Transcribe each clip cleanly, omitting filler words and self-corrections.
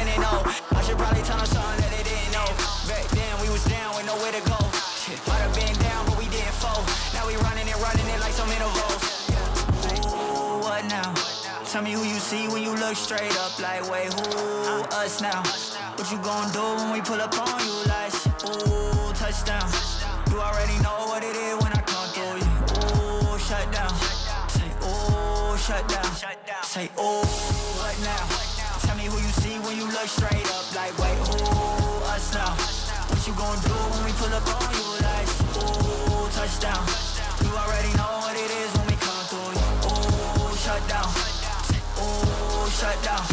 10-0. I should probably tell them something that they didn't know. Back then we was down with nowhere to go. Might have been down, but we didn't fold. Now we running it like some intervals. Ooh, what now? Tell me who you see when you look straight up. Like, wait, who? Us now. What you gon' do when we pull up on you? Like, ooh, touchdown. You already know what it is when I come through you. Ooh, shut down. Say, ooh, shut down. Say, ooh, what now? Tell me who you see when you look straight up. Like, wait, who? Us now. What you gon' do when we pull up on you? Like, ooh, touchdown. You already know what it is when we come through you. Ooh, shut down. Say, ooh, shut down.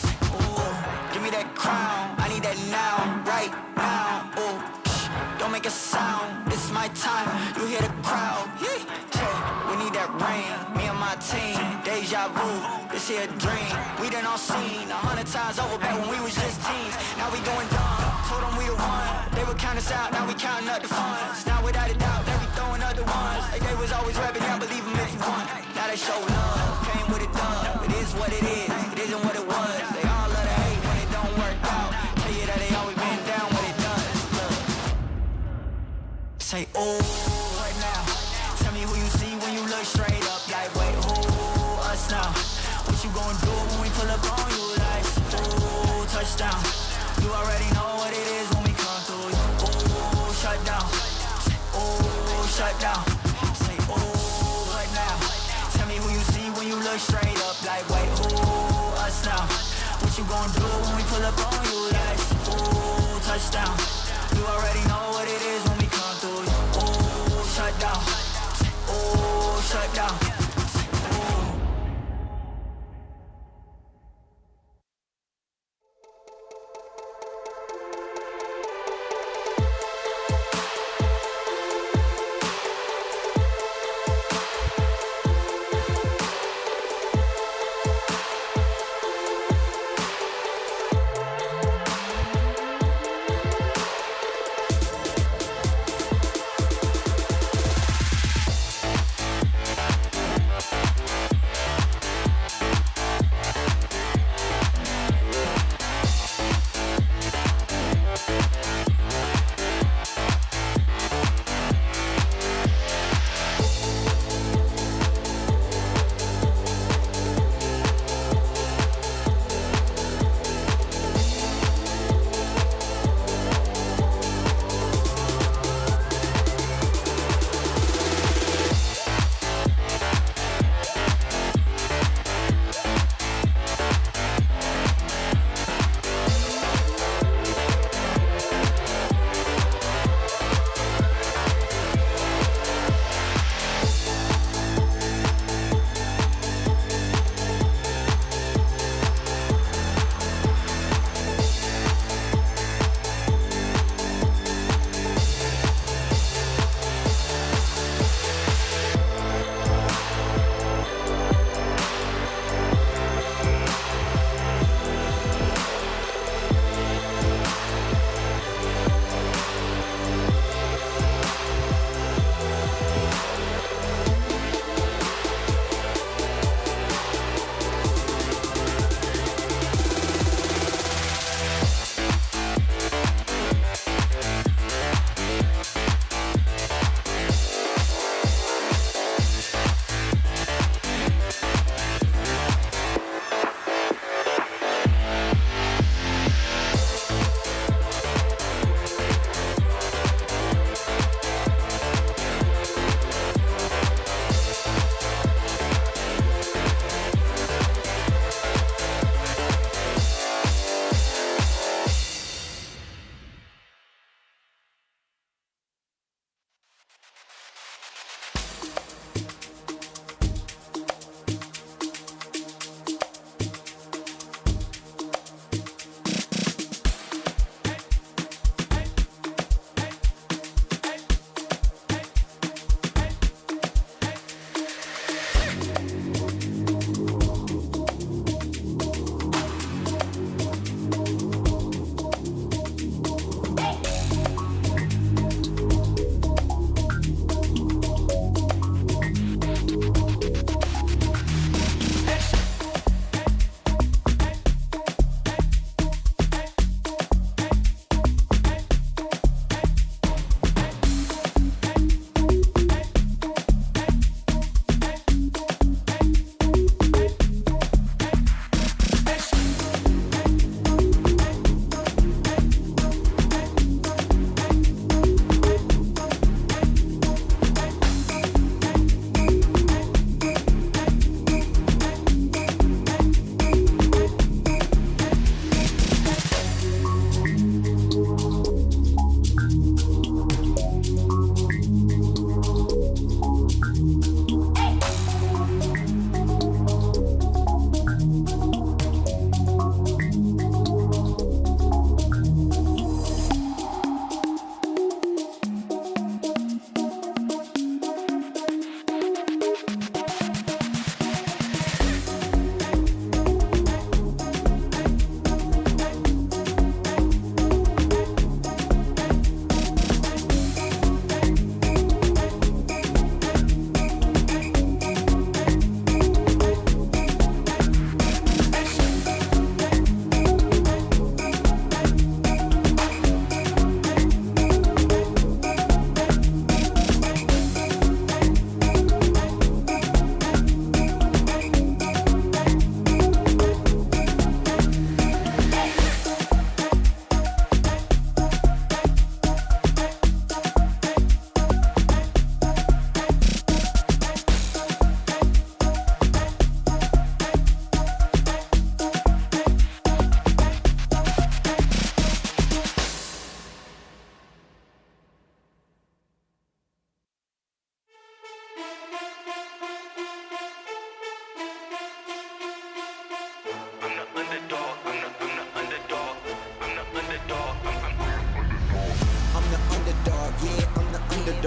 Say, ooh, give me that crown. I need that now, right now. Ooh, don't make a sound. It's my time. You hear the crowd. Yeah. We need that rain. Me and my team. Deja vu. This here a dream. We done all seen 100 times over back when we was just teens. Now we going dumb. Told them we the one. They would count us out. Now we counting up the funds. Now without a doubt, they be throwing up the ones. Like they was always rapping. Yeah, believe them if you want. Now they show love. Came with it done. It is what it is. It isn't what it was. They all love to hate when it don't work out. Tell you that they always been down when it does. Look. Say, ooh, right now. Tell me who you see when you look straight up. Like, wait, who? Us now. What you gon' do when we pull up on you? Like, ooh, touchdown. You already know what it is when we come through you. Ooh, shut down. Say, ooh, shut down. Say, ooh, right now. Tell me who you see when you look straight up. Like, wait, ooh, us now. What you gon' do when we pull up on you? Like, ooh, touchdown. You already know what it is when we come through you. Ooh, shut down. Say, ooh, shut down. Say, ooh.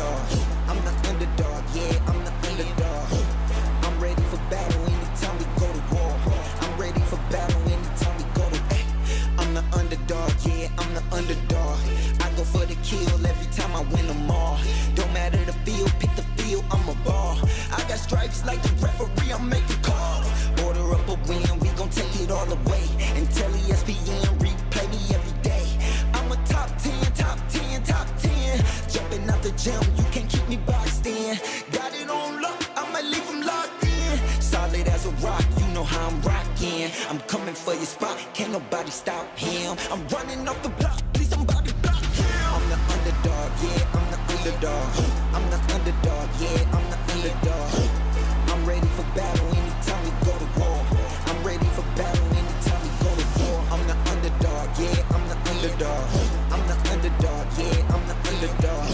underdog. I'm the underdog, yeah, I'm the underdog. I'm ready for battle anytime we go to war. I'm ready for battle anytime we go to I'm the underdog, yeah, I'm the underdog. I go for the kill every time I win them all. Don't matter the field, pick the field, I'm a ball. I got stripes like the referee, I'm making calls. Order up a win, we gon' take it all away. And tell ESPN, replay me every day. I'm a top 10, top 10, top 10. Jumping out the gym, you can't keep me boxed in. Got it on lock, I might leave them locked in. Solid as a rock, you know how I'm rocking. I'm coming for your spot, can't nobody stop him. I'm running off the block, please somebody block him. I'm the underdog, yeah, I'm the underdog. I'm the underdog, yeah, I'm the underdog. I'm ready for battle anytime we go to war. I'm ready for battle anytime we go to war. I'm the underdog, yeah, I'm the underdog. I'm the underdog, yeah, I'm the underdog.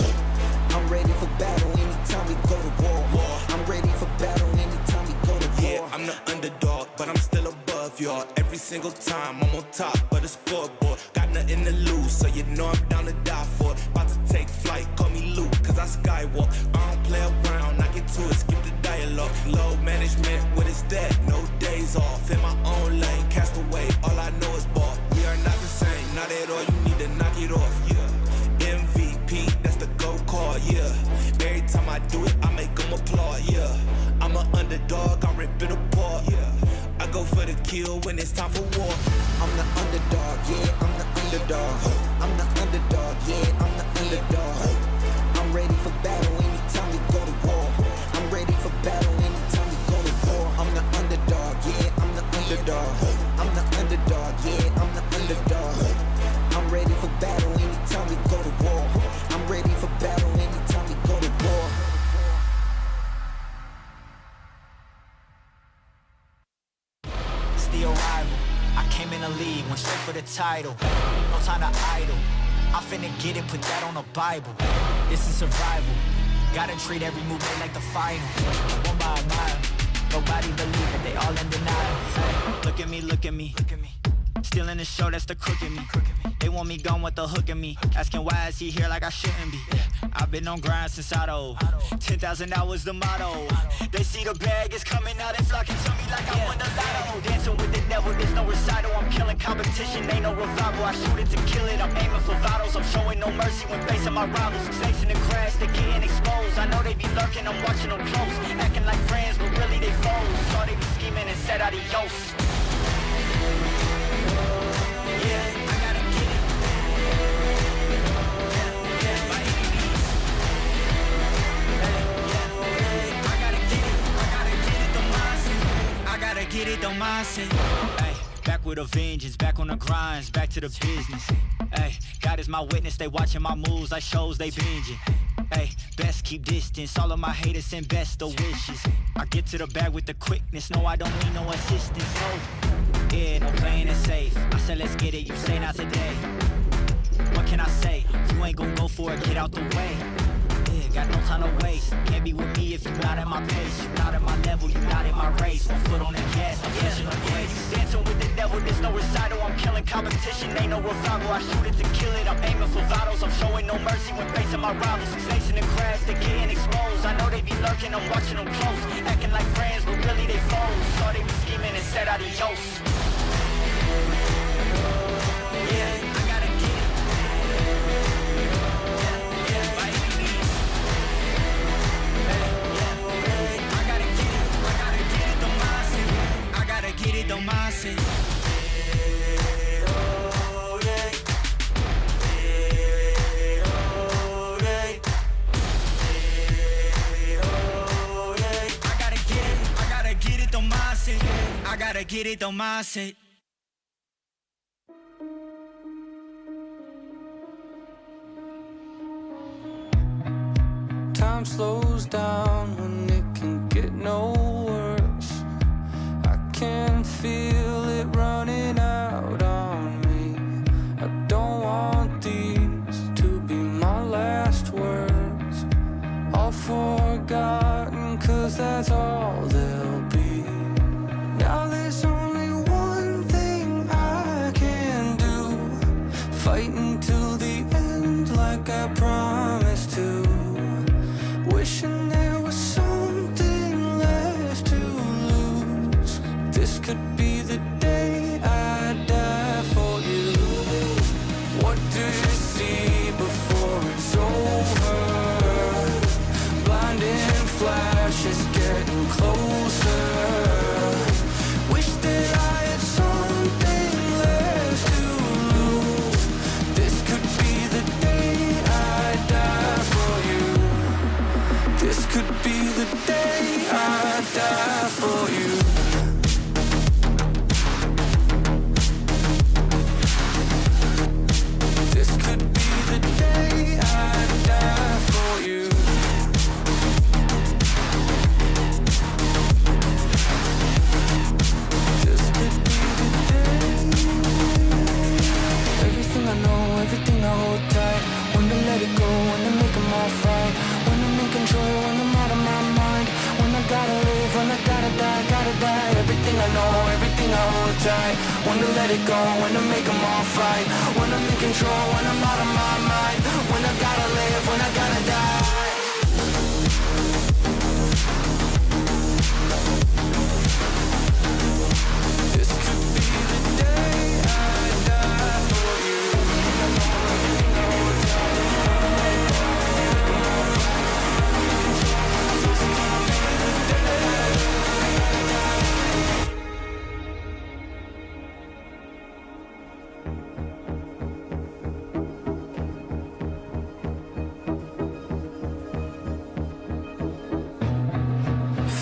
I'm ready for battle anytime we go to war. I'm ready for battle anytime we go to war. Yeah, I'm the underdog, but I'm still above y'all. Every single time I'm on top of the scoreboard. Got nothing to lose, so you know I'm down to die for it. About to take flight, call me Luke, cause I skywalk. I don't play around, I get to it, skip the dialogue. Load management, what is that? No days off. In my own lane, cast away, all I know is ball. We are not the same, not at all, you need to knock it off, yeah. MVP, that's the go call, yeah. Every time I do it, I make them applaud, yeah. I'm an underdog, I rip it apart, yeah. I go for the kill when it's time for war. I'm the underdog, yeah, I'm the underdog. I'm the underdog, yeah, I'm the underdog. I'm ready for battle anytime we go to war. I'm ready for battle anytime we go to war. I'm the underdog, yeah, I'm the underdog. I'm the underdog, yeah, I'm the underdog. I'm ready for battle anytime we go to war. I'm ready for battle anytime we go to war. The arrival, I came in the league, went straight for the title. No time to idle, I'm finna get it, put that on the Bible. This is survival, gotta treat every move like the final. One by a mile, nobody believe it, they all in denial. Hey, look at me, look at me, look at me. Still in the show, that's the crook in me. They want me gone with the hook in me. Asking why is he here like I shouldn't be. I've been on grind since Auto. 10,000 hours the motto. They see the bag is coming out and flocking to me like I won the lotto. Dancing with the devil, there's no recital. I'm killing competition, ain't no revival. I shoot it to kill it, I'm aiming for vitals. I'm showing no mercy when facing my rivals. Snakes in the grass, they getting exposed. I know they be lurking, I'm watching them close. Acting like friends, but really they foes. Thought they be scheming and said adios. Get it, don't mindset. Ay, back with a vengeance, back on the grinds, back to the business. Ay, God is my witness, they watching my moves like shows they binging. Ay, best keep distance, all of my haters send best of wishes. I get to the bag with the quickness, no I don't need no assistance, no. Yeah, no playing it safe, I said let's get it, you say not today. What can I say, you ain't gon' go for it, get out the way. Got no time to waste. Can't be with me if you're not at my pace. You're not at my level, you're not in my race. One foot on the gas, I'm pushing the brakes. Dancing with the devil, there's no recital. I'm killing competition, ain't no revival. I shoot it to kill it, I'm aiming for vitals. I'm showing no mercy when facing my rivals. Snakes in the grass, they getting exposed. I know they be lurking, I'm watching them close. Acting like friends, but really they foes. Thought they be scheming and said adios. Yeah, I gotta get it. Get it, don't mindset. I gotta get it, don't mindset. I gotta get it, don't mindset. Time slows down when it can get no worse. I can feel it running out on me. I don't want these to be my last words. All forgotten, 'cause that's all they'll be. Now there's only one thing I can do. Fighting till the end like I promised to. to let it go, when to make them all fight, when I'm in control, when I'm out of my mind, when I gotta live, when I gotta die. This could be the day I die for you.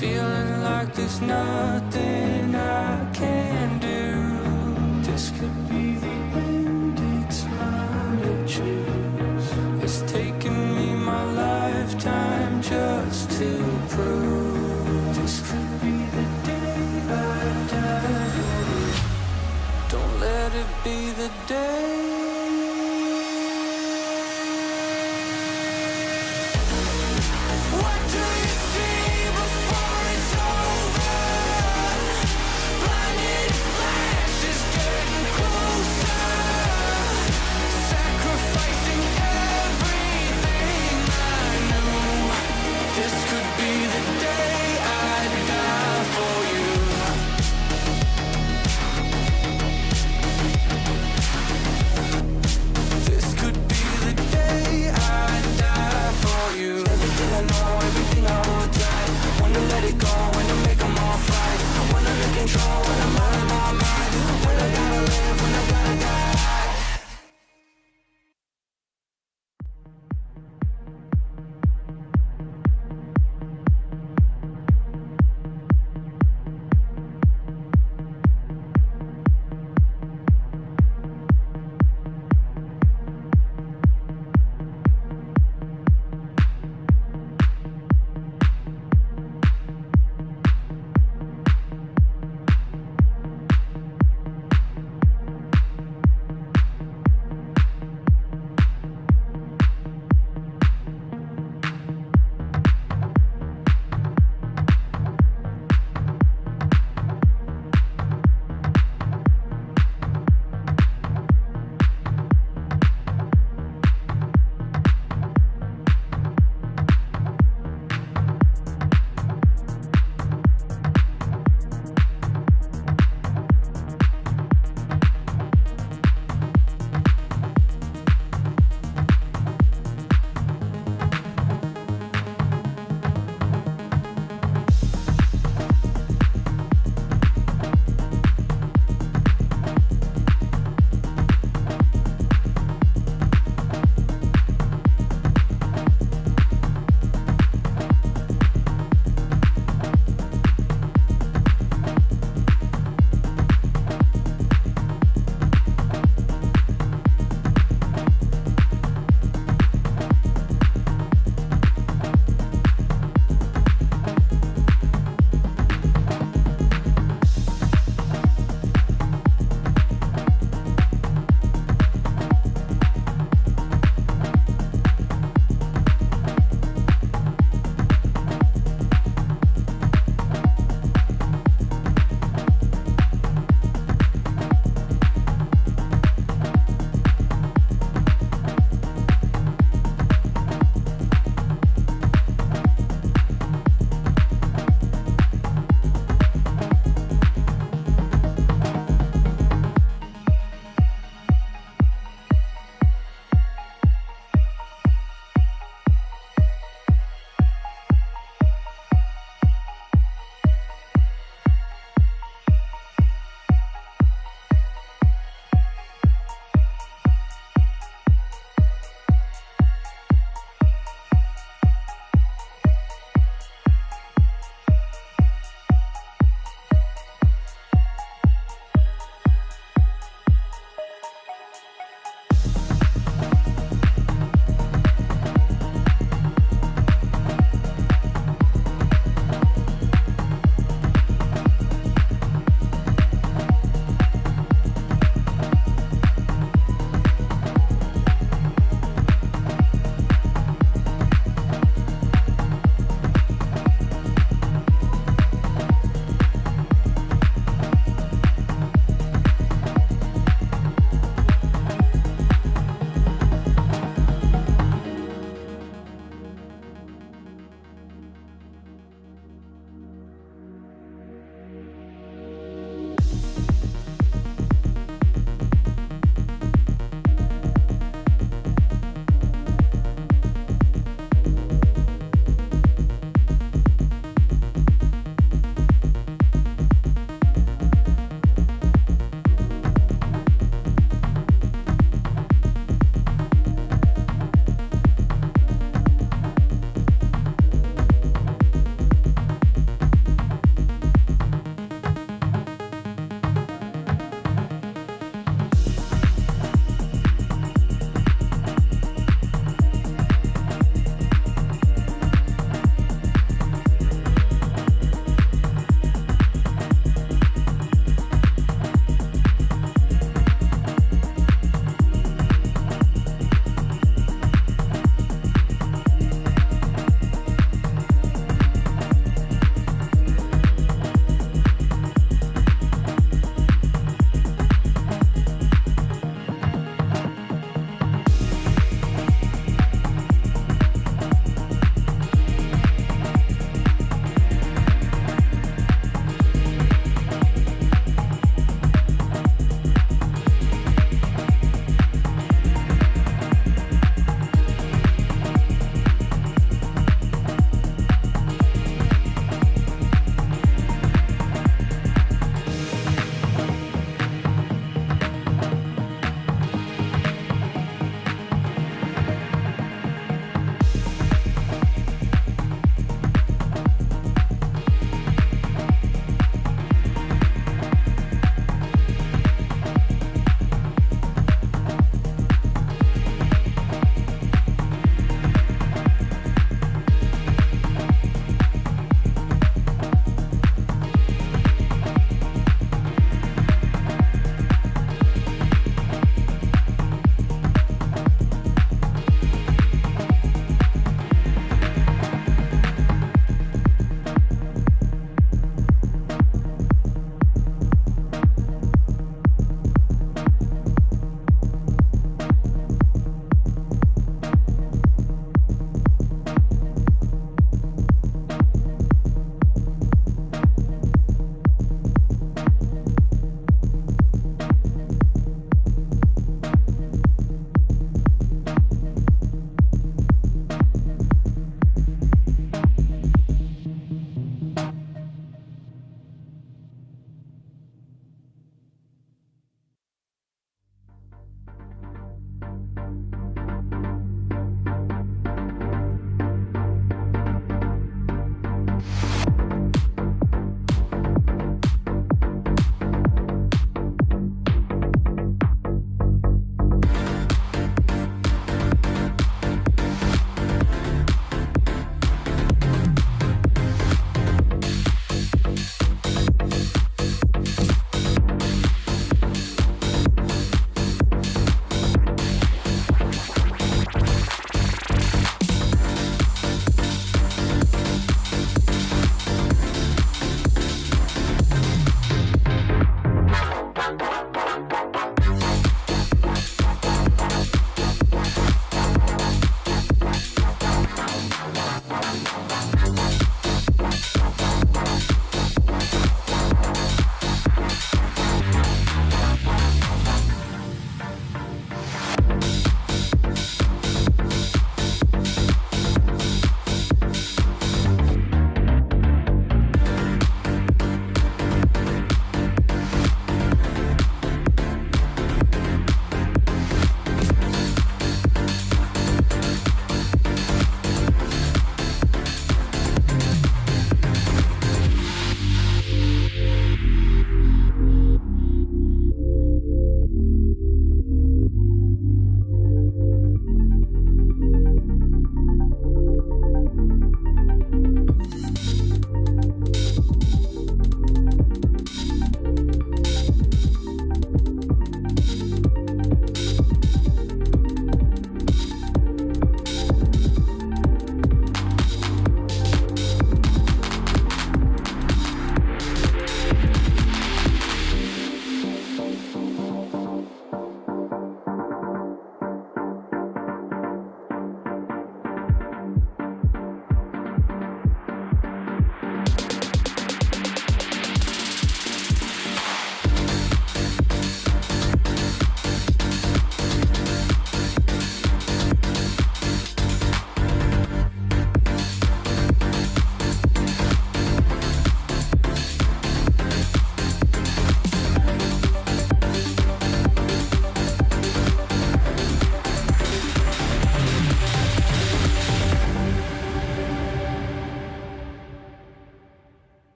Feeling like there's nothing I can do. This could be the end, it's mine to choose. It's taken me my lifetime just to prove. This could be the day I die. Don't let it be the day. What do you see before it's over?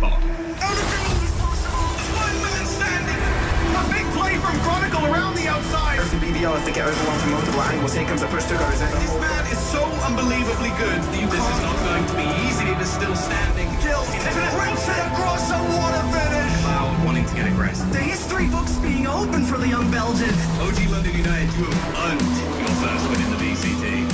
spot. One man standing. A big play from Chronicle around the outside. There's the BBL if they get overwhelmed from multiple angles. Here comes the push to go. This man is so unbelievably good. This is not going to be easy. It is still standing. Xilv brings it across and what a finish. Cloud wanting to get aggressive. The history books being open for the young Belgian. OG London United, you have earned your first win in the VCT.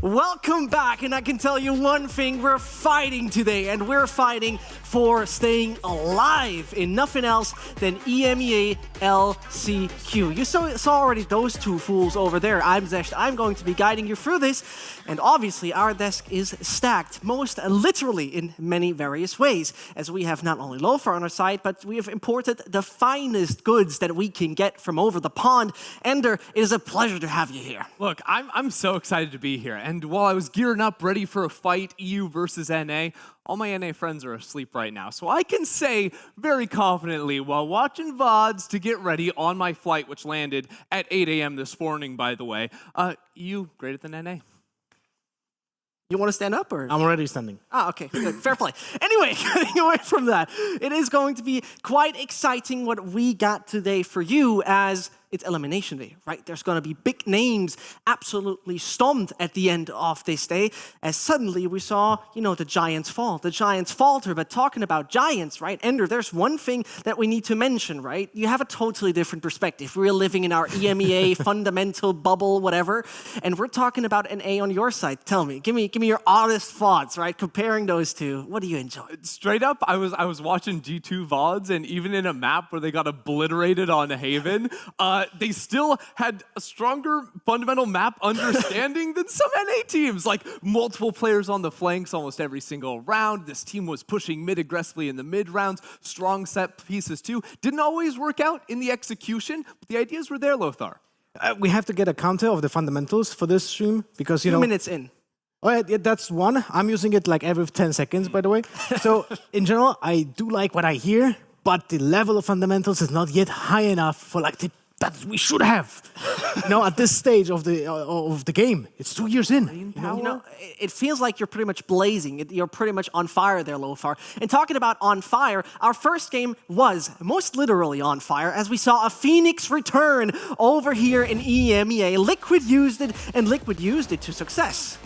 Welcome back, and I can tell you one thing, we're fighting today, and we're fighting for staying alive in nothing else than EMEA LCQ. You saw already those two fools over there. I'm Zescht. I'm going to be guiding you through this, and obviously our desk is stacked, most literally in many various ways, as we have not only Lothar on our side, but we have imported the finest goods that we can get from over the pond. Ender, it is a pleasure to have you here. Look, I'm so excited to be here. And while I was gearing up, ready for a fight, EU versus NA, all my NA friends are asleep right now. So I can say very confidently, while watching VODs to get ready on my flight, which landed at 8 a.m. this morning, by the way, EU greater than NA. You want to stand up, or? I'm already standing. Ah, okay, good. Fair play. Anyway, getting away from that, it is going to be quite exciting what we got today for you, as it's Elimination Day, right? There's going to be big names absolutely stomped at the end of this day, as suddenly we saw, the Giants fall. The Giants falter, but talking about Giants, right? Ender, there's one thing that we need to mention, right? You have a totally different perspective. We're living in our EMEA fundamental bubble, whatever, and we're talking about an A on your side. Tell me, give me your honest thoughts, right? Comparing those two, what do you enjoy? Straight up, I was watching G2 VODs, and even in a map where they got obliterated on Haven, they still had a stronger fundamental map understanding than some NA teams. Like, multiple players on the flanks almost every single round. This team was pushing mid aggressively in the mid rounds. Strong set pieces too. Didn't always work out in the execution, but the ideas were there, Lothar. We have to get a counter of the fundamentals for this stream, because, 2 minutes in. Oh, yeah, that's one. I'm using it like every 10 seconds, by the way. So, in general, I do like what I hear, but the level of fundamentals is not yet high enough for like that we should have. At this stage of the game, it's 2 years in. It feels like you're pretty much blazing. You're pretty much on fire there, Lothar. And talking about on fire, our first game was most literally on fire, as we saw a Phoenix return over here in EMEA. Liquid used it, and Liquid used it to success.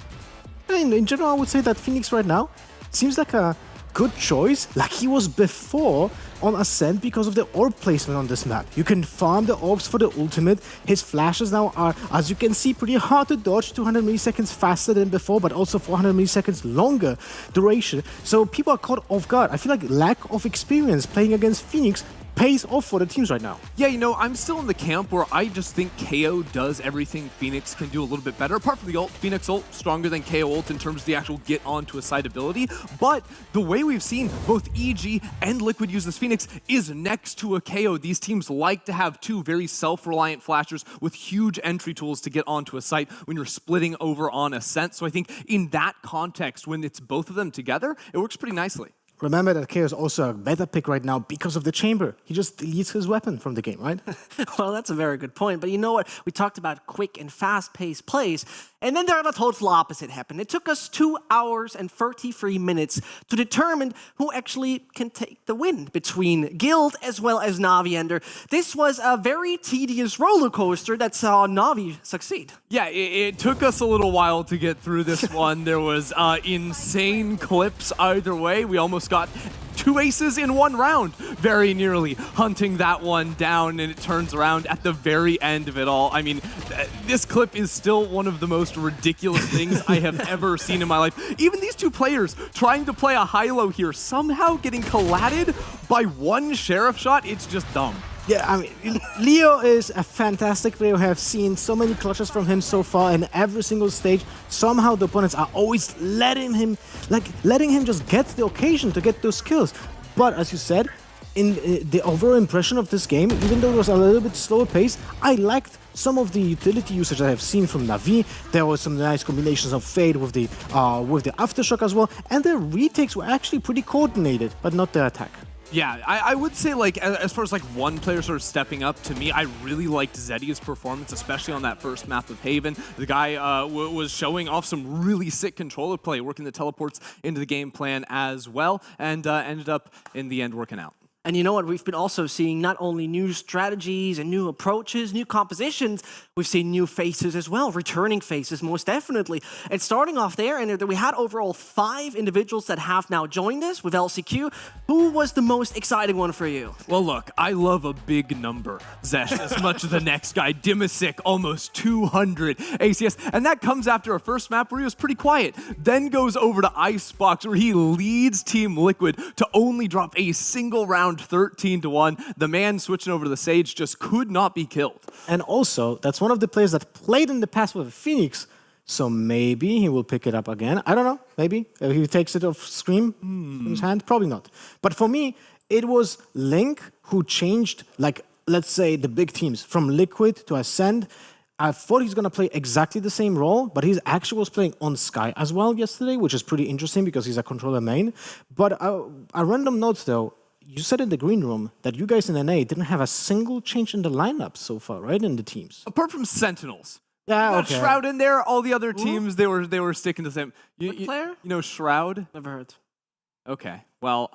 In general, I would say that Phoenix right now seems like a good choice, like he was before on Ascent, because of the orb placement on this map. You can farm the orbs for the ultimate. His flashes now are, as you can see, pretty hard to dodge, 200 milliseconds faster than before, but also 400 milliseconds longer duration. So people are caught off guard. I feel like lack of experience playing against Phoenix pays off for the teams right now. Yeah, I'm still in the camp where I just think KO does everything Phoenix can do a little bit better. Apart from the ult, Phoenix ult stronger than KO ult in terms of the actual get onto a site ability. But the way we've seen both EG and Liquid use this Phoenix is next to a KO. These teams like to have two very self-reliant flashers with huge entry tools to get onto a site when you're splitting over on Ascent. So I think in that context, when it's both of them together, it works pretty nicely. Remember that KO is also a better pick right now because of the chamber. He just deletes his weapon from the game, right? Well, that's a very good point. But you know what? We talked about quick and fast-paced plays, and then there the total opposite happened. It took us 2 hours and 33 minutes to determine who actually can take the win between Guild as well as Na'Vi. Ender. This was a very tedious roller coaster that saw Na'Vi succeed. Yeah, it took us a little while to get through this one. There was insane clips either way. We almost got 2 aces in 1 round, very nearly hunting that one down, and it turns around at the very end of it all. I mean, this clip is still one of the most ridiculous things I have ever seen in my life. Even these 2 players trying to play a high-low here, somehow getting collatted by 1 sheriff shot, it's just dumb. Yeah, I mean, Leo is a fantastic player. We have seen so many clutches from him so far in every single stage. Somehow the opponents are always letting him just get the occasion to get those kills. But as you said, in the overall impression of this game, even though it was a little bit slower pace, I liked some of the utility usage I have seen from Na'Vi. There was some nice combinations of Fade with the Aftershock as well, and the retakes were actually pretty coordinated, but not the attack. Yeah, I would say, like, as far as like one player sort of stepping up, to me, I really liked Zeddy's performance, especially on that first map of Haven. The guy was showing off some really sick controller play, working the teleports into the game plan as well, and ended up in the end working out. And you know what? We've been also seeing not only new strategies and new approaches, new compositions, we've seen new faces as well, returning faces most definitely. And starting off there, and we had overall 5 individuals that have now joined us with LCQ. Who was the most exciting one for you? Well, look, I love a big number, Zescht, as much as the next guy, Dimisic, almost 200 ACS. And that comes after a first map where he was pretty quiet. Then goes over to Icebox, where he leads Team Liquid to only drop a single round 13-1. The man switching over to the Sage just could not be killed. And also, that's one of the players that played in the past with Phoenix, so maybe he will pick it up again. I don't know, maybe. If he takes it off Scream from his hand, probably not. But for me, it was Link who changed, like, let's say, the big teams from Liquid to Ascend. I thought he's going to play exactly the same role, but he actually was playing on Sky as well yesterday, which is pretty interesting because he's a controller main. But a random note, though, you said in the green room that you guys in NA didn't have a single change in the lineup so far, right, in the teams? Apart from Sentinels. Yeah, okay. Shroud in there, all the other teams, they were sticking to the same. What player? You know Shroud? Never heard. Okay, well,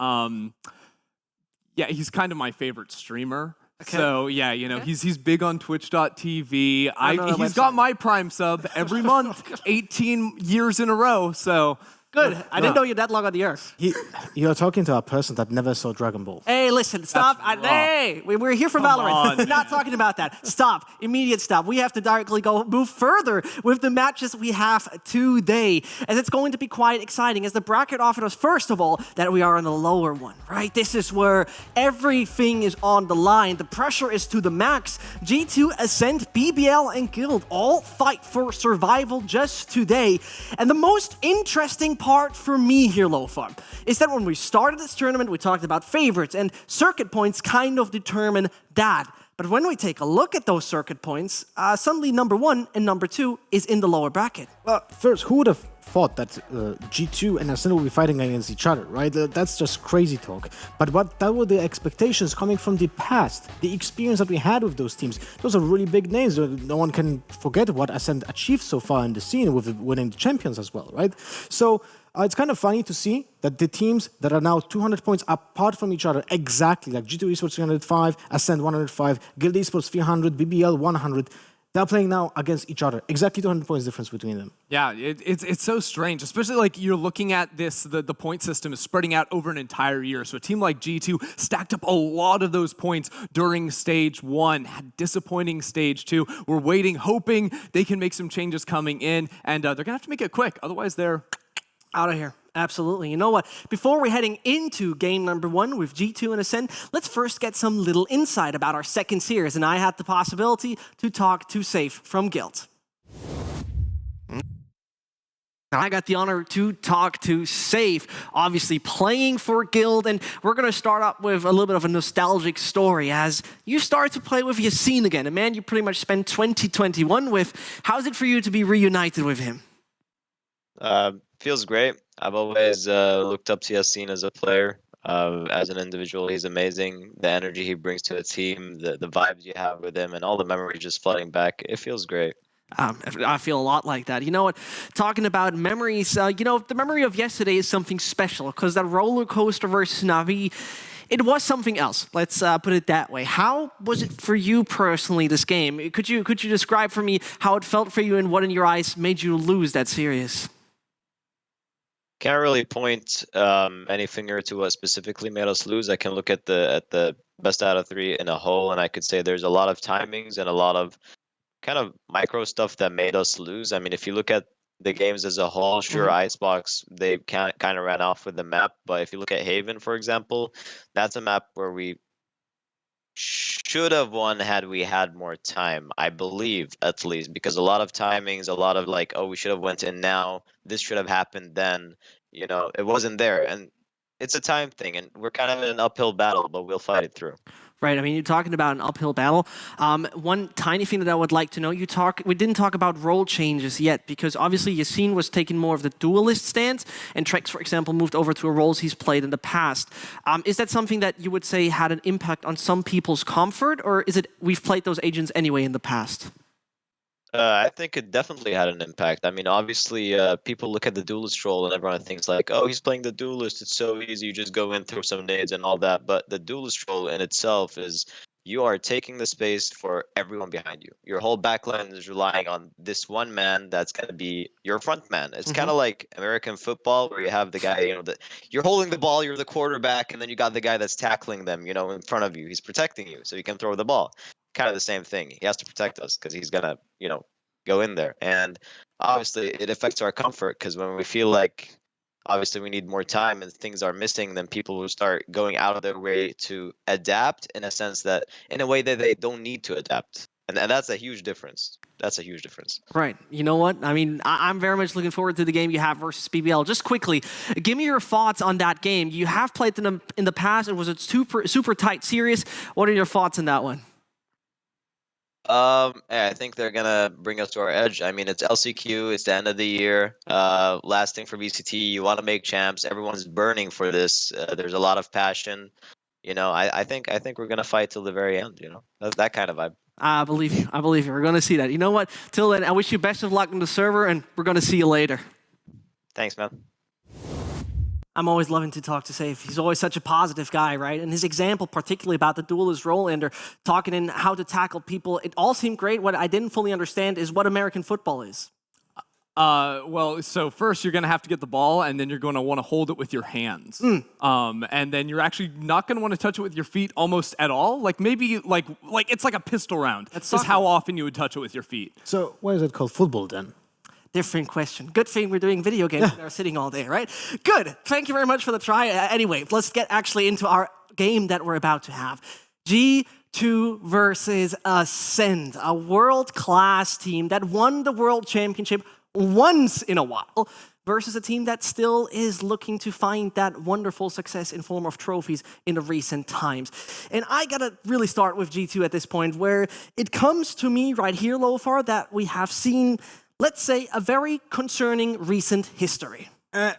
yeah, he's kind of my favorite streamer. Okay. So yeah, you know, he's big on Twitch.tv. He's got my Prime sub every month, 18 years in a row. So good. I didn't know you're that long on the earth. You're talking to a person that never saw Dragon Ball. Hey, listen, stop. Hey, we're here for Valorant. We're not talking about that. Stop. Immediate stop. We have to directly move further with the matches we have today. As it's going to be quite exciting, as the bracket offered us, first of all, that we are on the lower one, right? This is where everything is on the line. The pressure is to the max. G2, Ascent, BBL, and Guild all fight for survival just today. And the most interesting part for me here, Lothar, is that when we started this tournament, we talked about favorites, and circuit points kind of determine that. But when we take a look at those circuit points, suddenly number 1 and number 2 is in the lower bracket. Well, first, who would have thought that G2 and Ascend will be fighting against each other, right? That's just crazy talk. But that were the expectations coming from the past, the experience that we had with those teams. Those are really big names. No one can forget what Ascend achieved so far in the scene with winning the champions as well, right? So it's kind of funny to see that the teams that are now 200 points apart from each other, exactly, like G2 Esports 305, Ascend 105, Guild Esports 300, BBL 100, they're playing now against each other. Exactly 200 points difference between them. Yeah, it's so strange, especially like you're looking at this, the point system is spreading out over an entire year. So a team like G2 stacked up a lot of those points during stage 1, had disappointing stage 2. We're waiting, hoping they can make some changes coming in, and they're gonna have to make it quick. Otherwise, they're out of here. Absolutely. You know what? Before we're heading into game number 1 with G2 and Ascend, let's first get some little insight about our second series. And I had the possibility to talk to Safe from Guild. I got the honor to talk to Safe, obviously playing for Guild, and we're going to start up with a little bit of a nostalgic story as you start to play with Yassine again, a man you pretty much spent 2021 with. How's it for you to be reunited with him? Feels great. I've always looked up to Yassine as a player. As an individual, he's amazing. The energy he brings to the team, the vibes you have with him, and all the memories just flooding back. It feels great. I feel a lot like that. You know what? Talking about memories, you know, the memory of yesterday is something special because that roller coaster versus Na'Vi, it was something else. Let's put it that way. How was it for you personally, this game? Could you describe for me how it felt for you and what in your eyes made you lose that series? Can't really point any finger to what specifically made us lose. I can look at the best out of 3 in a whole, and I could say there's a lot of timings and a lot of kind of micro stuff that made us lose. I mean, if you look at the games as a whole, sure, Icebox, they kind of ran off with the map. But if you look at Haven, for example, that's a map where we should have won had we had more time, I believe, at least, because a lot of timings, a lot of like, oh, we should have went in now, this should have happened then, you know, it wasn't there. And it's a time thing, and we're kind of in an uphill battle, but we'll fight it through. Right, I mean, you're talking about an uphill battle. One tiny thing that I would like to know, we didn't talk about role changes yet, because obviously Yassine was taking more of the duelist stance, and Trex, for example, moved over to roles he's played in the past. Is that something that you would say had an impact on some people's comfort, or is it we've played those agents anyway in the past? I think it definitely had an impact. I mean, obviously, people look at the duelist role and everyone thinks like, oh, he's playing the duelist. It's so easy. You just go in, throw some nades and all that. But the duelist role in itself is you are taking the space for everyone behind you. Your whole backline is relying on this one man that's going to be your front man. It's kind of like American football where you have the guy, you're holding the ball, you're the quarterback, and then you got the guy that's tackling them, in front of you. He's protecting you so you can throw the ball. Kind of the same thing. He has to protect us because he's gonna, go in there. And obviously, it affects our comfort because when we feel like obviously we need more time and things are missing, then people will start going out of their way to adapt in a way that they don't need to adapt. And that's a huge difference. That's a huge difference. Right. You know what? I mean, I'm very much looking forward to the game you have versus BBL. Just quickly, give me your thoughts on that game. You have played them in the past. It was a super tight series. What are your thoughts on that one? I think they're gonna bring us to our edge. I mean, it's LCQ. It's the end of the year. Last thing for VCT. You want to make champs. Everyone's burning for this. There's a lot of passion. I think we're gonna fight till the very end. That kind of vibe. I believe you. I believe you. We're gonna see that. You know what? Till then, I wish you best of luck on the server, and we're gonna see you later. Thanks, man. I'm always loving to talk to Safe. He's always such a positive guy, right? And his example, particularly about the duelist role ender, talking in how to tackle people, it all seemed great. What I didn't fully understand is what American football is. Well, so first you're going to have to get the ball, and then you're going to want to hold it with your hands. And then you're actually not going to want to touch it with your feet almost at all. Like maybe like it's like a pistol round. That's how often you would touch it with your feet. So why is it called football then? Different question. Good thing we're doing video games and are sitting all day, right? Good. Thank you very much for the try. Anyway, let's get actually into our game that we're about to have. G2 versus Ascend, a world-class team that won the World Championship once in a while versus a team that still is looking to find that wonderful success in form of trophies in the recent times. And I gotta really start with G2 at this point, where it comes to me right here, Lothar, that we have seen, let's say, a very concerning recent history. I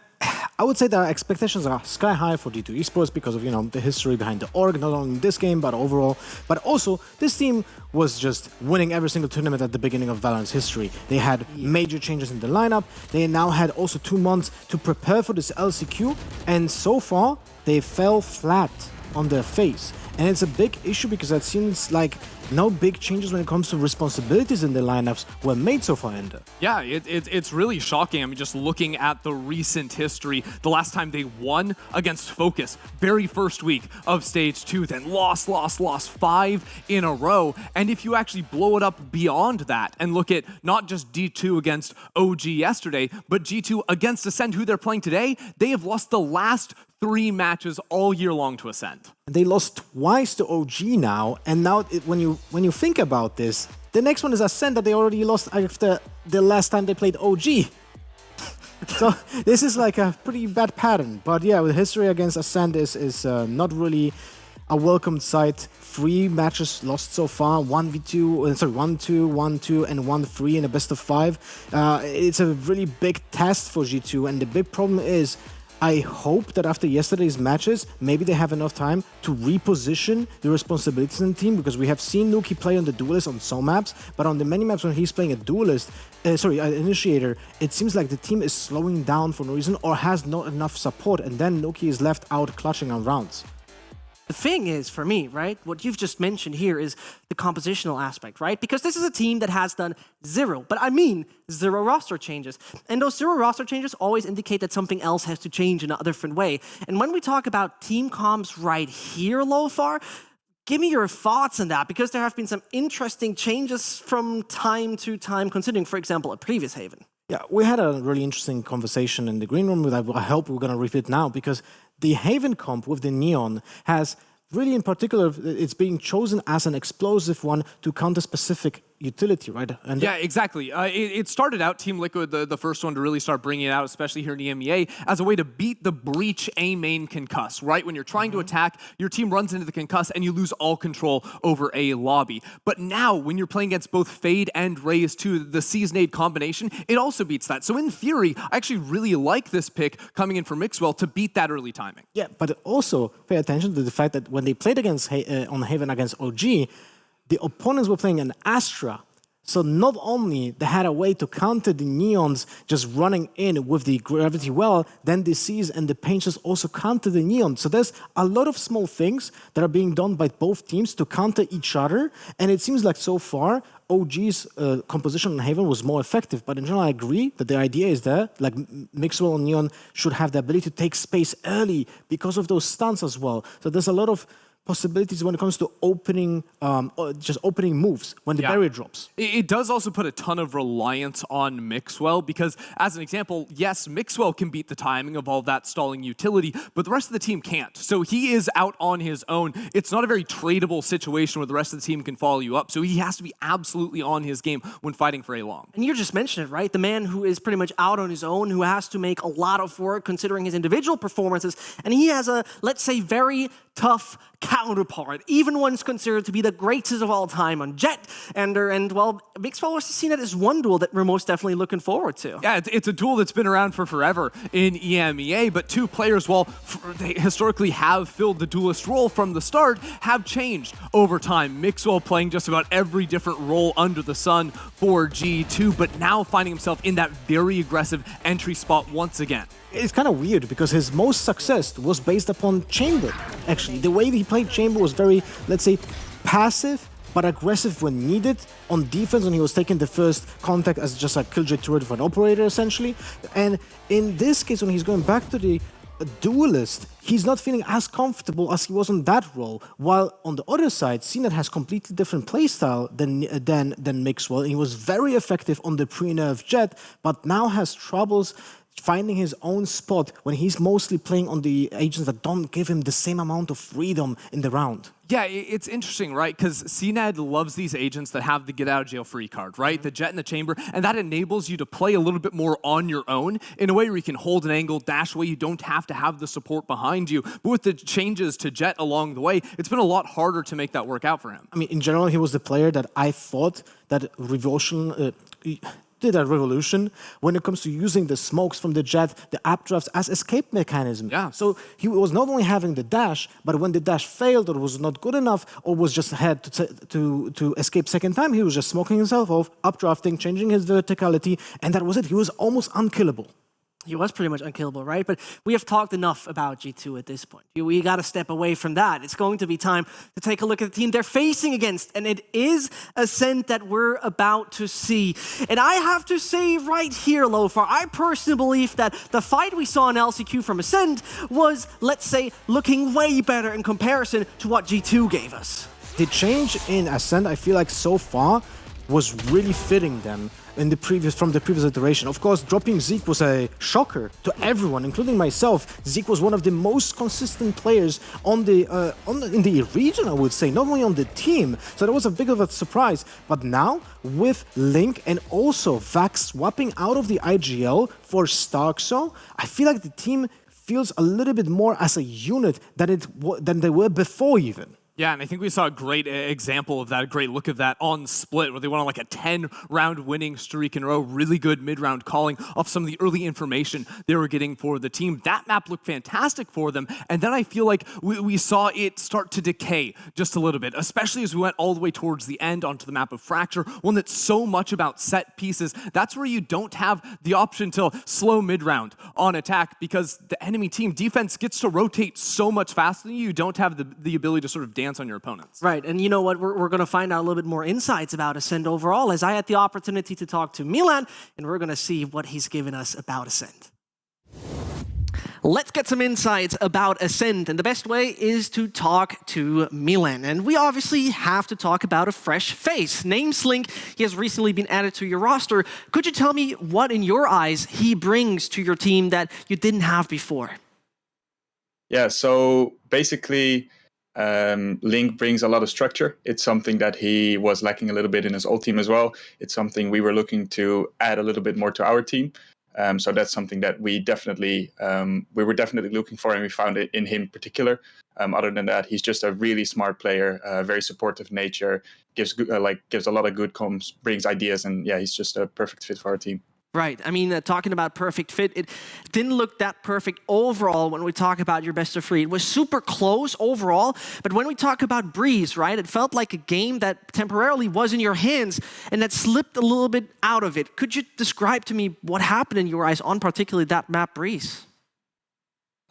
would say that our expectations are sky high for G2 Esports because of, the history behind the org, not only in this game, but overall. But also, this team was just winning every single tournament at the beginning of VALORANT's history. They had major changes in the lineup. They now had also 2 months to prepare for this LCQ. And so far, they fell flat on their face. And it's a big issue because it seems like no big changes when it comes to responsibilities in the lineups were made so far, Ender. Yeah, it's really shocking. I mean, just looking at the recent history, the last time they won against Focus, very first week of Stage 2, then lost 5 in a row. And if you actually blow it up beyond that and look at not just G2 against OG yesterday, but G2 against Ascend, who they're playing today, they have lost the last 3 matches all year long to Ascend. They lost twice to OG now, and now when you think about this, the next one is Ascend that they already lost after the last time they played OG. So this is like a pretty bad pattern. But yeah, the history against Ascend is not really a welcomed sight. 3 matches lost so far, 1-2, 1-2, and 1-3 in a best of 5. It's a really big test for G2, and the big problem is I hope that after yesterday's matches, maybe they have enough time to reposition the responsibilities in the team, because we have seen Nuki play on the duelist on some maps, but on the many maps when he's playing a duelist, an initiator, it seems like the team is slowing down for no reason or has not enough support, and then Nuki is left out clutching on rounds. The thing is, for me, right, what you've just mentioned here is the compositional aspect, right? Because this is a team that has done 0, but I mean 0 roster changes. And those 0 roster changes always indicate that something else has to change in a different way. And when we talk about team comps right here, Lothar, give me your thoughts on that, because there have been some interesting changes from time to time, considering, for example, a previous Haven. Yeah, we had a really interesting conversation in the green room that I hope we're going to repeat now, because the Haven comp with the Neon has really, in particular, it's being chosen as an explosive one to counter specific utility, right? And yeah, exactly. It started out Team Liquid, the first one to really start bringing it out, especially here in EMEA, as a way to beat the breach A main concuss, right? When you're trying to attack, your team runs into the concuss and you lose all control over a lobby. But now, when you're playing against both Fade and Raze 2, the Seasonade combination, it also beats that. So in theory, I actually really like this pick coming in for Mixwell to beat that early timing. Yeah, but also pay attention to the fact that when they played against on Haven against OG, the opponents were playing an Astra. So not only they had a way to counter the Neons just running in with the Gravity Well, then the Seas and the Painters also counter the Neon. So there's a lot of small things that are being done by both teams to counter each other. And it seems like so far, OG's composition on Haven was more effective. But in general, I agree that the idea is there. Like Mixwell and Neon should have the ability to take space early because of those stunts as well. So there's a lot of possibilities when it comes to opening, just opening moves when the barrier drops. It does also put a ton of reliance on Mixwell because, as an example, yes, Mixwell can beat the timing of all that stalling utility, but the rest of the team can't. So he is out on his own. It's not a very tradable situation where the rest of the team can follow you up. So he has to be absolutely on his game when fighting for A long. And you just mentioned it, right? The man who is pretty much out on his own, who has to make a lot of work considering his individual performances, and he has a, let's say, very tough counterpart, even one's considered to be the greatest of all time on Jett. And well, Mixwell versus CNET is one duel that we're most definitely looking forward to. Yeah, it's a duel that's been around for forever in EMEA, but two players, while they historically have filled the duelist role from the start, have changed over time. Mixwell playing just about every different role under the sun for G2, but now finding himself in that very aggressive entry spot once again. It's kind of weird because his most success was based upon Chamber, actually. The way he played Chamber was very, let's say, passive, but aggressive when needed. On defense, when he was taking the first contact as just a killjoy turret for an operator, essentially. And in this case, when he's going back to the duelist, he's not feeling as comfortable as he was on that role. While on the other side, CNET has completely different playstyle than Mixwell. He was very effective on the pre-nerf Jett, but now has troubles finding his own spot when he's mostly playing on the agents that don't give him the same amount of freedom in the round. Yeah, it's interesting, right? Because CNED loves these agents that have the get-out-of-jail-free card, right? The Jett and the Chamber, and that enables you to play a little bit more on your own in a way where you can hold an angle, dash away, you don't have to have the support behind you. But with the changes to Jett along the way, it's been a lot harder to make that work out for him. I mean, in general, he was the player that I thought that did a revolution when it comes to using the smokes from the Jett, the updrafts as escape mechanism. Yeah. So he was not only having the dash, but when the dash failed or was not good enough or was just had to escape second time, he was just smoking himself off, updrafting, changing his verticality, and that was it. He was almost unkillable. He was pretty much unkillable, right? But we have talked enough about G2 at this point. We got to step away from that. It's going to be time to take a look at the team they're facing against, and it is Ascent that we're about to see. And I have to say right here, Lothar, I personally believe that the fight we saw in LCQ from Ascent was, let's say, looking way better in comparison to what G2 gave us. The change in Ascent, I feel like so far, was really fitting them from the previous iteration. Of course, dropping Zeke was a shocker to everyone, including myself. Zeke was one of the most consistent players in the region, I would say, not only on the team. So that was a big of a surprise. But now, with Link and also Vax swapping out of the IGL for Starkso, I feel like the team feels a little bit more as a unit than they were before even. Yeah, and I think we saw a great example of that, a great look of that on Split, where they went on like a 10-round winning streak in a row, really good mid-round calling off some of the early information they were getting for the team. That map looked fantastic for them, and then I feel like we saw it start to decay just a little bit, especially as we went all the way towards the end onto the map of Fracture, one that's so much about set pieces. That's where you don't have the option to slow mid-round on attack, because the enemy team defense gets to rotate so much faster than you. You don't have the ability to sort of dance on your opponents. Right, and you know what? We're going to find out a little bit more insights about Ascent overall, as I had the opportunity to talk to Milan, and we're going to see what he's given us about Ascent. Let's get some insights about Ascent, and the best way is to talk to Milan. And we obviously have to talk about a fresh face. Name Slink, he has recently been added to your roster. Could you tell me what, in your eyes, he brings to your team that you didn't have before? Yeah, so basically, Link brings a lot of structure. It's something that he was lacking a little bit in his old team as well. It's something we were looking to add a little bit more to our team. So that's something that we were definitely looking for, and we found it in him in particular. Other than that, he's just a really smart player, very supportive nature, gives a lot of good comms, brings ideas, and yeah, he's just a perfect fit for our team. Right. I mean, talking about perfect fit, it didn't look that perfect overall when we talk about your best of 3. It was super close overall, but when we talk about Breeze, right, it felt like a game that temporarily was in your hands and that slipped a little bit out of it. Could you describe to me what happened in your eyes on particularly that map, Breeze?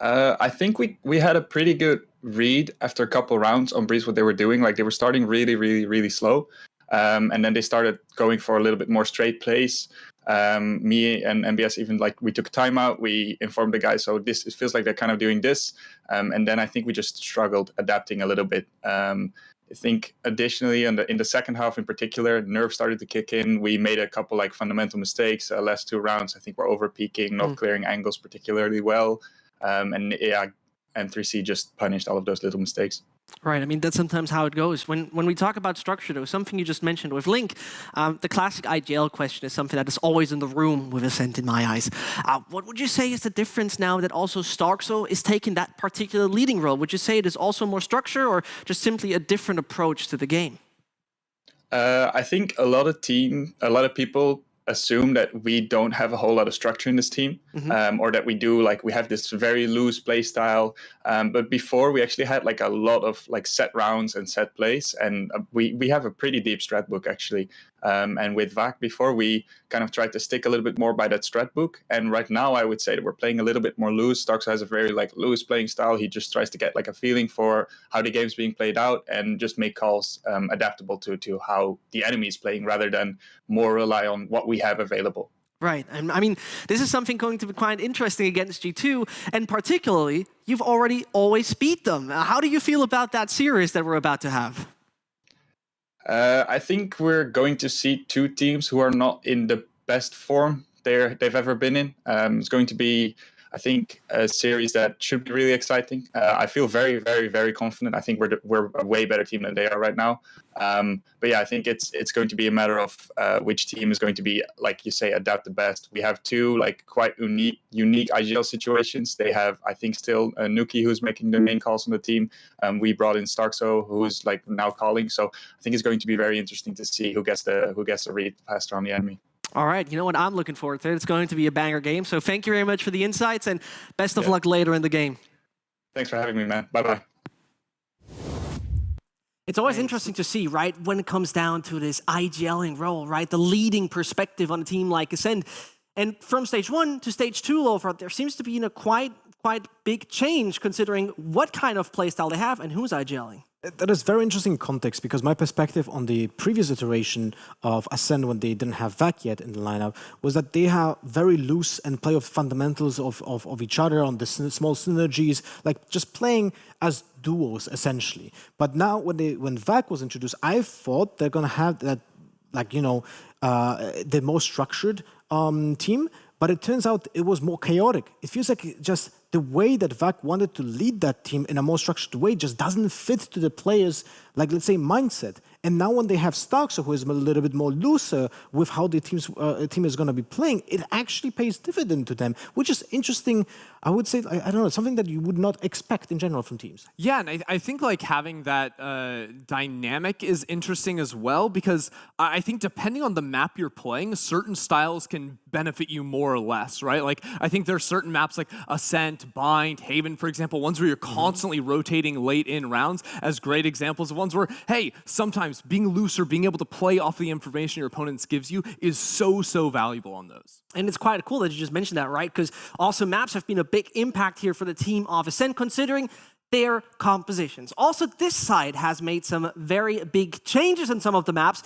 I think we had a pretty good read after a couple rounds on Breeze, what they were doing. Like, they were starting really, really, really slow. And then they started going for a little bit more straight plays. Me and MBS even, like, we took a timeout. We informed the guys, so it feels like they're kind of doing this. And then I think we just struggled adapting a little bit. I think additionally in the second half in particular, nerve started to kick in. We made a couple like fundamental mistakes. Last 2 rounds, I think we're over peaking, not clearing angles particularly well. And yeah, M3C just punished all of those little mistakes. Right, I mean, that's sometimes how it goes. When we talk about structure, though, something you just mentioned with Link, the classic IGL question is something that is always in the room with Ascent in my eyes. What would you say is the difference now that also Starkso is taking that particular leading role? Would you say it is also more structure or just simply a different approach to the game? I think a lot of people assume that we don't have a whole lot of structure in this team, or that we do, like, we have this very loose play style. But before, we actually had like a lot of like set rounds and set plays, and we have a pretty deep strat book actually. And with VAC before, we kind of tried to stick a little bit more by that strat book. And right now, I would say that we're playing a little bit more loose. Starkso has a very like loose playing style. He just tries to get like a feeling for how the game's being played out and just make calls adaptable to how the enemy is playing, rather than more rely on what we have available. Right, and I mean, this is something going to be quite interesting against G2, and particularly, you've already always beat them. How do you feel about that series that we're about to have? I think we're going to see 2 teams who are not in the best form they've ever been in. It's going to be, I think, a series that should be really exciting. I feel very, very, very confident. I think we're a way better team than they are right now. But yeah, I think it's going to be a matter of which team is going to be, like you say, adapt the best. We have 2 like quite unique IGL situations. They have, I think, still Nuki, who's making the main calls on the team. We brought in Starkso, who's like now calling. So I think it's going to be very interesting to see who gets the read faster on the enemy. All right, you know what I'm looking forward to? It's going to be a banger game. So thank you very much for the insights, and best of luck later in the game. Thanks for having me, man. Bye-bye. It's always interesting to see, right, when it comes down to this IGLing role, right, the leading perspective on a team like Ascent. And from stage 1 to stage 2, Lothar, there seems to be a quite big change considering what kind of playstyle they have and who's IGLing. That is very interesting context, because my perspective on the previous iteration of Ascent, when they didn't have VAC yet in the lineup, was that they have very loose and play of fundamentals of each other on the small synergies, like just playing as duos essentially. But now when VAC was introduced, I thought they're gonna have that, like, you know, the most structured team. But it turns out it was more chaotic. It feels like just the way that VAC wanted to lead that team in a more structured way just doesn't fit to the players', like, let's say, mindset. And now when they have Starkso, who is a little bit more looser with how the team is going to be playing, it actually pays dividend to them, which is interesting. I would say, I don't know, something that you would not expect in general from teams. Yeah, and I think like having that dynamic is interesting as well, because I think depending on the map you're playing, certain styles can benefit you more or less, right? Like, I think there are certain maps like Ascent, Bind, Haven, for example, ones where you're constantly rotating late in rounds as great examples of ones where, hey, sometimes being looser, being able to play off the information your opponents gives you is so valuable on those. And it's quite cool that you just mentioned that, right? Because also maps have been a big impact here for the team of Ascent, considering their compositions. Also, this side has made some very big changes in some of the maps.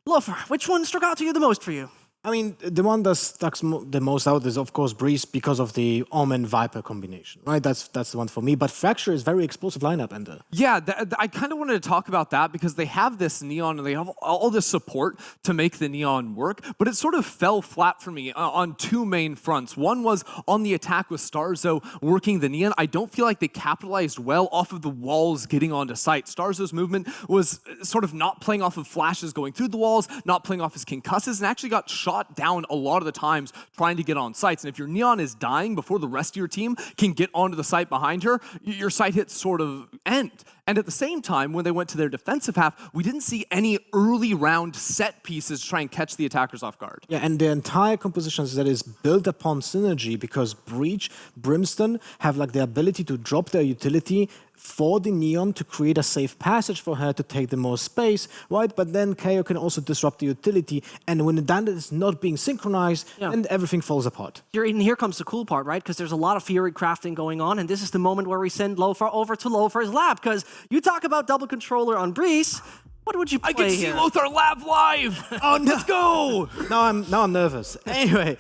Lothar, which one struck out to you the most for you? I mean, the one that sticks the most out is, of course, Breeze because of the Omen Viper combination, right? That's the one for me. But Fracture is very explosive lineup, and yeah, I kind of wanted to talk about that because they have this Neon and they have all this support to make the Neon work, but it sort of fell flat for me on two main fronts. One was on the attack with Starzo working the Neon. I don't feel like they capitalized well off of the walls getting onto site. Starzo's movement was sort of not playing off of flashes going through the walls, not playing off his concusses, and actually got shot down a lot of the times trying to get on sites. And if your Neon is dying before the rest of your team can get onto the site behind her, your site hits sort of end. And at the same time, when they went to their defensive half, we didn't see any early round set pieces to try and catch the attackers off guard. Yeah, and the entire composition that is built upon synergy because Breach, Brimstone have like the ability to drop their utility for the Neon to create a safe passage for her to take the most space, right? But then KO can also disrupt the utility, and when that is not being synchronized, then everything falls apart. Here comes the cool part, right? Because there's a lot of Fury crafting going on, and this is the moment where we send Lothar over to Lothar's lab, because you talk about double controller on Breeze. What would you play here? I can see Lothar lab live! Oh, let's go! Now I'm nervous. Anyway,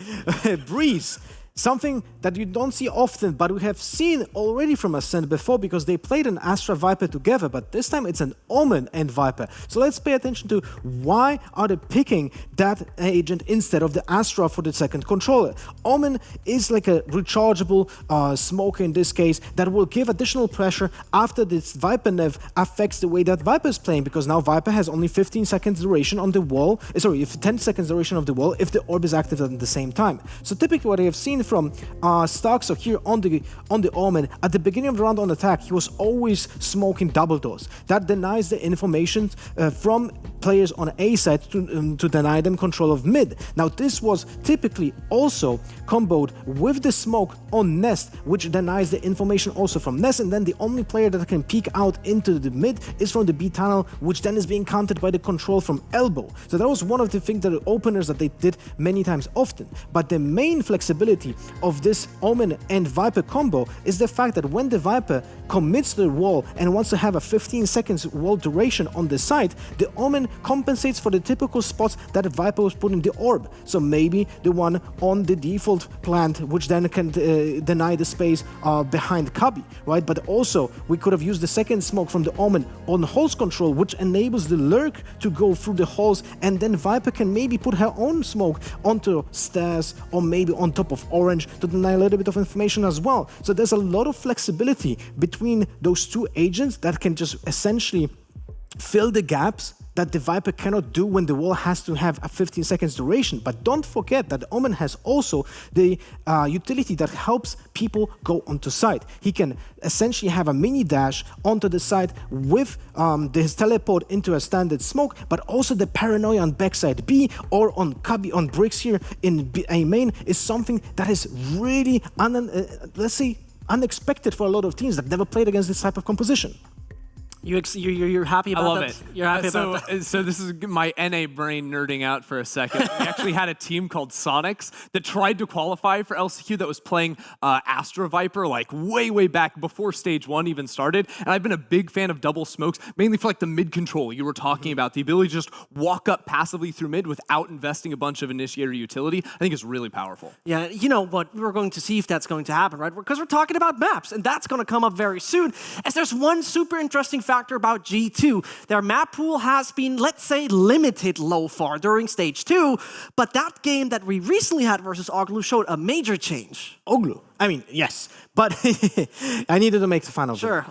Breeze. Something that you don't see often, but we have seen already from Ascent before because they played an Astra Viper together, but this time it's an Omen and Viper. So let's pay attention to why are they picking that agent instead of the Astra for the second controller. Omen is like a rechargeable smoker in this case that will give additional pressure after this Viper nerf affects the way that Viper is playing, because now Viper has only 15 seconds duration on the wall, if 10 seconds duration of the wall if the orb is active at the same time. So typically what I have seen from Stark, so here on the Omen, at the beginning of the round on attack, he was always smoking double doors. That denies the information from players on A side to deny them control of mid. Now this was typically also comboed with the smoke on Nest, which denies the information also from Nest, and then the only player that can peek out into the mid is from the B tunnel, which then is being countered by the control from Elbow. So that was one of the things that the openers that they did many times often. But the main flexibility of this Omen and Viper combo is the fact that when the Viper commits to the wall and wants to have a 15 seconds wall duration on the side, the Omen compensates for the typical spots that the Viper was putting the orb. So maybe the one on the default plant, which then can deny the space behind Cubby, right? But also we could have used the second smoke from the Omen on holes control, which enables the Lurk to go through the holes, and then Viper can maybe put her own smoke onto stairs or maybe on top of Orange to deny a little bit of information as well. So there's a lot of flexibility between those two agents that can just essentially fill the gaps that the Viper cannot do when the wall has to have a 15 seconds duration. But don't forget that Omen has also the utility that helps people go onto site. He can essentially have a mini dash onto the site with his teleport into a standard smoke, but also the paranoia on backside B or on Cubby on bricks here in A main is something that is really, let's say, unexpected for a lot of teams that never played against this type of composition. You're happy about that? I love it. You're happy about that? So this is my NA brain nerding out for a second. We actually had a team called Sonics that tried to qualify for LCQ that was playing Astra Viper like way back before stage 1 even started. And I've been a big fan of double smokes, mainly for like the mid control you were talking about. The ability to just walk up passively through mid without investing a bunch of initiator utility, I think is really powerful. Yeah, you know what? We're going to see if that's going to happen, right? Because we're talking about maps, and that's going to come up very soon. As there's one super interesting factor about G2. Their map pool has been, let's say, limited Lothar during stage 2, but that game that we recently had versus Oglu showed a major change. Oglu? I mean, yes, but I needed to make the final. Sure.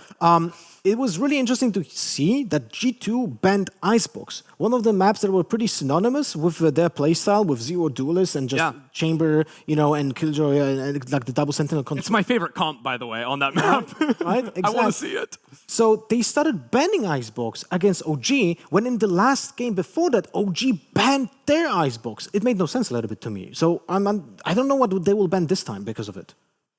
It was really interesting to see that G2 banned Icebox, one of the maps that were pretty synonymous with their playstyle, with Zero Duelist and just Chamber, and Killjoy, and like the double Sentinel control. It's my favorite comp, by the way, on that map. Right? Exactly. I want to see it. So they started banning Icebox against OG, when in the last game before that, OG banned their Icebox. It made no sense a little bit to me. So I don't know what they will ban this time because of it.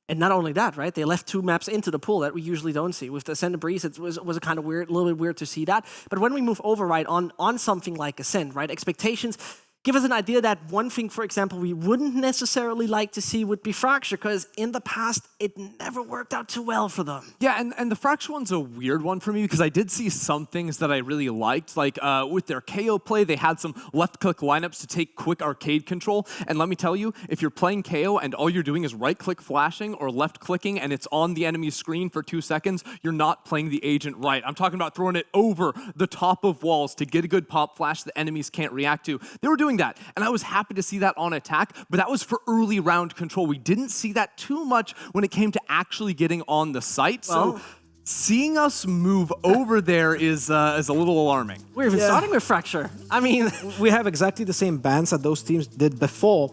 And not only that, right? They left 2 maps into the pool that we usually don't see. With the Ascent and Breeze, it was a kind of weird, a little bit weird to see that. But when we move over, right, on something like Ascent, right, expectations, give us an idea that one thing, for example, we wouldn't necessarily like to see would be Fracture, because in the past, it never worked out too well for them. Yeah, and the Fracture one's a weird one for me because I did see some things that I really liked. Like with their KO play, they had some left-click lineups to take quick arcade control. And let me tell you, if you're playing KO and all you're doing is right-click flashing or left-clicking and it's on the enemy's screen for 2 seconds, you're not playing the agent right. I'm talking about throwing it over the top of walls to get a good pop flash that enemies can't react to. They were doing that, and I was happy to see that on attack, but that was for early round control. We didn't see that too much when it came to actually getting on the site, so seeing us move over there is a little alarming. We're even starting with Fracture. I mean, we have exactly the same bans that those teams did before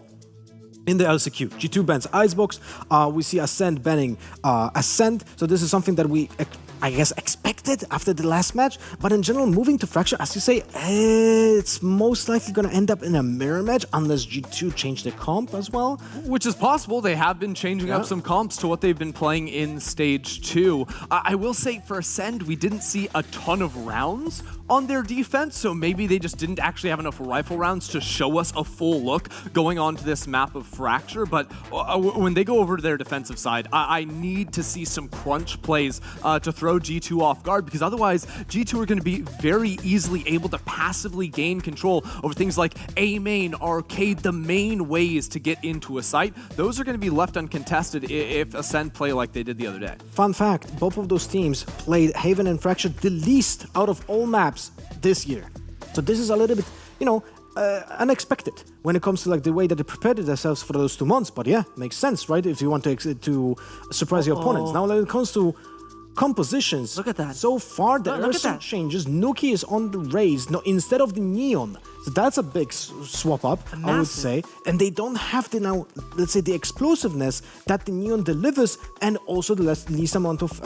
in the LCQ. G2 bans Icebox, we see Ascend banning Ascend, so this is something that we I guess expected after the last match, but in general, moving to Fracture, as you say, it's most likely going to end up in a mirror match unless G2 change the comp as well. Which is possible. They have been changing up some comps to what they've been playing in Stage 2. I will say for Ascend, we didn't see a ton of rounds on their defense, so maybe they just didn't actually have enough rifle rounds to show us a full look going on to this map of Fracture, but when they go over to their defensive side, I need to see some crunch plays to throw G2 off guard, because otherwise G2 are going to be very easily able to passively gain control over things like A main, arcade, the main ways to get into a site. Those are going to be left uncontested if Ascend play like they did the other day. Fun fact, both of those teams played Haven and Fracture the least out of all maps this year. So this is a little bit, you know, unexpected when it comes to like the way that they prepared themselves for those 2 months. But yeah, makes sense, right? If you want to surprise your opponents. Now when it comes to compositions, look at that. So far there are some changes. Nuki is on the Raze instead of the Neon. So that's a big swap up, I would say. And they don't have the now, let's say, the explosiveness that the Neon delivers, and also the least amount of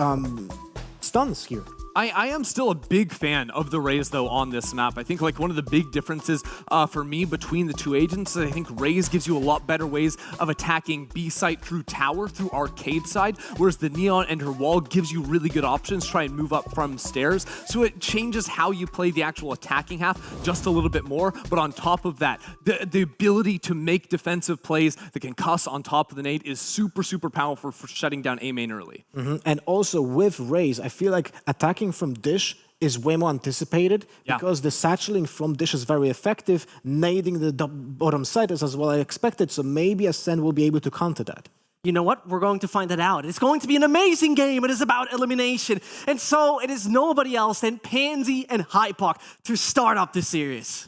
stuns here. I am still a big fan of the Raze, though, on this map. I think like one of the big differences for me between the two agents is I think Raze gives you a lot better ways of attacking B site through tower, through arcade side, whereas the Neon and her wall gives you really good options to try and move up from stairs. So it changes how you play the actual attacking half just a little bit more. But on top of that, the ability to make defensive plays that can cuss on top of the nade is super, super powerful for shutting down A main early. And also with Raze, I feel like attacking from Dish is way more anticipated because the satcheling from Dish is very effective, nading the bottom side is as well I expected, so maybe Ascend will be able to counter that. You know what? We're going to find that out. It's going to be an amazing game. It is about elimination. And so it is nobody else than Pansy and Hypoc to start up this series.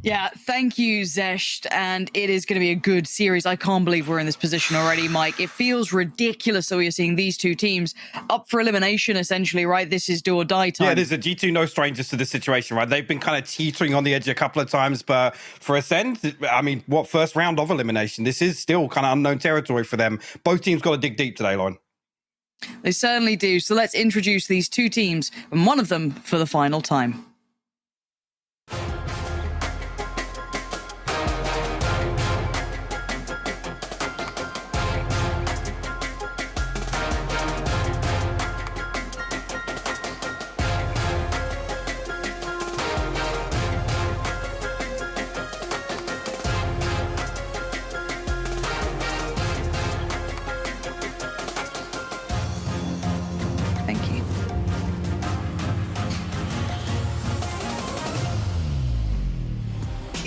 Yeah, thank you, Zescht, and it is going to be a good series. I can't believe we're in this position already, Mike. It feels ridiculous that we are seeing these two teams up for elimination, essentially, right? This is do or die time. Yeah, there's a G2 no strangers to this situation, right? They've been kind of teetering on the edge a couple of times, but for Ascend, I mean, what, first round of elimination? This is still kind of unknown territory for them. Both teams got to dig deep today, Lauren. They certainly do. So let's introduce these two teams, and one of them for the final time.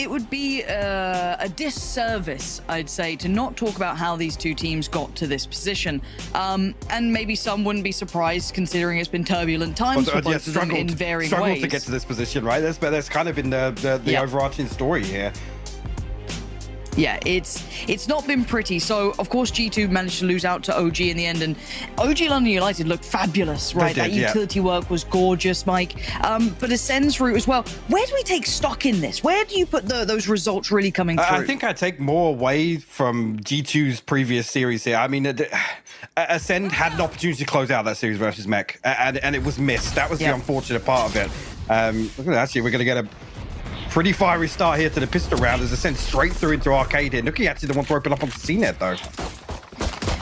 It would be a disservice, I'd say, to not talk about how these two teams got to this position. And maybe some wouldn't be surprised, considering it's been turbulent times for both of them in varying ways. Struggled to get to this position, right? That's kind of been the overarching story here. Yeah, it's not been pretty. So, of course, G2 managed to lose out to OG in the end, and OG London United looked fabulous, right? That utility work was gorgeous, Mike. But Ascend's route as well. Where do we take stock in this? Where do you put those results really coming through? I think I take more away from G2's previous series here. I mean, Ascend had an opportunity to close out that series versus Mech, and it was missed. That was the unfortunate part of it. Look at that. Actually, we're going to get a pretty fiery start here to the pistol round as Ascend straight through into arcade here. Nuki actually the one to open up on CNET though.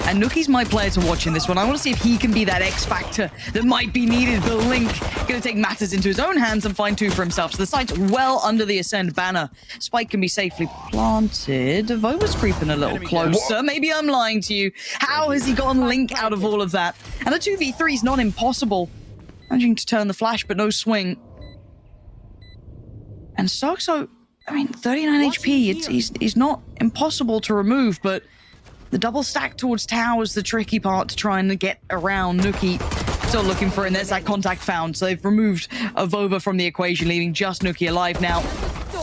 And Nuki's my player to watch in this one. I want to see if he can be that X factor that might be needed. But Link going to take matters into his own hands and find two for himself. So the site's well under the Ascend banner. Spike can be safely planted. Vova's creeping a little closer. Maybe I'm lying to you. How has he gotten Link out of all of that? And a 2v3 is not impossible. Managing to turn the flash, but no swing. And Starkso, I mean, 39 HP. He's not impossible to remove, but the double stack towards tower is the tricky part to try and get around. Nuki still looking for it, and there's that contact found. So they've removed Vova from the equation, leaving just Nuki alive now.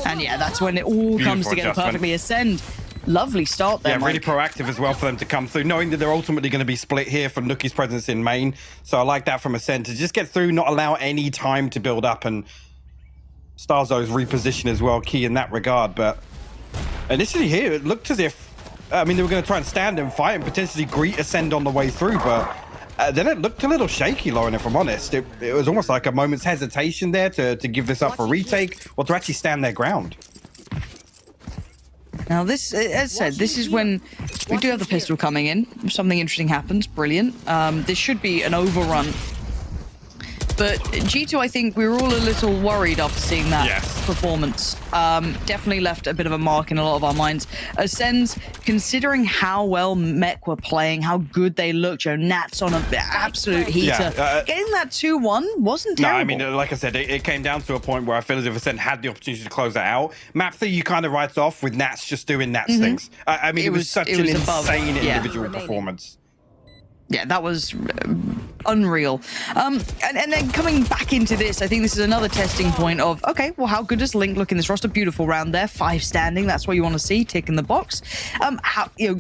And yeah, that's when it all comes together perfectly. Ascend. Lovely start there, Yeah, really proactive as well for them to come through, knowing that they're ultimately going to be split here from Nuki's presence in main. So I like that from Ascend to just get through, not allow any time to build up, and Starzo's reposition as well, key in that regard. But initially here, it looked as if, I mean, they were going to try and stand and fight and potentially greet Ascend on the way through, but then it looked a little shaky, Lauren, if I'm honest. It was almost like a moment's hesitation there to give this up for retake or to actually stand their ground. Now this, as said, this is when we do have the pistol coming in. If something interesting happens, brilliant. This should be an overrun. But G2, I think we were all a little worried after seeing that performance. Definitely left a bit of a mark in a lot of our minds. Ascends, considering how well Mech were playing, how good they looked, Nats on an absolute heater. Getting that 2-1 wasn't terrible. No, I mean, like I said, it came down to a point where I feel as if Ascend had the opportunity to close that out. Map 3, you kind of write off with Nats just doing Nats things. I mean, it was such an insane individual performance. Yeah, that was unreal. And then coming back into this, I think this is another testing point of, okay, well, how good does Link look in this roster? Beautiful round there, 5 standing. That's what you want to see, tick in the box.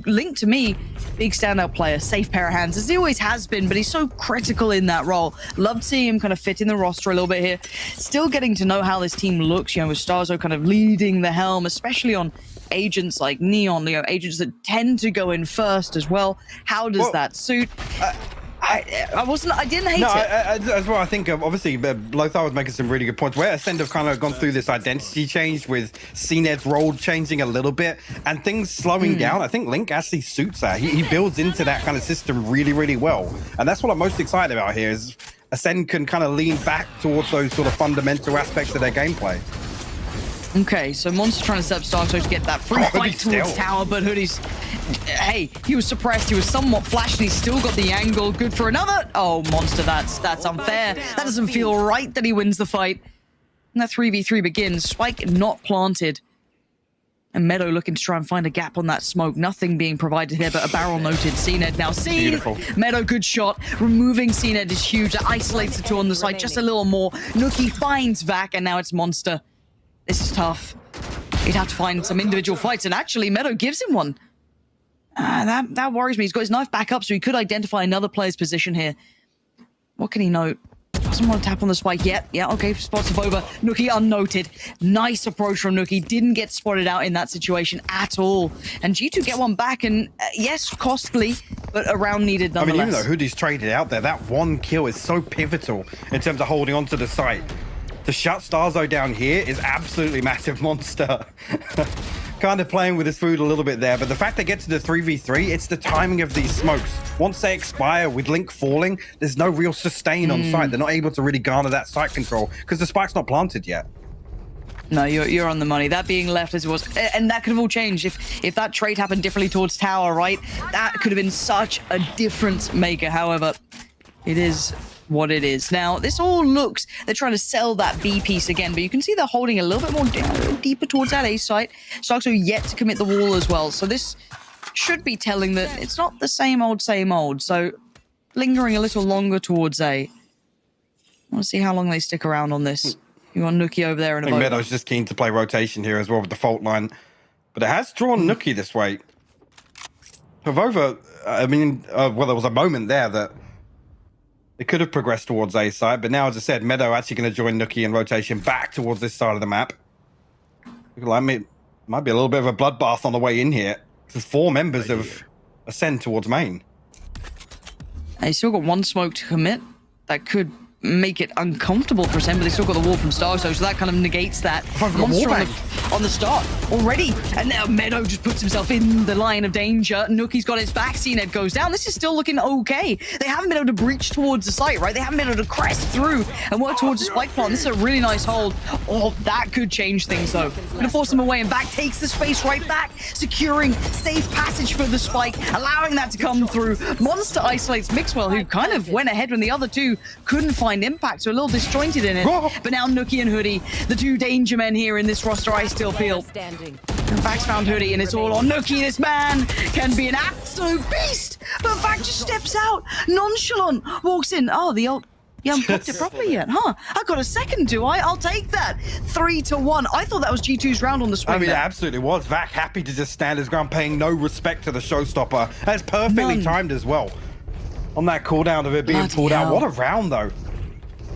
Link, to me, big standout player, safe pair of hands, as he always has been, but he's so critical in that role. Loved seeing him kind of fit in the roster a little bit here. Still getting to know how this team looks, with Starzo kind of leading the helm, especially on agents like Neon, agents that tend to go in first as well. How does that suit? I didn't hate it. As well, I think obviously Lothar was making some really good points where Ascend have kind of gone through this identity change with CNED's role changing a little bit and things slowing down. I think Link actually suits that. He builds into that kind of system really, really well. And that's what I'm most excited about here is Ascend can kind of lean back towards those sort of fundamental aspects of their gameplay. Okay, so Monster trying to set up Starkso to get that free fight towards tower, but Hoodie's... Hey, he was suppressed. He was somewhat flashed, and he's still got the angle. Good for another. Oh, Monster, that's unfair. That doesn't feel right that he wins the fight. And that 3v3 begins. Spike not planted. And Meadow looking to try and find a gap on that smoke. Nothing being provided here, but a barrel noted. CNED now seen. Beautiful. Meadow, good shot. Removing CNED is huge. It isolates the two on the side just a little more. Nuki finds Vac, and now it's Monster. This is tough. He'd have to find some individual fights, and actually Meadow gives him one. That worries me. He's got his knife back up, so he could identify another player's position here. What can he note? Doesn't want to tap on the spike yet. Yeah, okay, spots of over. Nuki unnoted. Nice approach from Nuki. Didn't get spotted out in that situation at all. And G2 get one back, and yes, costly, but a round needed nonetheless. I mean, even though Hoodie's traded out there, that one kill is so pivotal in terms of holding on to the site. To shut Starzo down here is absolutely massive. Monster. Kind of playing with his food a little bit there, but the fact they get to the 3v3, it's the timing of these smokes. Once they expire with Link falling, there's no real sustain on site. They're not able to really garner that site control because the spike's not planted yet. No, you're on the money. That being left as it was, and that could have all changed if that trade happened differently towards tower, right? That could have been such a difference maker. However, it is what it is. Now, this all looks, they're trying to sell that B piece again, but you can see they're holding a little bit more down, a little deeper towards that A site. Starkso yet to commit the wall as well. So this should be telling that it's not the same old. So lingering a little longer towards A. I want to see how long they stick around on this. You want Nuki over there in a moment. Meadow's just keen to play rotation here as well with the fault line. But it has drawn Nuki this way. Pavova, I mean, well, there was a moment there that it could have progressed towards A side, but now, as I said, Meadow actually going to join Nuki in rotation back towards this side of the map. Like me, might be a little bit of a bloodbath on the way in here. There's 4 members of Ascend towards main. He's still got one smoke to commit. That could make it uncomfortable for Ascend, but they still got the wall from Starzo, so that kind of negates that. Monster on the start already, and now Meadow just puts himself in the line of danger. Nookie's got his back, CNED goes down. This is still looking okay. They haven't been able to breach towards the site, right? They haven't been able to crest through and work towards the spike plant. This is a really nice hold. Oh, that could change things though. Gonna force them away, and back takes the space right back, securing safe passage for the spike, allowing that to come through. Monster isolates Mixwell, who kind of went ahead when the other two couldn't find impact, so a little disjointed in it. But now Nookie and Hoodie, the two danger men here in this roster, I still feel. Vax found Hoodie, and it's all on Nookie. This man can be an absolute beast, but Vax just steps out, nonchalant, walks in. Oh, the old... You haven't popped it properly yet, huh? I got a second, do I? I'll take that. 3-1. I thought that was G2's round on the swing. I mean, it absolutely was. Vac happy to just stand his ground, paying no respect to the showstopper. That's perfectly timed as well. On that cooldown of it being pulled out. What a round, though.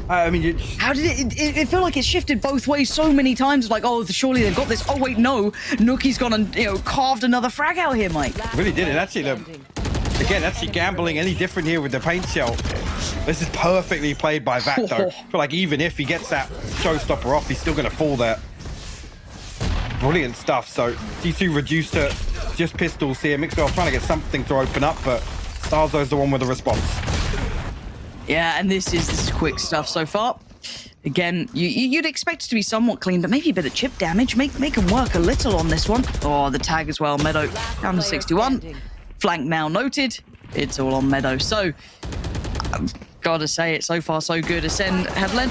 I mean, how did it feel like it shifted both ways so many times? Like, oh, surely they've got this. Oh, wait, no. Nookie's gone and, carved another frag out here, Mike. Really did it. Actually, again, actually gambling any different here with the paint shell. This is perfectly played by Vac, though. I feel like even if he gets that showstopper off, he's still going to fall there. Brilliant stuff. So G2 reduced to just pistols here. Mixwell trying to get something to open up, but Starzo's the one with the response. Yeah, and this is quick stuff so far. Again, you'd expect it to be somewhat clean, but maybe a bit of chip damage. Make him work a little on this one. Oh, the tag as well. Meadow down to 61. Flank now noted. It's all on Meadow. So, I've got to say it, so far so good. Ascend have led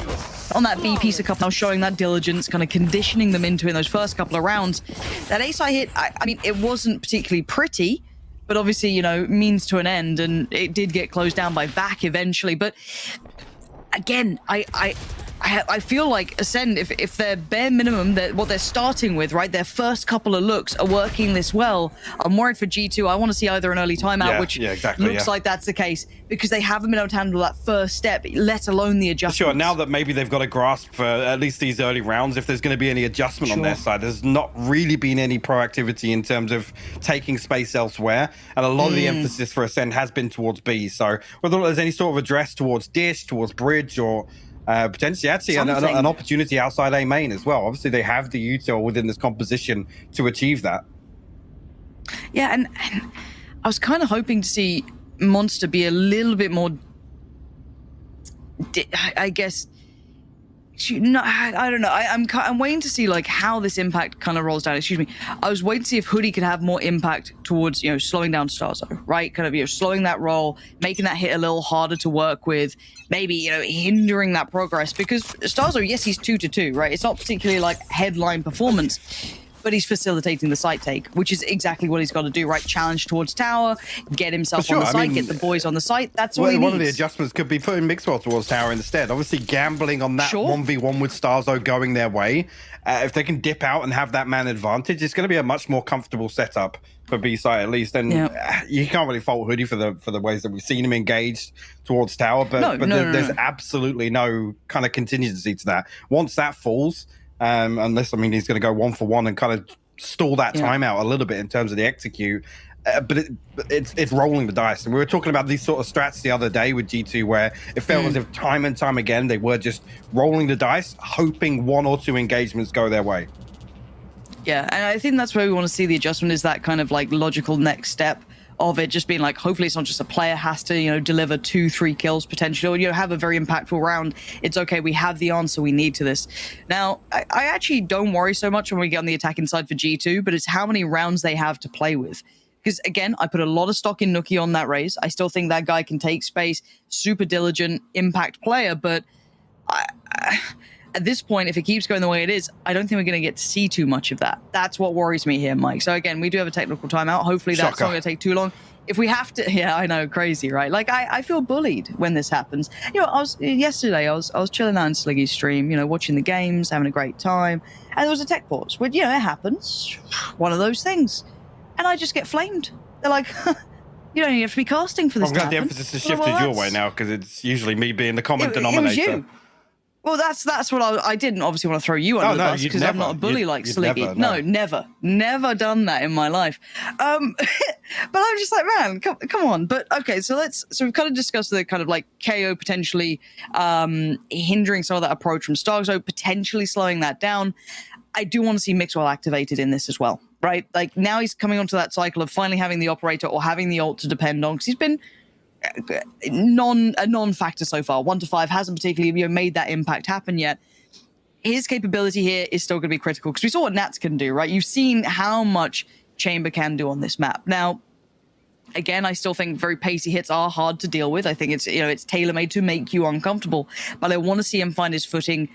on that B piece a couple, now showing that diligence, kind of conditioning them into in those first couple of rounds. That ace I hit, I mean, it wasn't particularly pretty, but obviously, means to an end, and it did get closed down by Vac eventually. But again, I feel like Ascend, if their bare minimum, what they're starting with, right, their first couple of looks are working this well, I'm worried for G2. I want to see either an early timeout, which looks like that's the case, because they haven't been able to handle that first step, let alone the adjustment. Sure, now that maybe they've got a grasp for at least these early rounds, if there's going to be any adjustment on their side, there's not really been any proactivity in terms of taking space elsewhere, and a lot of the emphasis for Ascend has been towards B. So whether there's any sort of address towards Dish, towards Bridge, or potentially actually an opportunity outside A main as well. Obviously, they have the util within this composition to achieve that. Yeah, and I was kind of hoping to see Monster be a little bit more, I guess, no, I don't know. I'm waiting to see like how this impact kind of rolls down. Excuse me. I was waiting to see if Hoodie could have more impact towards slowing down Starzo, right? Kind of slowing that roll, making that hit a little harder to work with, maybe hindering that progress, because Starzo, yes, he's 2-2, right? It's not particularly like headline performance, but he's facilitating the site take, which is exactly what he's got to do, right? Challenge towards tower, get himself on the site, get the boys on the site. That's all he needs. One of the adjustments could be putting Mixwell towards tower instead. Obviously, gambling on that 1v1 with Starzo going their way. If they can dip out and have that man advantage, it's going to be a much more comfortable setup for B site at least. And you can't really fault Hoodie for the ways that we've seen him engaged towards tower, but there's absolutely no kind of contingency to that. Once that falls, unless he's going to go 1-for-1 and kind of stall that time out a little bit in terms of the execute, but it's rolling the dice. And we were talking about these sort of strats the other day with G2, where it felt as if time and time again they were just rolling the dice, hoping one or two engagements go their way. Yeah, and I think that's where we want to see the adjustment, is that kind of like logical next step of it just being like, hopefully it's not just a player has to deliver 2-3 kills potentially, or have a very impactful round. It's okay, we have the answer we need to this. Now I actually don't worry so much when we get on the attacking side for G2, but it's how many rounds they have to play with, because again, I put a lot of stock in Nookie on that raise. I still think that guy can take space, super diligent impact player, but at this point, if it keeps going the way it is, I don't think we're going to get to see too much of that. That's what worries me here, Mike. So again, we do have a technical timeout. Hopefully that's not going to take too long. If we have to, I know, crazy, right? Like I feel bullied when this happens. Yesterday I was chilling out in Sliggy's stream, watching the games, having a great time, and there was a tech pause. But it happens, one of those things, and I just get flamed. They're like, you don't even have to be casting for this. I'm glad the emphasis has shifted your way now, because it's usually me being the common denominator. It was you. Well, that's what I didn't obviously want to throw you under the bus because I'm not a bully like Sliggy. No, never done that in my life. But I'm just like, man, come on. But okay, so we've kind of discussed the kind of like KO potentially hindering some of that approach from Starkzo, potentially slowing that down. I do want to see Mixwell activated in this as well, right? Like now he's coming onto that cycle of finally having the operator or having the ult to depend on because he's been a non-factor so far. 1 to 5 hasn't particularly made that impact happen yet. His capability here is still going to be critical because we saw what Nats can do, right? You've seen how much Chamber can do on this map. Now, again, I still think very pacey hits are hard to deal with. I think it's tailor-made to make you uncomfortable, but I want to see him find his footing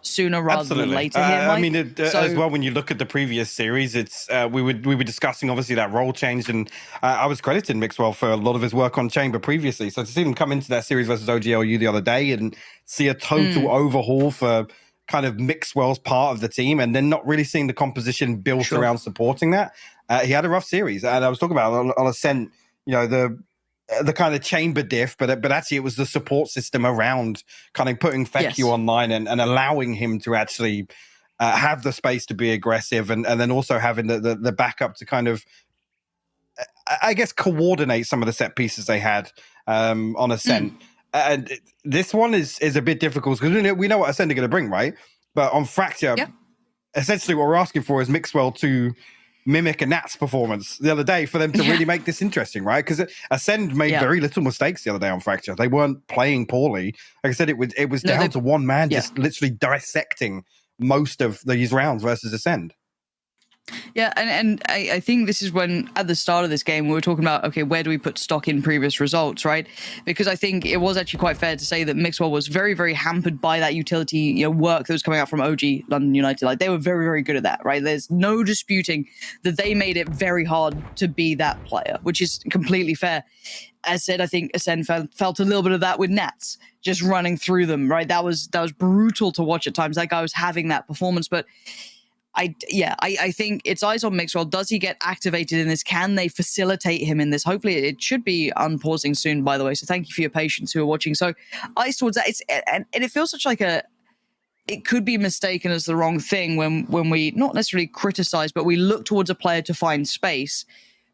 sooner rather than later here, Mike. I mean, as well, when you look at the previous series, it's we were discussing obviously that role change, and I was crediting Mixwell for a lot of his work on Chamber previously. So to see him come into that series versus OGLU the other day and see a total overhaul for kind of Mixwell's part of the team, and then not really seeing the composition built around supporting that, he had a rough series. And I was talking about on Ascent, the kind of Chamber diff, but actually it was the support system around kind of putting Fekju online and allowing him to actually have the space to be aggressive and then also having the backup to kind of, I guess, coordinate some of the set pieces they had on Ascent. And this one is a bit difficult because we know what Ascent are going to bring, right? But on Fracture, essentially what we're asking for is Mixwell to mimic a Nats performance the other day for them to really make this interesting, right? Because Ascend made very little mistakes the other day on Fracture. They weren't playing poorly. Like I said, it was down to one man just literally dissecting most of these rounds versus Ascend. Yeah, and I think this is when, at the start of this game, we were talking about, okay, where do we put stock in previous results, right? Because I think it was actually quite fair to say that Mixwell was very, very hampered by that utility work that was coming out from OG London United. Like, they were very, very good at that, right? There's no disputing that they made it very hard to be that player, which is completely fair. As said, I think Ascend felt a little bit of that with Nats, just running through them, right? That was brutal to watch at times. That guy was having that performance, but I think it's eyes on Mixwell. Does he get activated in this? Can they facilitate him in this? Hopefully, it should be unpausing soon, by the way. So thank you for your patience who are watching. So eyes towards that. And it feels such like it could be mistaken as the wrong thing when we not necessarily criticize, but we look towards a player to find space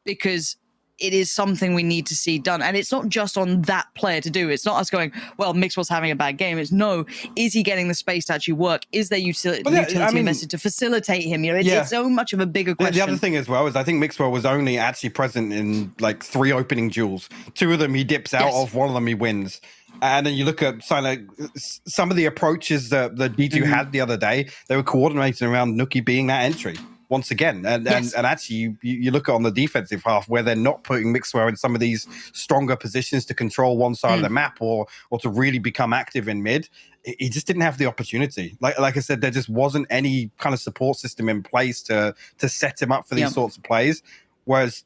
because it is something we need to see done. And it's not just on that player to do. It's not us going, well, Mixwell's having a bad game. It's no, is he getting the space to actually work? Is there utility invested to facilitate him? It's so much of a bigger question. The other thing as well is I think Mixwell was only actually present in like 3 opening duels. 2 of them he dips out of, 1 of them he wins. And then you look at some of the approaches that D2 had the other day, they were coordinating around Nuki being that entry. Once again, and actually, you look at on the defensive half where they're not putting Mixwell in some of these stronger positions to control one side of the map or to really become active in mid. He just didn't have the opportunity. Like I said, there just wasn't any kind of support system in place to set him up for these sorts of plays. Whereas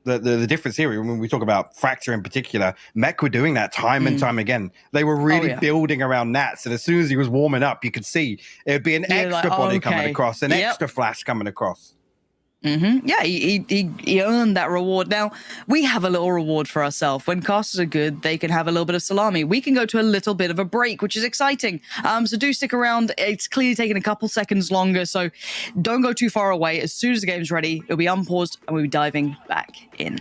the difference here, when we talk about Fracture in particular, Mech were doing that time and time again. They were really building around Nats, and as soon as he was warming up, you could see it would be an extra body coming across, an extra flash coming across. Yeah, he earned that reward. Now, we have a little reward for ourselves. When casters are good, they can have a little bit of salami. We can go to a little bit of a break, which is exciting. So do stick around. It's clearly taking a couple seconds longer, so don't go too far away. As soon as the game's ready, it'll be unpaused, and we'll be diving back in.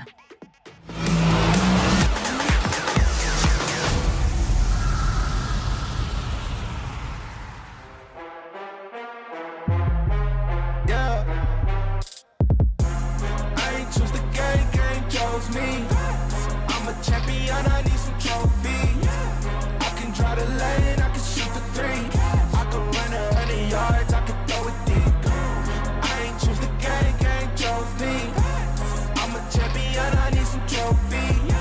Me. I'm a champion, I need some trophies. I can drive the lane, I can shoot the 3. I can run 100 yards, I can throw it deep. I ain't choose the game chose me. I'm a champion, I need some trophies.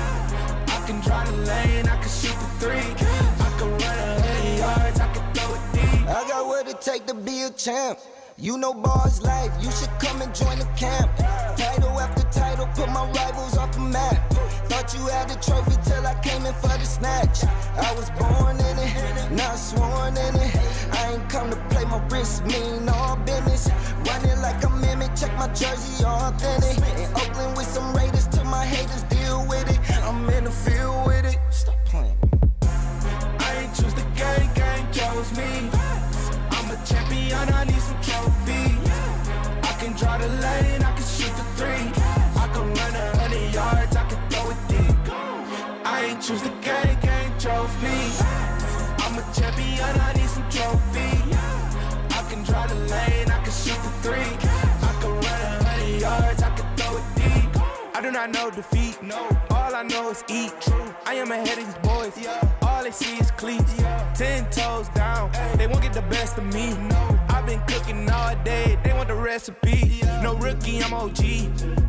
I can drive the lane, I can shoot the 3. I can run 100 yards, I can throw it deep. I got what it take to be a champ. You know ball's life, you should come and join the camp. Title after title, put my rivals off the map. Thought you had the trophy till I came in for the snatch. I was born in it, not sworn in it. I ain't come to play, my wrist mean all business. Running like a mimic, check my jersey, all authentic. In Oakland with some Raiders, till my haters deal with it. I'm in the field with it. Stop playing. I ain't choose the game chose me. can draw the lane, I can shoot the three. I can run 100 yards, I can throw it deep. I ain't choose the game, game drove me. I'm a champion, I need some trophy. I can draw the lane, I can shoot the three. I can run 100 yards, I can throw it deep. I do not know defeat, no. All I know is eat. True. I am ahead of these boys. All they see is cleats. 10 toes down. They won't get the best of me. No. I've been cooking all day. They want the recipe. No rookie, I'm OG.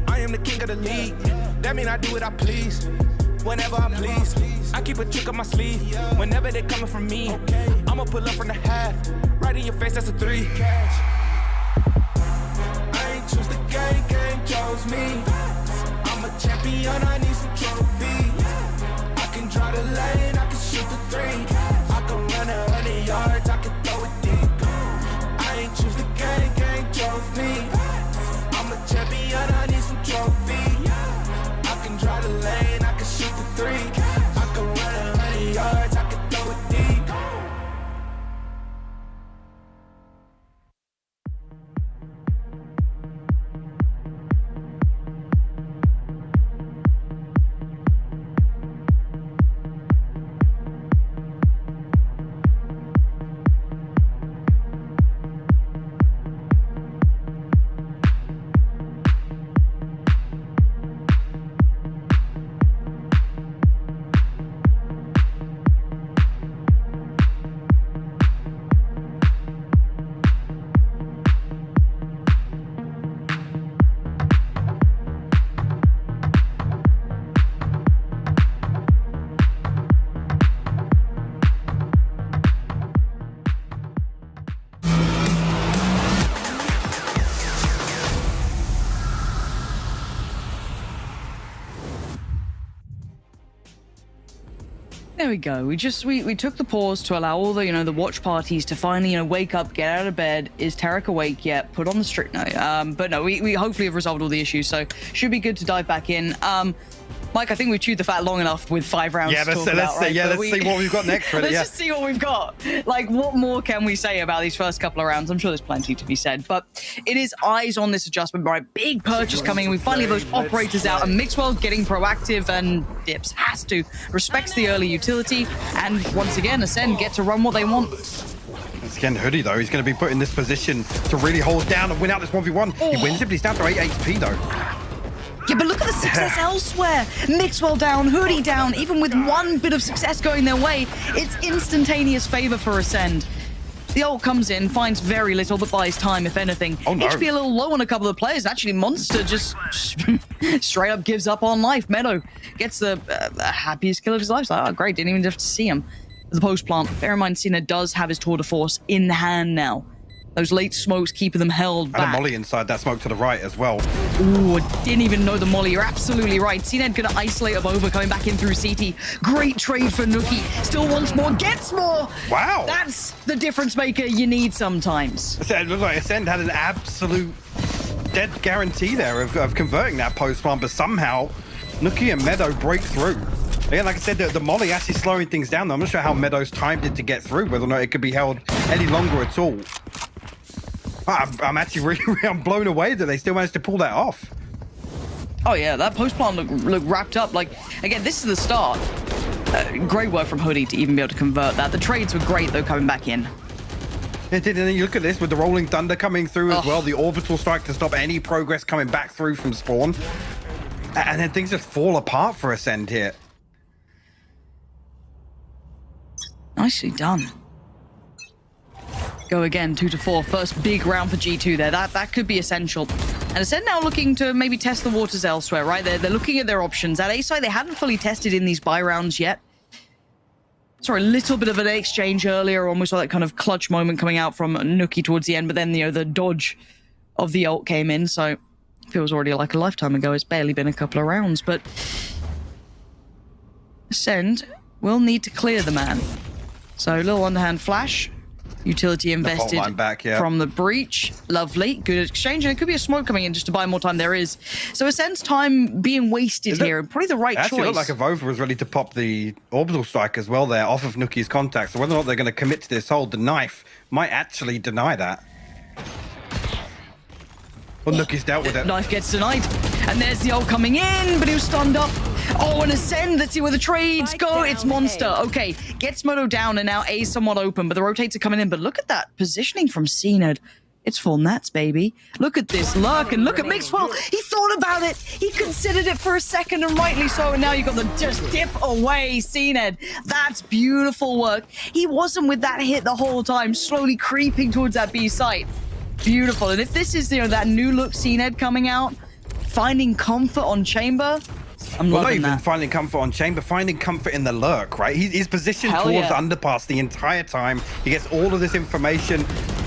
I am the king of the league. That mean I do what I please. Whenever I please. I keep a trick up my sleeve. Whenever they coming from me, I'ma pull up from the half. Right in your face, that's a 3. Cash. I ain't choose the game, game chose me. I'm a champion, I need some trophies. I can draw the lane, I can shoot the 3. I can run 100 yards, I can throw it deep. I ain't choose the game, game chose me. I'm a champion, I need some trophies. I can draw the lane, I can shoot the 3. I can run 100 yards, I can throw it deep. There we go. We took the pause to allow all the the watch parties to finally wake up, get out of bed. Is Tarek awake yet? Put on the street. No, but no, we hopefully have resolved all the issues, so should be good to dive back in. Mike, I think we've chewed the fat long enough with 5 rounds to talk about, right? Let's see what we've got next. Let's just see what we've got. Like, what more can we say about these first couple of rounds? I'm sure there's plenty to be said, but it is eyes on this adjustment, right? Big purchase coming. We finally have those operators out, and Mixwell getting proactive, and Dips has to. Respects the early utility, and once again, Ascend get to run what they want. Once again, Hoodie, though, he's going to be put in this position to really hold down and win out this 1v1. He wins it, but he's down to 8 HP, though. Yeah, but look at the success elsewhere. Mixwell down, Hoodie down. Even with one bit of success going their way, it's instantaneous favor for Ascend. The ult comes in, finds very little, but buys time, if anything. Oh, no. HP a little low on a couple of players. Actually, Monster just straight up gives up on life. Meadow gets the happiest kill of his life. Like, oh, great, didn't even have to see him. The post plant. Bear in mind, Cena does have his tour de force in hand now. Those late smokes keeping them held back. And a molly inside that smoke to the right as well. Ooh, didn't even know the molly. You're absolutely right. CNED gonna isolate him over, coming back in through CT. Great trade for Nuki. Still wants more, gets more. Wow. That's the difference maker you need sometimes. It looks like Ascend had an absolute dead guarantee there of converting that post plant, but somehow Nuki and Meadow break through. Again, like I said, the molly actually slowing things down. I'm not sure how Meadows timed it to get through, whether or not it could be held any longer at all. I'm actually I'm blown away that they still managed to pull that off. Oh yeah, that post plant looked wrapped up. Like, again, this is the start. Great work from Hoodie to even be able to convert that. The trades were great though, coming back in. It did, and then you look at this with the Rolling Thunder coming through as well. The orbital strike to stop any progress coming back through from spawn. And then things just fall apart for Ascend here. Nicely done. Go again, 2-4. First big round for G2 there. That could be essential. And Ascend now looking to maybe test the waters elsewhere, right? They're looking at their options. At A side, they hadn't fully tested in these buy rounds yet. Saw a little bit of an exchange earlier, almost like that kind of clutch moment coming out from Nuki towards the end, but then the dodge of the ult came in, so feels already like a lifetime ago. It's barely been a couple of rounds, but Ascend will need to clear the man. So a little underhand flash. Utility invested back, yeah. From the breach. Lovely. Good exchange. And it could be a smoke coming in just to buy more time. There is. So Ascend's time being wasted here. Probably the right choice. It actually looked like Avova was ready to pop the orbital strike as well there off of Nuki's contact. So whether or not they're going to commit to this hold, the knife might actually deny that. Well, look, he's dealt with it. Knife gets denied. And there's the ult coming in, but he was stunned up. Oh, and Ascend. Let's see where the trades go. It's Monster. Okay, gets Moto down, and now A's somewhat open, but the rotates are coming in. But look at that positioning from CNED. It's full nats, baby. Look at this lurk, and look at Mixwell. He thought about it. He considered it for a second, and rightly so. And now you got the just dip away, CNED. That's beautiful work. He wasn't with that hit the whole time, slowly creeping towards that B site. Beautiful. And if this is, you know, that new look CNED coming out, finding comfort on Chamber, I'm well, loving not even that. finding comfort on Chamber, finding comfort in the lurk, right? He's positioned Hell towards yeah. the underpass the entire time. He gets all of this information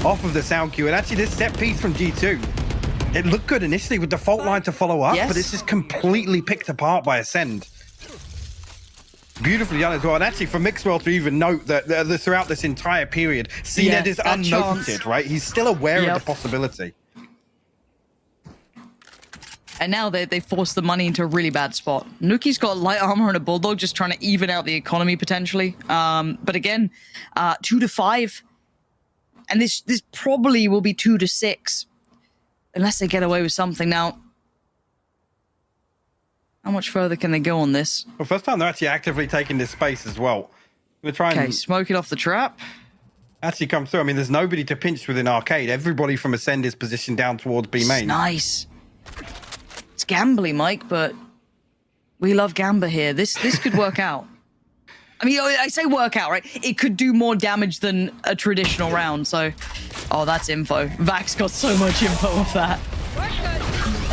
off of the sound cue. And actually, this set piece from G2, it looked good initially with the fault line to follow up, but it's just completely picked apart by Ascend. Beautifully done as well. And actually, for Mixwell to even note that throughout this entire period, CNED is unnoted, right? He's still aware of the possibility. And now they force the money into a really bad spot. Nuki's got light armor and a Bulldog, just trying to even out the economy potentially. But again, 2 to 5. And this probably will be 2 to 6. Unless they get away with something. Now, how much further can they go on this? Well, first time they're actually actively taking this space as well. We're trying to smoke it off the trap. Actually come through. I mean, there's nobody to pinch within Arcade. Everybody from Ascend is positioned down towards B main. Nice. It's gambly, Mike, but we love Gamba here. This could work out. I mean, I say work out, right? It could do more damage than a traditional round, so... Oh, that's info. Vax got so much info with that.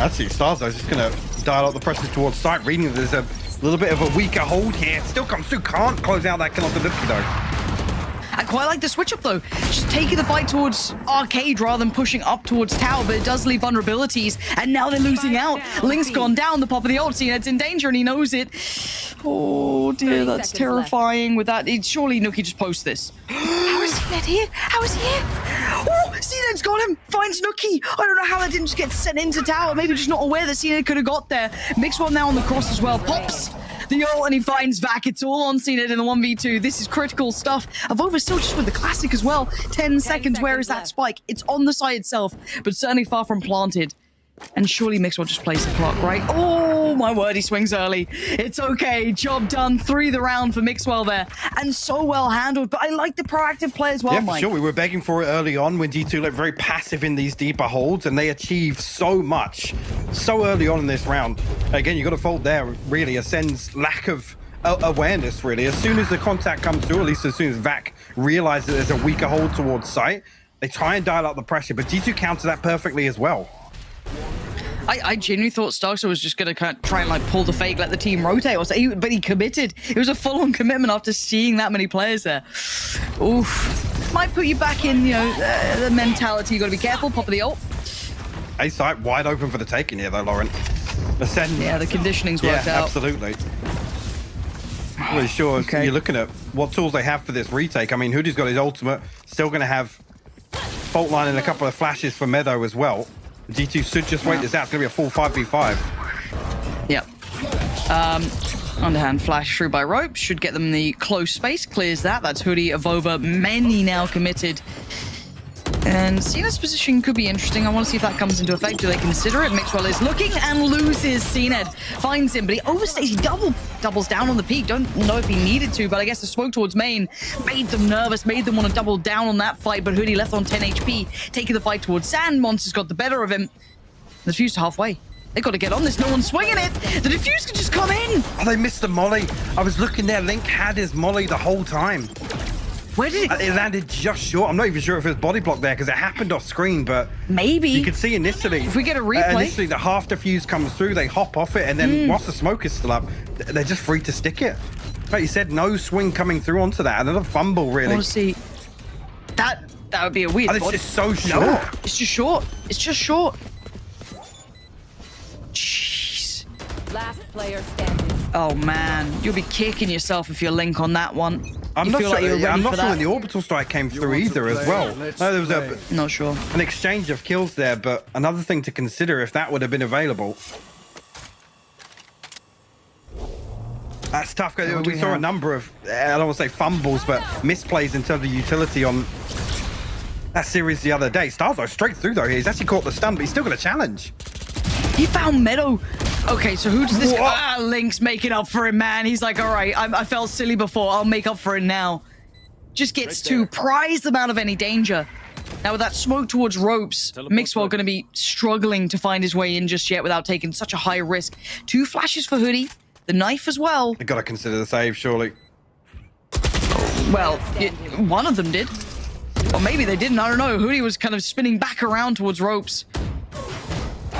Actually, Starzo's just going to dial up the pressure towards site, reading that there's a little bit of a weaker hold here. Still comes through, can't close out that kill off the Nuki, though. I quite like the switch up though. Just taking the fight towards Arcade rather than pushing up towards Tower, but it does leave vulnerabilities. And now they're losing out. Link's gone down, the pop of the ult scene. It's in danger and he knows it. Oh dear, that's terrifying with that. Surely Nuki just posts this. How is CNED here? How is he here? Oh, CNED's got him. Finds Nuki. I don't know how that didn't just get sent into Tower. Maybe just not aware that CNED could have got there. Mixwell now on the cross as well. Pops the ult and he finds Vac. It's all on CNED in the 1v2. This is critical stuff. Avova still just with the classic as well. 10 seconds. Where is that spike? It's on the site itself, but certainly far from planted. And surely Mixwell just plays the clock, right? Oh, my word, he swings early. It's okay. Job done. 3 the round for Mixwell there. And so well handled. But I like the proactive play as well, yeah, Mike. for sure. We were begging for it early on when G2 looked very passive in these deeper holds, and they achieved so much so early on in this round. Again, you got to fault there, really. Ascend's lack of awareness, really. As soon as the contact comes through, at least as soon as Vac realizes there's a weaker hold towards site, they try and dial up the pressure, but G2 counter that perfectly as well. I genuinely thought Starkster was just going to kind of try and like pull the fake, let the team rotate, or something, but he committed. It was a full-on commitment after seeing that many players there. Oof. Might put you back in, you know, the mentality. You got to be careful. Pop of the ult. A site wide open for the taking here, though, Lauren. Ascend. Yeah, the conditioning's worked out. Absolutely. Really sure. Okay. You're looking at what tools they have for this retake. I mean, Hoodie's got his ultimate. Still going to have fault line and a couple of flashes for Meadow as well. G2 should just wait this out. It's going to be a full 5v5. Yep. Underhand flash through by rope. Should get them the close space. Clears that. That's Hoodie, Avova. Many now committed. And CNED's position could be interesting. I want to see if that comes into effect. Do they consider it? Mixwell is looking and loses CNED. Finds him, but he overstays. He doubles down on the peak. Don't know if he needed to, but I guess the smoke towards main made them nervous, made them want to double down on that fight, but Hoodie left on 10 HP, taking the fight towards Sand. Monster's got the better of him. The defuse to halfway. They got to get on this. No one's swinging it. The defuse could just come in. Oh, they missed the molly. I was looking there. Link had his molly the whole time. Where did it landed just short. I'm not even sure if it was body block there because it happened off screen, but maybe you could see initially. If we get a replay, initially the half defuse comes through, they hop off it, and then whilst the smoke is still up, they're just free to stick it. Like you said, no swing coming through onto that. Another fumble, really. I want to see that. That would be a weird. It's just so short. No, it's just short. It's just short. Jeez. Last player standing. Oh man, you'll be kicking yourself if you're Link on that one. I'm not sure when the orbital strike came through either as well. No, there was not sure. An exchange of kills there, but another thing to consider if that would have been available. That's tough because we saw a number of, I don't want to say fumbles, but misplays in terms of utility on that series the other day. Starzo straight through though. He's actually caught the stun, but he's still got a challenge. He found Meadow. Okay, so who does this? Link's making up for him, man. He's like, all right, I felt silly before. I'll make up for it now. Just gets to prize them out of any danger. Now with that smoke towards ropes, Mixwell going to be struggling to find his way in just yet without taking such a high risk. 2 flashes for Hoodie, the knife as well. They've got to consider the save, surely. Well, one of them did. Or maybe they didn't, I don't know. Hoodie was kind of spinning back around towards ropes.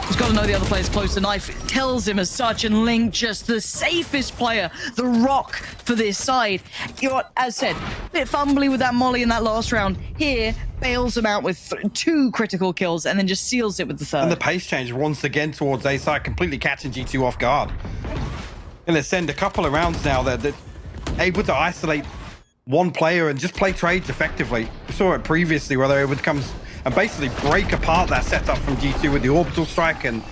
He's got to know the other player's close. The knife tells him as such, and Link just the safest player, the rock for this side. You know what, as said, a bit fumbly with that molly in that last round. Here, bails him out with 2 critical kills and then just seals it with the 3rd. And the pace change once again towards A side, completely catching G2 off guard. And they send a couple of rounds now that they're able to isolate one player and just play trades effectively. We saw it previously where they would come and basically break apart that setup from G2 with the orbital strike, and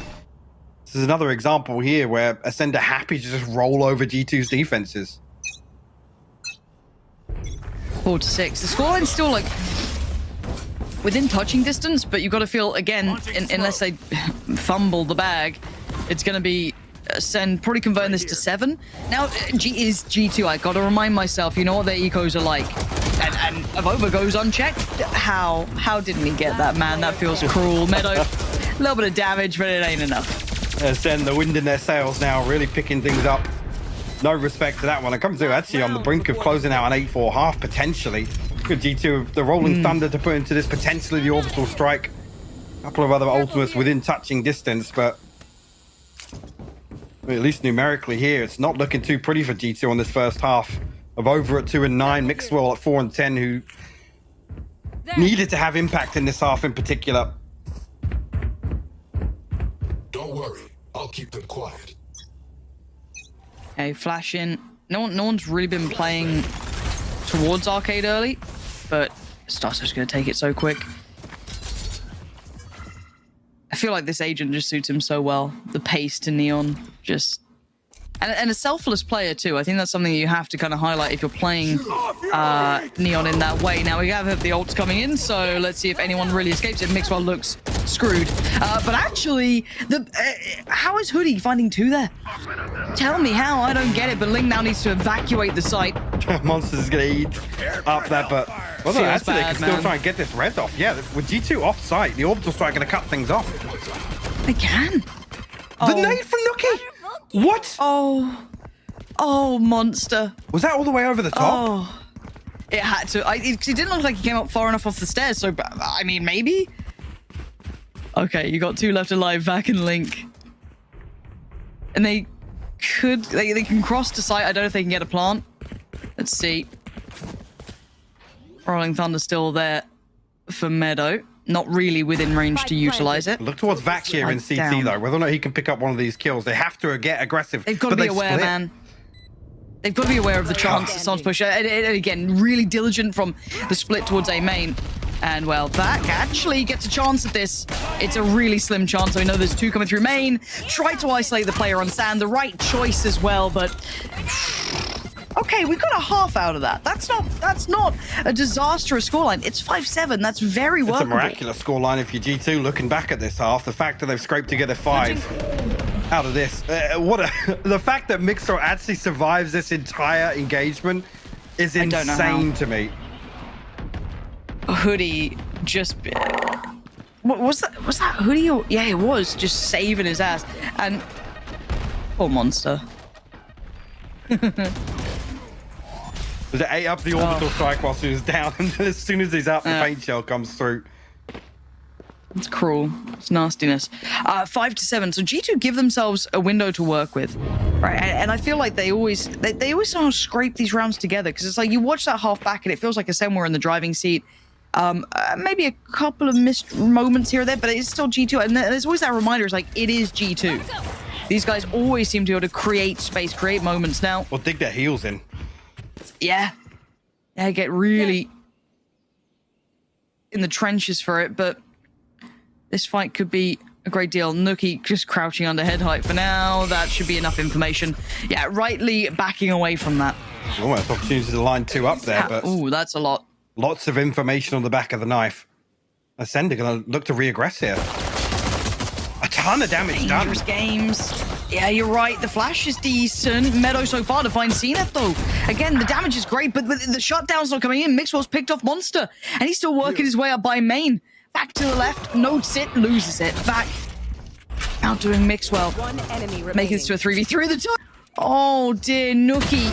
this is another example here where Ascend are happy to just roll over G2's defenses. 4-6. The scoreline's still like within touching distance, but you've got to feel again, unless they fumble the bag, it's going to be Ascend probably converting this to 7. Now is G2. I got to remind myself, you know what their ecos are like. And Avova goes unchecked. How didn't he get that, man? That feels cruel. Meadow, a little bit of damage, but it ain't enough. Ascend, the wind in their sails now, really picking things up. No respect to that one. It comes to actually on the brink of closing out an 8-4 half, potentially. Good G2, the Rolling Thunder to put into this, potentially the orbital strike. A couple of other ultimates within touching distance, but at least numerically here, it's not looking too pretty for G2 on this first half. Of over at 2 and 9, Mixwell at 4 and 10, who needed to have impact in this half in particular. Don't worry, I'll keep them quiet. Okay, flash in. No one's really been playing towards Arcade early, but Starzo's going to take it so quick. I feel like this agent just suits him so well. The pace to Neon, just... And a selfless player too. I think that's something you have to kind of highlight if you're playing Neon in that way. Now we have the ults coming in, so let's see if anyone really escapes it. Mixwell looks screwed. But actually, how is Hoodie finding 2 there? Tell me how, I don't get it, but Link now needs to evacuate the site. Monsters is going to eat up that, but well, no, actually, they can still try and get this res off. Yeah, with G2 off site, the orbital strike going to cut things off. They can. The nade from Nookie! What? Oh, monster. Was that all the way over the top? Oh, it had to. It didn't look like he came up far enough off the stairs, so, I mean, maybe? Okay, you got 2 left alive, back in Link. And they can cross to site. I don't know if they can get a plant. Let's see. Rolling Thunder still there for Meadow. Not really within range to utilize it. Look towards Vac here in CT though. Whether or not he can pick up one of these kills, they have to get aggressive. They've got to be aware, man. They've got to be aware of the chance that someone's push. And again, really diligent from the split towards A main. And well, Vac actually gets a chance at this. It's a really slim chance. I know there's 2 coming through main. Try to isolate the player on sand. The right choice as well, but okay, we got a half out of that. That's not a disastrous scoreline. It's 5-7. That's very workable. It's a miraculous scoreline if you're G2 looking back at this half. The fact that they've scraped together 5 out of this. The fact that Mixer actually survives this entire engagement is insane to me. Hoodie just... What was that Hoodie? Or, yeah, it was just saving his ass. And poor monster. Was it 8 up the orbital strike whilst he was down, and then as soon as he's up, the paint shell comes through. It's cruel. It's nastiness. 5-7. So G2 give themselves a window to work with, right? And I feel like they always know how to scrape these rounds together, because it's like you watch that half back and it feels like Ascend were in the driving seat. Maybe a couple of missed moments here or there, but it's still G2. And there's always that reminder, it's like, it is G2. These guys always seem to be able to create space, create moments now. Or dig their heels in. Yeah. They get really in the trenches for it, but this fight could be a great deal. Nookie just crouching under head height for now. That should be enough information. Yeah, rightly backing away from that. Almost opportunity to line 2 up there, but... Ooh, that's a lot. Lots of information on the back of the knife. Ascend are going to look to re-aggress here. A ton of damage done. Dangerous games. Yeah, you're right. The flash is decent. Meadow so far to find CNET though. Again, the damage is great, but the shutdown's not coming in. Mixwell's picked off Monster, and he's still working his way up by main. Back to the left. Notes it, loses it. Back. Outdoing Mixwell. One enemy remaining. Making this to a 3v3 at the top. Oh dear, Nookie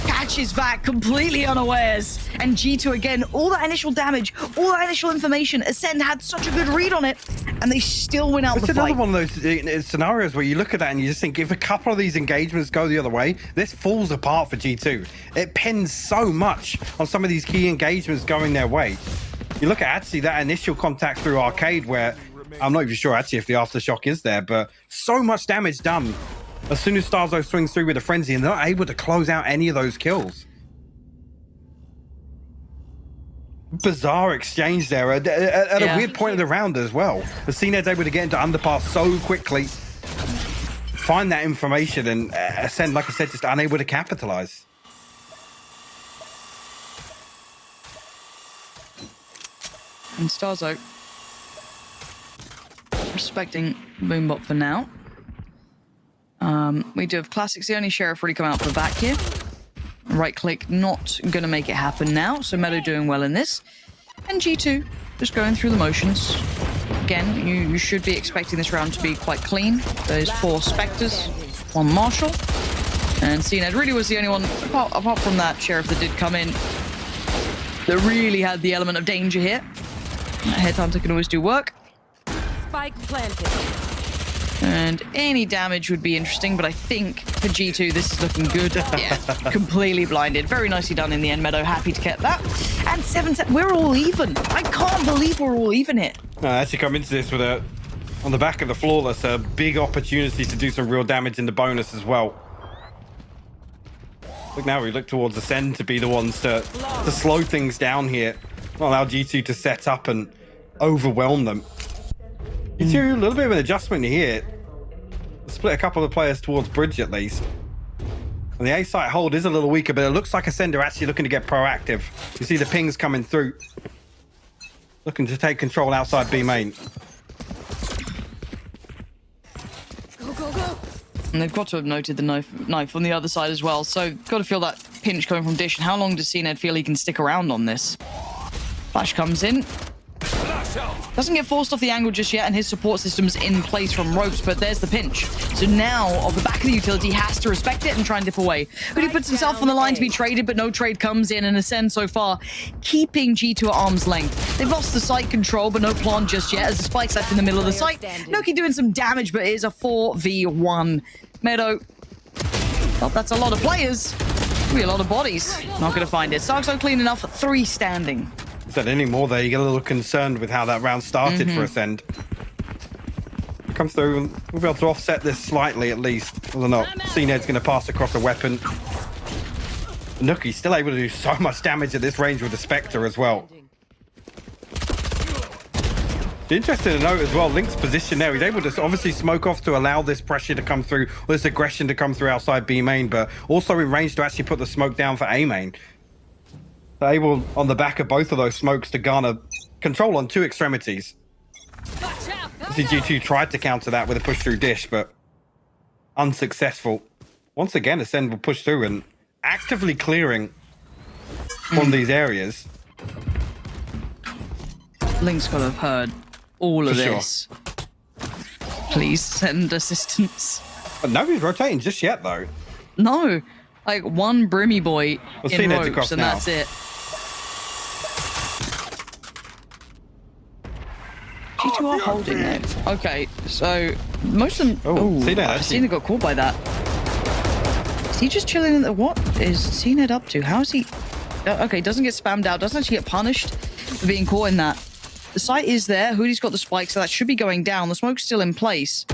catches back completely unawares. And G2 again, all that initial damage, all that initial information. Ascend had such a good read on it, and they still win out the fight. It's another one of those scenarios where you look at that and you just think, if a couple of these engagements go the other way, this falls apart for G2. It pins so much on some of these key engagements going their way. You look at actually that initial contact through Arcade where, I'm not even sure actually if the Aftershock is there, but so much damage done. As soon as Starzo swings through with a Frenzy, and they're not able to close out any of those kills. Bizarre exchange there at a weird point of the round as well. The CNED's able to get into underpass so quickly, find that information, and Ascend, like I said, just unable to capitalize. And Starzo respecting Boombot for now. We do have Classics. The only Sheriff really come out for the back here. Right click, not going to make it happen now. So Meadow doing well in this. And G2 just going through the motions. Again, you should be expecting this round to be quite clean. There's 4 Spectres, 1 Marshal. And CNED really was the only one, apart from that Sheriff that did come in, that really had the element of danger here. Headhunter can always do work. Spike planted. And any damage would be interesting, but I think for G2, this is looking good. Yeah, completely blinded. Very nicely done in the end, Meadow. Happy to get that. And 7 sets. We're all even. I can't believe we're all even here. Actually come into this with on the back of the Flawless, a big opportunity to do some real damage in the bonus as well. Look, now we look towards Ascend to be the ones to slow things down here. Not allow G2 to set up and overwhelm them. G2, a little bit of an adjustment here. Split a couple of players towards Bridge at least. And the A site hold is a little weaker, but it looks like Ascend are actually looking to get proactive. You see the pings coming through. Looking to take control outside B main. Go, go, go. And they've got to have noted the knife on the other side as well. So got to feel that pinch coming from Dish. And how long does CNED feel he can stick around on this? Flash comes in. Doesn't get forced off the angle just yet, and his support system's in place from ropes, but there's the pinch. So now, off the back of the utility, he has to respect it and try and dip away. But he puts himself on the line to be traded, but no trade comes in, and Ascend so far keeping G2 at arm's length. They've lost the site control, but no plant just yet, as the spike's left in the middle of the site. Noki doing some damage, but it is a 4v1. Meadow, well, that's a lot of players. Could be a lot of bodies. Not going to find it. Sarkso clean enough, 3 standing. Said any more there, you get a little concerned with how that round started for Ascend. Comes through and we'll be able to offset this slightly at least. Whether or not CNED's going to pass across a weapon. Nookie's still able to do so much damage at this range with the Spectre as well. Interesting to note as well, Link's position there. He's able to obviously smoke off to allow this pressure to come through, or this aggression to come through outside B main, but also in range to actually put the smoke down for A main. They're able, on the back of both of those smokes, to garner control on 2 extremities. G2 tried to counter that with a push through Dish, but unsuccessful. Once again, Ascend will push through and actively clearing one of these areas. Link's got to have heard all of this. Please send assistance. But nobody's rotating just yet, though. No. Like, one Brimmy boy in ropes, and that's it. G2 are holding it. Okay, so most of them... Oh, CNED got caught by that. Is he just chilling in the... What is CNED up to? How is he... Okay, doesn't get spammed out. Doesn't actually get punished for being caught in that. The site is there. Hoodie's got the spike, so that should be going down. The smoke's still in place.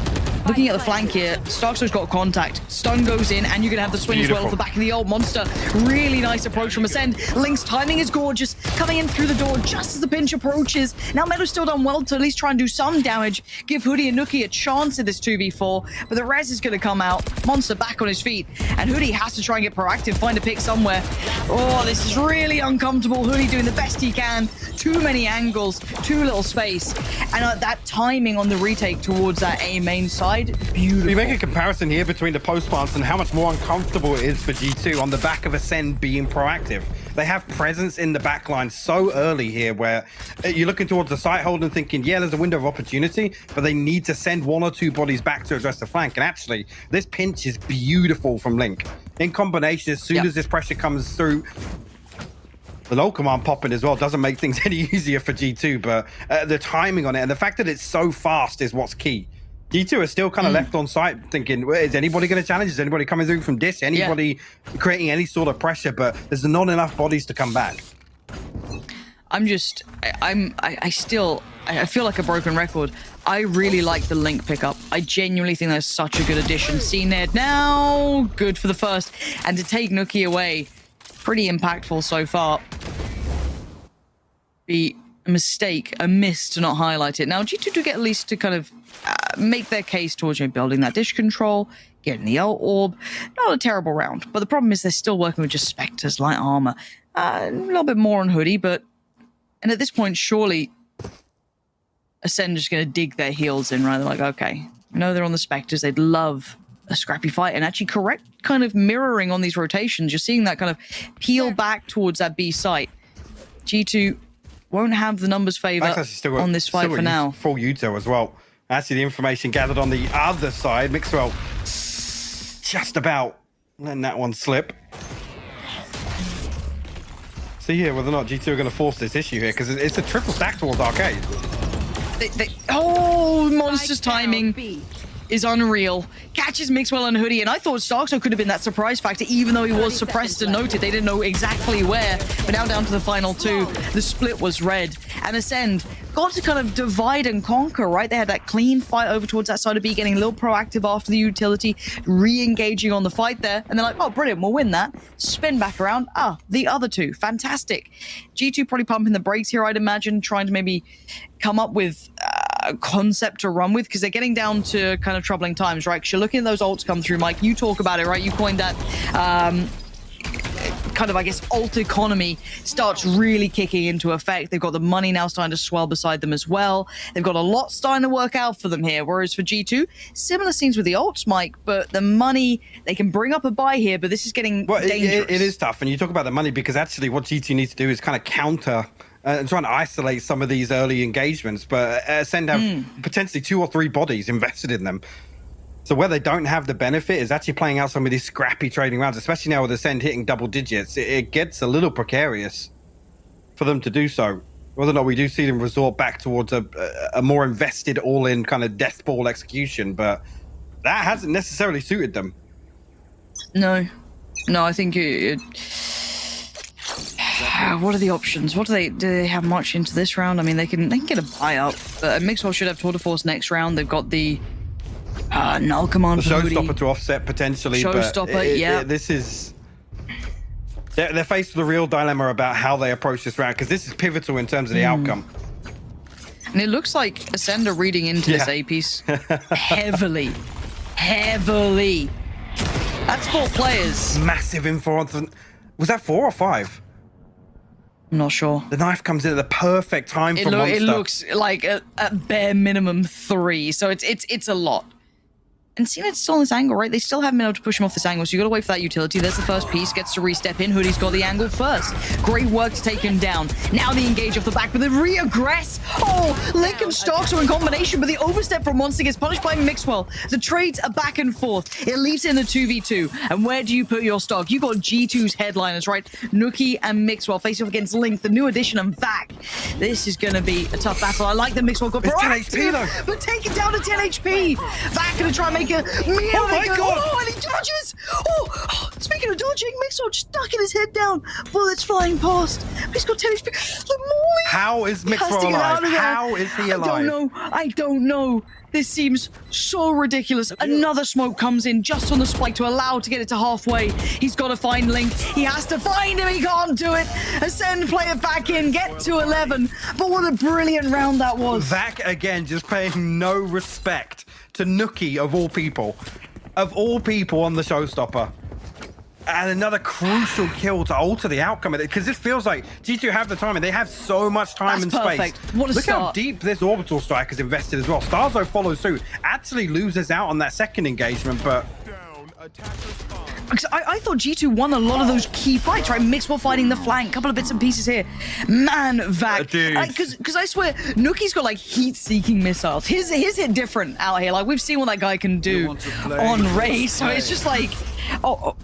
Looking at the flank here, Starkzo's got contact. Stun goes in, and you're going to have the swing as well off the back of the old monster. Really nice approach from Ascend. Link's timing is gorgeous. Coming in through the door just as the pinch approaches. Now Meadow's still done well to at least try and do some damage. Give Hoodie and Nuki a chance in this 2v4, but the res is going to come out. Monster back on his feet, and Hoodie has to try and get proactive, find a pick somewhere. Oh, this is really uncomfortable. Hoodie doing the best he can. Too many angles, too little space. And that timing on the retake towards that A main side, beautiful. You make a comparison here between the post plants and how much more uncomfortable it is for G2 on the back of Ascend being proactive. They have presence in the backline so early here where you're looking towards the site hold and thinking, yeah, there's a window of opportunity, but they need to send one or two bodies back to address the flank. And actually, this pinch is beautiful from Link. In combination, as soon as this pressure comes through, the low command popping as well doesn't make things any easier for G2, but the timing on it and the fact that it's so fast is what's key. G2 are still kind of left on site thinking, is anybody going to challenge? Is anybody coming through from this? Anybody creating any sort of pressure? But there's not enough bodies to come back. I feel like a broken record. I really like the Link pickup. I genuinely think that's such a good addition. CNED now, good for the first. And to take Nuki away, pretty impactful so far. Be a mistake, a miss to not highlight it. Now, G2 do get at least to kind of make their case towards building that dish control, getting the ult orb. Not a terrible round, but the problem is they're still working with just Spectres, light armor. A little bit more on Hoodie, but... And at this point, surely Ascend is going to dig their heels in, right? They're like, okay, I know they're on the Spectres. They'd love a scrappy fight, and actually correct kind of mirroring on these rotations. You're seeing that kind of peel back towards that B site. G2 won't have the numbers favor on this fight for now. Full Uto as well. Actually, the information gathered on the other side, Mixwell just about letting that one slip. See here whether or not G2 are going to force this issue here, because it's a triple stack towards Arcade. Oh, Monster's timing is unreal. Catches Mixwell and Hoodie, and I thought Starkzo could have been that surprise factor, even though he was suppressed and noted. They didn't know exactly where, but now down to the final two, the split was red. And Ascend got to kind of divide and conquer, right? They had that clean fight over towards that side of B, getting a little proactive after the utility, re-engaging on the fight there, and they're like, oh, brilliant, we'll win that. Spin back around. The other two, fantastic. G2 probably pumping the brakes here, I'd imagine, trying to maybe come up with a concept to run with, because they're getting down to kind of troubling times, right? Because you're looking at those ults come through, Mike. You talk about it, right? You coined that kind of, I guess, alt economy starts really kicking into effect. They've got the money now starting to swell beside them as well. They've got a lot starting to work out for them here. Whereas for G2, similar scenes with the ults, Mike, but the money, they can bring up a buy here, but this is getting dangerous. It is tough. And you talk about the money, because actually what G2 needs to do is kind of counter and trying to isolate some of these early engagements, but Ascend have potentially 2 or 3 bodies invested in them. So where they don't have the benefit is actually playing out some of these scrappy trading rounds, especially now with Ascend hitting double digits. It gets a little precarious for them to do so. Whether or not we do see them resort back towards a more invested all-in kind of death ball execution, but that hasn't necessarily suited them. No, I think what are the options? Do they have much into this round? I mean, they can get a buy up, but Mixwell should have Tour de Force next round. They've got the null command the showstopper to offset potentially. Showstopper, this is they're faced with a real dilemma about how they approach this round, because this is pivotal in terms of the outcome. And it looks like Ascend are reading into this A piece heavily. That's 4 players. Massive info on. Was that 4 or 5? I'm not sure. The knife comes in at the perfect time for Monster. It looks like a bare minimum 3, so it's a lot. And CNED's still on this angle, right? They still haven't been able to push him off this angle, so you gotta wait for that utility. There's the first piece, gets to re-step in. Hoodie's got the angle first. Great work to take him down. Now the engage off the back, but the re-aggress. Oh, Link and Starkzo in combination, but the overstep from Monster gets punished by Mixwell. The trades are back and forth. It leaves in a 2v2. And where do you put your stock? You got G2's headliners, right? Nuki and Mixwell facing off against Link, the new addition, and Vac. This is gonna be a tough battle. I like that Mixwell got proactive, but take it down to 10 HP. Vac gonna try and make Maker. Oh my God. Oh, and he dodges. Oh, speaking of dodging, Mixwell just ducking his head down. Bullets flying past. He's got 10 HP. How is Mixwell alive? How is he alive? I don't know. This seems so ridiculous. Another smoke comes in just on the spike to allow to get it to halfway. He's got to find Link. He has to find him. He can't do it. Ascend, play it back in, get to 11. But what a brilliant round that was. Vac again just paying no respect to Nookie of all people. Of all people on the showstopper. And another crucial kill to alter the outcome of it, because this feels like G2 have the time and they have so much time and perfect. space. What a Look start. how deep this orbital strike is invested as well. Starzo follows suit, actually loses out on that second engagement, but I thought G2 won a lot of those key fights, right? Mixwell fighting the flank, couple of bits and pieces here. Man, Vac. Because I swear, Nookie's got like heat-seeking missiles. His hit different out here. Like, we've seen what that guy can do on Ray. So it's just like,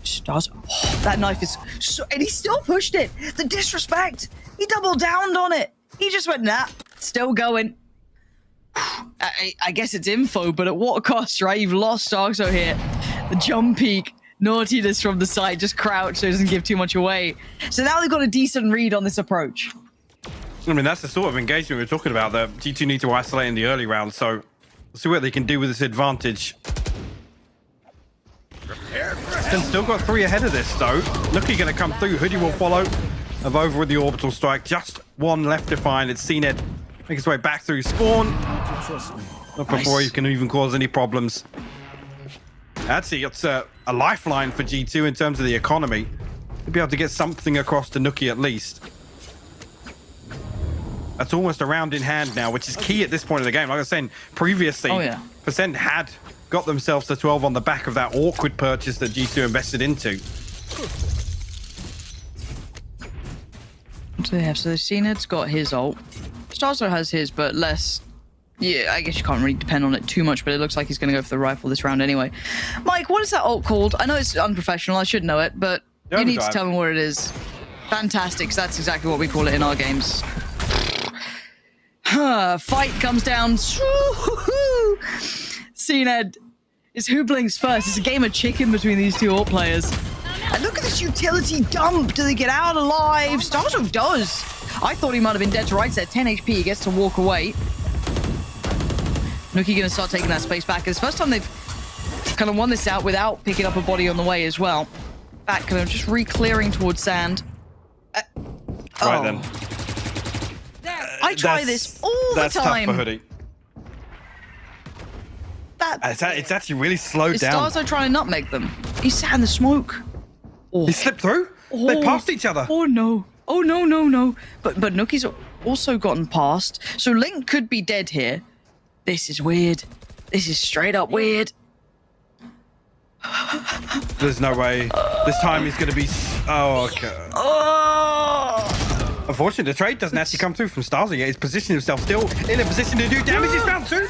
Stars. Oh, that knife is so... And he still pushed it. The disrespect. He doubled down on it. He just went, nah, still going. I guess it's info, but at what cost, right? You've lost Starzo here. The jump peak. Naughtiness from the side, just crouch so it doesn't give too much away. So now they've got a decent read on this approach. I mean, that's the sort of engagement we're talking about that G2 need to isolate in the early round, so we'll see what they can do with this advantage. And still got 3 ahead of this, though. Nookie going to come through. Hoodie will follow. Of over with the orbital strike. Just 1 left to find. It's CNED make his way back through spawn. Not before he can even cause any problems. Actually, it's a lifeline for G2 in terms of the economy. To be able to get something across to Nookie at least. That's almost a round in hand now, which is key at this point of the game. Like I was saying previously, Percent had got themselves to 12 on the back of that awkward purchase that G2 invested into. What do they have? So CNED's got his ult. Starzo has his, but less. Yeah, I guess you can't really depend on it too much, but it looks like he's going to go for the rifle this round anyway. Mike, what is that ult called? I know it's unprofessional. I should know it, but you need to tell me what it is. Fantastic, 'cause that's exactly what we call it in our games. Fight comes down. CNED is who blinks first. It's a game of chicken between these two ult players. And look at this utility dump. Do they get out alive? Starzo does. I thought he might have been dead to rights at 10 HP. He gets to walk away. Nookie going to start taking that space back. It's the first time they've kind of won this out without picking up a body on the way as well. Back kind of just re-clearing towards sand. Right then. I try this all the time. That's tough for Hoodie. It's actually really slowed down. Is Starzo trying to nutmeg them? He's sat in the smoke. Oh. He slipped through? They passed each other. Oh no. Oh no, no, no. But Nookie's also gotten past. So Link could be dead here. This is weird. This is straight up weird. There's no way. This time he's going to be... Oh, okay. Unfortunately, the trade doesn't actually come through from Starzo yet. He's positioned himself still in a position to do damage. He's found 2.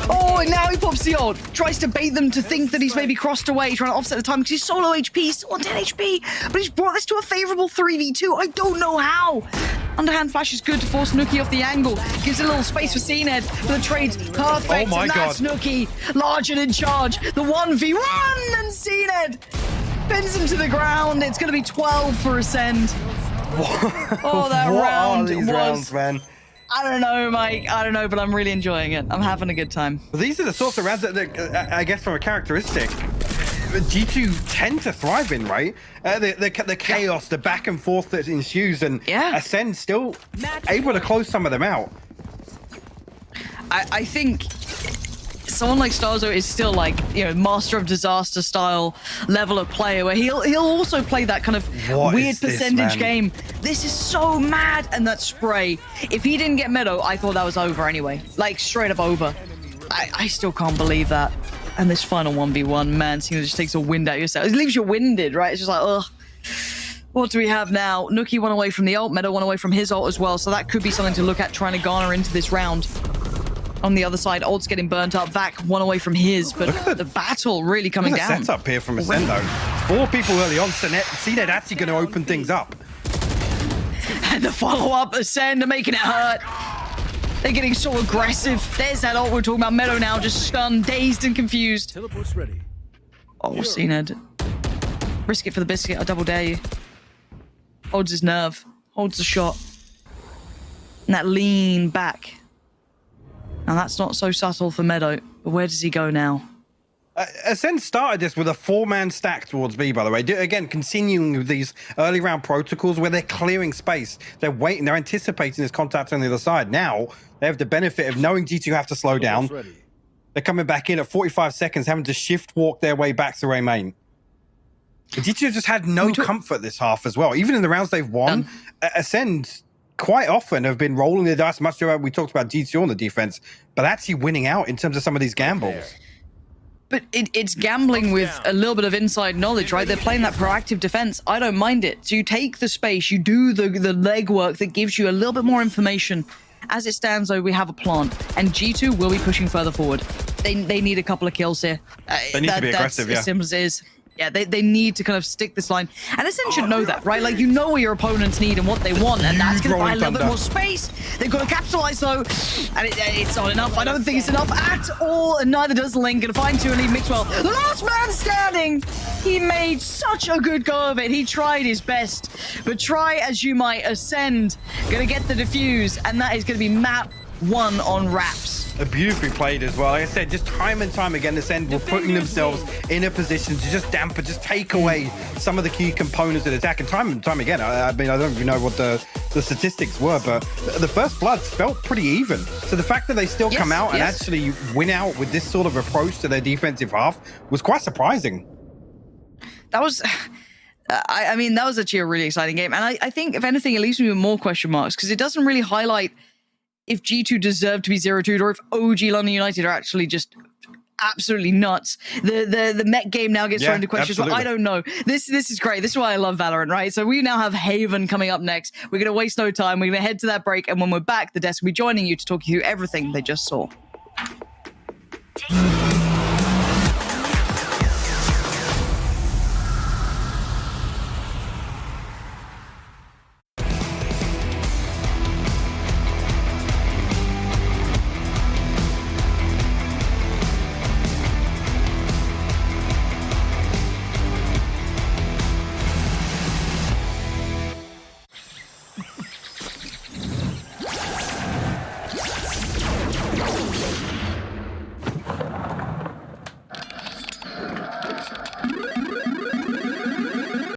Oh, and now he pops the ult. Tries to bait them to think that he's maybe crossed away, trying to offset the time because he's solo HP. He's still on 10 HP. But he's brought this to a favorable 3v2. I don't know how. Underhand flash is good to force Nookie off the angle. Gives a little space for CNED. The trade's perfect. Oh my and that's God. Nookie. Large and in charge. The 1v1 and CNED pins him to the ground. It's going to be 12 for Ascend. Oh, that what round are these was... rounds, man? I don't know, Mike. I don't know, but I'm really enjoying it. I'm having a good time. These are the sorts of rounds that I guess from a characteristic, G2 tend to thrive in, right? The chaos, the back and forth that ensues, and Ascend still able to close some of them out. I think someone like Starzo is still like, you know, master of disaster style level of player where he'll also play that kind of weird percentage game. This is so mad. And that spray, if he didn't get Meadow, I thought that was over anyway. Like straight up over. I still can't believe that. And this final 1v1, man, Cena just takes a wind out of yourself. It leaves you winded, right? It's just like, ugh. What do we have now? Nookie won away from the ult, Meadow won away from his ult as well, so that could be something to look at trying to garner into this round. On the other side, ult's getting burnt up. Vac one away from his, but the battle really coming down. Look at the setup here from Ascend, though. 4 people early on. CNED actually going to open things up. And the follow-up, Ascend making it hurt. They're getting so aggressive. There's that ult we're talking about. Meadow now just stunned, dazed and confused. Teleport's ready. Oh, CNED. Risk it for the biscuit. I double dare you. Holds his nerve. Holds the shot. And that lean back. Now that's not so subtle for Meadow. But where does he go now? Ascend started this with a 4-man stack towards B, by the way. Again, continuing with these early round protocols where they're clearing space. They're waiting. They're anticipating this contact on the other side. Now, they have the benefit of knowing G2 have to slow down. They're coming back in at 45 seconds, having to shift walk their way back to A main. G2 just had no comfort this half as well. Even in the rounds they've won, Ascend quite often have been rolling the dice. Much about we talked about G2 on the defense, but actually winning out in terms of some of these gambles. But it's gambling with a little bit of inside knowledge, right? They're playing that proactive defense. I don't mind it. So you take the space, you do the legwork that gives you a little bit more information. As it stands, though, we have a plan, and G2 will be pushing further forward. They need a couple of kills here. They need to be aggressive, that's as simple as it is. Yeah, they need to kind of stick this line. And Ascend should know that, right? Like, you know what your opponents need and what they want, and that's going to buy a little bit more space. They've got to capitalize, though, and it's not enough. I don't think it's enough at all, and neither does Link. Going to find 2 and leave Mixwell. The last man standing! He made such a good go of it. He tried his best, but try as you might, Ascend going to get the defuse, and that is going to be map 1 on Raps. Beautifully played as well. Like I said, just time and time again, Ascend were putting themselves in a position to just dampen, just take away some of the key components of the attack. And time again, I mean, I don't even know what the statistics were, but the first blood felt pretty even. So the fact that they still come out and actually win out with this sort of approach to their defensive half was quite surprising. That was... I mean, that was actually a really exciting game. And I think, if anything, it leaves me with more question marks, because it doesn't really highlight if G2 deserve to be 0-2 or if OG London United are actually just absolutely nuts. The Met game now gets thrown into question. But I don't know. This is great. This is why I love Valorant, right? So we now have Haven coming up next. We're going to waste no time. We're going to head to that break. And when we're back, the desk will be joining you to talk you through everything they just saw.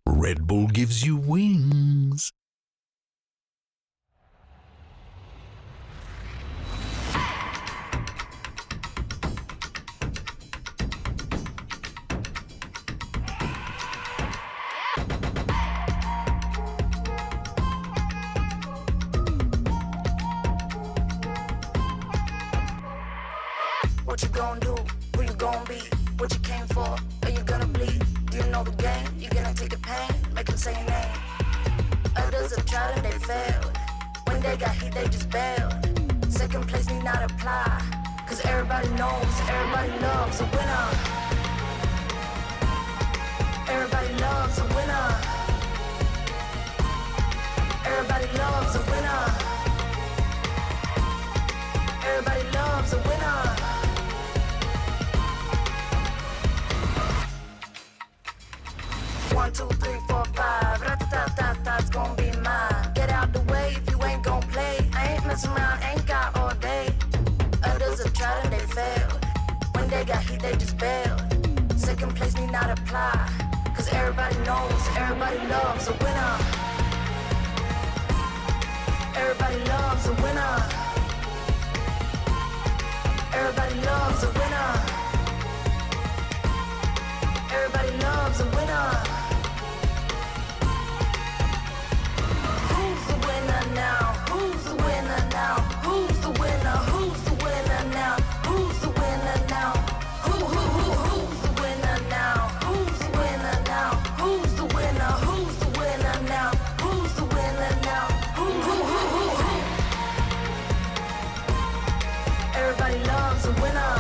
Red Bull gives you wings. What you gonna do? Who you gonna be? What you came for? Are you gonna bleed? Do you know the game? You gonna take the pain? Make them say your name. Others have tried and they failed. When they got heat, they just bailed. Second place need not apply. Cause everybody knows, everybody loves a winner. Everybody loves a winner. Everybody loves a winner. Everybody loves a winner. 1, 2, 3, 4, 5. Ra-ta-ta-ta-ta, it's gonna be mine. Get out the way if you ain't gon' play. I ain't messing around, ain't got all day. Others have tried and they failed. When they got heat, they just bailed. Second place need not apply. Cause everybody knows, everybody loves a winner. Everybody loves a winner. Everybody loves a winner. Everybody loves a winner. Who's the winner now? Who's the winner now? Who's the winner? Who's the winner now? Who's the winner now? Who's the winner now? Who's the winner now? Who's the winner? Who's the winner now? Who's the winner now? Who? Everybody loves a winner.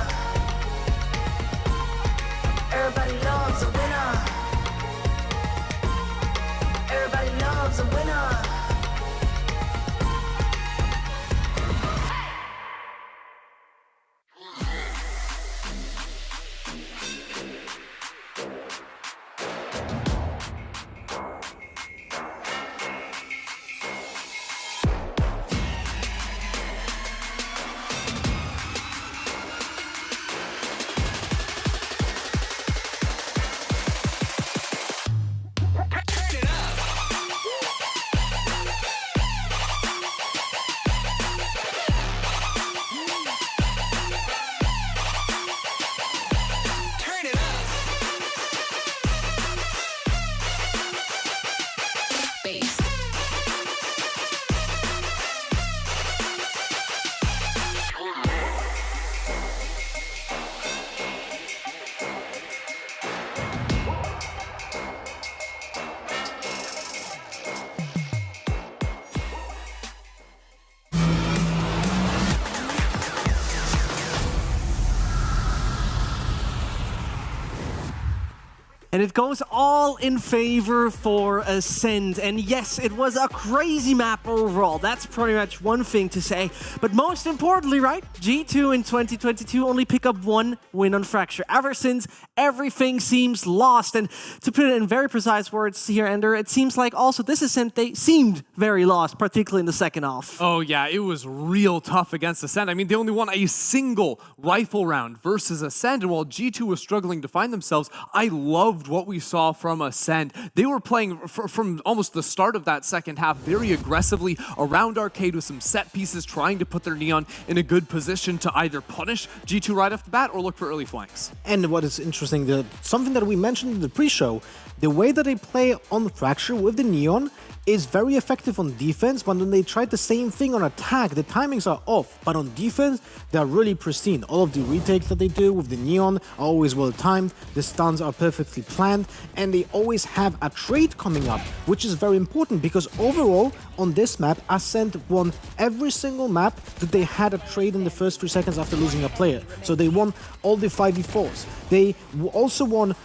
And it goes all in favor for Ascend. And yes, it was a crazy map overall. That's pretty much one thing to say. But most importantly, right, G2 in 2022 only pick up 1 win on Fracture. Ever since, everything seems lost. And to put it in very precise words here, Ender, it seems like also this Ascend, they seemed very lost, particularly in the second half. Oh yeah, it was real tough against Ascend. I mean, they only won a single rifle round versus Ascend. And while G2 was struggling to find themselves, I loved what we saw from Ascend. They were playing from almost the start of that second half very aggressively around Arcade with some set pieces, trying to put their Neon in a good position to either punish G2 right off the bat or look for early flanks. And what is interesting, something that we mentioned in the pre-show, the way that they play on Fracture with the Neon is very effective on defense, but when they try the same thing on attack, the timings are off. But on defense, they're really pristine. All of the retakes that they do with the Neon are always well timed, the stuns are perfectly planned, and they always have a trade coming up, which is very important because overall, on this map, Ascend won every single map that they had a trade in the first 3 seconds after losing a player. So they won all the 5v4s. They also won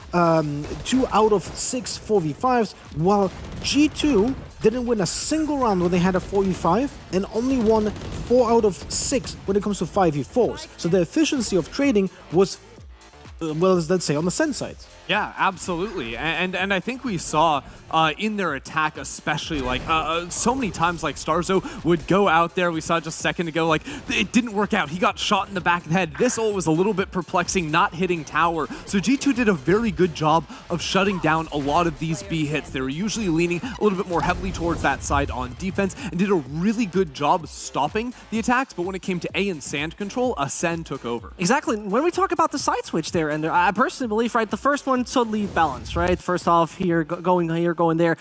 2 out of 6 4v5s, while G2 didn't win a single round when they had a 4v5 and only won 4 out of 6 when it comes to 5v4s. So the efficiency of trading was, well, let's say, on the Ascend side. Yeah, absolutely. And I think we saw in their attack especially, like, so many times, like, Starzo would go out there. We saw just a second ago, like, it didn't work out. He got shot in the back of the head. This ult was a little bit perplexing, not hitting tower. So G2 did a very good job of shutting down a lot of these B hits. They were usually leaning a little bit more heavily towards that side on defense and did a really good job stopping the attacks. But when it came to A and Sand control, Ascend took over. Exactly. When we talk about the side switch there, and I personally believe, right, the first one totally balanced, right? First off, going here, going there.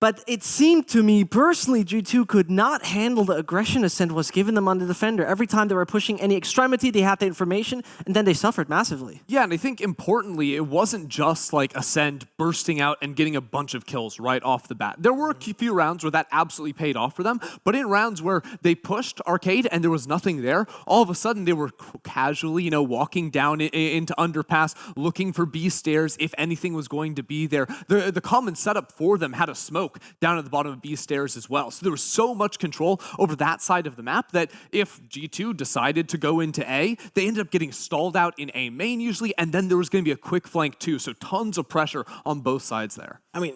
But it seemed to me, personally, G2 could not handle the aggression Ascend was giving them on the defender. Every time they were pushing any extremity, they had the information, and then they suffered massively. Yeah, and I think importantly, it wasn't just like Ascend bursting out and getting a bunch of kills right off the bat. There were a few rounds where that absolutely paid off for them, but in rounds where they pushed Arcade and there was nothing there, all of a sudden they were casually, you know, walking down into underpass, looking for B stairs if anything was going to be there. The common setup for them had a smoke down at the bottom of B stairs as well. So there was so much control over that side of the map that if G2 decided to go into A, they ended up getting stalled out in A main usually, and then there was going to be a quick flank too. So tons of pressure on both sides there. I mean,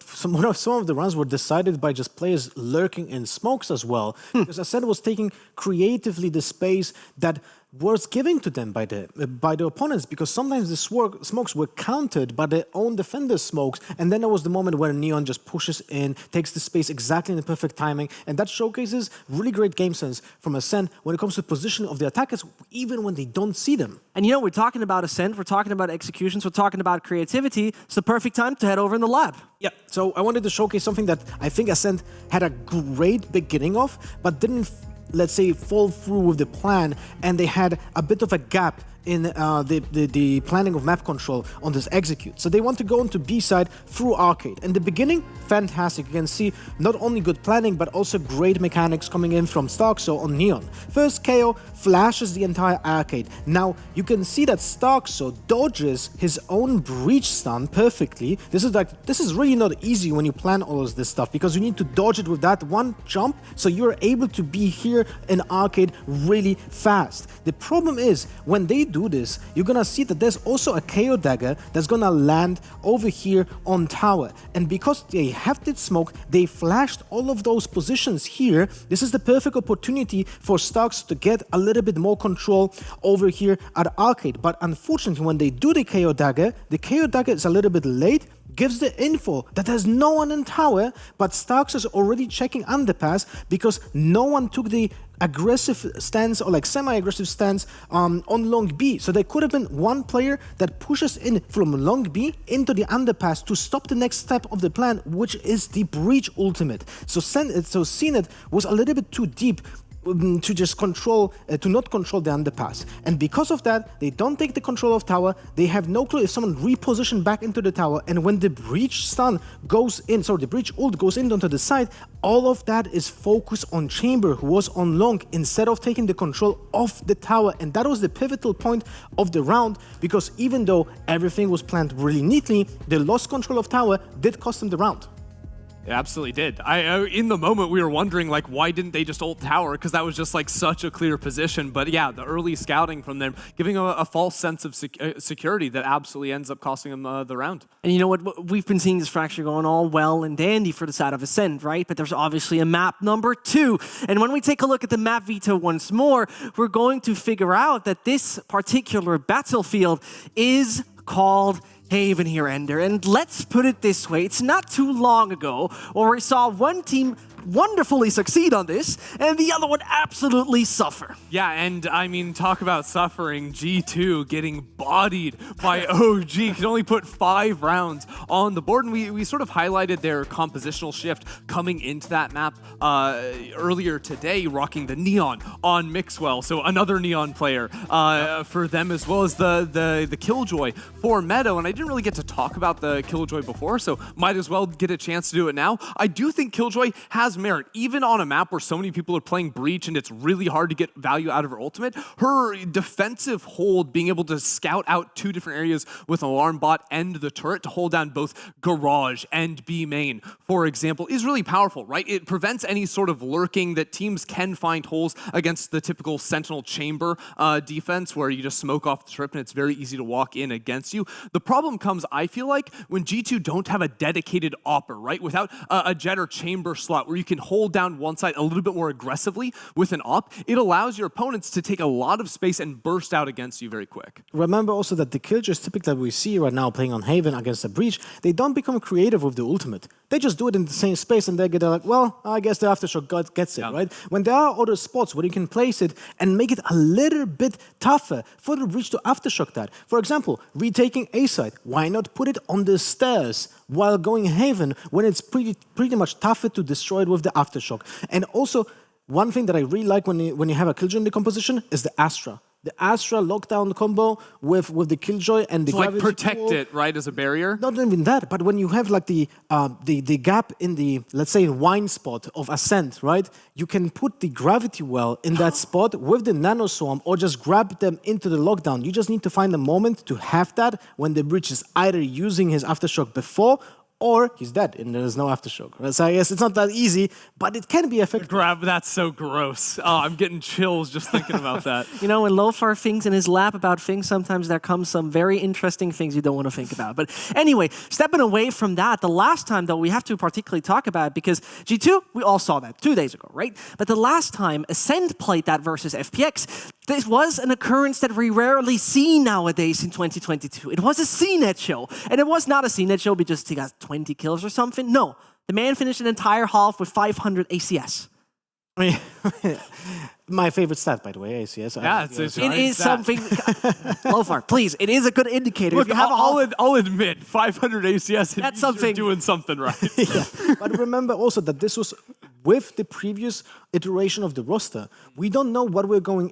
some of the rounds were decided by just players lurking in smokes as well, because Ascend was taking creatively the space that was given to them by the opponents, because sometimes the smokes were countered by their own defenders' smokes, and then there was the moment where Neon just pushes in, takes the space exactly in the perfect timing, and that showcases really great game sense from Ascend when it comes to position of the attackers, even when they don't see them. And you know, we're talking about Ascend, we're talking about executions, we're talking about creativity. It's the perfect time to head over in the lab. Yeah, so I wanted to showcase something that I think Ascend had a great beginning of, but didn't, let's say, fall through with the plan, and they had a bit of a gap in the planning of map control on this execute. So they want to go into B side through Arcade. In the beginning, fantastic. You can see not only good planning, but also great mechanics coming in from Starkso on Neon. First KO flashes the entire Arcade. Now, you can see that Starkso dodges his own breach stun perfectly. This is really not easy when you plan all of this stuff, because you need to dodge it with that one jump, so you're able to be here in Arcade really fast. The problem is, when they do this, you're gonna see that there's also a KO dagger that's gonna land over here on tower. And because they have this smoke, they flashed all of those positions here. This is the perfect opportunity for Starks to get a little bit more control over here at Arcade. But unfortunately, when they do the KO dagger is a little bit late, gives the info that there's no one in tower, but Starks is already checking underpass because no one took the aggressive stance or like semi-aggressive stance on long B. So there could have been one player that pushes in from long B into the underpass to stop the next step of the plan, which is the breach ultimate. So Zenit was a little bit too deep to just control, to not control the underpass. And because of that, they don't take the control of tower. They have no clue if someone repositioned back into the tower. And when the breach stun goes in, sorry, the breach ult goes in onto the side, all of that is focused on Chamber, who was on long, instead of taking the control of the tower. And that was the pivotal point of the round, because even though everything was planned really neatly, the lost control of tower did cost them the round. It absolutely did. In the moment, we were wondering, like, why didn't they just ult tower? Because that was just, like, such a clear position. But yeah, the early scouting from them, giving a false sense of security that absolutely ends up costing them the round. And you know what? We've been seeing this fracture going all well and dandy for the side of Ascend, right? But there's obviously a map number 2. And when we take a look at the map veto once more, we're going to figure out that this particular battlefield is called Haven here, Ender. And let's put it this way, it's not too long ago where we saw one team wonderfully succeed on this, and the other one absolutely suffer. Yeah, and I mean, talk about suffering. G2 getting bodied by OG. Could only put 5 rounds on the board, and we sort of highlighted their compositional shift coming into that map earlier today, rocking the Neon on Mixwell, so another Neon player for them, as well as the Killjoy for Meadow. And I didn't really get to talk about the Killjoy before, so might as well get a chance to do it now. I do think Killjoy has merit, even on a map where so many people are playing Breach and it's really hard to get value out of her ultimate. Her defensive hold, being able to scout out 2 different areas with an alarm bot and the turret to hold down both Garage and B main, for example, is really powerful, right? It prevents any sort of lurking that teams can find holes against the typical Sentinel Chamber defense, where you just smoke off the trip and it's very easy to walk in against you. The problem comes, I feel like, when G2 don't have a dedicated opper, right? Without a Jet or Chamber slot where you can hold down one side a little bit more aggressively with an op, it allows your opponents to take a lot of space and burst out against you very quick. Remember also that the Killjoys typically that we see right now playing on Haven against the Breach, they don't become creative with the ultimate. They just do it in the same space and they get like, well, I guess the Aftershock gets it, right? When there are other spots where you can place it and make it a little bit tougher for the Breach to Aftershock that. For example, retaking A side, why not put it on the stairs while going Haven when it's pretty much tougher to destroy it with the Aftershock? And also, one thing that I really like when you have a Killjoy in the composition is the Astra. The Astra lockdown combo with the Killjoy and the gravity protect wall. It, right, as a barrier? Not even that, but when you have like the gap in the, let's say, wine spot of Ascent, right? You can put the gravity well in that spot with the Nano Swarm or just grab them into the lockdown. You just need to find a moment to have that when the Breach is either using his Aftershock before or he's dead and there's no Aftershock. So I guess it's not that easy, but it can be effective. That's so gross. Oh, I'm getting chills just thinking about that. You know, when Lothar thinks in his lap about things, sometimes there comes some very interesting things you don't want to think about. But anyway, stepping away from that, the last time, though, we have to particularly talk about it because G2, we all saw that 2 days ago, right? But the last time Ascend played that versus FPX, this was an occurrence that we rarely see nowadays in 2022. It was a CNET show. And it was not a CNET show because he got 20 kills or something. No, the man finished an entire half with 500 ACS. My favorite stat, by the way, ACS. Yeah, it is something. Lothar, please, it is a good indicator. Look, if you have I'll admit, 500 ACS, that's something. You're doing something right. Yeah. But remember also that this was with the previous iteration of the roster. We don't know what we're going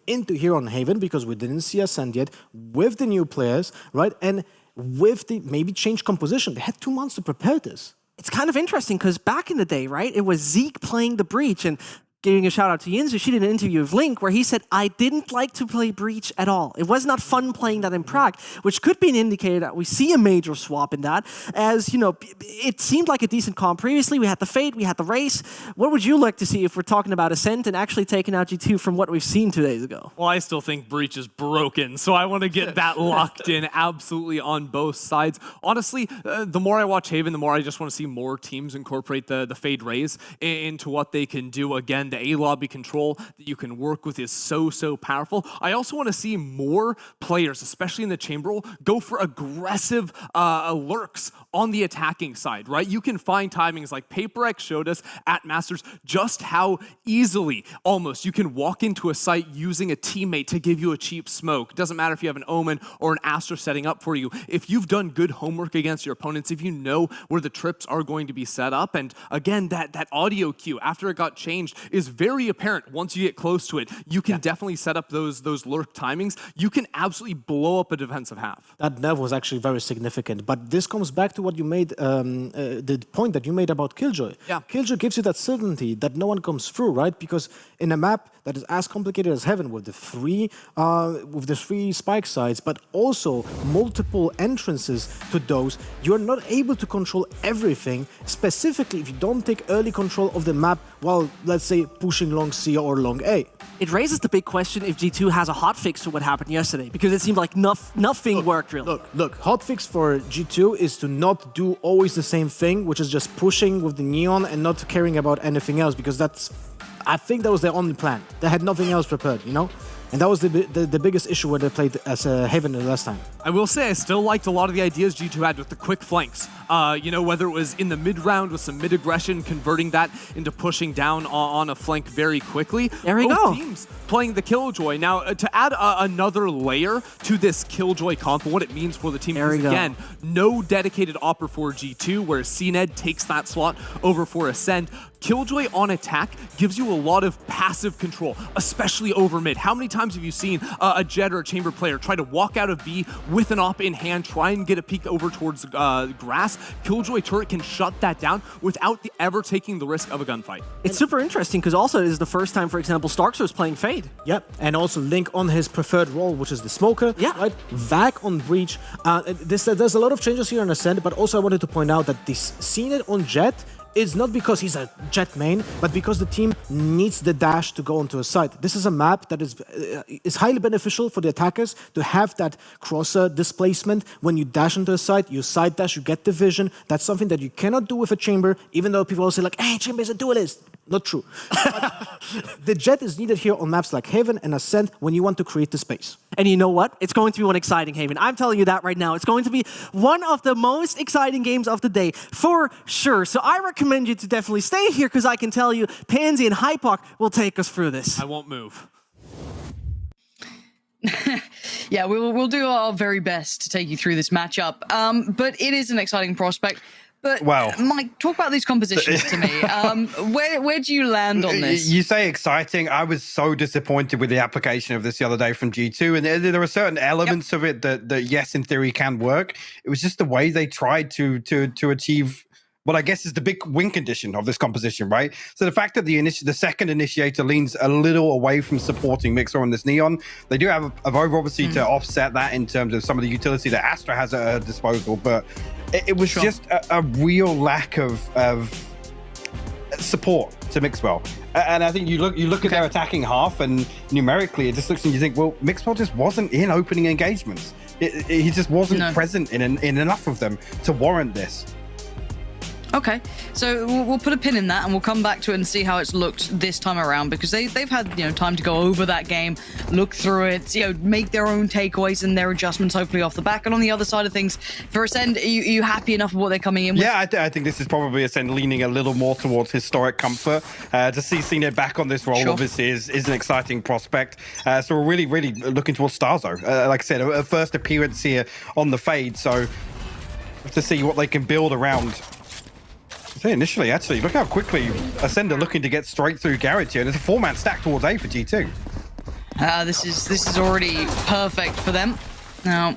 into here on Haven because we didn't see Ascend yet with the new players, right? And with the maybe change composition. They had 2 months to prepare this. It's kind of interesting because back in the day, right, it was Zeke playing the Breach, and giving a shout out to Yinzu, she did an interview with Link where he said, I didn't like to play Breach at all. It was not fun playing that in Prague, which could be an indicator that we see a major swap in that. As, you know, it seemed like a decent comp previously. We had the Fate, we had the Race. What would you like to see if we're talking about Ascent and actually taking out G2 from what we've seen 2 days ago? Well, I still think Breach is broken, so I want to get that locked in absolutely on both sides. Honestly, the more I watch Haven, the more I just want to see more teams incorporate the Fade Rays into what they can do. Again, the A-lobby control that you can work with is so powerful. I also want to see more players, especially in the chamber role, go for aggressive lurks on the attacking side, right? You can find timings like PaperX showed us at Masters just how easily almost you can walk into a site using a teammate to give you a cheap smoke. It doesn't matter if you have an Omen or an Astra setting up for you. If you've done good homework against your opponents, if you know where the trips are going to be set up, and again, that audio cue after it got changed is is very apparent once you get close to it. You can definitely set up those lurk timings. You can absolutely blow up a defensive half. That nerf was actually very significant. But this comes back to what you made, the point that you made about Killjoy. Yeah. Killjoy gives you that certainty that no one comes through, right? Because in a map that is as complicated as Heaven with the three spike sites, but also multiple entrances to those, you're not able to control everything, specifically if you don't take early control of the map while, let's say, pushing long C or long A. It raises the big question if G2 has a hotfix to what happened yesterday, because it seemed like nothing worked really. Look, hotfix for G2 is to not do always the same thing, which is just pushing with the neon and not caring about anything else, because I think that was their only plan. They had nothing else prepared, you know? And that was the biggest issue where they played as Haven the last time. I will say I still liked a lot of the ideas G2 had with the quick flanks. Whether it was in the mid-round with some mid-aggression, converting that into pushing down on a flank very quickly. There we go. Teams playing the Killjoy. Now, to add another layer to this Killjoy comp and what it means for the team, because again, no dedicated opper for G2, where CNED takes that slot over for Ascend. Killjoy on attack gives you a lot of passive control, especially over mid. How many times have you seen a Jet or a Chamber player try to walk out of B with an op in hand, try and get a peek over towards grass? Killjoy turret can shut that down without ever taking the risk of a gunfight. It's super interesting because also it is the first time, for example, Starkster is playing Fade. Yep, and also Link on his preferred role, which is the Smoker. Yeah. Right? Vac on Breach. There's a lot of changes here on Ascend, but also I wanted to point out that this CNED on Jet is not because he's a Jet main, but because the team needs the dash to go onto a site. This is a map that is highly beneficial for the attackers to have that crosser displacement. When you dash into a site, you side dash, you get the vision. That's something that you cannot do with a Chamber, even though people will say like, hey, Chamber is a duelist. Not true. The Jet is needed here on maps like Haven and Ascent when you want to create the space. And you know what? It's going to be one exciting Haven. I'm telling you that right now. It's going to be one of the most exciting games of the day, for sure. So I recommend you to definitely stay here, because I can tell you Pansy and Hypoc will take us through this. I won't move. Yeah, we'll do our very best to take you through this matchup. But it is an exciting prospect. But Mike, talk about these compositions to me. Where do you land on this? You say exciting. I was so disappointed with the application of this the other day from G2, and there are certain elements of it that yes, in theory, can work. It was just the way they tried to achieve what I guess is the big win condition of this composition, right? So the fact that the second initiator leans a little away from supporting Mixer on this Neon, they do have a Vove obviously to offset that in terms of some of the utility that Astra has at her disposal, but it was just a real lack of support to Mixwell. And I think you look at their attacking half, and numerically it just looks and you think, well, Mixwell just wasn't in opening engagements. He just wasn't present in enough of them to warrant this. Okay, so we'll put a pin in that and we'll come back to it and see how it's looked this time around, because they've had time to go over that game, look through it, make their own takeaways and their adjustments hopefully off the back. And on the other side of things, for Ascend, are you happy enough with what they're coming in with? Yeah, I think this is probably Ascend leaning a little more towards historic comfort. To see CNED back on this role obviously is an exciting prospect. So we're really, really looking towards Starzo. Like I said, a first appearance here on the Fade, so to see what they can build around. Initially, actually, look how quickly Ascend are looking to get straight through Garage here. There's a 4-man stack towards A for G2. This is already perfect for them. Now,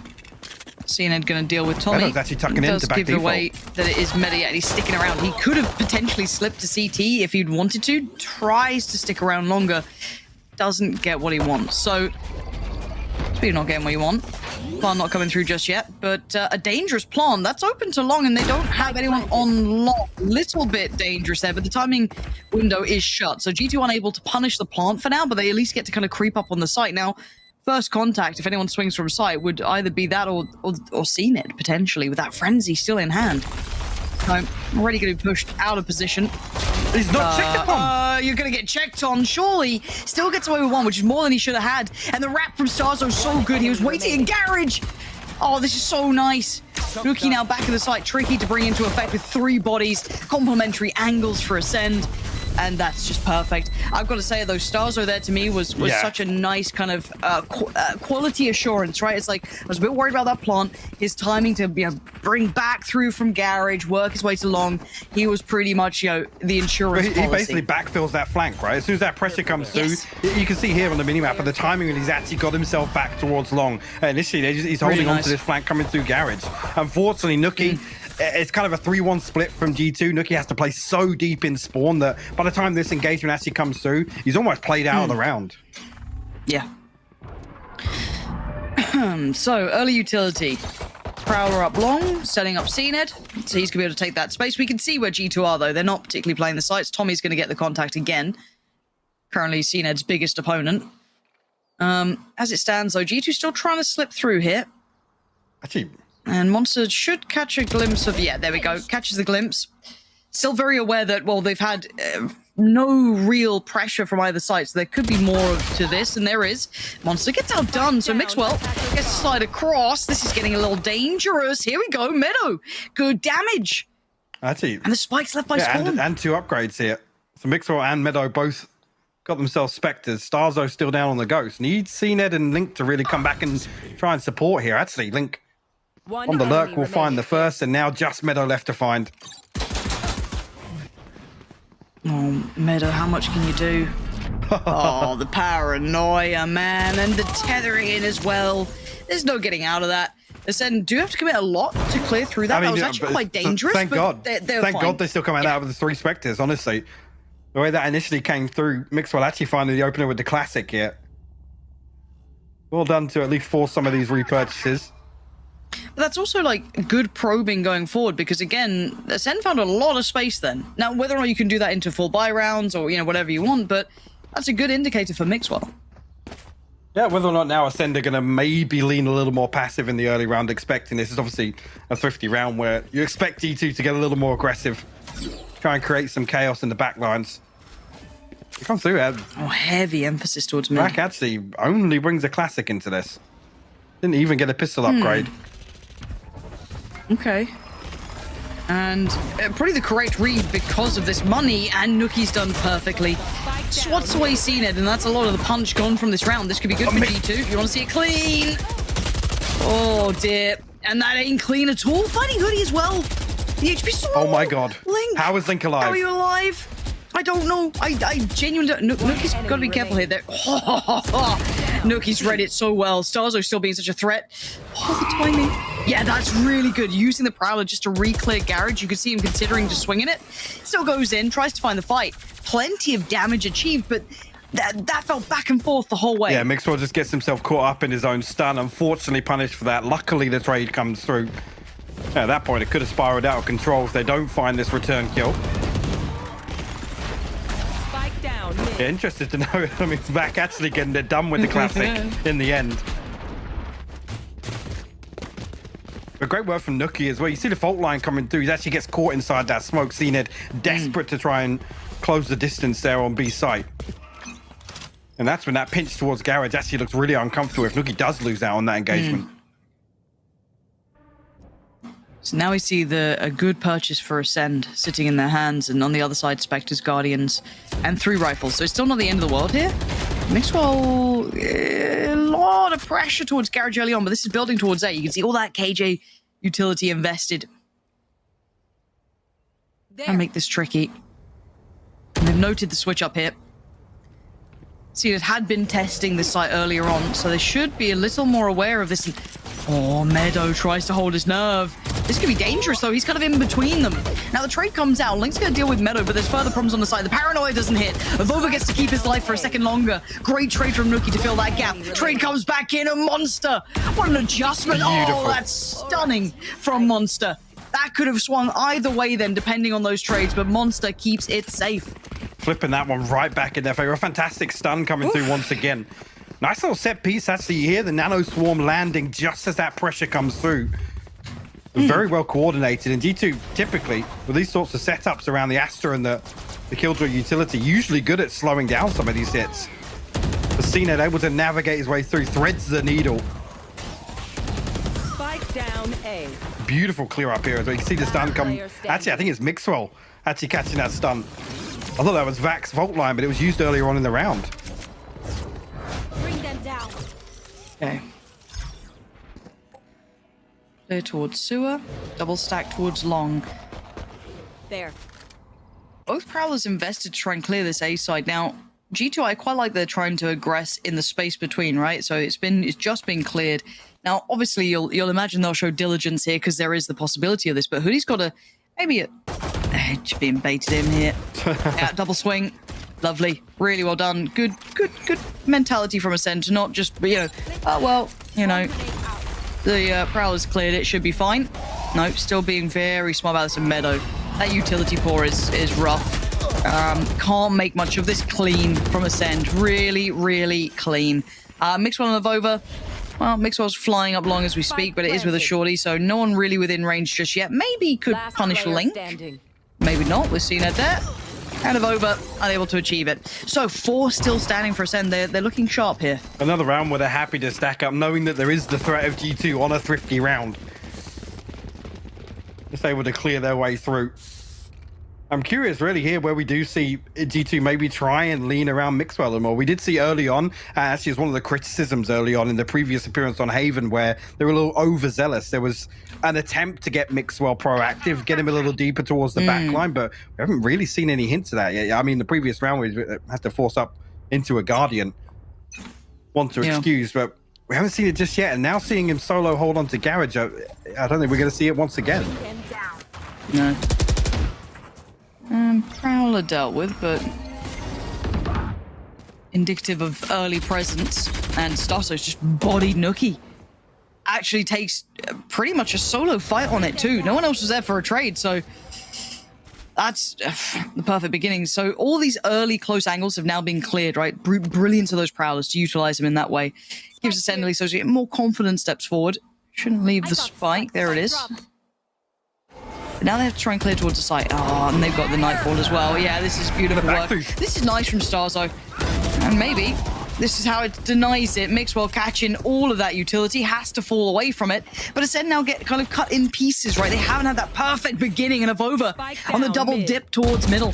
CNED going to deal with Tommy. Meadows actually tucking in to back default. Does give away that it is Medi, and he's sticking around. He could have potentially slipped to CT if he'd wanted to. Tries to stick around longer. Doesn't get what he wants. So, speed not getting what you want. Plan not coming through just yet, but a dangerous plan. That's open to long, and they don't have anyone on long. Little bit dangerous there, but the timing window is shut. So G2 unable to punish the plant for now, but they at least get to kind of creep up on the site. Now, first contact, if anyone swings from sight, would either be that or CNED, potentially, with that frenzy still in hand. So, already going to be pushed out of position. He's not checked on. You're going to get checked on, surely. Still gets away with one, which is more than he should have had. And the wrap from Starzo is so good. He was waiting in Garage. Oh, this is so nice. Looking now back at the site, tricky to bring into effect with 3 bodies. Complementary angles for Ascend. and that's just perfect. I've got to say, though, Starzo there to me was such a nice kind of quality assurance, right? It's like, I was a bit worried about that plant. His timing to bring back through from garage, work his way to long. He was pretty much, the insurance policy. He basically backfills that flank, right? As soon as that pressure comes through, you can see here on the minimap of the timing when he's actually got himself back towards long. Initially, he's holding on to this flank coming through garage. Unfortunately, Nuki, it's kind of a 3-1 split from G2. Nuki has to play so deep in spawn that by the time this engagement actually comes through, he's almost played out of the round. Yeah. So, early utility. Prowler up long, setting up CNED, so he's going to be able to take that space. We can see where G2 are, though. They're not particularly playing the sites. Tommy's going to get the contact again. Currently CNED's biggest opponent. As it stands, though, G2 still trying to slip through here. Actually... And Monster should catch a glimpse of... Yeah, there we go. Catches the glimpse. Still very aware that, well, they've had no real pressure from either side, so there could be more to this, and there is. Monster gets outdone, so Mixwell gets to slide across. This is getting a little dangerous. Here we go, Meadow. Good damage. Actually... And the spike's left by Spawn. And 2 upgrades here. So Mixwell and Meadow both got themselves Spectres. Starzo still down on the Ghost. Needs CNED and Link to really come back and try and support here. Actually, Link... on the lurk, we'll find the first, and now just Meadow left to find. Oh, Meadow, how much can you do? Oh, the paranoia, man, and the tethering in as well. There's no getting out of that. Ascend do have to commit a lot to clear through that. That was actually quite dangerous. Thank God. Thank God they still come out with the 3 Spectres, honestly. The way that initially came through, Mixwell actually finding the opener with the classic here. Well done to at least force some of these repurchases. But that's also like good probing going forward, because again, Ascend found a lot of space then. Now, whether or not you can do that into full buy rounds or whatever you want, but that's a good indicator for Mixwell. Yeah, whether or not now Ascend are going to maybe lean a little more passive in the early round, expecting this is obviously a thrifty round where you expect G2 to get a little more aggressive, try and create some chaos in the back lines. You come through, Ed. Oh, heavy emphasis towards mid. Rack actually only brings a classic into this. Didn't even get a pistol upgrade. Okay. And probably the correct read because of this money, and Nuki's done perfectly. Swats away CNED, and that's a lot of the punch gone from this round. This could be good for G2. You want to see it clean? Oh, dear. And that ain't clean at all. Fighting Hoodie as well. The HP sword. Oh, my God. Link. How is Link alive? How are you alive? I don't know. I genuinely don't. Nuki's got to be careful here. Nuki's read it so well. Starzo still being such a threat. Oh, the timing. Yeah, that's really good. Using the Prowler just to re-clear garage. You can see him considering just swinging it. Still goes in, tries to find the fight. Plenty of damage achieved, but that felt back and forth the whole way. Yeah, Mixwell just gets himself caught up in his own stun. Unfortunately punished for that. Luckily, the trade comes through. At that point, it could have spiraled out of control if they don't find this return kill. Yeah, interested to know. I mean, Vac actually getting it done with the classic in the end. A great work from Nuki as well. You see the fault line coming through. He actually gets caught inside that smoke. CNED desperate to try and close the distance there on B site. And that's when that pinch towards garage actually looks really uncomfortable if Nuki does lose out on that engagement. So now we see a good purchase for Ascend sitting in their hands, and on the other side, Spectres, Guardians, and 3 rifles. So it's still not the end of the world here. Mixwell, a lot of pressure towards garage early on, but this is building towards A. You can see all that KJ utility invested. And make this tricky. And they've noted the switch up here. See, it had been testing this site earlier on, so they should be a little more aware of this. Oh, Meadow tries to hold his nerve. This could be dangerous, though. He's kind of in between them. Now, the trade comes out. Link's going to deal with Meadow, but there's further problems on the side. The paranoia doesn't hit. Vova gets to keep his life for a second longer. Great trade from Nuki to fill that gap. Trade comes back in. A Monster. What an adjustment. Beautiful. Oh, that's stunning from Monster. That could have swung either way then, depending on those trades, but Monster keeps it safe. Flipping that one right back in their favor. A fantastic stun coming through once again. Nice little set piece actually here. The Nano Swarm landing just as that pressure comes through. Very well coordinated. And G2 typically, with these sorts of setups around the Astra and the Killjoy utility, usually good at slowing down some of these hits. The CNED able to navigate his way through, threads the needle. Spike down A. Beautiful clear up here. You can see the stun come. Actually, I think it's Mixwell actually catching that stun. I thought that was Vax's Vault line, but it was used earlier on in the round. Bring them down. Okay. Clear towards sewer. Double stack towards long. There. Both Prowlers invested to try and clear this A side. Now, G2, I quite like they're trying to aggress in the space between, right? So it's just been cleared. Now, obviously, you'll imagine they'll show diligence here because there is the possibility of this. But Hoodie's got maybe a edge being baited in here. Yeah, double swing. Lovely. Really well done. Good mentality from Ascend to not just, the Prowler's cleared it. Should be fine. No, still being very smart about this in Meadow. That utility pour is rough. Can't make much of this. Clean from Ascend. Really, really clean. Mixwell and Avova. Well, Mixwell's flying up long as we speak, but it is with a shorty, so no one really within range just yet. Maybe could punish Link. Maybe not. We've seen it there. And Avova unable to achieve it. So 4 still standing for Ascend. They're looking sharp here. Another round where they're happy to stack up, knowing that there is the threat of G2 on a thrifty round. Just able to clear their way through. I'm curious really here where we do see G2 maybe try and lean around Mixwell more. We did see early on, actually it's one of the criticisms early on in the previous appearance on Haven where they were a little overzealous. There was an attempt to get Mixwell proactive, get him a little deeper towards the back line, but we haven't really seen any hints of that yet. I mean, the previous round we had to force up into a Guardian. Want to excuse, but we haven't seen it just yet. And now seeing him solo hold on to Garage, I don't think we're going to see it once again. No. Prowler dealt with, but indicative of early presence. And Starso's just bodied Nookie. Actually takes pretty much a solo fight on it too. No one else was there for a trade, so that's the perfect beginning. So all these early close angles have now been cleared, right? Brilliant of those Prowlers to utilize them in that way. Gives Ascend so you get more confidence steps forward. Shouldn't leave the spike. There it is. But now they have to try and clear towards the site. Oh, and they've got the Nightfall as well. Yeah, this is beautiful work. This is nice from Starzo. And maybe this is how it denies it. Mixwell catching all of that utility, has to fall away from it. But Ascend now get kind of cut in pieces, right? They haven't had that perfect beginning and of over on the double dip towards middle.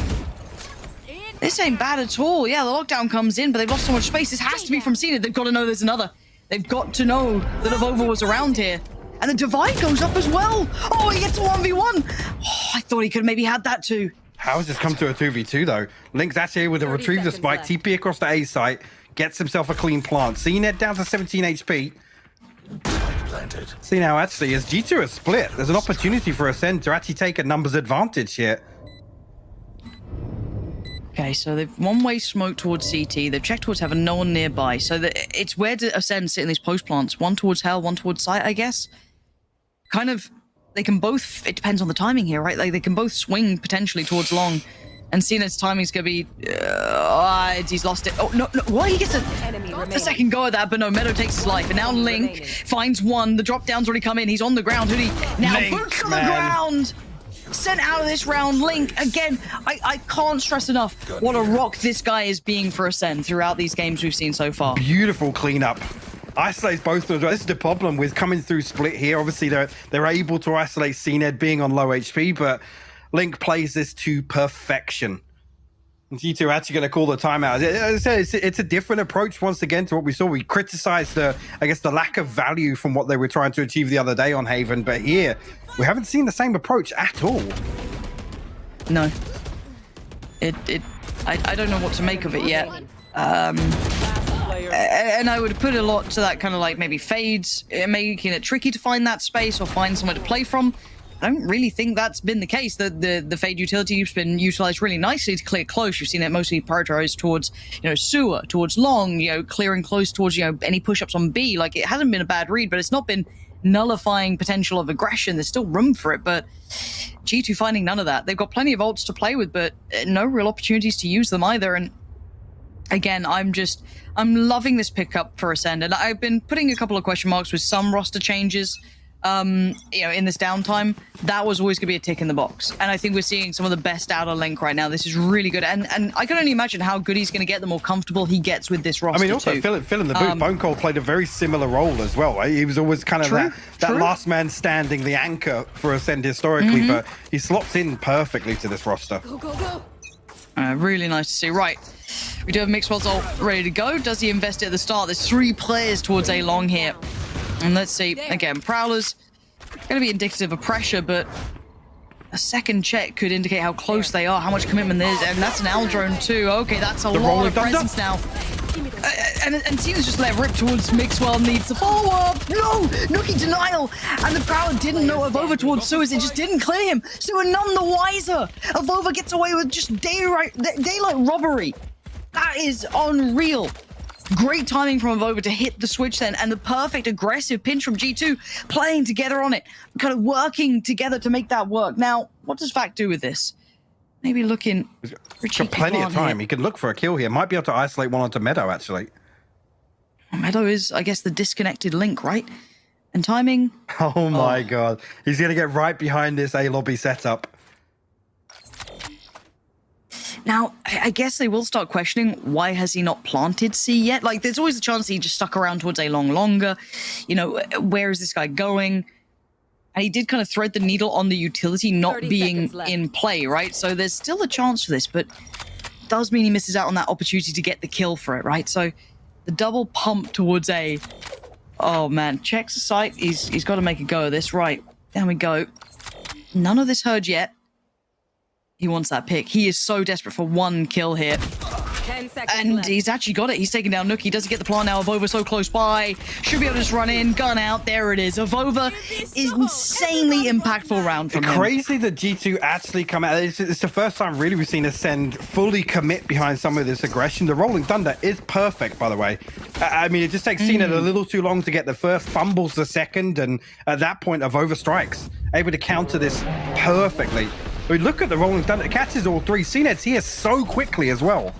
This ain't bad at all. Yeah, the lockdown comes in, but they've lost so much space. This has to be from Cena. They've got to know there's another. They've got to know that Avova was around here. And the divide goes up as well. Oh, he gets a 1v1. Oh, I thought he could maybe had that too. How has this come to a 2v2 though? Link's actually able to retrieve the spike, TP across the A site, gets himself a clean plant. CNET down to 17 HP. See now, actually, as G2 is split, there's an opportunity for Ascend to actually take a numbers advantage here. Okay, so they've one-way smoke towards CT. They've checked towards Heaven, no one nearby. So it's where do Ascend sit in these post plants? One towards Hell, one towards Sight, I guess. Kind of, they can both, it depends on the timing here, right? Like they can both swing potentially towards long. And Cena's timing's gonna be, he's lost it. Oh, no, what? He gets a second go at that, but no, Meadow takes his life. And now Link finds one. The drop down's already come in. He's on the ground. Hoodie now boots on the ground. Sent out of this round. Link, again, I can't stress enough what a rock this guy is being for Ascend throughout these games we've seen so far. Beautiful cleanup. Isolates both of them. This is the problem with coming through split here. Obviously, they're able to isolate CNED being on low HP, but Link plays this to perfection. G2 are actually going to call the timeout. As I said, it's a different approach once again to what we saw. We criticized the lack of value from what they were trying to achieve the other day on Haven, but here we haven't seen the same approach at all. No. I don't know what to make of it yet. And I would put a lot to that kind of like maybe fades, making it tricky to find that space or find somewhere to play from. I don't really think that's been the case. The fade utility has been utilized really nicely to clear close. You've seen it mostly prioritized towards, sewer, towards long, clearing close towards, any push-ups on B. Like, it hasn't been a bad read, but it's not been nullifying potential of aggression. There's still room for it, but G2 finding none of that. They've got plenty of ults to play with, but no real opportunities to use them either. And again, I'm loving this pickup for Ascend, and I've been putting a couple of question marks with some roster changes, in this downtime. That was always going to be a tick in the box, and I think we're seeing some of the best out of Link right now. This is really good, and I can only imagine how good he's going to get the more comfortable he gets with this roster. I mean, also fill in the boot. Bone Cold played a very similar role as well. Right? He was always kind of that last man standing, the anchor for Ascend historically, but he slots in perfectly to this roster. Go, go, go. Really nice to see. Right. We do have Mixwell's ult ready to go. Does he invest it at the start? There's 3 players towards A long here. And let's see. Again, Prowler's going to be indicative of pressure, but a second check could indicate how close they are, how much commitment there is. And that's an Aldrone too. Okay, that's a lot of presence now. And Cena's just let rip towards Mixwell, needs to follow up. No! Nookie denial! And the Prowler didn't know Avova towards Suez. It just didn't clear him. So we're none the wiser. Avova gets away with just daylight robbery. That is unreal. Great timing from Avova to hit the switch then, and the perfect aggressive pinch from G2, playing together on it, kind of working together to make that work. Now, what does Vac do with this? Maybe looking... He's got plenty of time. He can look for a kill here. Might be able to isolate one onto Meadow, actually. Meadow is, I guess, the disconnected link, right? And timing... Oh my god. He's going to get right behind this A-lobby setup. Now, I guess they will start questioning, why has he not planted C yet? Like, there's always a chance he just stuck around towards A long longer. You know, where is this guy going? And he did kind of thread the needle on the utility not being in play, right? So there's still a chance for this, but does mean he misses out on that opportunity to get the kill for it, right? So the double pump towards A. Oh, man. Checks the site. He's got to make a go of this. Right. There we go. None of this heard yet. He wants that pick. He is so desperate for one kill here. 10 seconds and left. He's actually got it. He's taking down Nookie. Does he get the plant now? Avova so close by. Should be able to just run in. Gun out. There it is. Avova is insanely impactful round from him. Crazy that G2 actually come out. It's the first time really we've seen Ascend fully commit behind some of this aggression. The Rolling Thunder is perfect, by the way. I mean, it just takes Cena a little too long to get the first, fumbles the second, and at that point, Avova strikes. Able to counter this perfectly. I mean, look at the Rolling Thunder. It catches all 3. CNED's here so quickly as well.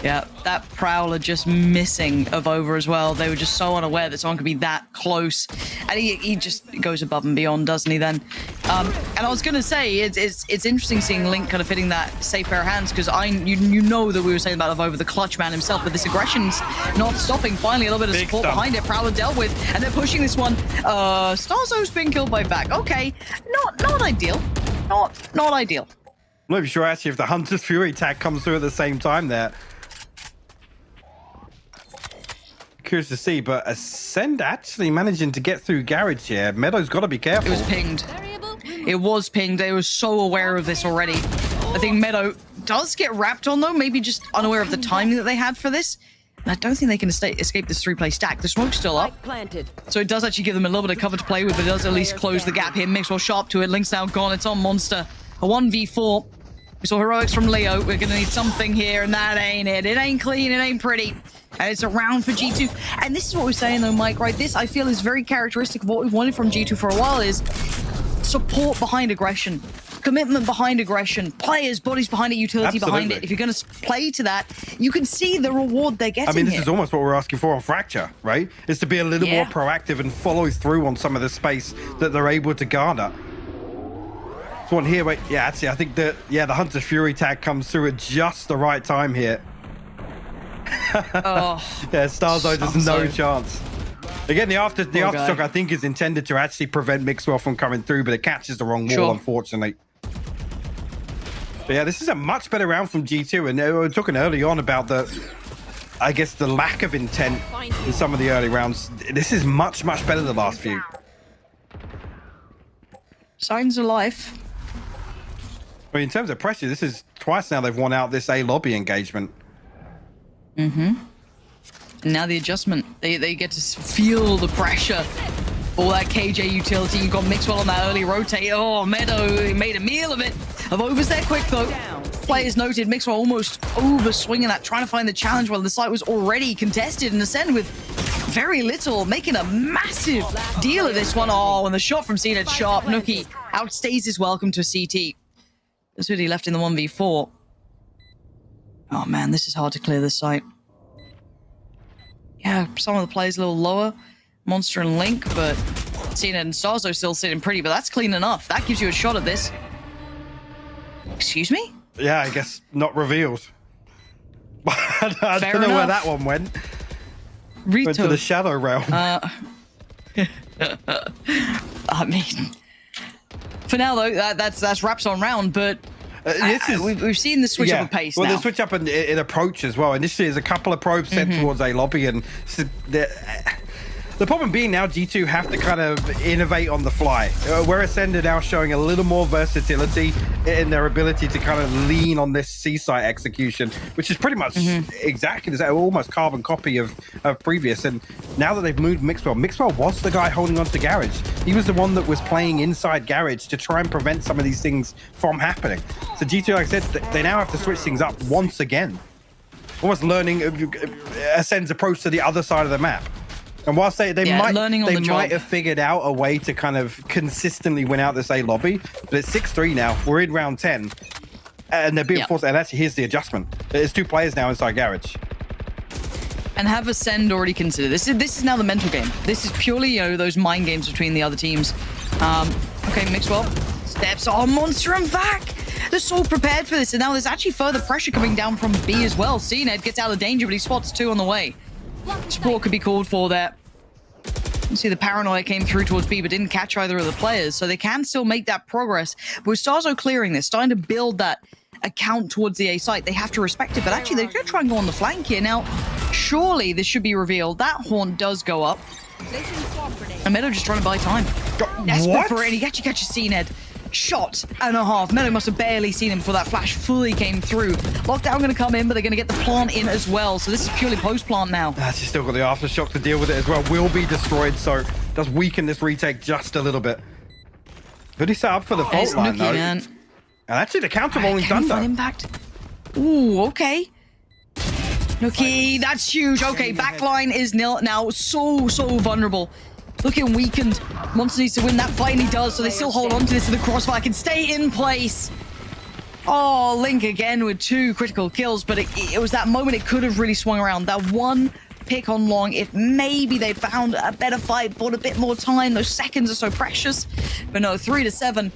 Yeah, that Prowler just missing Avova as well. They were just so unaware that someone could be that close. And he just goes above and beyond, doesn't he, then? And I was going to say, it's interesting seeing Link kind of fitting that safe pair of hands, because you know that we were saying about Avova, the clutch man himself, but this aggression's not stopping. Finally, a little bit of support behind it. Prowler dealt with, and they're pushing this one. Starzo's been killed by Vac. Okay, not ideal. Not ideal. I'm not even sure actually if the Hunter's Fury tag comes through at the same time there. Curious to see, but Ascend actually managing to get through Garage here. Meadow's got to be careful. It was pinged. It was pinged. They were so aware of this already. I think Meadow does get wrapped on, though, maybe just unaware of the timing that they had for this. And I don't think they can escape this 3-play stack. The smoke's still up. So it does actually give them a little bit of cover to play with, but it does at least close the gap here. Mixwell sharp to it. Link's now gone. It's on Monster. A 1v4. We saw heroics from Leo. We're going to need something here, and that ain't it. It ain't clean. It ain't pretty. And it's a round for G2. And this is what we're saying, though, Mike, right? This, I feel, is very characteristic of what we've wanted from G2 for a while, is support behind aggression. Commitment behind aggression. Players, bodies behind it, utility behind it. If you're going to play to that, you can see the reward they're getting. I mean, this here. is almost what we're asking for on Fracture, right? Is to be a little more proactive and follow through on some of the space that they're able to garner. This one here, wait, yeah, actually, I think that, the Hunter's Fury tag comes through at just the right time here. Oh, yeah, Starzo has no chance. Again, the aftershock I think is intended to actually prevent Mixwell from coming through, but it catches the wrong wall, unfortunately. But yeah, this is a much better round from G2, and we were talking early on about I guess the lack of intent in some of the early rounds. This is much better than the last few. Signs of life. I mean, in terms of pressure, this is twice now they've won out this A lobby engagement. And now the adjustment. They get to feel the pressure. All that KJ utility. You've got Mixwell on that early rotate. Oh, Meadow made a meal of it. Avova's there quick, though. Players noted Mixwell almost over swinging that, trying to find the challenge while the site was already contested, and Ascend with very little, making a massive deal of this one. Oh, and the shot from CNED sharp. Nookie outstays his welcome to a CT. That's who he left in the 1v4. Oh man, this is hard to clear this site. Yeah, some of the players a little lower. Monster and Link, but Cena and Starzo still sitting pretty, but that's clean enough. That gives you a shot at this. Excuse me? Yeah, I guess not revealed. I don't know where that one went. Went to the Shadow Realm. I mean, for now though, that's wraps on round, but We've seen the switch up of pace well, now. the switch up in approach as well. Initially, there's a couple of probes sent towards A lobby, and the problem being now G2 have to kind of innovate on the fly. Where Ascend are now showing a little more versatility in their ability to kind of lean on this C-site execution, which is pretty much exactly the same, almost carbon copy of previous. And now that they've moved Mixwell was the guy holding on to Garage. He was the one that was playing inside Garage to try and prevent some of these things from happening. So G2, like I said, they now have to switch things up once again. Almost learning Ascend's approach to the other side of the map. And whilst they might have figured out a way to kind of consistently win out this A lobby, but it's 6-3 now. We're in round 10, and they're being forced. And actually, here's the adjustment. There's 2 players now inside Garage. And have Ascend already considered this? This is now the mental game. This is purely those mind games between the other teams. Okay, Mixwell steps on Monster and Vac. They're so prepared for this, and now there's actually further pressure coming down from B as well. CNED gets out of danger, but he spots 2 on the way. Support could be called for there. You see the paranoia came through towards B, but didn't catch either of the players, so they can still make that progress. But with Starzo clearing this, starting to build that account towards the A site, they have to respect it. But actually, they're going to try and go on the flank here. Now, surely this should be revealed. That Haunt does go up. And Meadow just trying to buy time. Desperate for it. He actually catches CNED. Shot and a half. Meadow must have barely seen him before that flash fully came through. Lockdown going to come in, but they're going to get the plant in as well. So this is purely post-plant now. She's still got the aftershock to deal with it as well. Will be destroyed, so does weaken this retake just a little bit. But he's set up for the fault line, Nookie, though. Man. And actually, the counter rolling done, though. Impact. Ooh, okay. Nookie, that's huge. Okay, backline is nil now. So vulnerable. Looking weakened. Monster needs to win that fight, and he does, so they still hold on to this, so the crossfire can stay in place. Oh, Link again with 2 critical kills, but it was that moment it could have really swung around. That one pick on long, if maybe they found a better fight, bought a bit more time. Those seconds are so precious. But no, 3-7.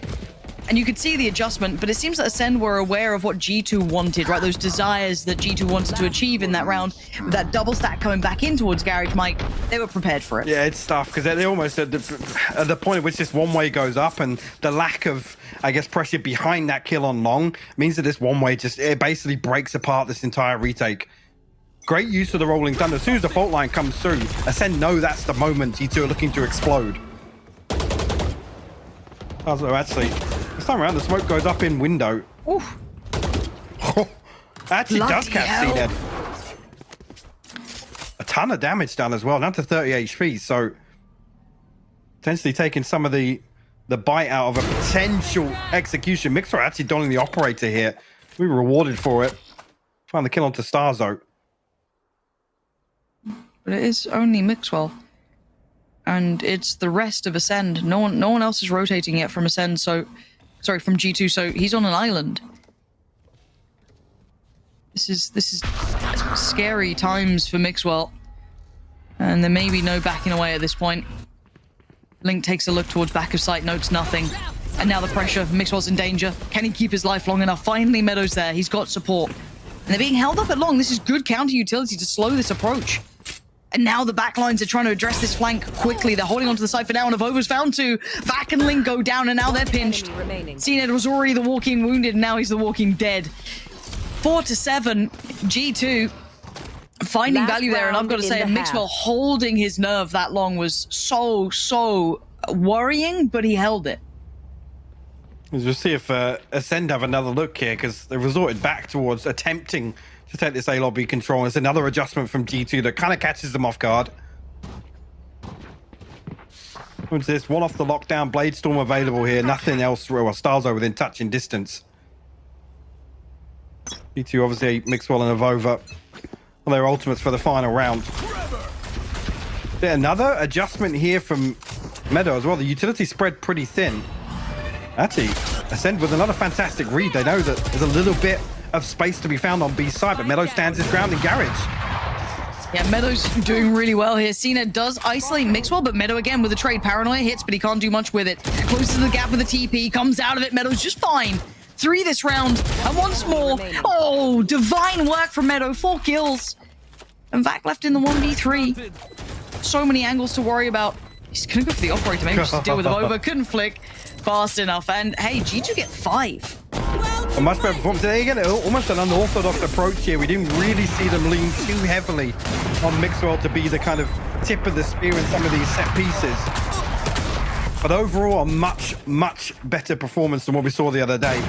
And you could see the adjustment, but it seems that Ascend were aware of what G2 wanted, right? Those desires that G2 wanted to achieve in that round. With that double stack coming back in towards Garage, Mike, they were prepared for it. Yeah, it's tough, because they're almost at the point at which this one-way goes up, and the lack of, I guess, pressure behind that kill on long means that this one-way it basically breaks apart this entire retake. Great use of the rolling thunder. As soon as the fault line comes through, Ascend know that's the moment G2 are looking to explode. Also, actually, this time around, the smoke goes up in window. Oof. Actually does catch CNED. A ton of damage done as well, down to 30 HP, so potentially taking some of the bite out of a potential execution. Mixer actually donning the operator here. We were rewarded for it. Find the kill onto Starzo. But it is only Mixwell. And it's the rest of Ascend. No one else is rotating yet from Ascend, so... Sorry, from G2, so he's on an island. This is scary times for Mixwell. And there may be no backing away at this point. Link takes a look towards back of sight, notes nothing. And now the pressure, Mixwell's in danger. Can he keep his life long enough? Finally, Meadow's there. He's got support. And they're being held up at long. This is good counter utility to slow this approach. And now the backlines are trying to address this flank quickly. They're holding onto the side for now, and Avova's found 2. Vac and Link go down, and now they're pinched. CNED was already the walking wounded, and now he's the walking dead. 4-7, G2 finding value there, and I've got to say, Mixwell holding his nerve that long was so worrying, but he held it. Let's just see if Ascend have another look here, because they resorted back towards attempting to take this A lobby control. It's another adjustment from G2 that kind of catches them off guard. What's this? One off the lockdown, Blade Storm available here. Nothing else. Well, Starzo within touching distance. G2 obviously Mixwell and Avova on their ultimates for the final round. Yeah, another adjustment here from Meadow as well. The utility spread pretty thin. Actually, Ascend with another fantastic read. They know that there's a little bit of space to be found on B's side, but Meadow stands his ground in Garage. Yeah, Meadow's doing really well here. Cena does isolate Mixwell, but Meadow again with a trade. Paranoia hits, but he can't do much with it. Closes to the gap with a TP, comes out of it. Meadow's just fine. 3 this round, and once more. Oh, divine work from Meadow. 4 kills. And Vac left in the 1v3. So many angles to worry about. He's gonna go for the operator, maybe just to deal with him over. Couldn't flick fast enough. And hey, G2 get 5. A much better performance. There again, almost an unorthodox approach here. We didn't really see them lean too heavily on Mixwell to be the kind of tip of the spear in some of these set pieces. But overall, a much, much better performance than what we saw the other day.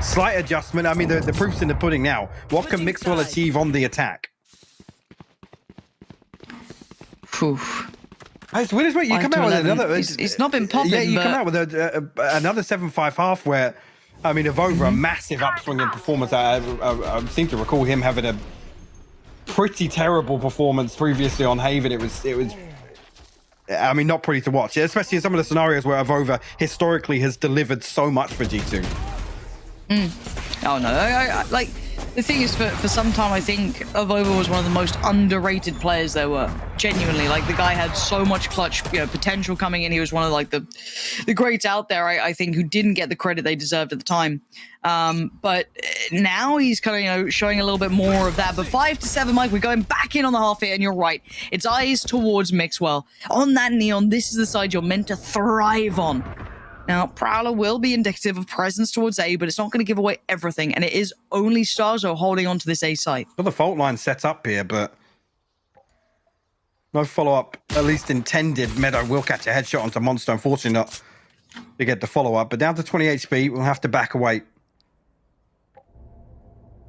Slight adjustment. I mean, the proof's in the pudding now. What can Mixwell achieve on the attack? It's weird as well. You come out with another. It's not been popping. Yeah, you come out with another 7-5 half where, I mean, Avova, a massive upswing in performance. I seem to recall him having a pretty terrible performance previously on Haven. It was. I mean, not pretty to watch, especially in some of the scenarios where Avova historically has delivered so much for G2. Oh no, I like the thing is for some time I think Avova was one of the most underrated players there were. Genuinely, like the guy had so much clutch, potential coming in. He was one of like the greats out there, I think, who didn't get the credit they deserved at the time. But now he's kind of showing a little bit more of that. But 5-7, Mike, we're going back in on the half here, and you're right. It's eyes towards Mixwell. On that Neon, this is the side you're meant to thrive on. Now, Prowler will be indicative of presence towards A, but it's not going to give away everything, and it is only Starzo holding on to this A site. Well, the fault line set up here, but no follow-up, at least intended. Meadow will catch a headshot onto Monster, unfortunately not to get the follow-up, but down to 20 HP, we'll have to back away.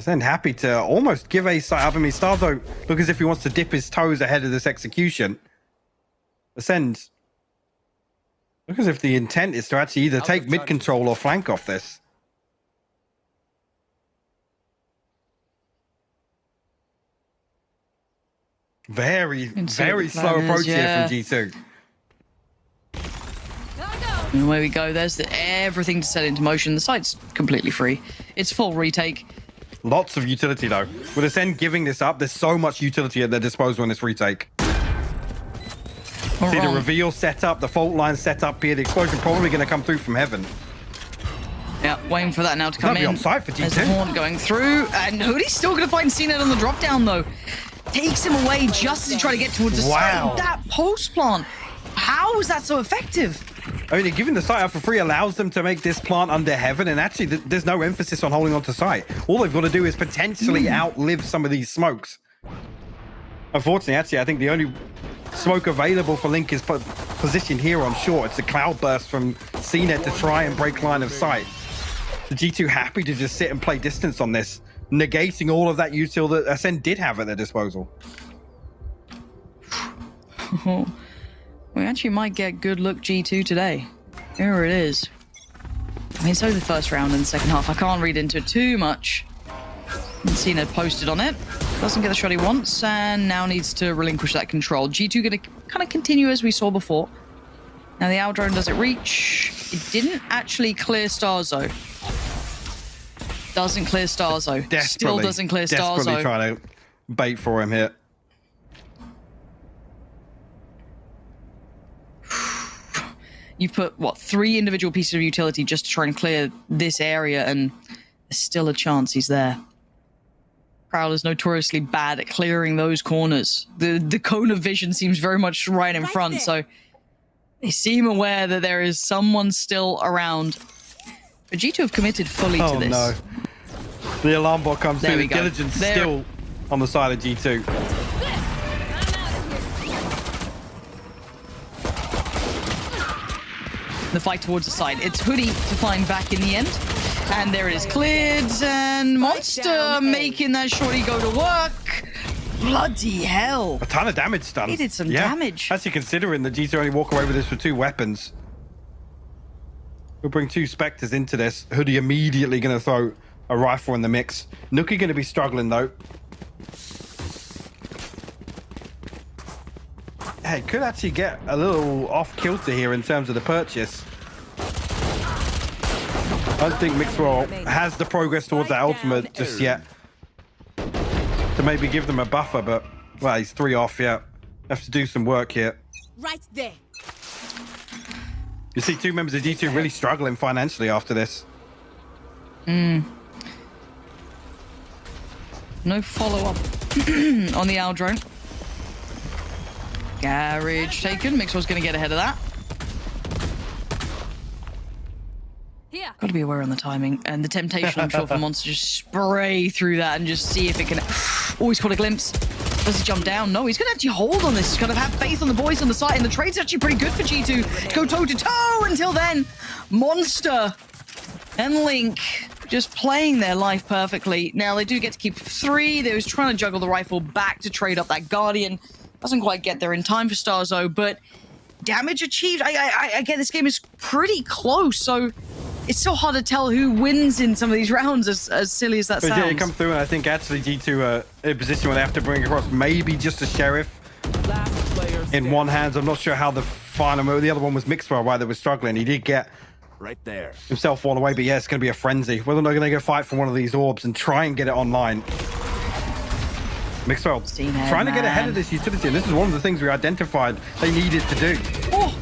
Then happy to almost give A site up. I mean, Starzo look as if he wants to dip his toes ahead of this execution. Ascend. Look as if the intent is to actually either take mid control or flank off this. Very slow approach here from G2. And away we go. There's everything to set into motion. The site's completely free. It's full retake. Lots of utility though. With Ascend giving this up, there's so much utility at their disposal in this retake. See the reveal set up, the fault line set up here. The explosion probably going to come through from heaven. Yeah, waiting for that now to come in. On site for G2. There's a horn going through, and Hoodie's still going to find CNET on the drop down though. Takes him away just as he tried to get towards the site. That post plant, how is that so effective? I mean, giving the site up for free allows them to make this plant under heaven, and actually there's no emphasis on holding on to site. All they've got to do is potentially outlive some of these smokes. Unfortunately, actually, I think the only smoke available for Link is positioned here on short. It's a cloud burst from CNET to try and break line of sight. The G2 happy to just sit and play distance on this, negating all of that util that Ascend did have at their disposal. We actually might get good look G2 today. Here it is. I mean, so the first round and the second half. I can't read into it too much. CNET posted on it. Doesn't get the shot he wants, and now needs to relinquish that control. G2 going to kind of continue as we saw before. Now the out drone, does it reach? It didn't actually clear Starzo. Doesn't clear Starzo. Still doesn't clear Starzo. Desperately trying to bait for him here. You've put, what, 3 individual pieces of utility just to try and clear this area, and there's still a chance he's there. Prowler's notoriously bad at clearing those corners. The cone of vision seems very much right in front, so they seem aware that there is someone still around. But G2 have committed fully to this. Oh no. The alarm bot comes through. The diligence still on the side of G2. The fight towards the side. It's Hoodie to find back in the end. And there it is, cleared, and Monster making that shorty go to work. Bloody hell. A ton of damage done. He did some damage. Actually, considering the G2 only walk away with this with 2 weapons. We'll bring 2 Spectres into this. Hoodie immediately going to throw a rifle in the mix. Nookie going to be struggling, though. Hey, could actually get a little off-kilter here in terms of the purchase. I don't think Mixwell has the progress towards that ultimate just yet to maybe give them a buffer, but, well, he's 3 off, yeah. Have to do some work here. Right there. You see 2 members of G2 really struggling financially after this. No follow-up on the Owl drone. Garage taken. Mixwell's going to get ahead of that. Here. Got to be aware on the timing and the temptation, I'm sure, for Monster to just spray through that and just see if it can. Oh, he's caught a glimpse. Does he jump down? No, he's going to actually hold on this. He's going to have faith on the boys on the side, and the trade's actually pretty good for G2 to go toe-to-toe. Until then, Monster and Link just playing their life perfectly. Now, they do get to keep 3. They was trying to juggle the rifle back to trade up that Guardian. Doesn't quite get there in time for Starzo, but damage achieved. I get this game is pretty close, so it's so hard to tell who wins in some of these rounds, as silly as that sounds. Yeah, you come through, and I think actually G2 in a position where they have to bring across maybe just a Sheriff in one hand. I'm not sure how the final, the other one was Mixwell, why they were struggling. He did get right there himself one away, but yeah, it's going to be a frenzy. Whether or not they're going to go fight for one of these orbs and try and get it online. Mixwell trying to get ahead of this utility, and this is one of the things we identified they needed to do. Oh.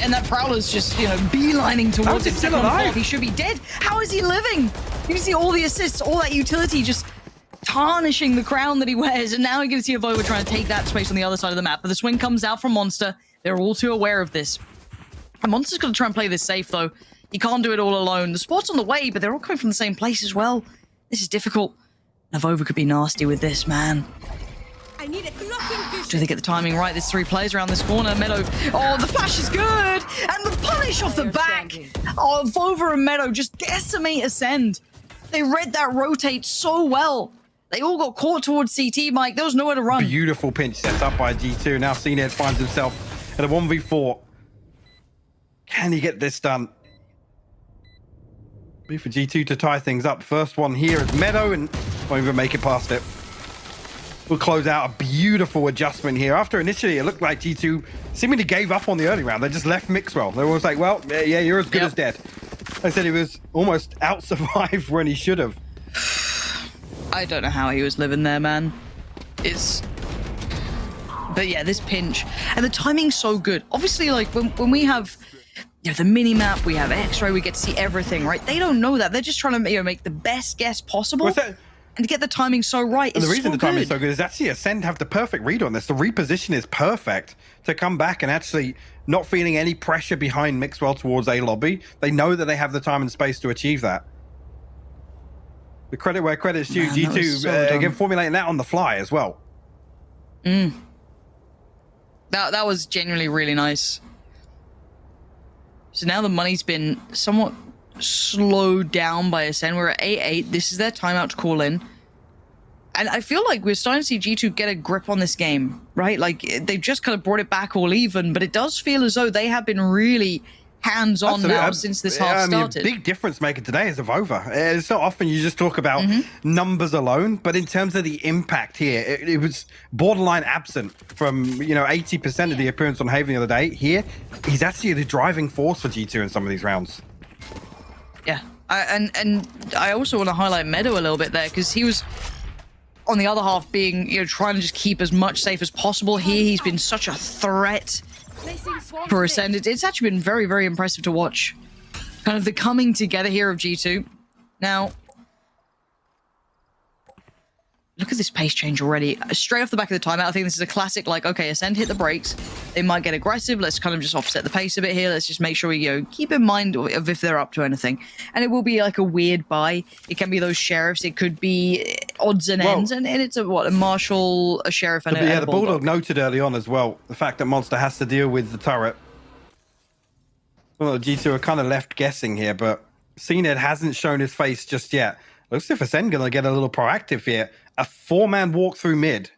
And that Prowler's just, you know, beelining towards him. Still alive? He should be dead. How is he living? You can see all the assists, all that utility just tarnishing the crown that he wears. And now he can see Avova trying to take that space on the other side of the map. But the swing comes out from Monster. They're all too aware of this. And Monster's going to try and play this safe, though. He can't do it all alone. The spot's on the way, but they're all coming from the same place as well. This is difficult. Avova could be nasty with this, man. I need a clocking vision. Do they get the timing right? There's 3 players around this corner. Meadow. Oh, the flash is good. And the punish off the back. Oh, Vova and Meadow just decimate Ascend. They read that rotate so well. They all got caught towards CT, Mike. There was nowhere to run. Beautiful pinch set up by G2. Now CNED finds himself at a 1v4. Can he get this done? Be for G2 to tie things up. First one here is Meadow, and won't even make it past it. We'll close out a beautiful adjustment here. After initially it looked like G2 seemingly gave up on the early round. They just left Mixwell. They were always like, well, yeah, you're as good as dead. I said he was almost out-survived when he should have. I don't know how he was living there, man. But yeah, this pinch. And the timing's so good. Obviously, like, when we have, you know, the mini-map, we have X-ray, we get to see everything, right? They don't know that. They're just trying to, you know, make the best guess possible. What's that? And to get the timing so right, and the reason so the timing is so good is actually Ascend have the perfect read on this. The reposition is perfect to come back and actually not feeling any pressure behind Mixwell towards A lobby. They know that they have the time and space to achieve that. The credit where credit's due. G2 so again formulating that on the fly as well. That was genuinely really nice. So now the money's been somewhat slowed down by Ascend. We're at 8-8. This is their timeout to call in. And I feel like we're starting to see G2 get a grip on this game, right? Like, they've just kind of brought it back all even, but it does feel as though they have been really hands-on now since this half started. A big difference maker today is Avova. It's not often you just talk about numbers alone, but in terms of the impact here, it was borderline absent from, you know, 80% of the appearance on Haven the other day. Here, he's actually the driving force for G2 in some of these rounds. Yeah, and I also want to highlight Meadow a little bit there, because he was on the other half being, you know, trying to just keep as much safe as possible. Here, he's been such a threat for Ascend. It's actually been very, very impressive to watch. Kind of the coming together here of G2. Now, look at this pace change already. Straight off the back of the timeout, I think this is a classic, like, okay, Ascend hit the brakes. They might get aggressive. Let's kind of just offset the pace a bit here. Let's just make sure we, you know, keep in mind of if they're up to anything. And it will be like a weird buy. It can be those sheriffs. It could be odds and ends. And it's a marshal, a sheriff, and the Bulldog noted early on as well the fact that Monster has to deal with the turret. Well, G2 are kind of left guessing here, but CNED hasn't shown his face just yet. Looks as if Ascend gonna get a little proactive here. A 4-man walk through mid.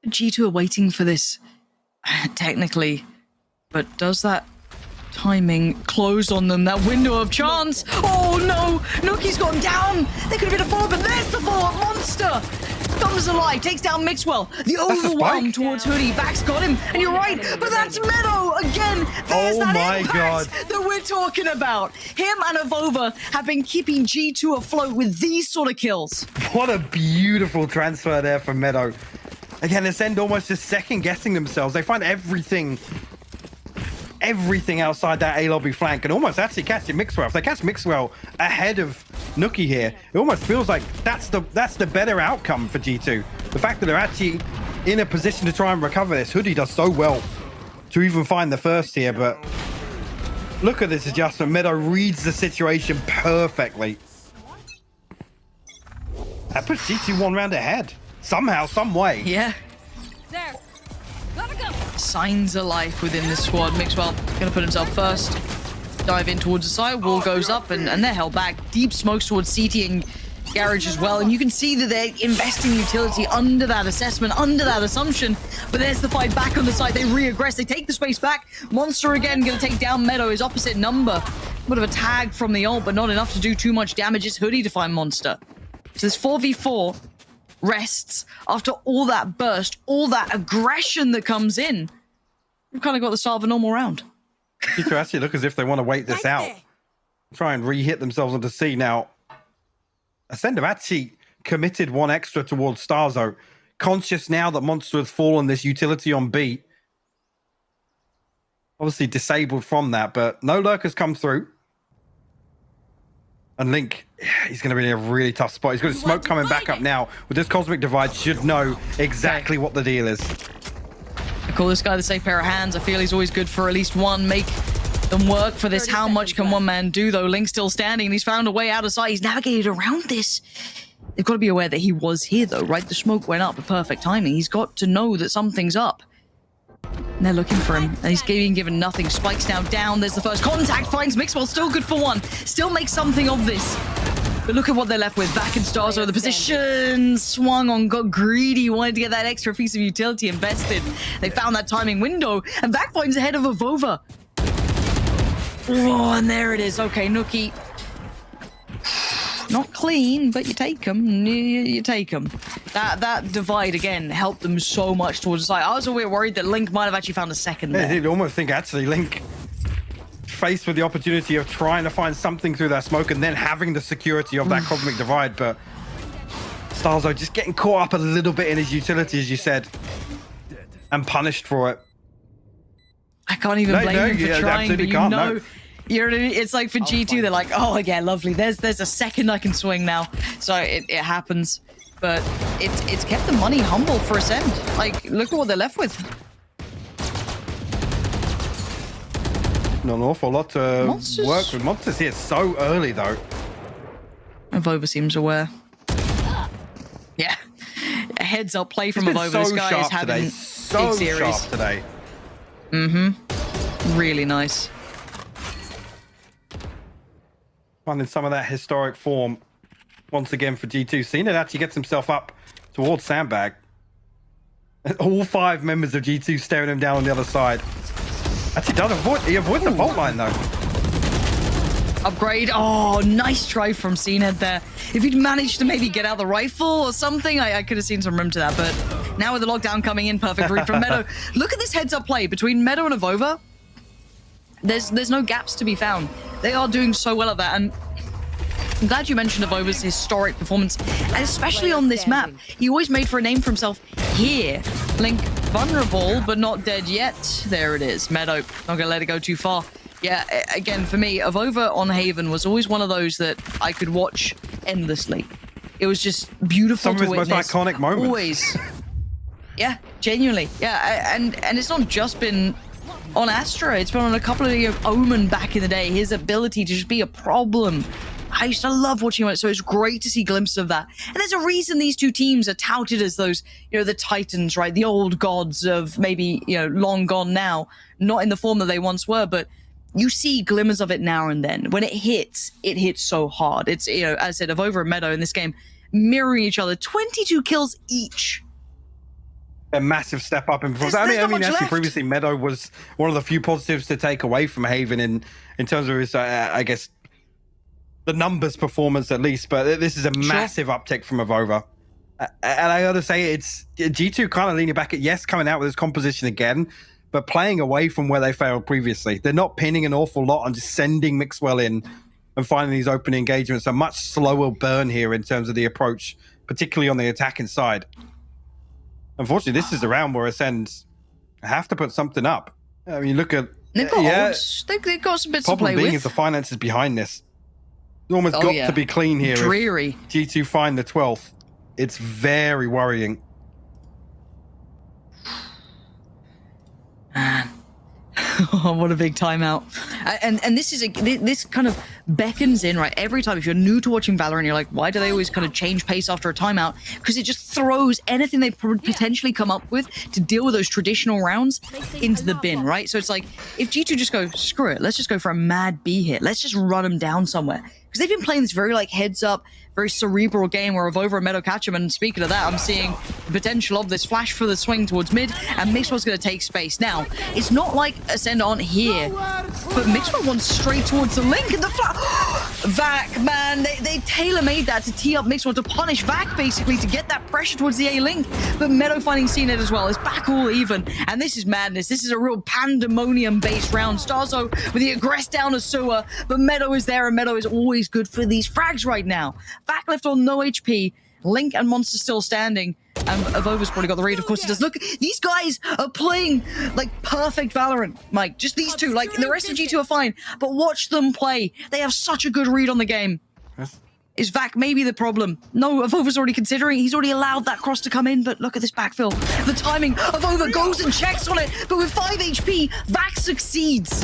G2 are waiting for this, technically, but does that timing close on them? That window of chance. Oh no, Nuki's gone down. There could have been a follow-up, but there's the follow-up. Monster comes alive, takes down Mixwell. The overwhelm towards Hoodie. Back's got him, and you're right, but that's Meadow again. There's that impact that we're talking about. Him and Avova have been keeping G2 afloat with these sort of kills. What a beautiful transfer there from Meadow. Again, Ascend almost just second-guessing themselves. They find everything outside that A-lobby flank and almost actually catching Mixwell. If they catch Mixwell ahead of Nuki here, it almost feels like that's the better outcome for G2. The fact that they're actually in a position to try and recover this. Hoodie does so well to even find the first here, but Look at this adjustment. Meadow reads the situation perfectly. That puts G2 one round ahead. Somehow, some way. Yeah. There. Gotta go. Signs of life within this squad. Mixwell gonna put himself first. Dive in towards the side. Wall goes up and they're held back. Deep smokes towards CT and Garage as well. And you can see that they're investing utility under that assessment, under that assumption. But there's the fight back on the side. They re-aggress. They take the space back. Monster again gonna take down Meadow, his opposite number. Bit of a tag from the ult, but not enough to do too much damage. It's Hoodie to find Monster. So this 4v4 rests after all that burst, all that aggression that comes in. We've kind of got the start of a normal round. G2 actually look as if they want to wait this out. Try and re-hit themselves onto C. Now, Ascend have actually committed one extra towards Starzo. Conscious now that Monster has fallen this utility on B. Obviously disabled from that, but no lurkers come through. And Link, he's going to be in a really tough spot. He's got his smoke coming back up now. With this Cosmic Divide, should know exactly what the deal is. I call this guy the safe pair of hands. I feel he's always good for at least one. Make them work for this. How much can one man do, though? Link's still standing, and he's found a way out of sight. He's navigated around this. They've got to be aware that he was here, though, right? The smoke went up at perfect timing. He's got to know that something's up. And they're looking for him, and he's being given nothing. Spikes now down. There's the first contact. Finds Mixwell. Still good for one. Still makes something of this. But look at what they're left with. Back in Starzo, the position swung on, got greedy, wanted to get that extra piece of utility invested. They found that timing window, and back finds ahead of Avova. Oh, and there it is. Okay, Nookie. Not clean, but you take them. You take them. That divide, again, helped them so much towards the side. I was a bit worried that Link might have actually found a second there. Yeah, you'd almost think, actually, Link faced with the opportunity of trying to find something through that smoke and then having the security of that Cosmic Divide, but Starzo just getting caught up a little bit in his utility, as you said, and punished for it. I can't even blame him for trying, but you know, it's like for G2, they're like, oh yeah, lovely. There's a second I can swing now. So it happens, but it's kept the money humble for Ascend. Like, look at what they're left with. Not an awful lot to work with. Monsters here so early, though. Avova seems aware. Yeah. A heads-up play from Avova. So this guy is having today. So big series. Sharp today. Really nice. Finding some of that historic form once again for G2. Seeing it actually gets himself up towards Sandbag. All 5 members of G2 staring him down on the other side. Actually does avoid, he avoids the fault line though. Upgrade. Oh, nice try from Cnead there. If he'd managed to maybe get out the rifle or something, I could have seen some room to that. But now with the lockdown coming in, perfect read from Meadow. Look at this heads-up play between Meadow and Avova. There's no gaps to be found. They are doing so well at that. And I'm glad you mentioned Avova's historic performance, and especially on this map. He always made for a name for himself here. Link vulnerable, but not dead yet. There it is. Meadow, not gonna let it go too far. Yeah, again, for me, Avova on Haven was always one of those that I could watch endlessly. It was just beautiful to witness. Some of his most iconic moments. Always. Yeah, genuinely. Yeah, and it's not just been on Astra. It's been on a couple of Omen back in the day. His ability to just be a problem. I used to love watching it, so it's great to see glimpses of that. And there's a reason these two teams are touted as those, the titans, right? The old gods of maybe, long gone now, not in the form that they once were, but you see glimmers of it now and then. When it hits so hard. It's, as I said, Avova and Meadow in this game mirroring each other, 22 kills each. A massive step up in performance. I mean, actually, previously, Meadow was one of the few positives to take away from Haven in terms of his, I guess, the numbers performance at least. But this is a massive uptick from Avova. And I got to say, it's G2 kind of leaning back at, yes, coming out with his composition again, but playing away from where they failed previously. They're not pinning an awful lot on just sending Mixwell in and finding these open engagements. A much slower burn here in terms of the approach, particularly on the attacking side. Unfortunately, this is the round where Ascend have to put something up. I mean, look at... They've got some bits to play with. Problem being is the finances behind this. It's almost got to be clean here. Dreary. If G2 find the 12th. It's very worrying. Man. Oh, what a big timeout. And this is this kind of beckons in, right? Every time, if you're new to watching Valorant, you're like, why do they always kind of change pace after a timeout? Because it just throws anything they potentially come up with to deal with those traditional rounds into the bin, right? So it's like, if G2 just go, screw it, let's just go for a mad B hit. Let's just run them down somewhere. Because they've been playing this very like heads up, very cerebral game where Avova and Meadow catch him. And speaking of that, I'm seeing the potential of this flash for the swing towards mid, and Mixwell's going to take space. Now, it's not like Ascend aren't here, but Mixwell wants straight towards the link, and the Vac, man, they tailor-made that to tee up Mixwell to punish Vac, basically, to get that pressure towards the A link. But Meadow finding CNED as well. It's back all even, and this is madness. This is a real pandemonium-based round. Starzo with the aggress down a sewer, but Meadow is there, and Meadow is always good for these frags right now. Vac left on no HP. Link and Monster still standing. And Avova's probably got the read, of course he does. Look, these guys are playing like perfect Valorant, Mike. Just these two. Like, the rest of G2 are fine, but watch them play. They have such a good read on the game. Yes. Is Vac maybe the problem? No, Avova's already considering. He's already allowed that cross to come in, but look at this backfill. The timing. Avova goes and checks on it, but with 5 HP, Vac succeeds.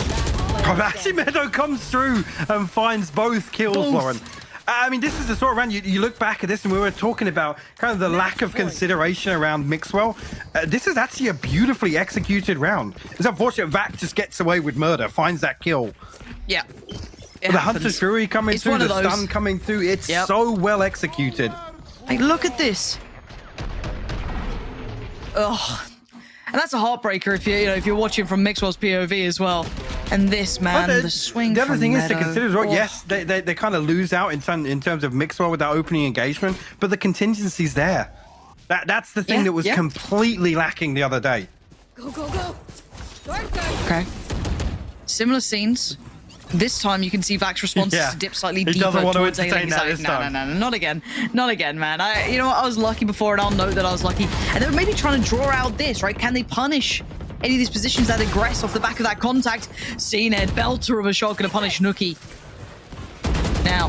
Actually, Meadow comes through and finds both kills, Lauren. I mean, this is the sort of round you look back at this, and we were talking about kind of the lack of consideration around Mixwell. This is actually a beautifully executed round. It's unfortunate Vac just gets away with murder, finds that kill. Yeah. The Hunter's Fury coming through, the stun coming through. It's so well executed. Like, look at this. Ugh. And that's a heartbreaker if you're watching from Mixwell's POV as well. And this, man, the swing. The other thing Meadow. is to consider as well. Yes, they kind of lose out in terms of Mixwell with that opening engagement, but the contingency's there. That's the thing that was completely lacking the other day. Go, go, go. Okay. Similar scenes. This time you can see Vac's response is to dip slightly deeper. He doesn't want to towards entertain that this time. No, not again. Not again, man. You know what? I was lucky before, and I'll note that I was lucky. And they were maybe trying to draw out this, right? Can they punish any of these positions that aggress off the back of that contact? CNED, belter of a shot, going to punish Nookie. Now,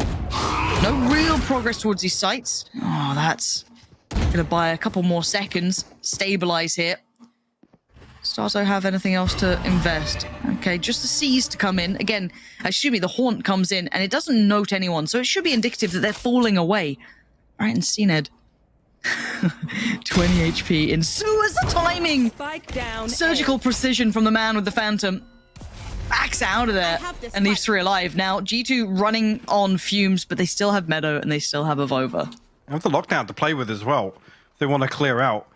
no real progress towards these sites. Oh, that's going to buy a couple more seconds. Stabilize here. Starzo have anything else to invest? Okay, just the C's to come in. Again, excuse me, the Haunt comes in, and it doesn't note anyone, so it should be indicative that they're falling away. All right, and CNED. 20 HP in sewers, the timing! Spike down. Surgical precision from the man with the Phantom. Backs out of there and leaves 3 alive. Now, G2 running on fumes, but they still have Meadow, and they still have Avova. They have the lockdown to play with as well. If they want to clear out.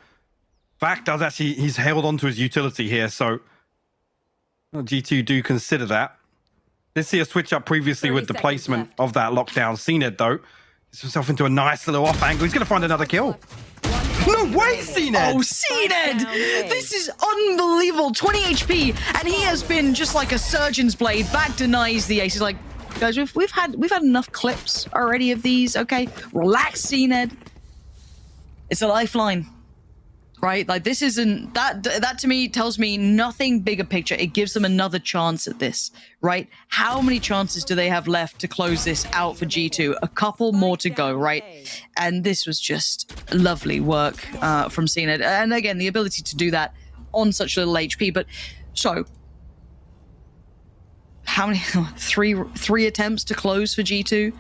Vac does actually, he's held onto his utility here, so G2 do consider that. Let's see a switch up previously with the placement of that lockdown. CNED, though, gets himself into a nice little off angle. He's going to find another kill. No way, CNED! Oh, CNED! This is unbelievable. 20 HP, and he has been just like a surgeon's blade. Vac denies the ace. He's like, guys, we've had enough clips already of these. Okay, relax, CNED. It's a lifeline. Right, like this isn't that to me tells me nothing bigger picture. It gives them another chance at this, right? How many chances do they have left to close this out for G2? A couple more to go, right? And this was just lovely work from CNED, and again the ability to do that on such little HP. But so how many? three attempts to close for G2.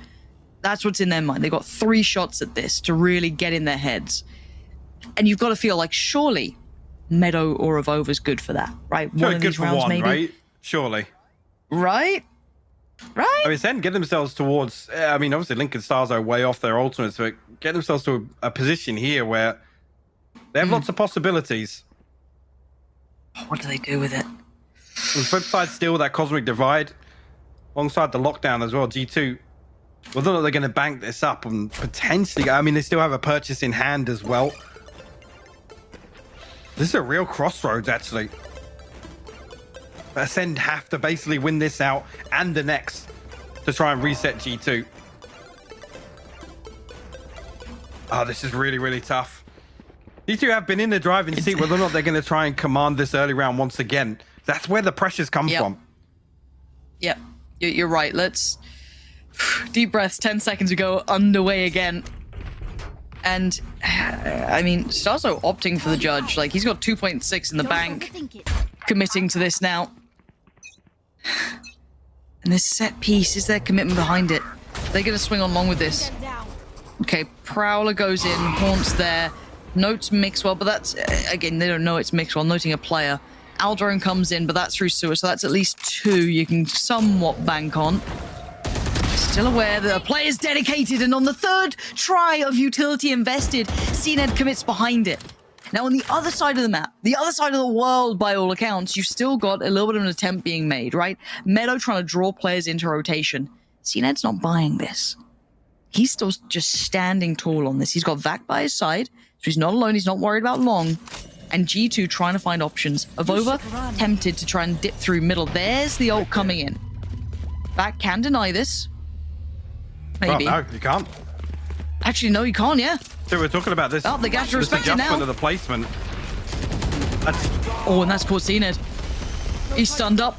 That's what's in their mind. They got 3 shots at this to really get in their heads. And you've got to feel like surely Meadow or Avova's good for that, right? Sure, one of good these for rounds, one, maybe. right? Surely. Right? I mean, then get themselves towards, I mean, obviously Link and Stars are way off their ultimates, but get themselves to a position here where they have lots of possibilities. What do they do with it? On the flip side, still that Cosmic Divide, alongside the lockdown as well, G2, whether or not they're going to bank this up and potentially, I mean, they still have a purchase in hand as well. This is a real crossroads, actually. Ascend have to basically win this out and the next to try and reset G2. Oh, this is really, really tough. G2 have been in the driving seat whether or not they're going to try and command this early round once again. That's where the pressures come from. Yep, you're right. Let's... Deep breaths, 10 seconds ago, underway again. And, I mean, Starzo opting for the judge. Like, he's got 2.6 in the bank, committing to this now. And this set piece, is there commitment behind it? They're going to swing on long with this. Okay, Prowler goes in, Haunts there. Notes Mixwell, but that's, again, they don't know it's Mixwell, noting a player. Aldrone comes in, but that's through Sewer, so that's at least 2 you can somewhat bank on. Still aware that a player's dedicated, and on the 3rd try of utility invested, CNED commits behind it. Now, on the other side of the map, the other side of the world, by all accounts, you've still got a little bit of an attempt being made, right? Meadow trying to draw players into rotation. CNED's not buying this. He's still just standing tall on this. He's got Vac by his side, so he's not alone. He's not worried about long. And G2 trying to find options. Avova tempted to try and dip through middle. There's the ult coming in. Vac can deny this. Maybe. Well, no, you can't. Actually, no, you can't, yeah. So we're talking about this. Oh, they got to this respect it adjustment now. of the placement. Oh, and that's caught CNED. He's stunned up.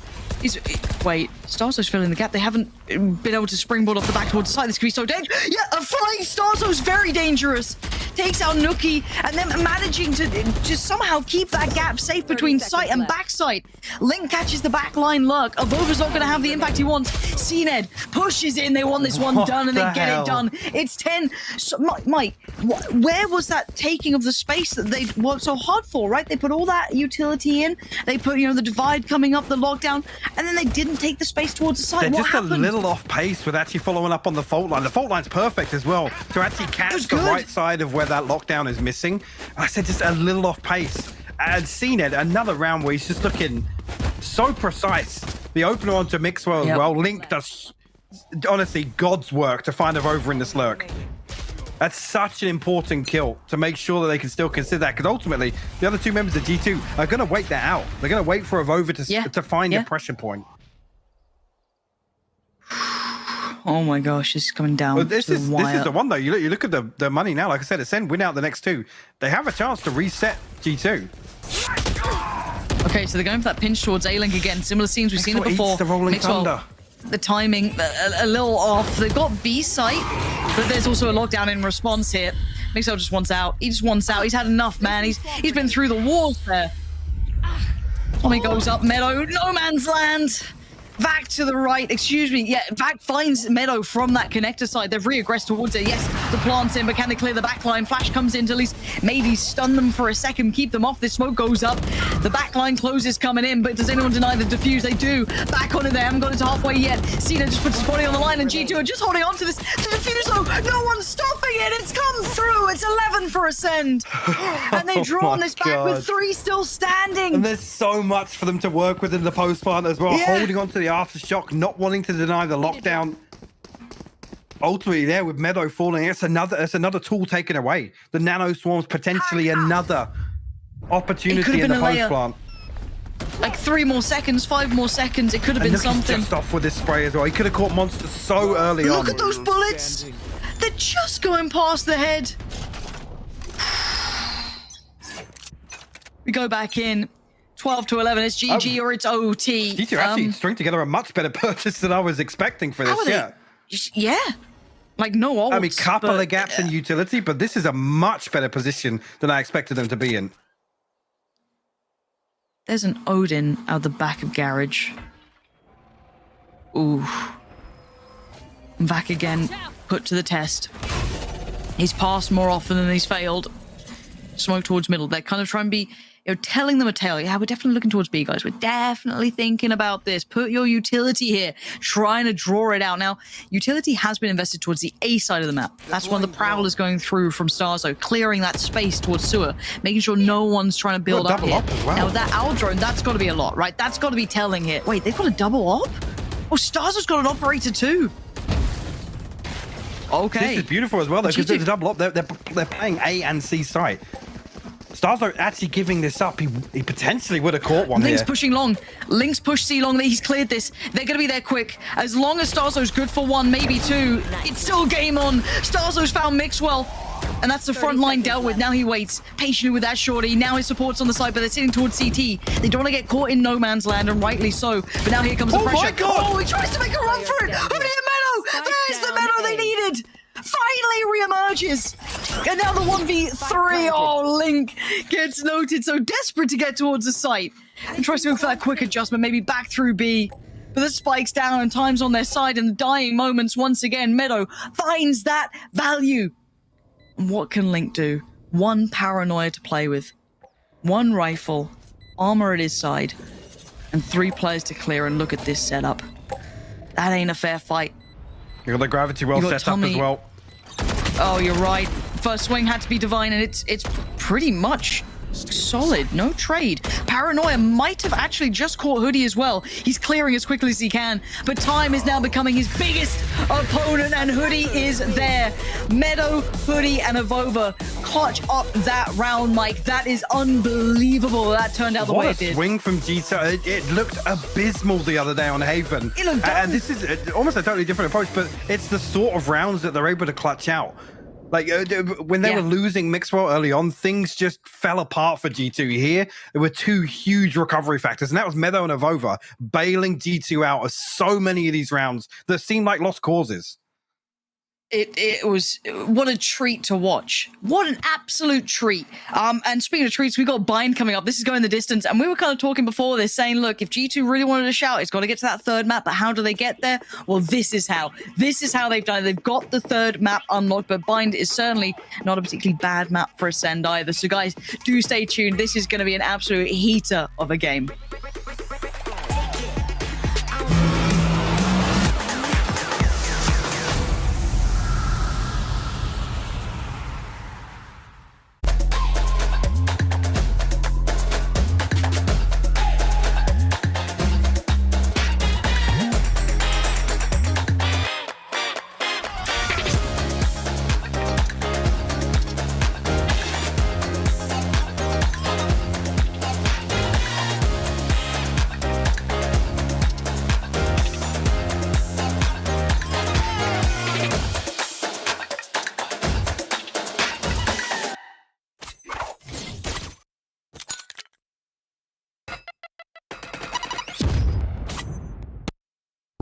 Wait, Starzo's filling the gap. They haven't been able to springboard off the back towards the side. This could be so dangerous. Yeah, a flying Starzo's very dangerous. Takes out Nookie, and then managing to just somehow keep that gap safe between site and backside. Link catches the backline lurk. Avova's not going to have the impact he wants. CNED pushes in. They want this one done, and they get it done. It's 10. So, Mike, where was that taking of the space that they worked so hard for, right? They put all that utility in. They put, the divide coming up, the lockdown, and then they didn't take the space towards the side. They're What just happened? a little off pace with actually following up on the fault line. The fault line's perfect as well to actually catch the right side of where that lockdown is missing. I said just a little off pace. And CNED, another round where he's just looking so precise. The opener onto Mixwell as well. Link does, honestly, God's work to find Avova in this lurk. That's such an important kill to make sure that they can still consider that, because ultimately the other 2 members of G2 are going to wait that out. They're going to wait for Avova to find a pressure point. Oh my gosh, this is coming down. Well, this is the one though. You look at the money now. Like I said, Ascend win out the next 2. They have a chance to reset G2. Okay, so they're going for that pinch towards A-Link again. Similar scenes, we've seen it before. The rolling thunder. The timing a little off. They've got B site, but there's also a lockdown in response here. Mixwell just wants out. He just wants out. He's had enough, man. He's been through the walls there. Tommy goes up Meadow. No man's land. Vac to the right, excuse me. Yeah, Vac finds Meadow from that connector side. They've reaggressed towards it. Yes, the plant's in, but can they clear the backline? Flash comes in to at least maybe stun them for a second, keep them off. This smoke goes up. The backline closes coming in, but does anyone deny the defuse? They do. Back on it, they haven't got it to halfway yet. Cena just puts his body on the line, and G2 are just holding on to this. The defuse, though, no one's stopping it. It's come through. It's 11 for Ascend. And they've drawn this back with 3 still standing. And there's so much for them to work with in the post plant as well. Holding on to the aftershock, not wanting to deny the lockdown. Ultimately, there with Meadow falling, it's another tool taken away. The nano swarm's potentially another opportunity in the post plant. Like 3 more seconds, 5 more seconds. It could have been something. Just off with this spray as well. He could have caught monsters so early on. Look at those bullets. They're just going past the head. We go back in. 12 to 11, it's GG or it's OT. G2 actually string together a much better purchase than I was expecting for this. Yeah. Like no ults. I mean, couple of gaps in utility, but this is a much better position than I expected them to be in. There's an Odin out the back of garage. Ooh. Back again, put to the test. He's passed more often than he's failed. Smoke towards middle. They're kind of trying to be, telling them a tale. Yeah, we're definitely looking towards B, guys. We're definitely thinking about this. Put your utility here. Trying to draw it out. Now, utility has been invested towards the A side of the map. That's one of the Prowlers going through from Starzo, clearing that space towards sewer, making sure no one's trying to build up here. Now, with that Aldrone, that's got to be a lot, right? That's got to be telling here. Wait, they've got a double op? Oh, Starzo's got an operator too. Okay. This is beautiful as well, though, because there's a double op. They're playing A and C site. Starzo actually giving this up. He potentially would have caught one Link's here. pushing long. Link's pushed C long. He's cleared this. They're going to be there quick. As long as Starzo's good for 1, maybe 2, it's still game on. Starzo's found Mixwell. And that's the front line dealt with. Now he waits patiently with that shorty. Now his support's on the side, but they're sitting towards CT. They don't want to get caught in no man's land, and rightly so. But now here comes the pressure. My God. Oh, he tries to make a run for it. Over here, Meadow. There's the Meadow they needed. Finally reemerges. And now the 1v3. Oh, Link gets noted. So desperate to get towards the site. And tries to go for that quick adjustment. Maybe back through B. But the spike's down and time's on their side in the dying moments once again. Meadow finds that value. And what can Link do? One paranoia to play with. One rifle, armor at his side, and 3 players to clear, and look at this setup. That ain't a fair fight. You got the gravity well set up as well. Oh, you're right. First swing had to be divine, and it's pretty much solid. No trade. Paranoia might have actually just caught Hoodie as well. He's clearing as quickly as he can, but time is now becoming his biggest opponent, and Hoodie is there. Meadow, Hoodie, and Avova clutch up that round, Mike. That is unbelievable. That turned out the way it did. What a swing from G2. It looked abysmal the other day on Haven. It looked and this is almost a totally different approach, but it's the sort of rounds that they're able to clutch out. Like, when they were losing Mixwell early on, things just fell apart for G2 here. There were 2 huge recovery factors, and that was Meadow and Avova bailing G2 out of so many of these rounds that seemed like lost causes. It was, what a treat to watch. What an absolute treat. And speaking of treats, we got Bind coming up. This is going the distance. And we were kind of talking before this, saying, look, if G2 really wanted to shout, it's got to get to that 3rd map. But how do they get there? Well, this is how. This is how they've done it. They've got the 3rd map unlocked, but Bind is certainly not a particularly bad map for Ascend either. So guys, do stay tuned. This is going to be an absolute heater of a game.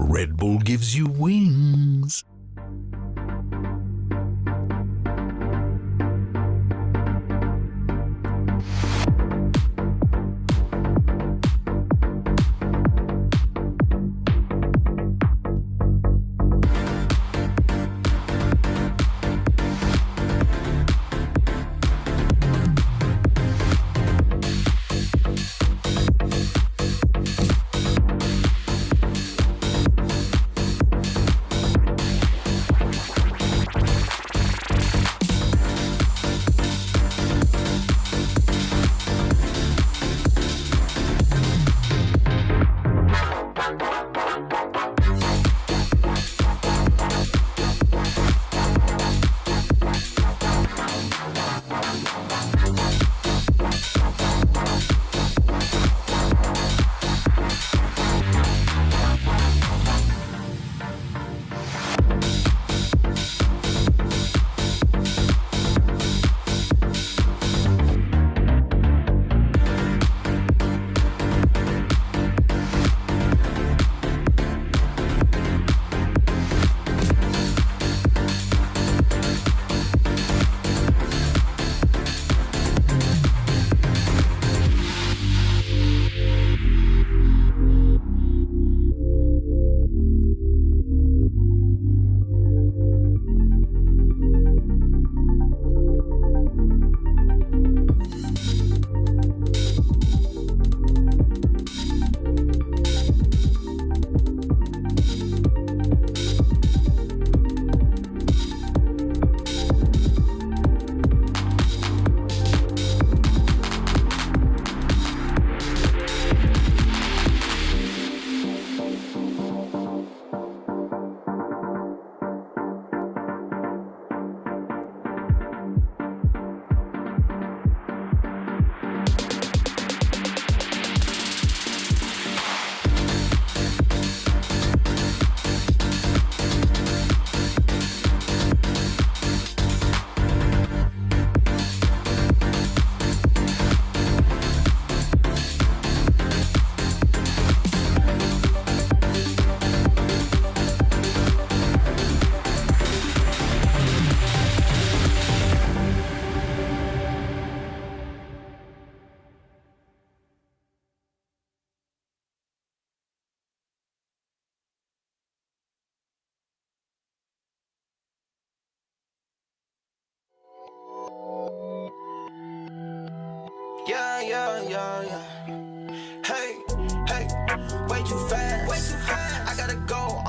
Red Bull gives you wings.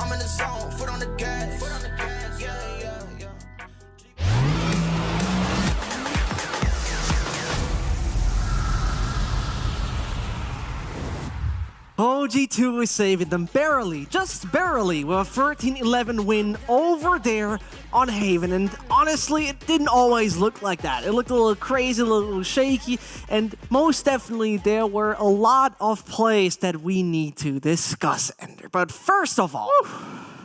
I'm in the zone, foot on the gas. Yeah, yeah, yeah. G2 is saving them barely, just barely, with a 13-11 win over there on Haven. And honestly, it didn't always look like that. It looked a little crazy, a little shaky, and most definitely there were a lot of plays that we need to discuss, Ender. But first of all,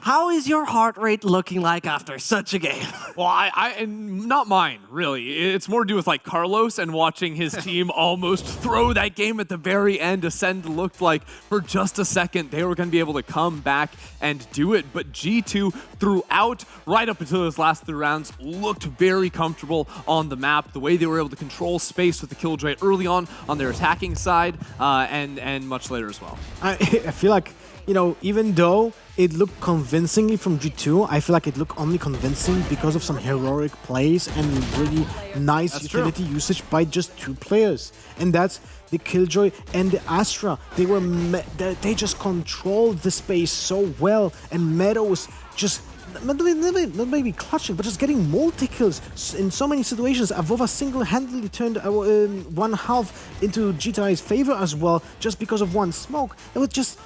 how is your heart rate looking like after such a game? Well, and not mine, really. It's more to do with like Carlos and watching his team almost throw that game at the very end. Ascend looked like for just a second they were going to be able to come back and do it. But G2 throughout, right up until those last 3 rounds, looked very comfortable on the map. The way they were able to control space with the Killjoy early on their attacking side and much later as well. I feel like, you know, even though it looked convincingly from G2, I feel like it looked only convincing because of some heroic plays and really nice utility usage by just 2 players. And that's the Killjoy and the Astra. They just controlled the space so well, and Meadow was just not maybe clutching, but just getting multi-kills in so many situations. Avova single-handedly turned 1/2 into G2's favor as well, just because of 1 smoke. It was just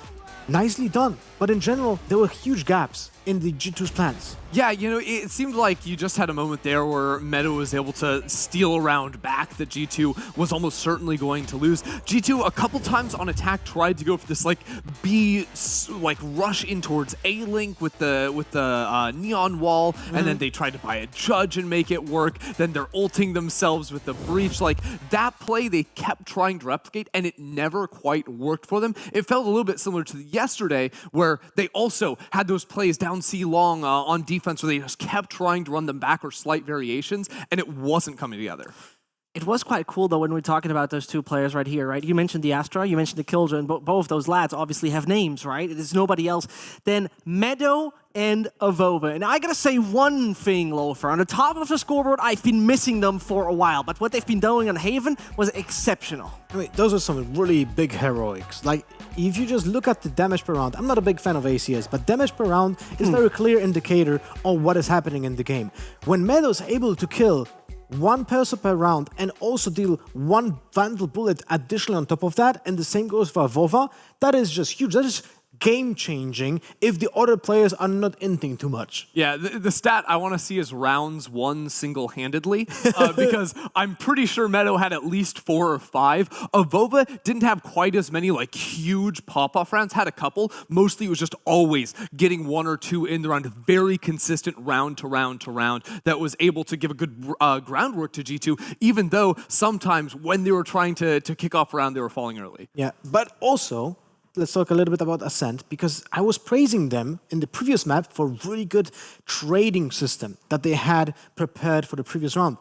nicely done. But in general, there were huge gaps in the G2's plans. Yeah, you know, it seemed like you just had a moment there where Meadow was able to steal a round back that G2 was almost certainly going to lose. G2 a couple times on attack tried to go for this like rush in towards A-Link with the neon wall, and then they tried to buy a judge and make it work. Then they're ulting themselves with the breach. Like that play they kept trying to replicate, and it never quite worked for them. It felt a little bit similar to yesterday, where they also had those plays down C long on defense where they just kept trying to run them back or slight variations, and it wasn't coming together. It was quite cool, though, when we're talking about those 2 players right here, right? You mentioned the Astra, you mentioned the Killjoy, and both of those lads obviously have names, right? There's nobody else than Meadow and Avova. And I gotta say one thing, Lothar. On the top of the scoreboard, I've been missing them for a while, but what they've been doing on Haven was exceptional. I mean, those are some really big heroics. Like, if you just look at the damage per round, I'm not a big fan of ACS, but damage per round is a very clear indicator of what is happening in the game. When Meadow's able to kill 1 person per round and also deal 1 Vandal bullet additionally on top of that, and the same goes for Avova, that is just huge. That is game-changing if the other players are not inting too much. Yeah, the stat I want to see is rounds won single-handedly, because I'm pretty sure Meadow had at least 4 or 5. Avova didn't have quite as many like huge pop-off rounds, had a couple. Mostly it was just always getting 1 or 2 in the round, very consistent round to round to round, that was able to give a good groundwork to G2, even though sometimes when they were trying to kick off a round, they were falling early. Yeah, but also, let's talk a little bit about Ascent, because I was praising them in the previous map for a really good trading system that they had prepared for the previous round,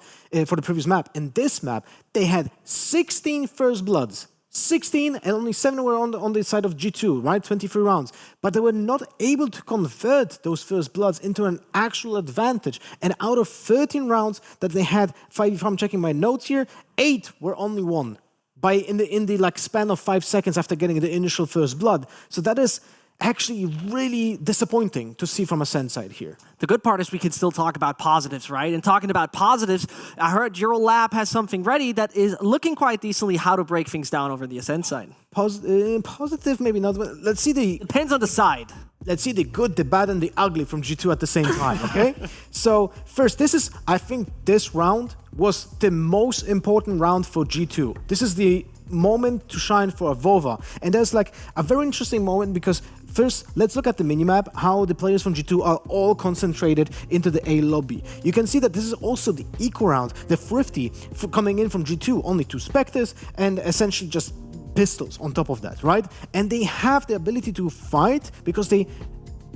for the previous map. In this map, they had 16 first bloods. 16, and only 7 were on the side of G2, right? 23 rounds. But they were not able to convert those first bloods into an actual advantage. And out of 13 rounds that they had, if I'm checking my notes here, 8 were only won. In the like span of 5 seconds after getting the initial first blood. So that is actually really disappointing to see from Ascent side here. The good part is we can still talk about positives, right? And talking about positives, I heard Euro Lab has something ready that is looking quite decently how to break things down over the Ascent side. Positive, maybe not. But let's see the... Depends on the side. Let's see the good, the bad, and the ugly from G2 at the same time, okay? So first, I think this round was the most important round for G2. This is the moment to shine for Avova. And there's like a very interesting moment because first, let's look at the minimap, how the players from G2 are all concentrated into the A lobby. You can see that this is also the eco round, the Thrifty coming in from G2, only 2 Spectres and essentially just pistols on top of that, right? And they have the ability to fight because they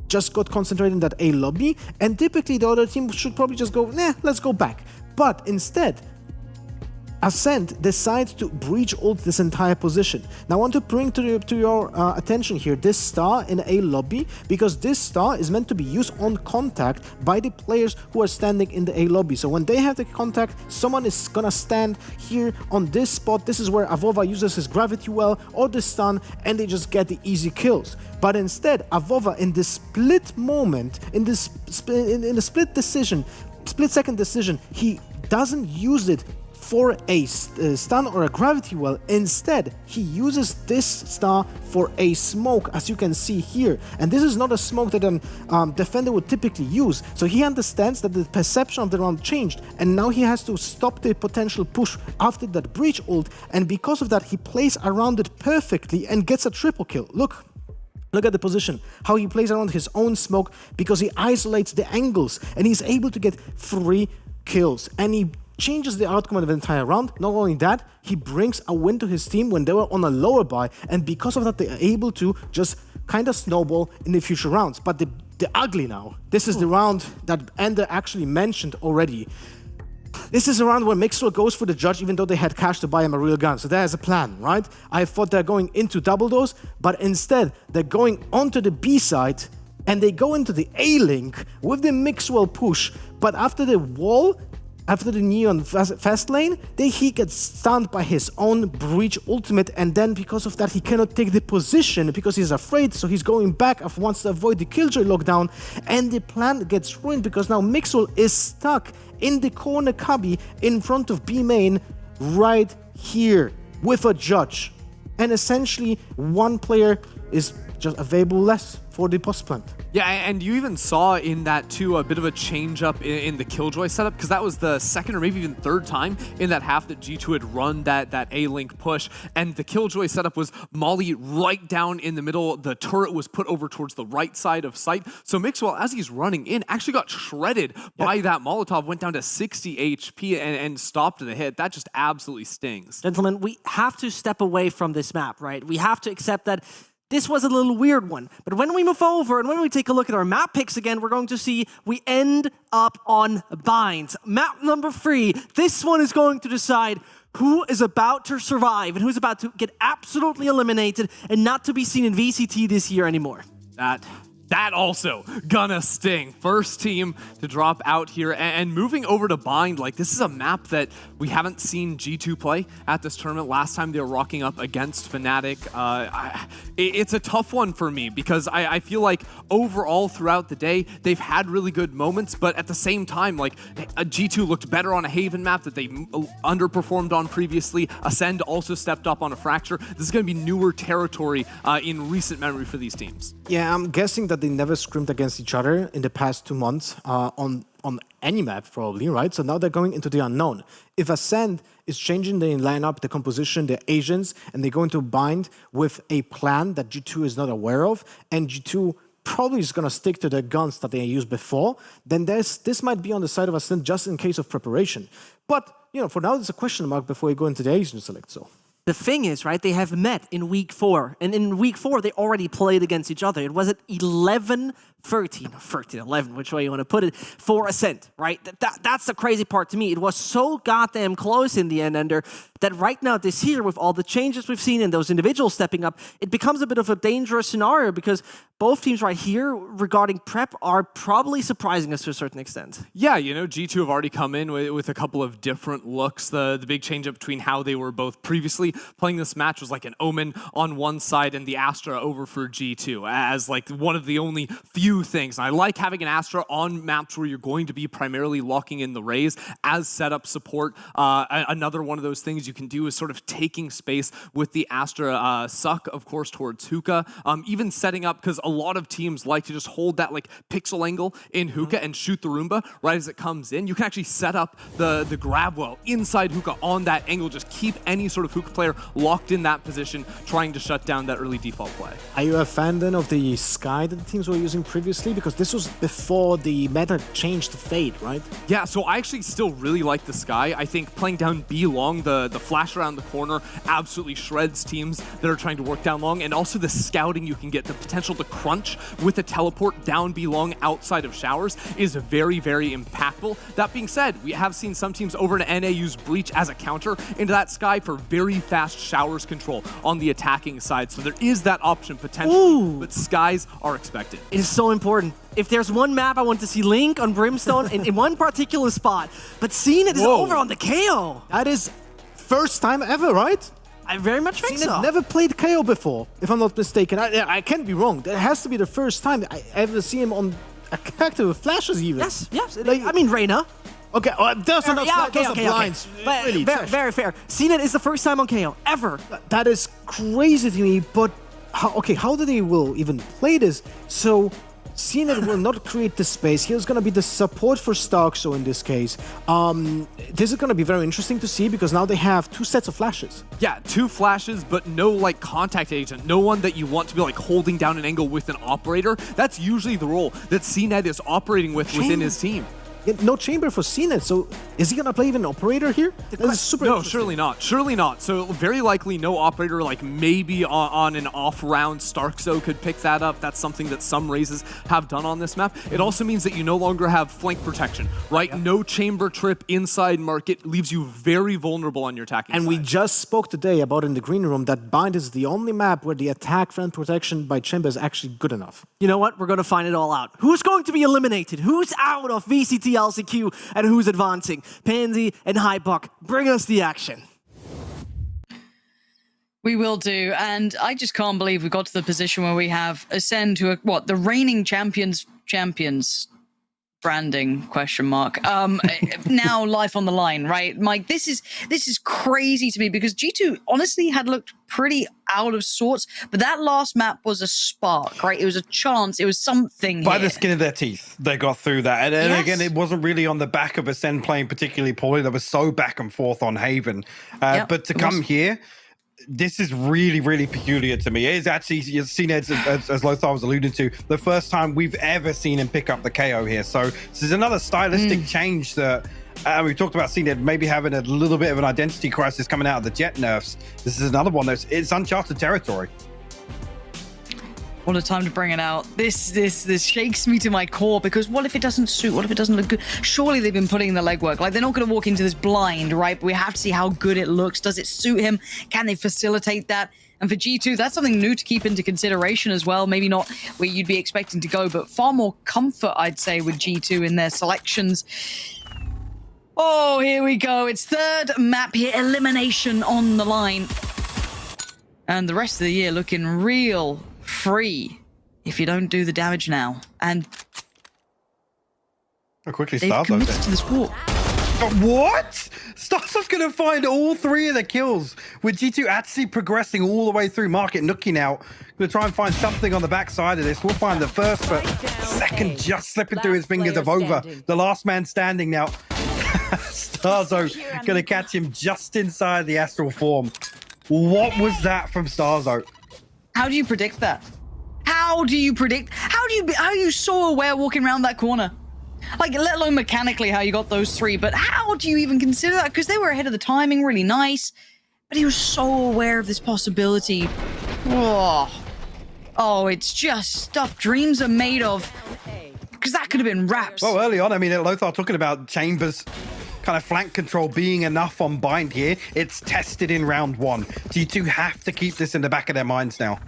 just got concentrated in that A lobby, and typically the other team should probably just go, nah, let's go back. But instead, Ascent decides to breach ult this entire position. Now I want to bring to your attention here this star in a lobby, because this star is meant to be used on contact by the players who are standing in the A lobby. So when they have the contact, someone is gonna stand here on this spot. This is where Avova uses his gravity well or the stun, and they just get the easy kills. But instead, Avova in this split moment, in the split-second decision, he doesn't use it for a stun or a gravity well. Instead, he uses this star for a smoke, as you can see here. And this is not a smoke that a defender would typically use. So he understands that the perception of the round changed, and now he has to stop the potential push after that breach ult. And because of that, he plays around it perfectly and gets a triple kill. Look at the position, how he plays around his own smoke, because he isolates the angles, and he's able to get 3 kills. And he changes the outcome of the entire round. Not only that, he brings a win to his team when they were on a lower buy, and because of that, they are able to just kind of snowball in the future rounds. But the ugly now, this is the round that Ender actually mentioned already. This is a round where Mixwell goes for the judge, even though they had cash to buy him a real gun. So there's a plan, right? I thought they're going into double dose, but instead they're going onto the B side, and they go into the A link with the Mixwell push. But after the wall, after the neon fast lane, he gets stunned by his own breach ultimate, and then because of that he cannot take the position because he's afraid, so he's going back and wants to avoid the Killjoy lockdown, and the plan gets ruined because now Mixwell is stuck in the corner cubby in front of B main right here with a judge, and essentially one player is just available less for the post plant. Yeah, and you even saw in that too a bit of a change up in the Killjoy setup, because that was the second or maybe even third time in that half that G2 had run that A-Link push, and the Killjoy setup was Molly right down in the middle. The turret was put over towards the right side of site, so Mixwell, as he's running in, actually got shredded by that Molotov, went down to 60 HP and stopped the hit. That just absolutely stings. Gentlemen, we have to step away from this map, right? We have to accept that this was a little weird one. But when we move over and when we take a look at our map picks again, we're going to see we end up on Binds. Map number 3. This one is going to decide who is about to survive and who's about to get absolutely eliminated and not to be seen in VCT this year anymore. That also gonna sting. First team to drop out here, and moving over to Bind, like this is a map that we haven't seen G2 play at this tournament. Last time they were rocking up against Fnatic. It's a tough one for me because I feel like overall throughout the day, they've had really good moments, but at the same time, like G2 looked better on a Haven map that they underperformed on previously. Ascend also stepped up on a Fracture. This is gonna be newer territory in recent memory for these teams. Yeah, I'm guessing that they never scrimmed against each other in the past 2 months on any map, probably, right? So now they're going into the unknown. If Ascend is changing the lineup, the composition, the Asians, and they're going to Bind with a plan that G2 is not aware of, and G2 probably is going to stick to the guns that they used before, then this might be on the side of Ascend just in case of preparation. But, you know, for now, it's a question mark before we go into the Asian select, so. The thing is, right, they have met in week 4, and in week 4, they already played against each other. It was at 11-13, 13-11, which way you want to put it, for Ascent, right? That's the crazy part to me. It was so goddamn close in the end, Ender, that right now this year, with all the changes we've seen and those individuals stepping up, it becomes a bit of a dangerous scenario because both teams right here regarding prep are probably surprising us to a certain extent. Yeah, you know, G2 have already come in with a couple of different looks. The big change up between how they were both previously playing this match was like an Omen on one side and the Astra over for G2 as like one of the only few things. And I like having an Astra on maps where you're going to be primarily locking in the Rays as setup support. Another one of those things you can do is sort of taking space with the Astra suck, of course, towards Hookah. Even setting up, because a lot of teams like to just hold that like pixel angle in Hookah and shoot the Roomba right as it comes in. You can actually set up the grab well inside Hookah on that angle, just keep any sort of Hookah player locked in that position, trying to shut down that early default play. Are you a fan then of the Sky that the teams were using previously? previously? Because this was before the meta changed to Fade, right? Yeah, so I actually still really like the Sky. I think playing down B long, the flash around the corner absolutely shreds teams that are trying to work down long, and also the scouting you can get, the potential to crunch with a teleport down B long outside of showers is very, very impactful. That being said, we have seen some teams over in NA use Breach as a counter into that Sky for very fast showers control on the attacking side, so there is that option potentially, but Skies are expected. It is so important. If there's one map I want to see Link on Brimstone in one particular spot, but seeing it is over on the KO. That is first time ever, right? I very much think so. Never played KO before, if I'm not mistaken. I can't be wrong. That has to be the first time I ever see him on a character with flashes even. Yes. Like, I mean, Reyna. Okay, those are blinds. But really, very fair. Seen it is the first time on KO, ever. That is crazy to me, but how do they will even play this? So, CNET will not create the space. Here's going to be the support for Starkso in this case. This is going to be very interesting to see because now they have 2 sets of flashes. Yeah, 2 flashes, but no like contact agent. No one that you want to be like holding down an angle with an operator. That's usually the role that CNET is operating with within his team. No chamber for CNET, so is he gonna play even operator here? That is super No, surely not. So very likely no operator, like maybe on an off round Starkso could pick that up. That's something that some raises have done on this map. It also means that you no longer have flank protection, right? No chamber trip inside market leaves you very vulnerable on your attacking side. We just spoke today about in the green room that Bind is the only map where the attack flank protection by chamber is actually good enough. You know what? We're gonna find it all out. Who's going to be eliminated? Who's out of VCT LCQ and who's advancing? Pansy and Hypoc, bring us the action. We will do, and I just can't believe we got to the position where we have Ascend, who are the reigning champions branding ? Now life on the line, right? Mike, this is crazy to me because G2 honestly had looked pretty out of sorts, but that last map was a spark, right? It was a chance, it was something by the skin of their teeth they got through that, and again it wasn't really on the back of Ascend playing particularly poorly. There was so back and forth on Haven, but to come here, this is really, really peculiar to me. It is actually, you've seen it, as Lothar was alluding to, the first time we've ever seen him pick up the KO here. So this is another stylistic change that we talked about seeing it maybe having a little bit of an identity crisis coming out of the Jet nerfs. This is another one it's uncharted territory. What a time to bring it out. This shakes me to my core because what if it doesn't suit? What if it doesn't look good? Surely they've been putting in the legwork. Like, they're not going to walk into this blind, right? But we have to see how good it looks. Does it suit him? Can they facilitate that? And for G2, that's something new to keep into consideration as well. Maybe not where you'd be expecting to go, but far more comfort, I'd say, with G2 in their selections. Oh, here we go. It's third map here. Elimination on the line. And the rest of the year looking real free if you don't do the damage now. And how quickly they've committed to this war. What? Starso's gonna find all 3 of the kills with G2 actually progressing all the way through market, nooking out. Gonna try and find something on the backside of this. We'll find the first, but the second just slipping through his fingers of over. The last man standing now. Starzo gonna catch him just inside the astral form. What was that from Starzo? How do you predict that? How do you predict? How are you so aware walking around that corner? Like, let alone mechanically how you got those 3, but how do you even consider that? Because they were ahead of the timing, really nice. But he was so aware of this possibility. Oh, it's just stuff dreams are made of. Because that could have been wraps. Well, early on, I mean, Lothar talking about Chambers kind of flank control being enough on Bind here. It's tested in round 1. G2 have to keep this in the back of their minds now.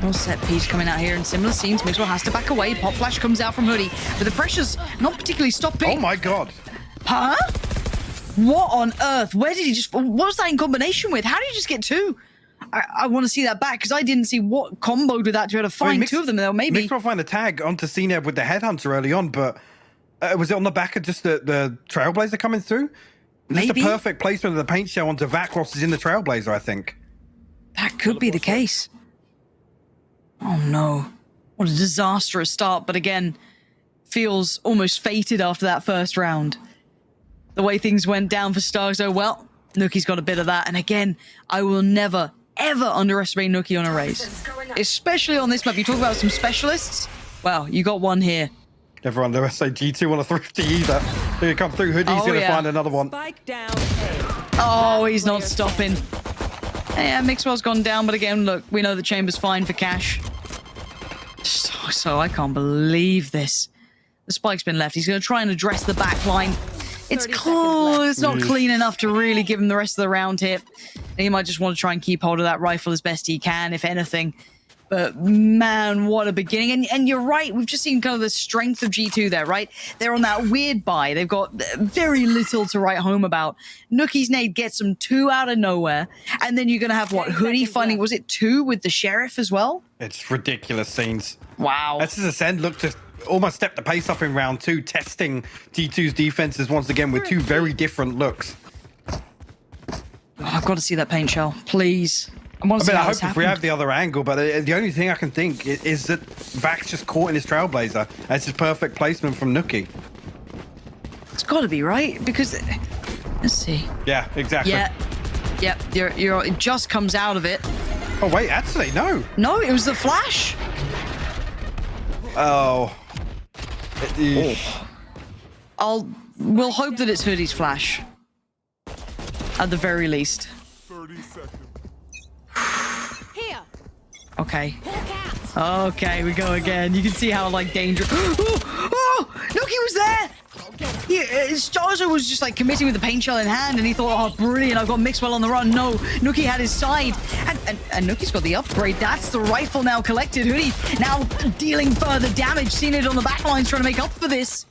Well, set piece coming out here in similar scenes. Mixwell has to back away. Pop flash comes out from Hoodie, but the pressure's not particularly stopping. Oh my god. Huh? What on earth? Where did he just... What was that in combination with? How did he just get 2? I want to see that back because I didn't see what comboed with that to be able to find 2 of them there. Maybe. Mixwell find the tag onto CNEB with the Headhunter early on, but was it on the back of just the Trailblazer coming through? Just a perfect placement of the paint shell onto Vakros is in the Trailblazer, I think. That could be the case. Oh no. What a disastrous start, but again, feels almost fated after that first round. The way things went down for Starkso, well, Nuki's got a bit of that. And again, I will never, ever underestimate Nuki on a race. Especially on this map. You talk about some specialists. Wow, you got one here. Never underestimate G2 on a thrifty either. They're going to come through. Hoodie's going to find another one. Oh, he's not stopping. Yeah, Mixwell's gone down, but again, look, we know the chamber's fine for cash. So I can't believe this. The spike's been left. He's going to try and address the back line. It's close. It's not clean enough to really give him the rest of the round here. And he might just want to try and keep hold of that rifle as best he can, if anything. But man, what a beginning. And you're right, we've just seen kind of the strength of G2 there, right? They're on that weird buy. They've got very little to write home about. Nuki's nade gets them 2 out of nowhere. And then you're going to have, what, Hoodie finding, was it 2 with the Sheriff as well? It's ridiculous scenes. Wow. That's as Ascend look to almost step the pace up in round 2, testing G2's defenses once again with 2 very different looks. Oh, I've got to see that paint shell, please. I hope if we have the other angle, but the only thing I can think is that Vax just caught in his Trailblazer. That's his perfect placement from Nuki. It's got to be, right? Because, let's see. Yeah, exactly. Yeah, it just comes out of it. Oh, wait, actually, no. No, it was the flash. Oh. We'll hope that it's Hoodie's flash. At the very least. 30 seconds. Here. Okay. Okay, we go again. You can see how, like, dangerous. Oh, Nuki was there! Starzo was just like committing with the paint shell in hand, and he thought, oh, brilliant, I've got Mixwell on the run. No, Nuki had his side, and Nuki's got the upgrade. That's the rifle now collected. Hoodie now dealing further damage. Seen it on the back lines, trying to make up for this.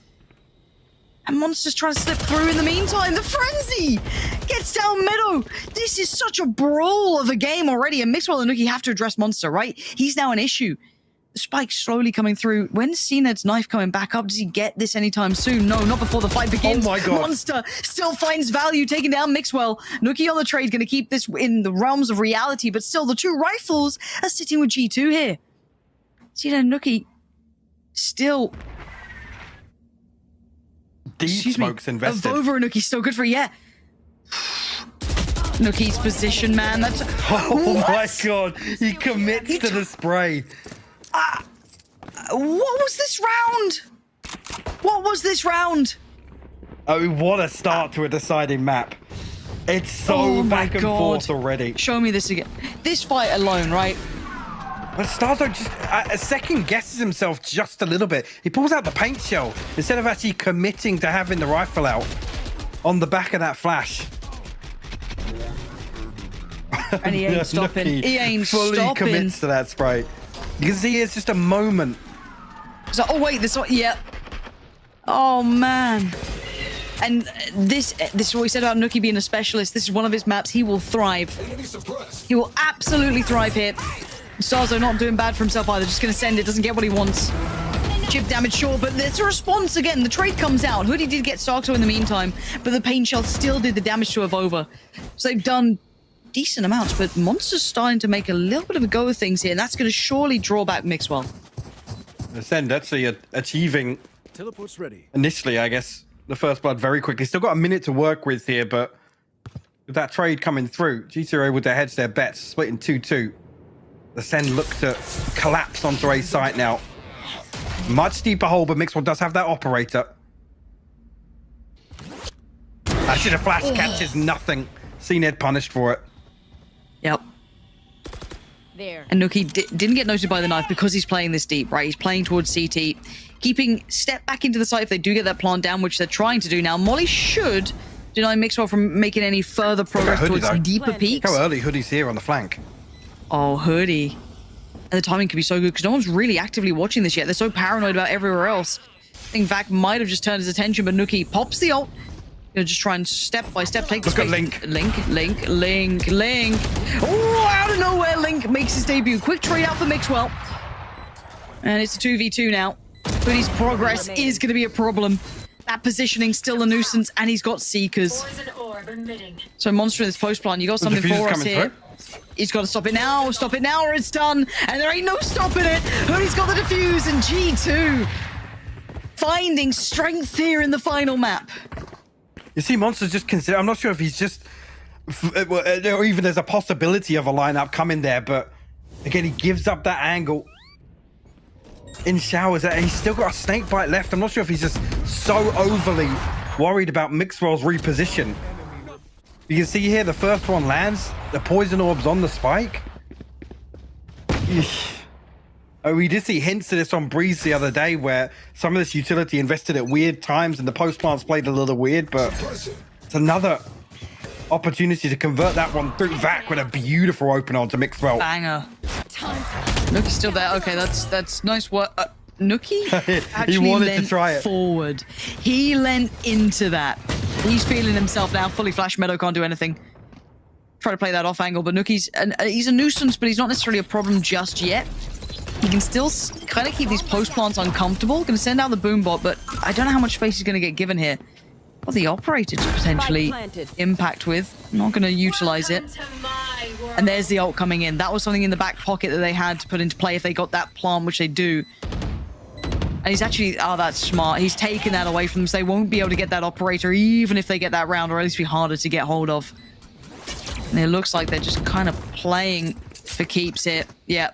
And Monster's trying to slip through in the meantime. The Frenzy gets down middle. This is such a brawl of a game already, and Mixwell and Nuki have to address Monster, right? He's now an issue. The spike slowly coming through. When's CNED's knife coming back up? Does he get this anytime soon? No, not before the fight begins. Oh my God. Monster still finds value, taking down Mixwell. Nuki on the trade, going to keep this in the realms of reality, but still the 2 rifles are sitting with G2 here. CNED and Nuki still... Deep smokes invested. Over Nuki's still good for, yeah. Nuki's position, man. That's... Oh my God. He commits to the spray. What was this round? What was this round? Oh, what a start to a deciding map. It's so back and forth already. Show me this again. This fight alone, right? But Starzo just a second guesses himself just a little bit. He pulls out the paint shell instead of actually committing to having the rifle out on the back of that flash. And he ain't stopping. He ain't fully stopping. Commits to that spray. You can see it's just a moment. So, oh wait, this one, yeah. Oh man. And this is what we said about Nuki being a specialist. This is one of his maps. He will thrive. He will absolutely thrive here. Starzo not doing bad for himself either. Just going to send it. Doesn't get what he wants. Chip damage, sure, but there's a response again. The trade comes out. Hoodie did get Starzo in the meantime, but the paint shell still did the damage to Avova. So they've done decent amounts, but Monster's starting to make a little bit of a go of things here, and that's going to surely draw back Mixwell. Ascend actually achieving teleport's ready. Initially, I guess, the first blood very quickly. Still got a minute to work with here, but with that trade coming through, G2 are able to hedge their bets, splitting 2-2. Ascend look to collapse onto a site now. Much deeper hole, but Mixwell does have that operator. Actually, the flash catches nothing. CNED punished for it. Yep. There. And Nuki didn't get noted by the knife because he's playing this deep, right? He's playing towards CT, keeping step back into the site if they do get that plant down, which they're trying to do now. Molly should deny Mixwell from making any further progress towards deeper peaks. How early Hoodie's here on the flank. Oh, Hoodie. And the timing could be so good because no one's really actively watching this yet. They're so paranoid about everywhere else. I think Vac might have just turned his attention, but Nuki pops the ult. Gonna just try and step by step take the space. Link. Oh, out of nowhere, Link makes his debut. Quick trade out for Mixwell. And it's a 2v2 now. Hoodie's progress is going to be a problem. That positioning still a nuisance, and he's got Seekers. So Monster in this post plan, you got something for us here. He's got to stop it now, or it's done. And there ain't no stopping it. Hoodie's got the defuse, and G2 finding strength here in the final map. You see, Monster's just consider. I'm not sure if he's just or even there's a possibility of a lineup coming there, but again, he gives up that angle in showers, and he's still got a snake bite left. I'm not sure if he's just so overly worried about Mixwell's reposition. You can see here the first one lands, the poison orb's on the spike. Oh, we did see hints of this on Breeze the other day, where some of this utility invested at weird times and the post plants played a little weird, but it's another opportunity to convert that one through. Vac with a beautiful open on to Mixwell. Banger. Nuki's still there. Okay, that's nice work. Nuki he wanted to try it forward. He leant into that. He's feeling himself now. Fully flash. Meadow can't do anything. Try to play that off angle, but Nuki's he's a nuisance, but he's not necessarily a problem just yet. He can still kind of keep these post plants uncomfortable. Going to send out the boom bot, but I don't know how much space he's going to get given here. Well, the operator to potentially impact with. Not going to utilize it. And there's the ult coming in. That was something in the back pocket that they had to put into play if they got that plant, which they do. And he's actually, oh, that's smart. He's taken that away from them, so they won't be able to get that operator, even if they get that round, or at least be harder to get hold of. And it looks like they're just kind of playing for keeps here. Yeah.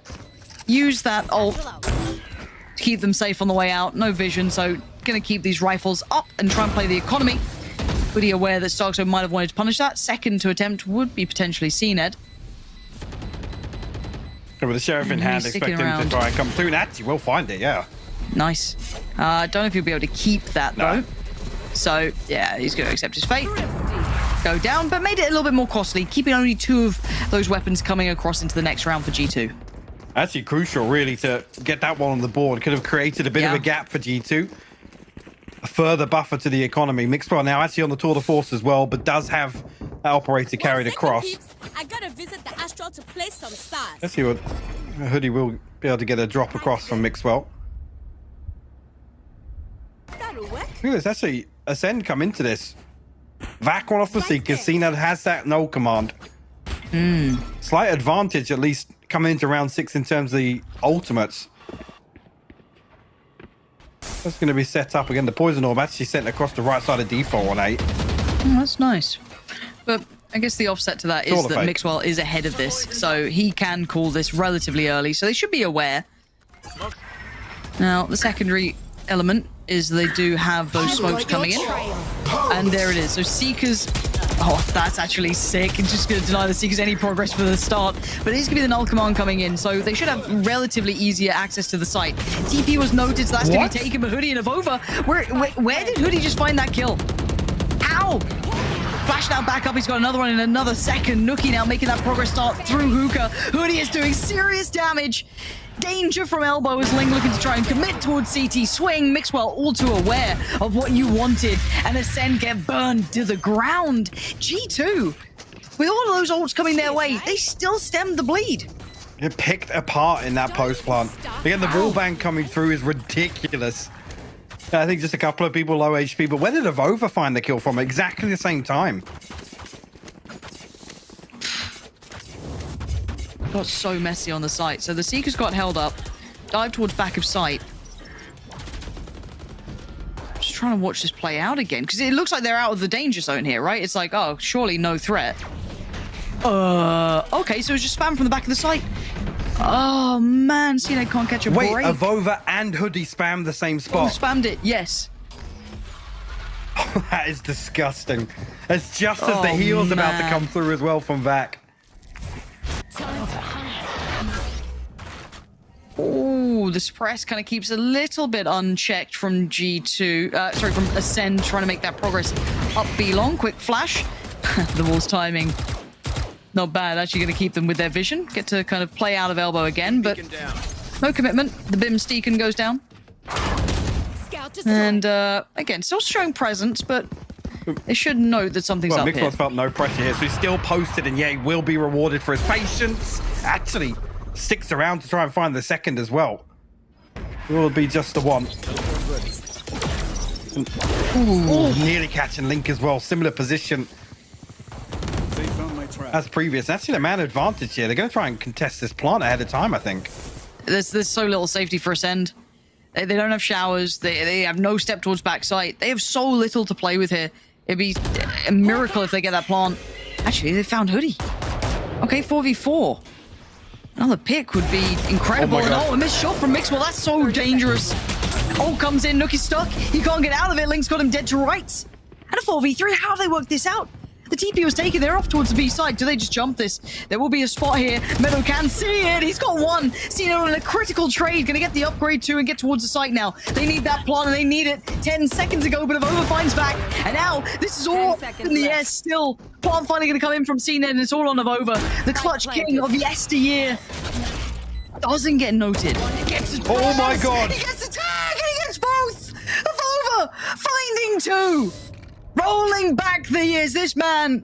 Use that ult to keep them safe on the way out. No vision, so going to keep these rifles up and try and play the economy. Pretty aware that Starkso might have wanted to punish that. Second to attempt would be potentially CNED. With the sheriff in hand, expect him to try and come through, and actually will find it, yeah. Nice. Don't know if he'll be able to keep that, though. So, yeah, he's going to accept his fate. Go down, but made it a little bit more costly, keeping only 2 of those weapons coming across into the next round for G2. Actually crucial, really, to get that one on the board. Could have created a bit of a gap for G2. A further buffer to the economy. Mixwell now actually on the tour de force as well, but does have that operator carried across. I gotta visit the Astral to play some stars. Let's see what Hoodie will be able to get a drop across from Mixwell. Look at this, actually Ascend come into this. Vac one off the Seekers. CNED has that null command. Slight advantage, at least coming into round 6 in terms of the ultimates. That's going to be set up again. The poison orb actually sent across the right side of default on 8. That's nice. But I guess the offset to that is that Mixwell is ahead of this, so he can call this relatively early, so they should be aware. Now, the secondary element is they do have those smokes coming in. And there it is. So Seekers... Oh, that's actually sick. It's just going to deny the Seekers any progress for the start. But it is going to be the null command coming in, so they should have relatively easier access to the site. TP was noted, so that's going to be taken by Hoodie and Avova. Where did Hoodie just find that kill? Ow! Flash now back up. He's got another one in another second. Nuki now making that progress start through Hookah. Hoodie is doing serious damage. Danger from elbow as Ling looking to try and commit towards CT swing. Mixwell all too aware of what you wanted, and Ascend get burned to the ground. G2, with all of those ults coming their way, they still stemmed the bleed. It picked apart in that post plant. Again, the wallbang coming through is ridiculous. I think just a couple of people low HP, but where did Avova find the kill from? Exactly the same time. Got so messy on the site. So the Seekers got held up, dive towards back of site. Just trying to watch this play out again, because it looks like they're out of the danger zone here, right? It's like, oh, surely no threat. Okay, so it's just spam from the back of the site. Oh man, CNED can't catch a break. Wait, Avova and Hoodie spammed the same spot. Oh, spammed it, yes. That is disgusting. It's just as the heal's about to come through as well from Vac. Oh, the suppress kind of keeps a little bit unchecked from G2. Sorry, from Ascend, trying to make that progress up B long. Quick flash. The wall's timing. Not bad. Actually going to keep them with their vision. Get to kind of play out of elbow again, but no commitment. The Bim Steeken goes down. And again, still showing presence, but they should note that something's up here. Mixwell felt no pressure here, so he's still posted, and yeah, he will be rewarded for his patience. Actually, sticks around to try and find the second as well. It will be just the one. Ooh, nearly catching Link as well. Similar position as previous. Actually, the man advantage here. They're going to try and contest this plant ahead of time, I think. There's so little safety for Ascend. They don't have showers. They have no step towards backside. They have so little to play with here. It'd be a miracle if they get that plant. Actually, Actually, they found Hoodie. Okay, 4v4. Another pick would be incredible. Oh, a missed shot from Mixwell. That's so dangerous. Oh, comes in. Nook is stuck. He can't get out of it. Link's got him dead to rights. And a 4v3. How have they worked this out? The TP was taken. They're off towards the B side. Do they just jump this? There will be a spot here. Meadow can see it. He's got one. Cino in a critical trade. Going to get the upgrade too and get towards the site now. They need that plant and they need it 10 seconds ago, but Avova finds back. And now this is all in the air still. Plant finally going to come in from CNED and it's all on Avova. The clutch king of yesteryear. Doesn't get noted. Gets a oh my god. He gets the tag and he gets both. Avova finding two. Rolling back the years, this man,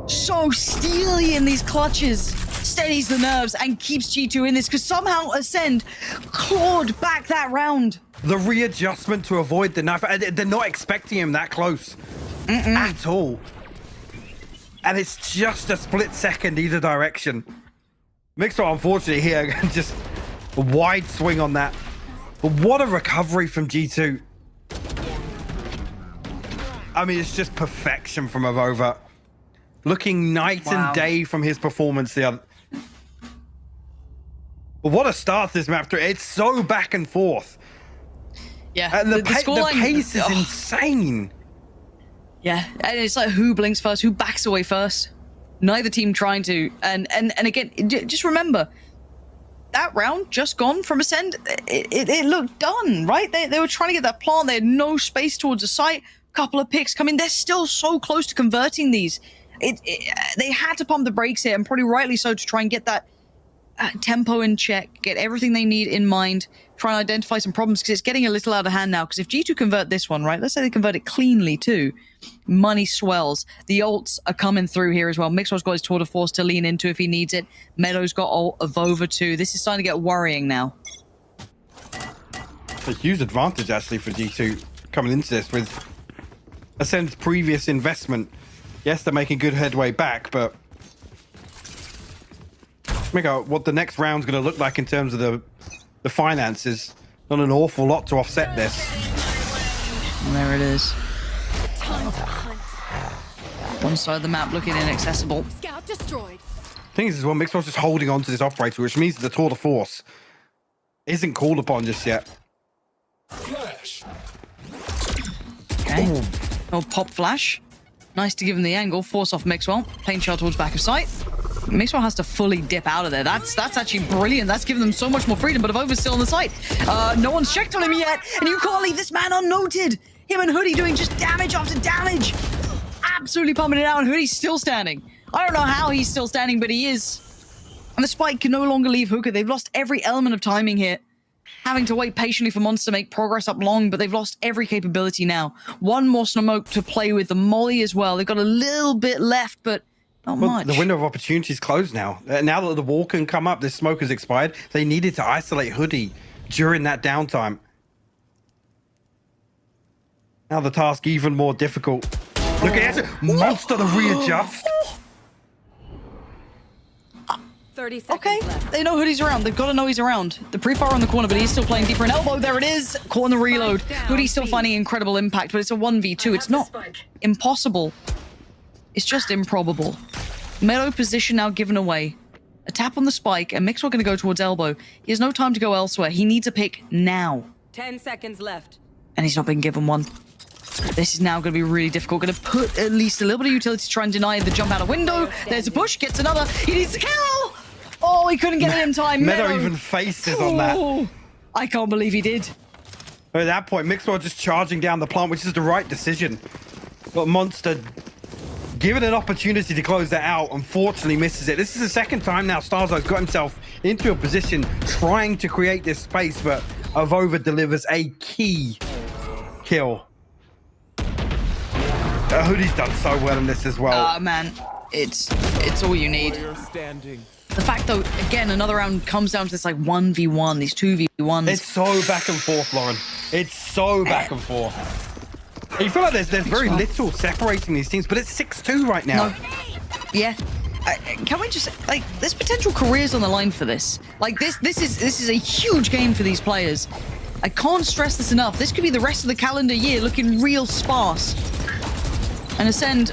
so steely in these clutches, steadies the nerves and keeps G2 in this because somehow Ascend clawed back that round. The readjustment to avoid the knife, they're not expecting him that close at all. And it's just a split second either direction. Mixwell, unfortunately, here, just a wide swing on that. But what a recovery from G2. I mean, it's just perfection from Avova. Looking night and day from his performance the other. But what a start to this map. It's so back and forth. Yeah. And the pace is insane. Yeah, and it's like who blinks first, who backs away first. Neither team trying to. And again, just remember, that round just gone from Ascend, it looked done, right? They were trying to get that plant. They had no space towards the site. Couple of picks coming. They're still so close to converting these. They had to pump the brakes here, and probably rightly so, to try and get that tempo in check, get everything they need in mind, try and identify some problems, because it's getting a little out of hand now. Because if G2 convert this one, right, let's say they convert it cleanly too, money swells. The ults are coming through here as well. Mixwell's got his tour de force to lean into if he needs it. Meadow's got ult of Avova too. This is starting to get worrying now. It's a huge advantage actually for G2 coming into this with Ascend's previous investment. Yes, they're making good headway back, but what the next round's going to look like in terms of the finances, not an awful lot to offset this. And there it is. One side of the map looking inaccessible. Scout destroyed. Thing is, well, Mixwell's just holding on to this operator, which means that the tour de force isn't called upon just yet. Flash. Okay. Ooh. Oh, pop flash. Nice to give him the angle. Force off Mixwell. Paint shot towards back of sight. Mixwell has to fully dip out of there. That's actually brilliant. That's given them so much more freedom, but Avova's still on the site. No one's checked on him yet, and you can't leave this man unnoted. Him and Hoodie doing just damage after damage. Absolutely pumping it out, and Hoodie's still standing. I don't know how he's still standing, but he is. And the spike can no longer leave Hookah. They've lost every element of timing here. Having to wait patiently for Monster to make progress up long, but they've lost every capability now. One more smoke to play with, the Molly as well. They've got a little bit left, but not much. The window of opportunity is closed now. Now that the wall can come up, this smoke has expired. They needed to isolate Hoodie during that downtime. Now the task even more difficult. Look at it, Monster to readjust. 30 seconds okay, left. They know Hoodie's around. They've got to know he's around. The pre-fire on the corner, but he's still playing deeper in elbow. There it is. Caught on the reload. Hoodie's still finding incredible impact, but it's a 1v2. It's not impossible. It's just improbable. Meadow position now given away. A tap on the spike, and Mixwell going to go towards elbow. He has no time to go elsewhere. He needs a pick now. 10 seconds left. And he's not been given one. This is now going to be really difficult. Going to put at least a little bit of utility to try and deny the jump out a window. There's a push. Gets another. He needs the kill. Oh, he couldn't get it in time. Meadow even faces on that. I can't believe he did. At that point, Mixwell just charging down the plant, which is the right decision. But Monster, given an opportunity to close that out, unfortunately misses it. This is the second time now Starzo's got himself into a position trying to create this space, but Avova delivers a key kill. Hoodie's done so well in this as well. Man, it's all you need. The fact, though, again, another round comes down to this like 1v1, these 2v1s. It's so back and forth, Lauren. It's so back and forth. You feel like there's very little separating these teams, but it's 6-2 right now. No. Yeah. Can we just, like, there's potential careers on the line for this. Like, this is a huge game for these players. I can't stress this enough. This could be the rest of the calendar year looking real sparse. And Ascend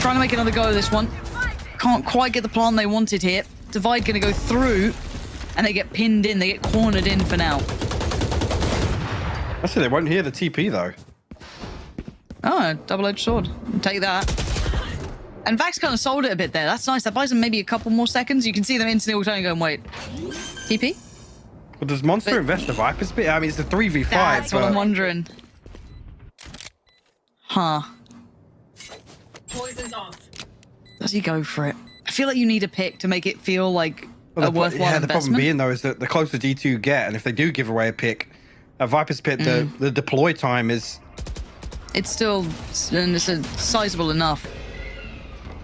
Trying to make another go of this one. Can't quite get the plan they wanted here. Divide gonna go through, and they get pinned in. They get cornered in for now. Actually, they won't hear the TP though. Oh, double-edged sword. Take that. And Vax kind of sold it a bit there. That's nice. That buys them maybe a couple more seconds. You can see them instantly turning and going, wait. TP? Well, does Monster invest the Viper's bit? I mean, it's a 3v5. That's what I'm wondering. Huh. Poison's off. Does he go for it? I feel like you need a pick to make it feel like a worthwhile investment. The problem being, though, is that the closer G2 get, and if they do give away a pick, a Viper's Pit, the deploy time is... It's still... and it's sizable enough.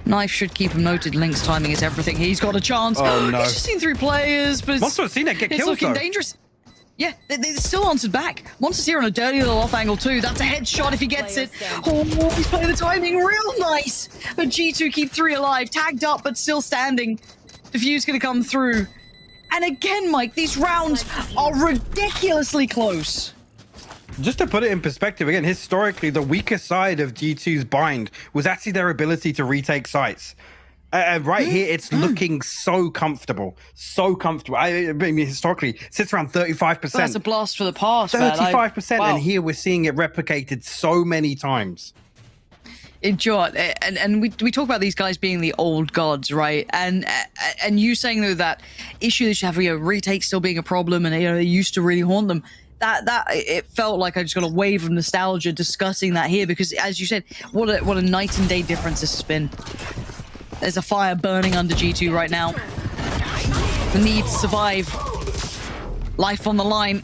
Knife should keep him noted. Link's timing is everything. He's got a chance. Oh, no. He's just seen 3 players, but Monster's seen it get it's killed, looking though. dangerous. Yeah, they still answered back. Monster's here on a dirty little off angle too. That's a headshot if he gets it. Oh, he's playing the timing real nice. But G2 keep 3 alive, tagged up but still standing. Diffuse gonna come through. And again, Mike, these rounds are ridiculously close. Just to put it in perspective, again, historically, the weaker side of G2's bind was actually their ability to retake sites. Right here, it's looking so comfortable. So comfortable. I mean, historically, it sits around 35%. That's a blast for the past, 35%, wow. and here we're seeing it replicated so many times. And we talk about these guys being the old gods, right? And you saying though that issue that you have, retake still being a problem, and they used to really haunt them. That it felt like I just got a wave of nostalgia discussing that here, because as you said, what a night and day difference this has been. There's a fire burning under G2 right now. The need to survive. Life on the line.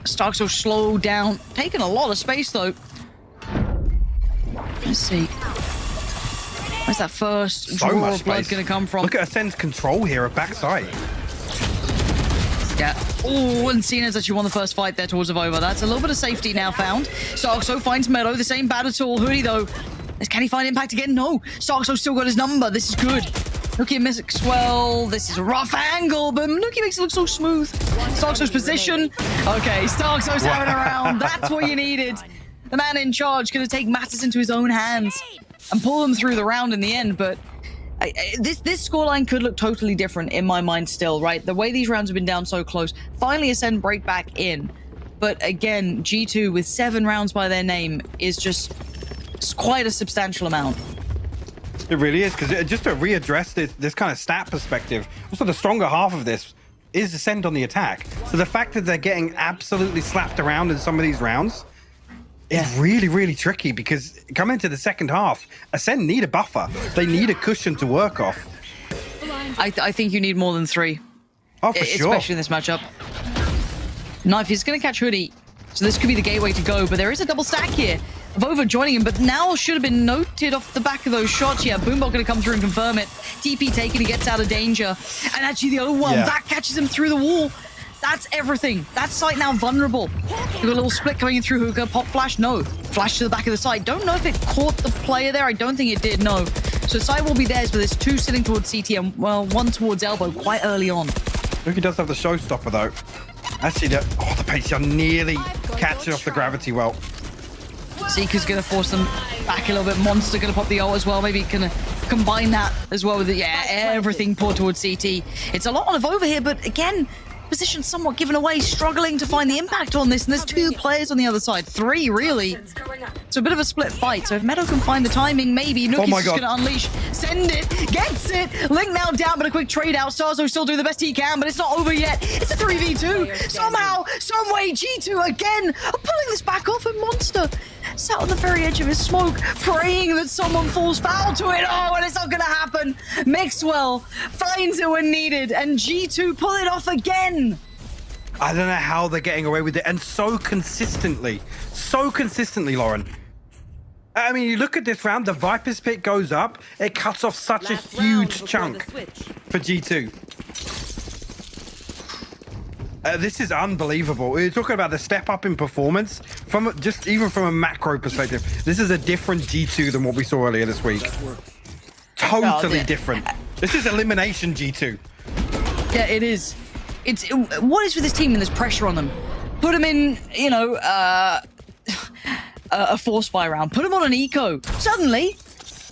Starks will slow down. Taking a lot of space though. Let's see. Where's that first draw of blood going to come from? Look at Ascend's control here at backside. Yeah. Oh, and Cena's actually won the first fight there towards Avova. That's a little bit of safety now found. Starkso finds Meadow, the same bad at all. Hoodie though. Can he find impact again? No. Starkso's still got his number. This is good. Nuki misses well. This is a rough angle, but Nuki makes it look so smooth. Starkso's position. Okay, Starkso's having a round. That's what you needed. The man in charge going to take matters into his own hands and pull them through the round in the end, but this scoreline could look totally different in my mind still, right? The way these rounds have been down so close. Finally, Ascend break back in. But again, G2 with 7 rounds by their name is just... it's quite a substantial amount. It really is, because just to readdress this kind of stat perspective, also the stronger half of this is Ascend on the attack. So the fact that they're getting absolutely slapped around in some of these rounds is really, really tricky, because coming into the second half, Ascend need a buffer. They need a cushion to work off. I think you need more than 3. Oh, for sure. Especially in this matchup. Knife is going to catch Hoodie, so this could be the gateway to go, but there is a double stack here. Vova joining him, but now should have been noted off the back of those shots. Yeah, Boombot going to come through and confirm it. TP taken, he gets out of danger. And actually the other one, that catches him through the wall. That's everything. That site now vulnerable. We've got a little split coming in through Hookah. Pop flash, no. Flash to the back of the site. Don't know if it caught the player there. I don't think it did, no. So site will be theirs, but there's 2 sitting towards CT and, well, 1 towards Elbow quite early on. Hookah does have the showstopper, though. Actually, the Pansy are nearly catching off the gravity well. Seeker's going to force them back a little bit. Monster going to pop the ult as well. Maybe going to combine that as well with it. Yeah, everything poured towards CT. It's a lot on over here, but again, position somewhat given away, struggling to find the impact on this. And there's 2 players on the other side. 3, really. It's a bit of a split fight. So if Meadow can find the timing, maybe Nuki's just going to unleash. Send it. Gets it. Link now down, but a quick trade out. Starzo still doing the best he can, but it's not over yet. It's a 3v2. Somehow, some way, G2 again are pulling this back off, and Monster sat on the very edge of his smoke, praying that someone falls foul to it. Oh, and it's not going to happen. Mixwell finds it when needed, and G2 pull it off again. I don't know how they're getting away with it, and so consistently, Lauren. I mean, you look at this round, the Viper's Pit goes up, it cuts off such a huge chunk for G2. This is unbelievable. We're talking about the step up in performance from even from a macro perspective. This is a different G2 than what we saw earlier this week. Totally different. This is elimination G2. Yeah, it is. What is with this team and there's pressure on them? Put them in, a force buy round. Put them on an eco. Suddenly,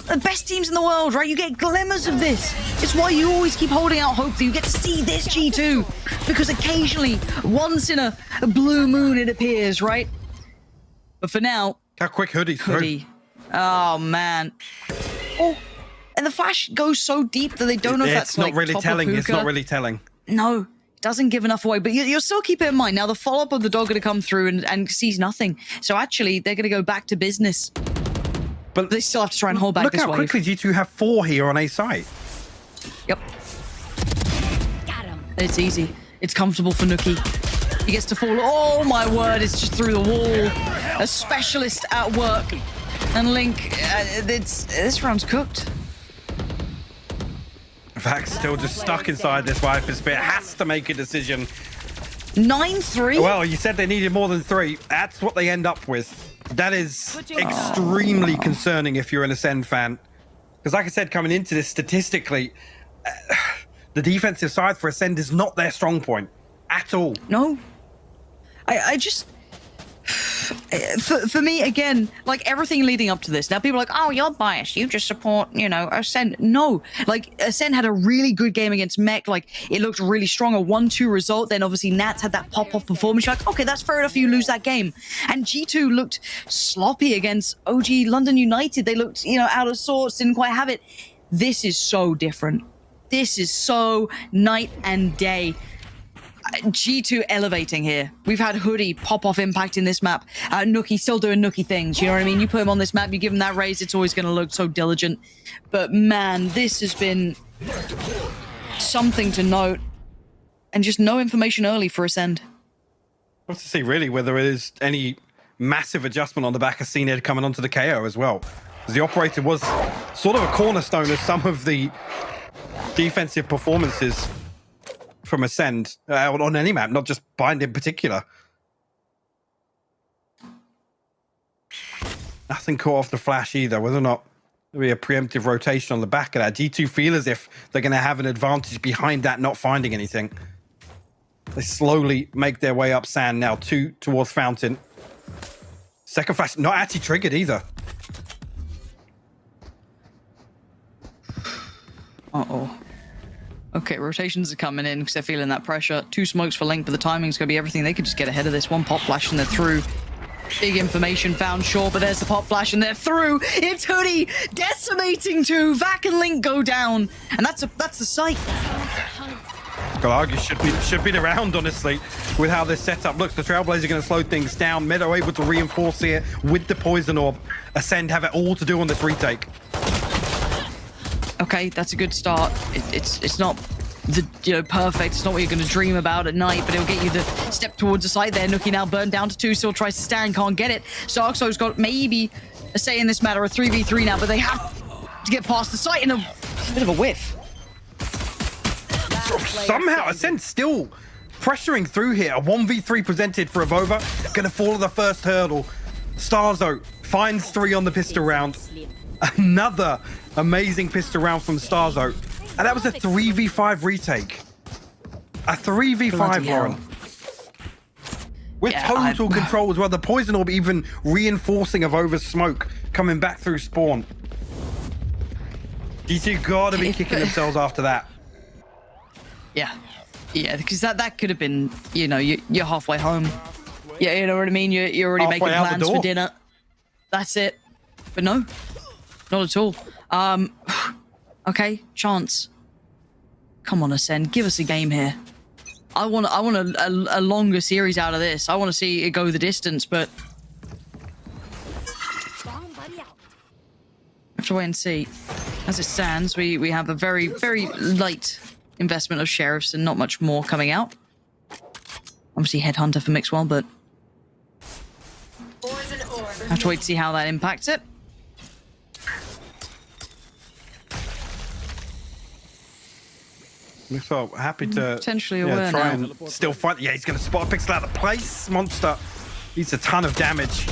the best teams in the world, right? You get glimmers of this. It's why you always keep holding out hope that you get to see this G2. Because occasionally, once in a blue moon, it appears, right? But for now... How quick Hoodie's through. Oh, man. Oh, and the flash goes so deep that they don't know if that's not like really top telling. of It's not really telling. No, it doesn't give enough away. But you'll still keep it in mind. Now, the follow-up of the dog going to come through and sees nothing. So actually, they're going to go back to business. But they still have to try and hold back this wave. Look how quickly G2 have 4 here on A site. Yep. Got him. It's easy. It's comfortable for Nuki. He gets to fall. Oh my word, it's just through the wall. A specialist at work. And Link, this round's cooked. Vax still just stuck inside this Viper Spear. Has to make a decision. 9-3? Well, you said they needed more than 3. That's what they end up with. That is extremely concerning if you're an Ascend fan. Because like I said, coming into this, statistically, the defensive side for Ascend is not their strong point at all. No. I just... For me, again, like everything leading up to this, now people are like, oh, you're biased. You just support, you know, Ascend. No, like Ascend had a really good game against Mech. Like it looked really strong, a 1-2 result. Then obviously Nats had that pop-off performance. You're like, okay, that's fair enough. You lose that game. And G2 looked sloppy against OG London United. They looked, you know, out of sorts, didn't quite have it. This is so different. This is so night and day. G2 elevating here. We've had Hoodie pop off impact in this map. Nuki still doing Nuki things. You know what I mean? You put him on this map, you give him that raise, it's always going to look so diligent. But man, this has been something to note. And just no information early for Ascend. What's to see really whether it is any massive adjustment on the back of CNED coming onto the KO as well. Because the operator was sort of a cornerstone of some of the defensive performances from Ascend on any map, not just Bind in particular. Nothing caught off the flash either, whether or not there'll be a preemptive rotation on the back of that. G2 feel as if they're going to have an advantage behind that, not finding anything. They slowly make their way up sand now, 2 towards Fountain. Second flash, not actually triggered either. Uh-oh. Okay, rotations are coming in because they're feeling that pressure. 2 smokes for Link, but the timing's going to be everything. They could just get ahead of this. 1 pop flash and they're through. Big information found, sure, but there's the pop flash and they're through. It's Hoodie decimating 2. Vac and Link go down, and that's the sight. Gotta argue should be the round, honestly, with how this setup looks. The Trailblazer going to slow things down. Meadow able to reinforce here with the Poison Orb. Ascend have it all to do on this retake. Okay, that's a good start. It's not the perfect. It's not what you're going to dream about at night, but it'll get you the step towards the side there. Nuki now burned down to 2, still tries to stand, can't get it. Sarkso's got maybe a say in this matter, a 3v3 now, but they have to get past the site in a bit of a whiff. Somehow Ascend still pressuring through here. A 1v3 presented for Avova. Gonna fall on the first hurdle. Starzo finds 3 on the pistol round. Another amazing pistol round from Starzo. And that was a 3v5 retake. A 3v5, Lauren. With total control as well. The Poison Orb even reinforcing Avova's smoke coming back through spawn. G2 gotta be kicking themselves after that. Yeah, because that could have been, you know, you're halfway home. Yeah, you know what I mean? You're already Halfway making plans for dinner. That's it. But no, not at all. Okay, chance. Come on, Ascend, give us a game here. I want a longer series out of this. I want to see it go the distance, but have to wait and see. As it stands, we have a very, very light investment of sheriffs and not much more coming out. Obviously Headhunter for Mixwell, but have to wait to see how that impacts it. So happy to potentially aware try now. and still fight. Yeah, he's going to spot a pixel out of place. Monster needs a ton of damage.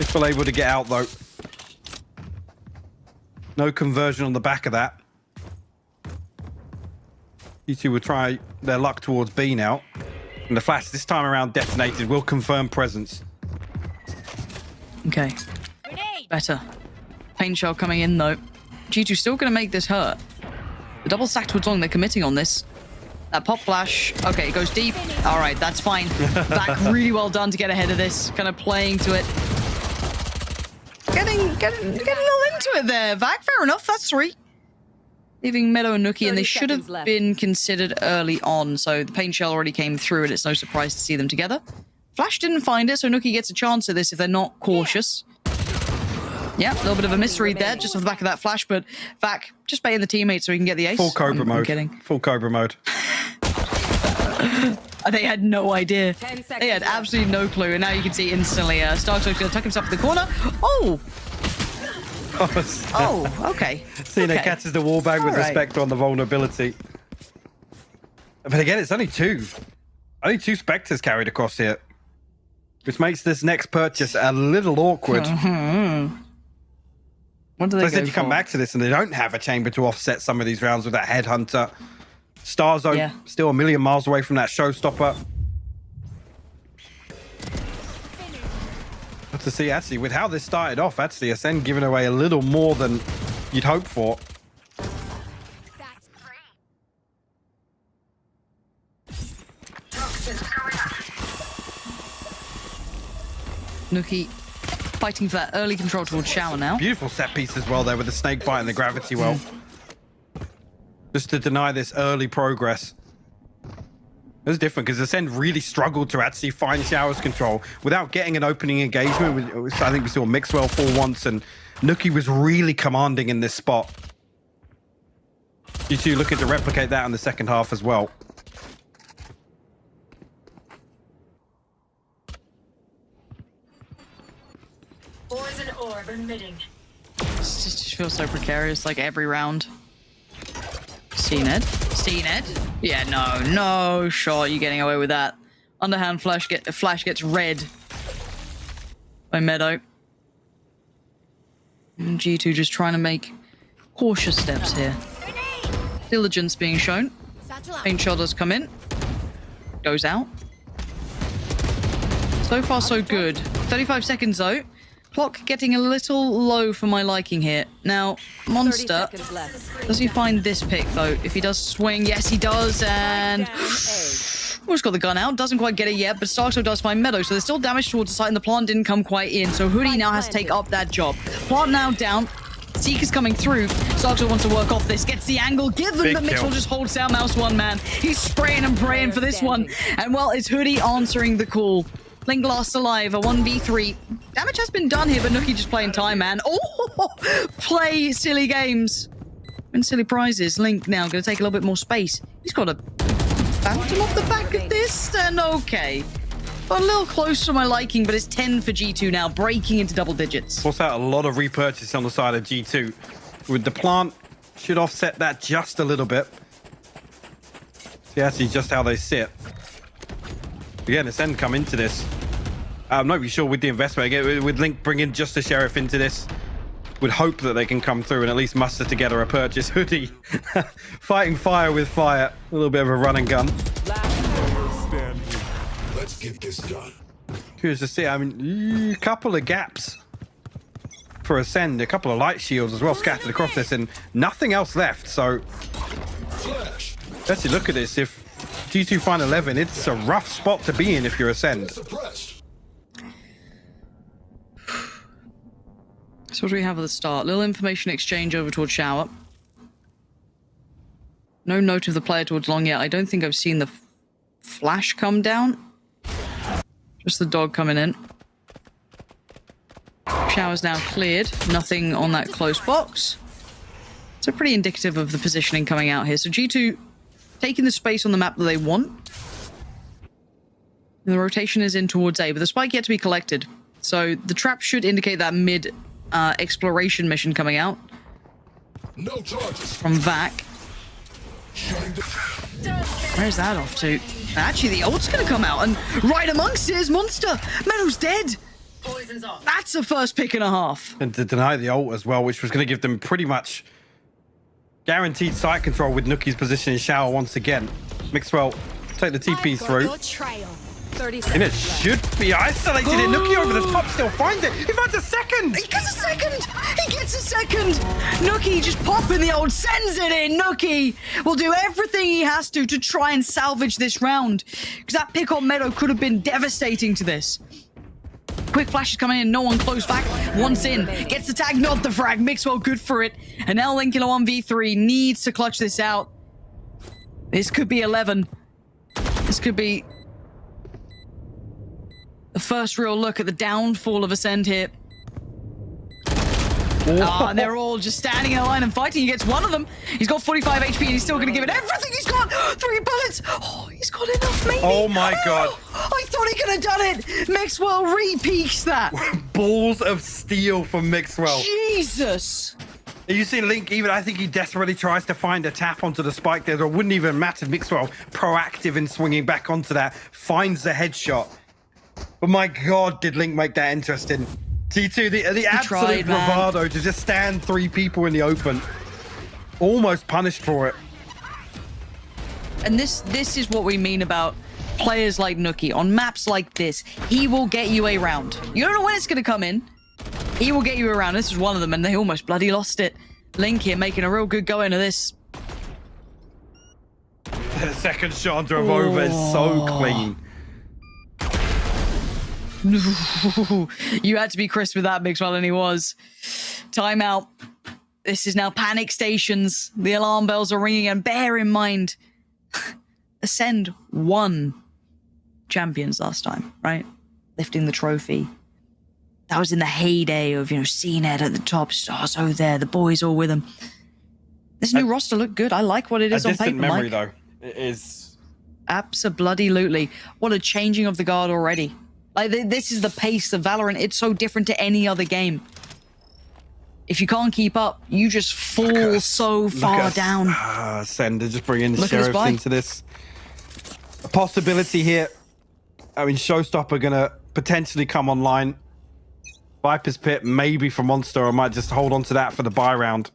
If we're able to get out though. No conversion on the back of that. You two will try their luck towards B now. And the flash this time around detonated will confirm presence. Okay. Better. Pain shell coming in though. G2 still going to make this hurt. The double stack towards long, they're committing on this. That pop flash. Okay, it goes deep. All right, that's fine. Vac really well done to get ahead of this. Kind of playing to it. Getting a little into it there. Vac, fair enough. That's 3. Leaving Meadow and Nuki, and they should have been considered early on. So the Pain Shell already came through, and it's no surprise to see them together. Flash didn't find it, so Nuki gets a chance at this if they're not cautious. Yeah, a little bit of a misread there, just off the back of that flash, but Vac just baiting the teammates so he can get the ace. Full Cobra mode. Kidding. Full Cobra mode. They had no idea. They had absolutely no clue, and now you can see instantly Stark's going to tuck himself in the corner. Oh! Oh, okay. Cine catches the wallbang with the Spectre on the vulnerability. But again, it's only 2. Only 2 Spectres carried across here. Which makes this next purchase a little awkward. What do they go you come back to this and they don't have a chamber to offset some of these rounds with that Headhunter. Starzone still a million miles away from that showstopper. But to see, actually, with how this started off, actually, Ascend giving away a little more than you'd hope for. Nuki fighting for that early control towards Shower now. Beautiful set piece as well there with the snake bite and the gravity well. Just to deny this early progress. It's different because Ascend really struggled to actually find Shower's control without getting an opening engagement. I think we saw Mixwell fall once, and Nuki was really commanding in this spot. G2 looking to replicate that in the second half as well. Poison orb emitting. This just feels so precarious, like every round. C-Ned? Yeah, no shot. You getting away with that. Underhand flash gets read by Meadow. And G2 just trying to make cautious steps here. Diligence being shown. Pain shot does come in. Goes out. So far, so good. 35 seconds, though. Clock getting a little low for my liking here. Now, Monster, does he find this pick, though? If he does swing, yes, he does, and... Almost got the gun out. Doesn't quite get it yet, but Starkso does find Meadow, so there's still damage towards the site, and the plant didn't come quite in, so Hoodie now has to take up that job. Plant now down. Seeker's coming through. Starkso wants to work off this. Gets the angle. Given that Mixwell just holds down Mouse one man. He's spraying and praying for this one. And, well, it's Hoodie answering the call. Link last alive, a 1v3. Damage has been done here, but Nuki just playing time, man. Oh, play silly games. Win silly prizes. Link now going to take a little bit more space. He's got a phantom off the back of this, and okay. Got a little close to my liking, but it's 10 for G2 now, breaking into double digits. Force out a lot of repurchase on the side of G2. With the plant, should offset that just a little bit. See actually just how they sit. Again, Ascend come into this. I'm not really sure with the investment. Again, with Link bringing just the Sheriff into this, would hope that they can come through and at least muster together a purchase. Hoodie fighting fire with fire. A little bit of a run and gun. Let's get this done. Curious to see. I mean, a couple of gaps for Ascend. A couple of light shields as well scattered across this, and nothing else left. So let's look at this. If G2 find 11, it's a rough spot to be in if you're Ascend. So what do we have at the start? Little information exchange over towards Shower. No note of the player towards long yet. I don't think I've seen the flash come down. Just the dog coming in. Shower's now cleared. Nothing on that close box. So pretty indicative of the positioning coming out here. So G2 taking the space on the map that they want. And the rotation is in towards A, but the spike yet to be collected. So the trap should indicate that mid exploration mission coming out. No charges. From Vac. Where's that off to? Actually, the ult's gonna come out, and right amongst it is Monster. Meadow's dead. Poison's off. That's a first pick and a half. And to deny the ult as well, which was going to give them pretty much guaranteed site control with Nuki's position in Shower once again. Mixwell take the TP through. 30 And seconds. it should be isolated. And Nuki over the top still finds it. He finds a second. He gets a second. He gets a second. Nuki just popping the old sends it in. Nuki will do everything he has to try and salvage this round. Because that pick on Meadow could have been devastating to this. Quick flashes coming in, no one close back. Once in, gets the tag, not the frag. Mixwell good for it. And now Link in a 1v3 needs to clutch this out. This could be 11. This could be the first real look at the downfall of Ascend here. And they're all just standing in a line and fighting. He gets one of them. He's got 45 HP and he's still going to give it everything he's got. 3 bullets. Oh, he's got enough, maybe. Oh my god. I thought he could have done it. Mixwell re-peaks that. Balls of steel from Mixwell. Jesus. You see Link, even I think he desperately tries to find a tap onto the spike there. It wouldn't even matter. Mixwell proactive in swinging back onto that. Finds the headshot. But my god, did Link make that interesting. T2, the absolute bravado to just stand 3 people in the open. Almost punished for it. And this is what we mean about players like Nuki. On maps like this, he will get you a round. You don't know when it's going to come in. He will get you a round. This is one of them, and they almost bloody lost it. Link here making a real good go into this. The second shot onto Avova is so clean. You had to be crisp with that, Mixwell, and he was. Timeout. This is now panic stations. The alarm bells are ringing, and bear in mind, Ascend won champions last time, right? Lifting the trophy. That was in the heyday of, CNED at the top, Starzo there, the boys all with him. This new roster looked good. I like what it is on paper, memory, Mike. though. It is. Abso-bloody-lutely. What a changing of the guard already. Like, this is the pace of Valorant. It's so different to any other game. If you can't keep up, you just fall so far down. Sender just bringing the Sheriffs into this. A possibility here. I mean, Showstopper going to potentially come online. Viper's Pit, maybe for Monster. I might just hold on to that for the buy round.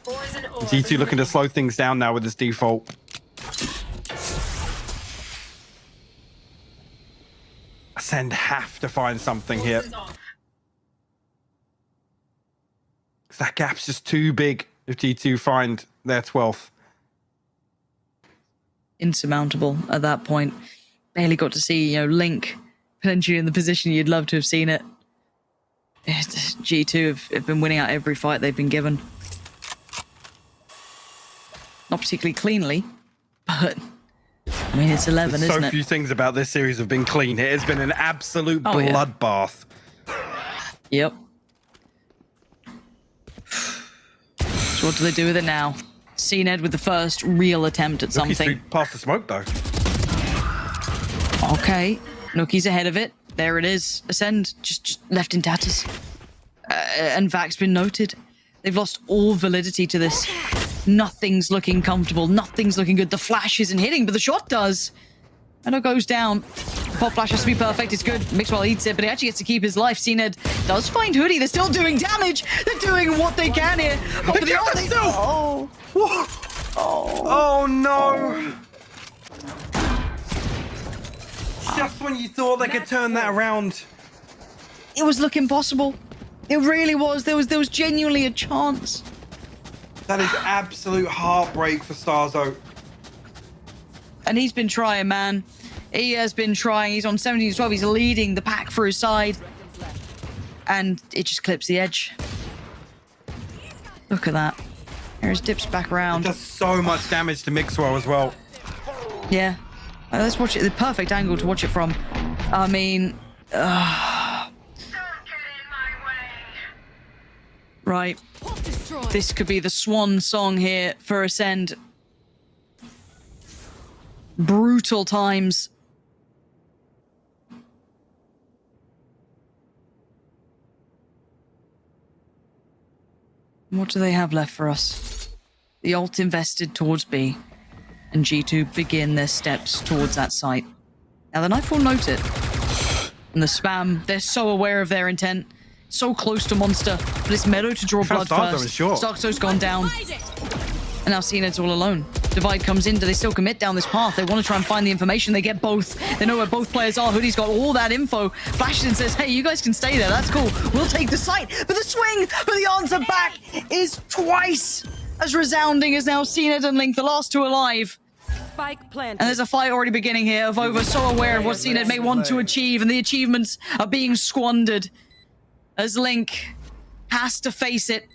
G2 looking to slow things down now with this default. Ascend have to find something here. That gap's just too big if G2 find their 12th. Insurmountable at that point. Barely got to see, Link potentially in the position you'd love to have seen it. G2 have been winning out every fight they've been given. Not particularly cleanly, but I mean, it's 11, isn't it? So few things about this series have been clean. It has been an absolute bloodbath. Yep. So what do they do with it now? CNED with the first real attempt at something. Past the smoke, though. Okay. Nuki's ahead of it. There it is. Ascend just left in tatters. And Vac's been noted. They've lost all validity to this. Nothing's looking comfortable. Nothing's looking good. The flash isn't hitting, but the shot does. And it goes down. Pop flash has to be perfect. It's good. Mixwell eats it, but he actually gets to keep his life. CNED does find Hoodie. They're still doing damage. They're doing what they can here. Oh no! Just when you thought they could turn that around. It was looking possible. It really was. There was genuinely a chance. That is absolute heartbreak for Starzo. And he's been trying, man. He has been trying. He's on 17-12. He's leading the pack for his side. And it just clips the edge. Look at that. There's dips back around. It does so much damage to Mixwell as well. Yeah. Let's watch it. The perfect angle to watch it from. I mean... Right. This could be the swan song here for Ascend. Brutal times. What do they have left for us? The ult invested towards B, and G2 begin their steps towards that site. Now the Nightfall note it. And the spam, they're so aware of their intent. So close to Monster, but it's Meadow to draw blood first. Starzo's gone down. And now CNED's all alone. Divide comes in. Do they still commit down this path? They want to try and find the information. They get both. They know where both players are. Hoodie's got all that info. Flashes and says, hey, you guys can stay there. That's cool. We'll take the site. But the swing for the answer back is twice as resounding as now CNED and Link, the last two alive. Spike planted. And there's a fight already beginning here. Vova so aware of what CNED may want to achieve, and the achievements are being squandered as Link has to face it.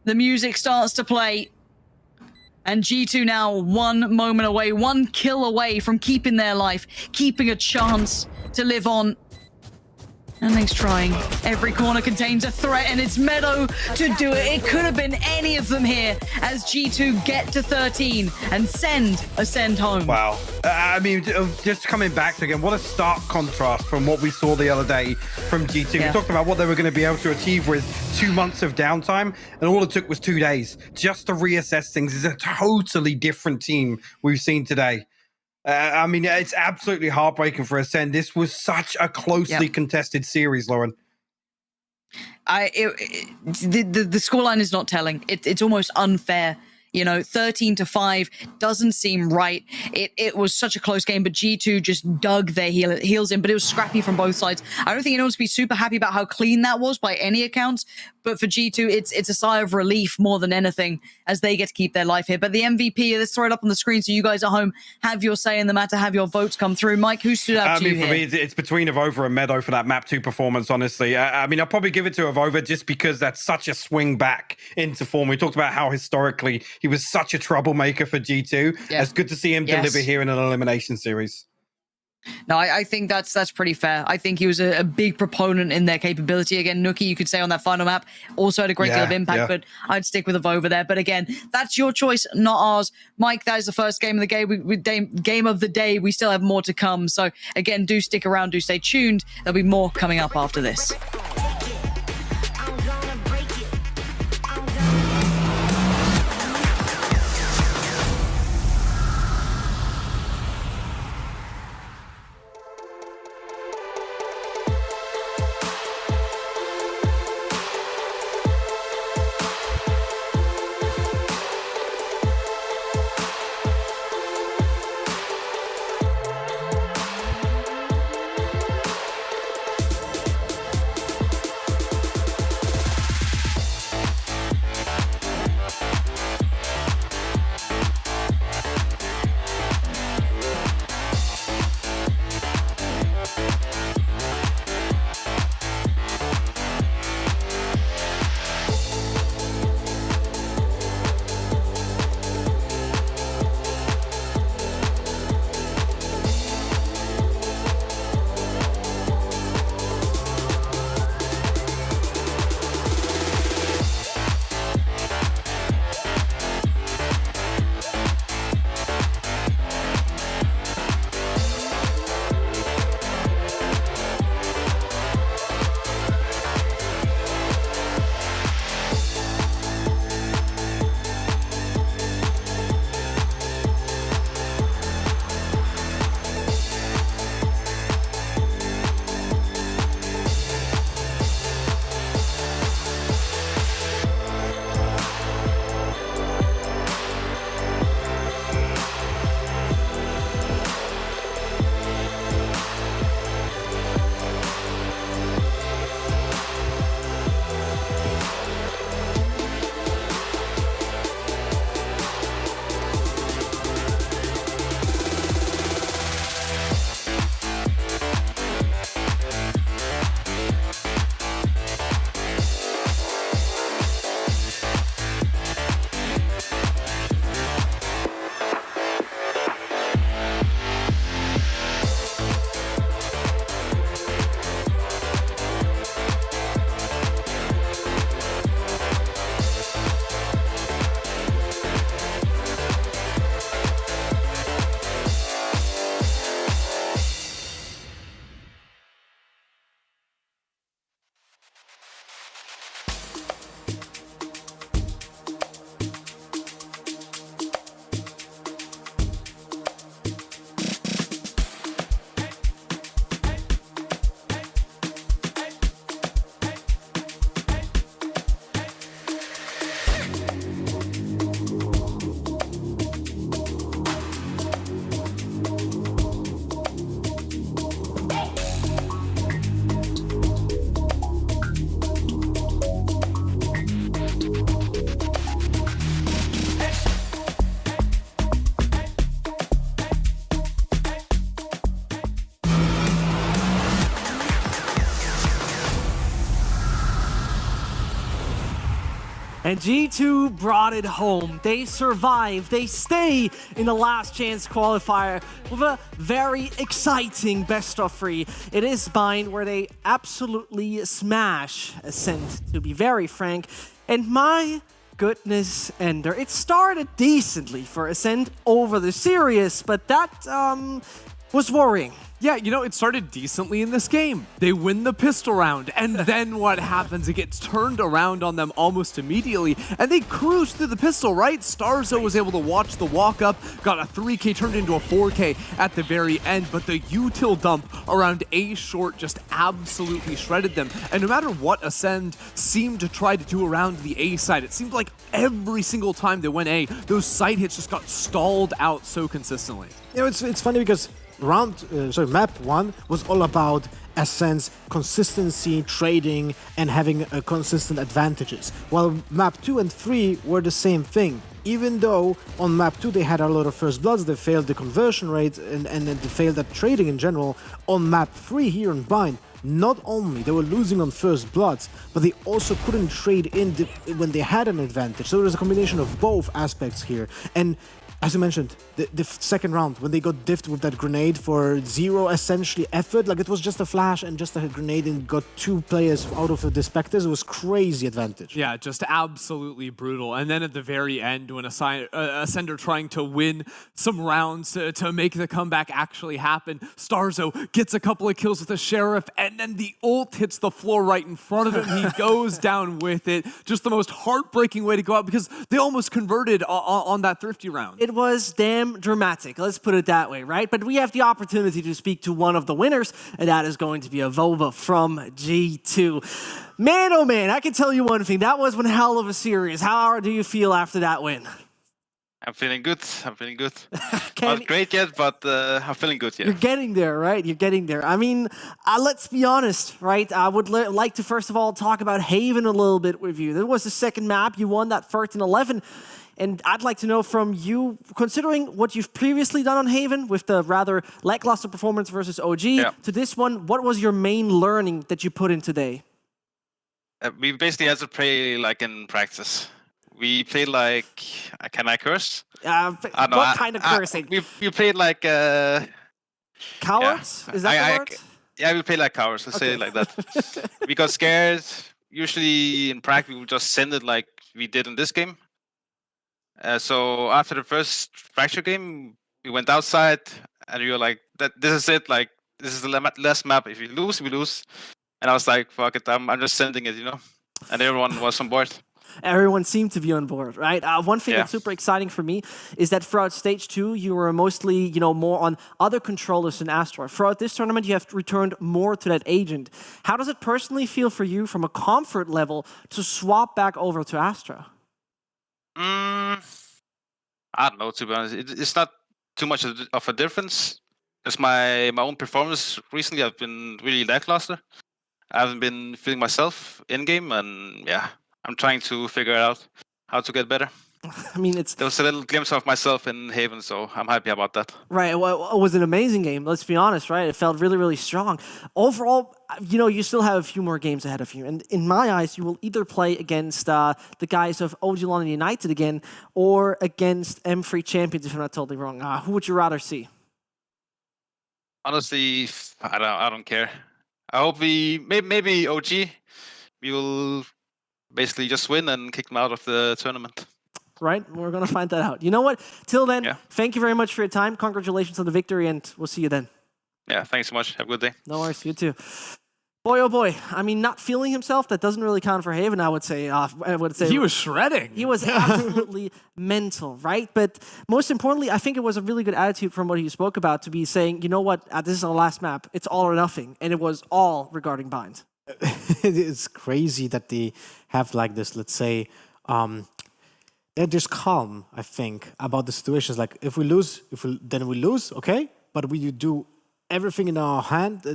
The music starts to play. And G2 now 1 moment away, 1 kill away from keeping their life, keeping a chance to live on. And Link's trying. Every corner contains a threat, and it's Meadow to do it. It could have been any of them here as G2 get to 13 and send home. Wow. I mean, just coming back again, what a stark contrast from what we saw the other day from G2. Yeah. We talked about what they were going to be able to achieve with 2 months of downtime, and all it took was 2 days just to reassess things. It's a totally different team we've seen today. I mean, it's absolutely heartbreaking for Ascend. This was such a closely contested series, Lauren. The scoreline is not telling. It's almost unfair. You know, 13-5 doesn't seem right. It was such a close game, but G2 just dug their heels in, but it was scrappy from both sides. I don't think anyone's going to be super happy about how clean that was by any accounts, but for G2, it's a sigh of relief more than anything as they get to keep their life here. But the MVP, let's throw it up on the screen so you guys at home have your say in the matter, have your votes come through. Mike, who stood out to you here? For me, it's between Avova and Meadow for that map 2 performance, honestly. I mean, I'll probably give it to Avova just because that's such a swing back into form. We talked about how historically he was such a troublemaker for G2. Yeah. It's good to see him deliver here in an elimination series. No, I think that's pretty fair. I think he was a big proponent in their capability. Again, Nookie, you could say on that final map, also had a great deal of impact, but I'd stick with Avova there. But again, that's your choice, not ours. Mike, that is the first game of the game of the day. We still have more to come. So again, do stick around, do stay tuned. There'll be more coming up after this. And G2 brought it home. They survive. They stay in the last chance qualifier with a very exciting best of 3. It is Bind where they absolutely smash Ascent, to be very frank. And my goodness, Ender, it started decently for Ascent over the series, but that was worrying. Yeah, you know, it started decently in this game. They win the pistol round, and then what happens? It gets turned around on them almost immediately, and they cruise through the pistol, right? Starzo was able to watch the walk-up, got a 3K turned into a 4K at the very end, but the util dump around A short just absolutely shredded them. And no matter what Ascend seemed to try to do around the A side, it seemed like every single time they went A, those side hits just got stalled out so consistently. You know, it's funny because map 1 was all about Ascent's consistency, trading, and having consistent advantages. While map 2 and 3 were the same thing. Even though on map 2 they had a lot of first bloods, they failed the conversion rate and they failed at trading in general. On map 3 here in Bind, not only they were losing on first bloods, but they also couldn't trade in when they had an advantage. So there was a combination of both aspects here. And as you mentioned, the second round, when they got diffed with that grenade for 0 essentially effort, like it was just a flash and just a grenade and got 2 players out of the Spectres, it was crazy advantage. Yeah, just absolutely brutal. And then at the very end, when Ascender trying to win some rounds to make the comeback actually happen, Starzo gets a couple of kills with the Sheriff, and then the ult hits the floor right in front of him. He goes down with it. Just the most heartbreaking way to go out because they almost converted on that Thrifty round. It was damn dramatic, let's put it that way, right? But we have the opportunity to speak to one of the winners, and that is going to be a Vova from G2. Man, oh man, I can tell you one thing, that was one hell of a series. How do you feel after that win? I'm feeling good. Not great yet, but I'm feeling good, yeah. You're getting there, right? You're getting there. I mean, let's be honest, right? I would like to first of all talk about Haven a little bit with you. There was the second map, you won that 13-11. And I'd like to know from you, considering what you've previously done on Haven with the rather lackluster performance versus OG, to this one, what was your main learning that you put in today? We basically had to play like in practice. We played like, can I curse? What kind of cursing? We played like... cowards? Yeah. Is that the word? Yeah, we played like cowards, let's say it like that. We got scared. Usually in practice, we would just send it like we did in this game. So after the first Fracture game, we went outside and we were like, this is it, like, this is the last map. If we lose, we lose. And I was like, fuck it, I'm just sending it, you know? And everyone was on board. Everyone seemed to be on board, right? One thing that's super exciting for me is that throughout stage 2, you were mostly, you know, more on other controllers than Astra. Throughout this tournament, you have returned more to that agent. How does it personally feel for you from a comfort level to swap back over to Astra? I don't know, to be honest. It's not too much of a difference. Because my own performance recently, I've been really lackluster. I haven't been feeling myself in-game, and yeah, I'm trying to figure out how to get better. I mean, there was a little glimpse of myself in Haven, so I'm happy about that. Right. Well, it was an amazing game, let's be honest, right? It felt really, really strong. Overall, you know, you still have a few more games ahead of you. And in my eyes, you will either play against the guys of OG London United again or against M3 Champions, if I'm not totally wrong. Who would you rather see? Honestly, I don't care. I hope maybe OG, we will basically just win and kick them out of the tournament. Right? We're going to find that out. You know what? Till then, thank you very much for your time. Congratulations on the victory, and we'll see you then. Yeah, thanks so much. Have a good day. No worries. You too. Boy, oh boy. I mean, not feeling himself, that doesn't really count for Haven, I would say. He was shredding. He was absolutely mental, right? But most importantly, I think it was a really good attitude from what he spoke about to be saying, you know what, this is our last map. It's all or nothing. And it was all regarding Bind. It's crazy that they have like this, let's say, they're just calm, I think, about the situations. Like, if we lose, then we lose, okay? But we do everything in our hand,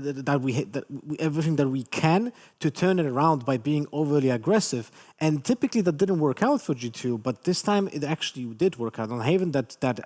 everything that we can to turn it around by being overly aggressive. And typically that didn't work out for G2, but this time it actually did work out. On Haven, that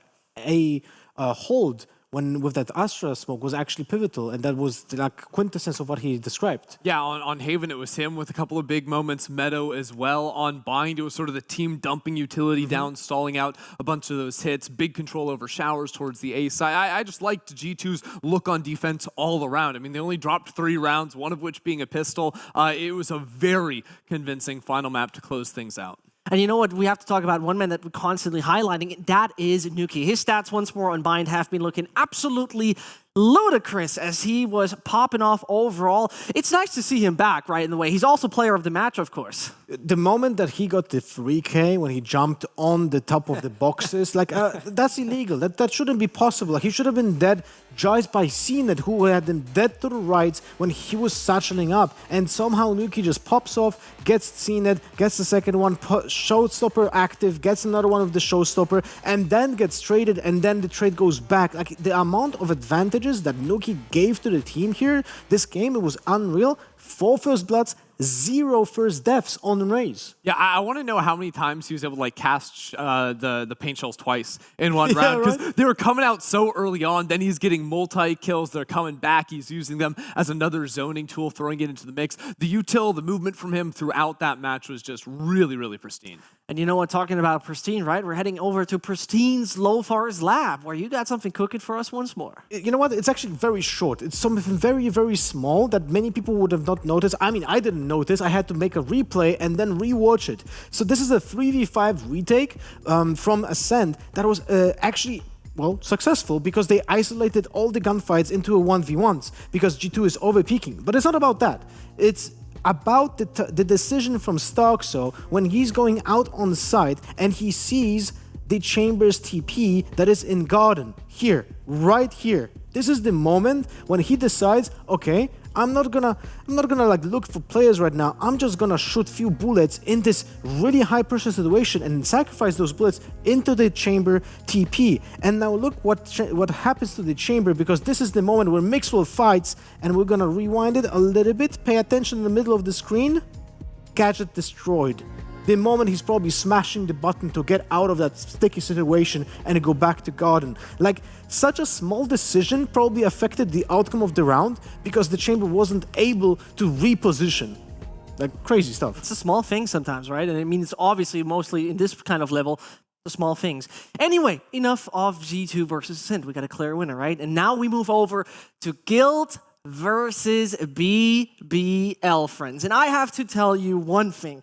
hold when with that Astra smoke was actually pivotal, and that was the like quintessence of what he described. Yeah, on Haven it was him with a couple of big moments. Meadow as well. On Bind it was sort of the team dumping utility down, stalling out a bunch of those hits. Big control over showers towards the A side. I just liked G2's look on defense all around. I mean, they only dropped 3 rounds, one of which being a pistol. It was a very convincing final map to close things out. And you know what? We have to talk about one man that we're constantly highlighting. That is Nuki. His stats once more on Bind have been looking absolutely ludicrous as he was popping off overall. It's nice to see him back, right, in the way. He's also player of the match, of course. The moment that he got the 3K, when he jumped on the top of the boxes, like, that's illegal. That shouldn't be possible. Like, he should have been dead just by CNET, who had him dead to the right when he was satcheling up. And somehow Nuki just pops off, gets CNET, gets the second one, showstopper active, gets another one of the showstopper, and then gets traded, and then the trade goes back. Like, the amount of advantages that Nuki gave to the team here, this game, it was unreal. 4 first bloods, 0 first deaths on Raze. Yeah, I want to know how many times he was able to like cast the paint shells twice in one round, because they were coming out so early on. Then he's getting multi-kills. They're coming back. He's using them as another zoning tool, throwing it into the mix. The util, the movement from him throughout that match was just really, really pristine. And you know what, talking about pristine, right? We're heading over to Pristine's Lothar's lab, where you got something cooking for us once more. You know what? It's actually very short. It's something very, very small that many people would have not noticed. I mean, I didn't notice. I had to make a replay and then rewatch it. So this is a 3v5 retake from Ascend that was actually, well, successful because they isolated all the gunfights into a 1v1s because G2 is overpeaking. But it's not about that. It's about the decision from Starkso when he's going out on site and he sees the Chambers TP that is in Garden. Here, right here. This is the moment when he decides, okay, I'm not gonna like look for players right now. I'm just gonna shoot few bullets in this really high pressure situation and sacrifice those bullets into the chamber TP. And now look what happens to the chamber, because this is the moment where Mixwell fights, and we're gonna rewind it a little bit. Pay attention in the middle of the screen. Gadget destroyed. The moment he's probably smashing the button to get out of that sticky situation and go back to Garden. Like, such a small decision probably affected the outcome of the round because the chamber wasn't able to reposition. Like, crazy stuff. It's a small thing sometimes, right? And I mean, it's obviously mostly in this kind of level, the small things. Anyway, enough of G2 versus Ascent. We got a clear winner, right? And now we move over to Guild versus BBL, friends. And I have to tell you one thing.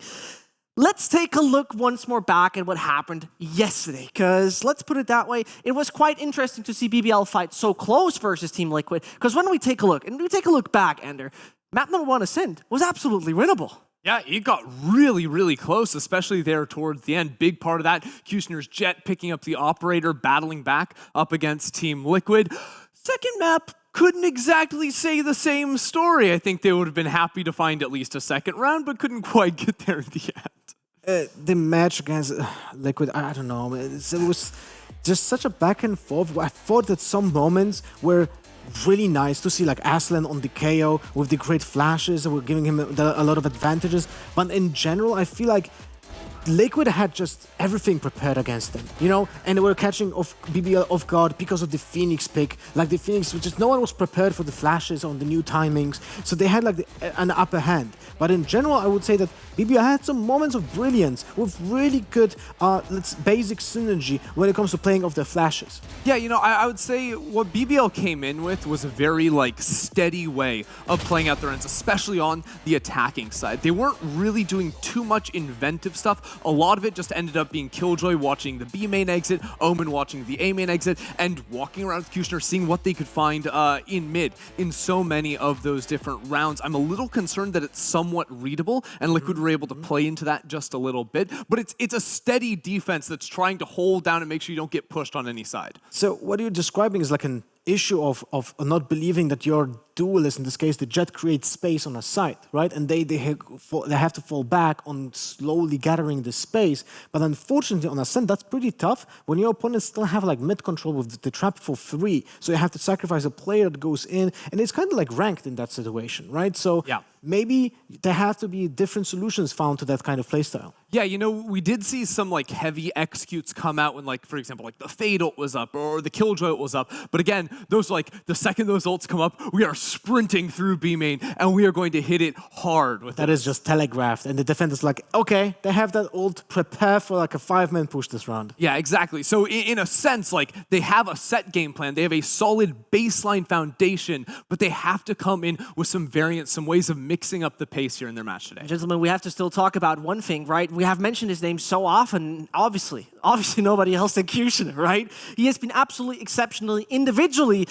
Let's take a look once more back at what happened yesterday, because let's put it that way, it was quite interesting to see BBL fight so close versus Team Liquid, because when we take a look back, Ender, map number 1 Ascent was absolutely winnable. Yeah, it got really, really close, especially there towards the end. Big part of that, Kushner's Jet picking up the Operator, battling back up against Team Liquid. Second map, couldn't exactly say the same story. I think they would have been happy to find at least a second round, but couldn't quite get there in the end. The match against Liquid, I don't know. It was just such a back and forth. I thought that some moments were really nice to see, like Aslan on the KO with the great flashes, and we're giving him a lot of advantages. But in general, I feel like Liquid had just everything prepared against them, you know, and they were catching BBL off guard because of the Phoenix pick. Like the Phoenix, just no one was prepared for the flashes on the new timings, so they had like an upper hand. But in general, I would say that BBL had some moments of brilliance with really good, basic synergy when it comes to playing off their flashes. Yeah, you know, I would say what BBL came in with was a very like steady way of playing out their ends, especially on the attacking side. They weren't really doing too much inventive stuff. A lot of it just ended up being Killjoy watching the B main exit, Omen watching the A main exit, and walking around with Kushner, seeing what they could find in mid in so many of those different rounds. I'm a little concerned that it's somewhat readable, and Liquid were able to play into that just a little bit, but it's a steady defense that's trying to hold down and make sure you don't get pushed on any side. So what you're describing is like an issue of not believing that your duelist, in this case the Jet, creates space on a site, right? And they have to fall back on slowly gathering the space. But unfortunately on Ascent, that's pretty tough when your opponents still have like mid control with the trap for 3. So you have to sacrifice a player that goes in, and it's kind of like ranked in that situation, right? So yeah, maybe there have to be different solutions found to that kind of playstyle. Yeah, you know, we did see some like heavy executes come out when, like, for example, like the Fade ult was up or the Killjoy ult was up. But again, those, like, the second those ults come up, we are sprinting through B main and we are going to hit it hard with that. Is just telegraphed, and the defender's like, okay, they have that ult, prepare for like a 5-man push this round. Yeah, exactly. So in a sense, like, they have a set game plan, they have a solid baseline foundation, but they have to come in with some variants, some ways of mixing up the pace here in their match today. Gentlemen, we have to still talk about one thing, right? We have mentioned his name so often, obviously nobody else than Cushioner, right? He has been absolutely exceptionally individually,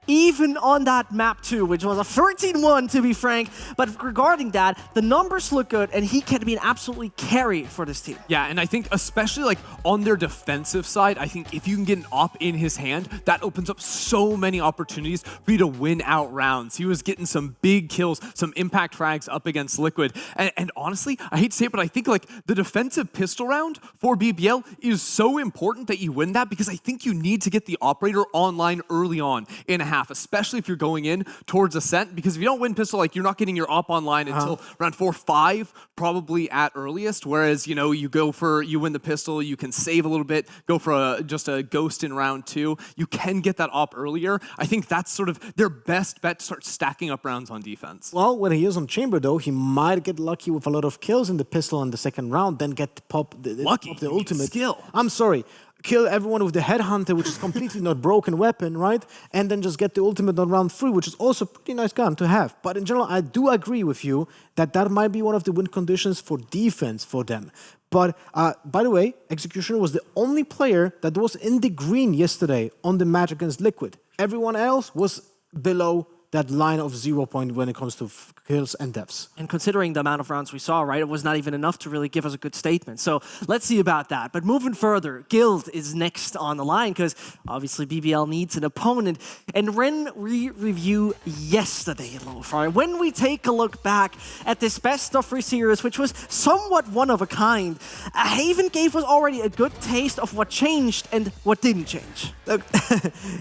even on that map too, which was a 13-1 to be frank. But regarding that, the numbers look good and he can be an absolutely carry for this team. Yeah, and I think especially like on their defensive side, I think if you can get an op in his hand, that opens up so many opportunities for you to win out rounds. He was getting some big kills, some impact frags up against Liquid. And honestly, I hate to say it, but I think like the defensive pistol round for BBL is so important that you win that, because I think you need to get the operator online early on in a half, especially if you're going in towards Ascent, because if you don't win pistol, like, you're not getting your op online until round 4-5, probably at earliest. Whereas, you know, you win the pistol, you can save a little bit, go for just a ghost in round 2. You can get that op earlier. I think that's sort of their best bet to start stacking up rounds on defense. Well, when he is on Chamber though, he might get lucky with a lot of kills in the pistol in the second round, then get to pop the ultimate skill. I'm sorry. Kill everyone with the Headhunter, which is completely not broken weapon, right? And then just get the ultimate on round 3, which is also a pretty nice gun to have. But in general, I do agree with you that that might be one of the win conditions for defense for them. But by the way, Executioner was the only player that was in the green yesterday on the match against Liquid. Everyone else was below that line of 0 point when it comes to kills and deaths. And considering the amount of rounds we saw, right, it was not even enough to really give us a good statement. So let's see about that. But moving further, Xilv is next on the line because obviously BBL needs an opponent. And when we review yesterday, Lothar, when we take a look back at this best of 3 series, which was somewhat one of a kind, Haven gave us already a good taste of what changed and what didn't change. Look,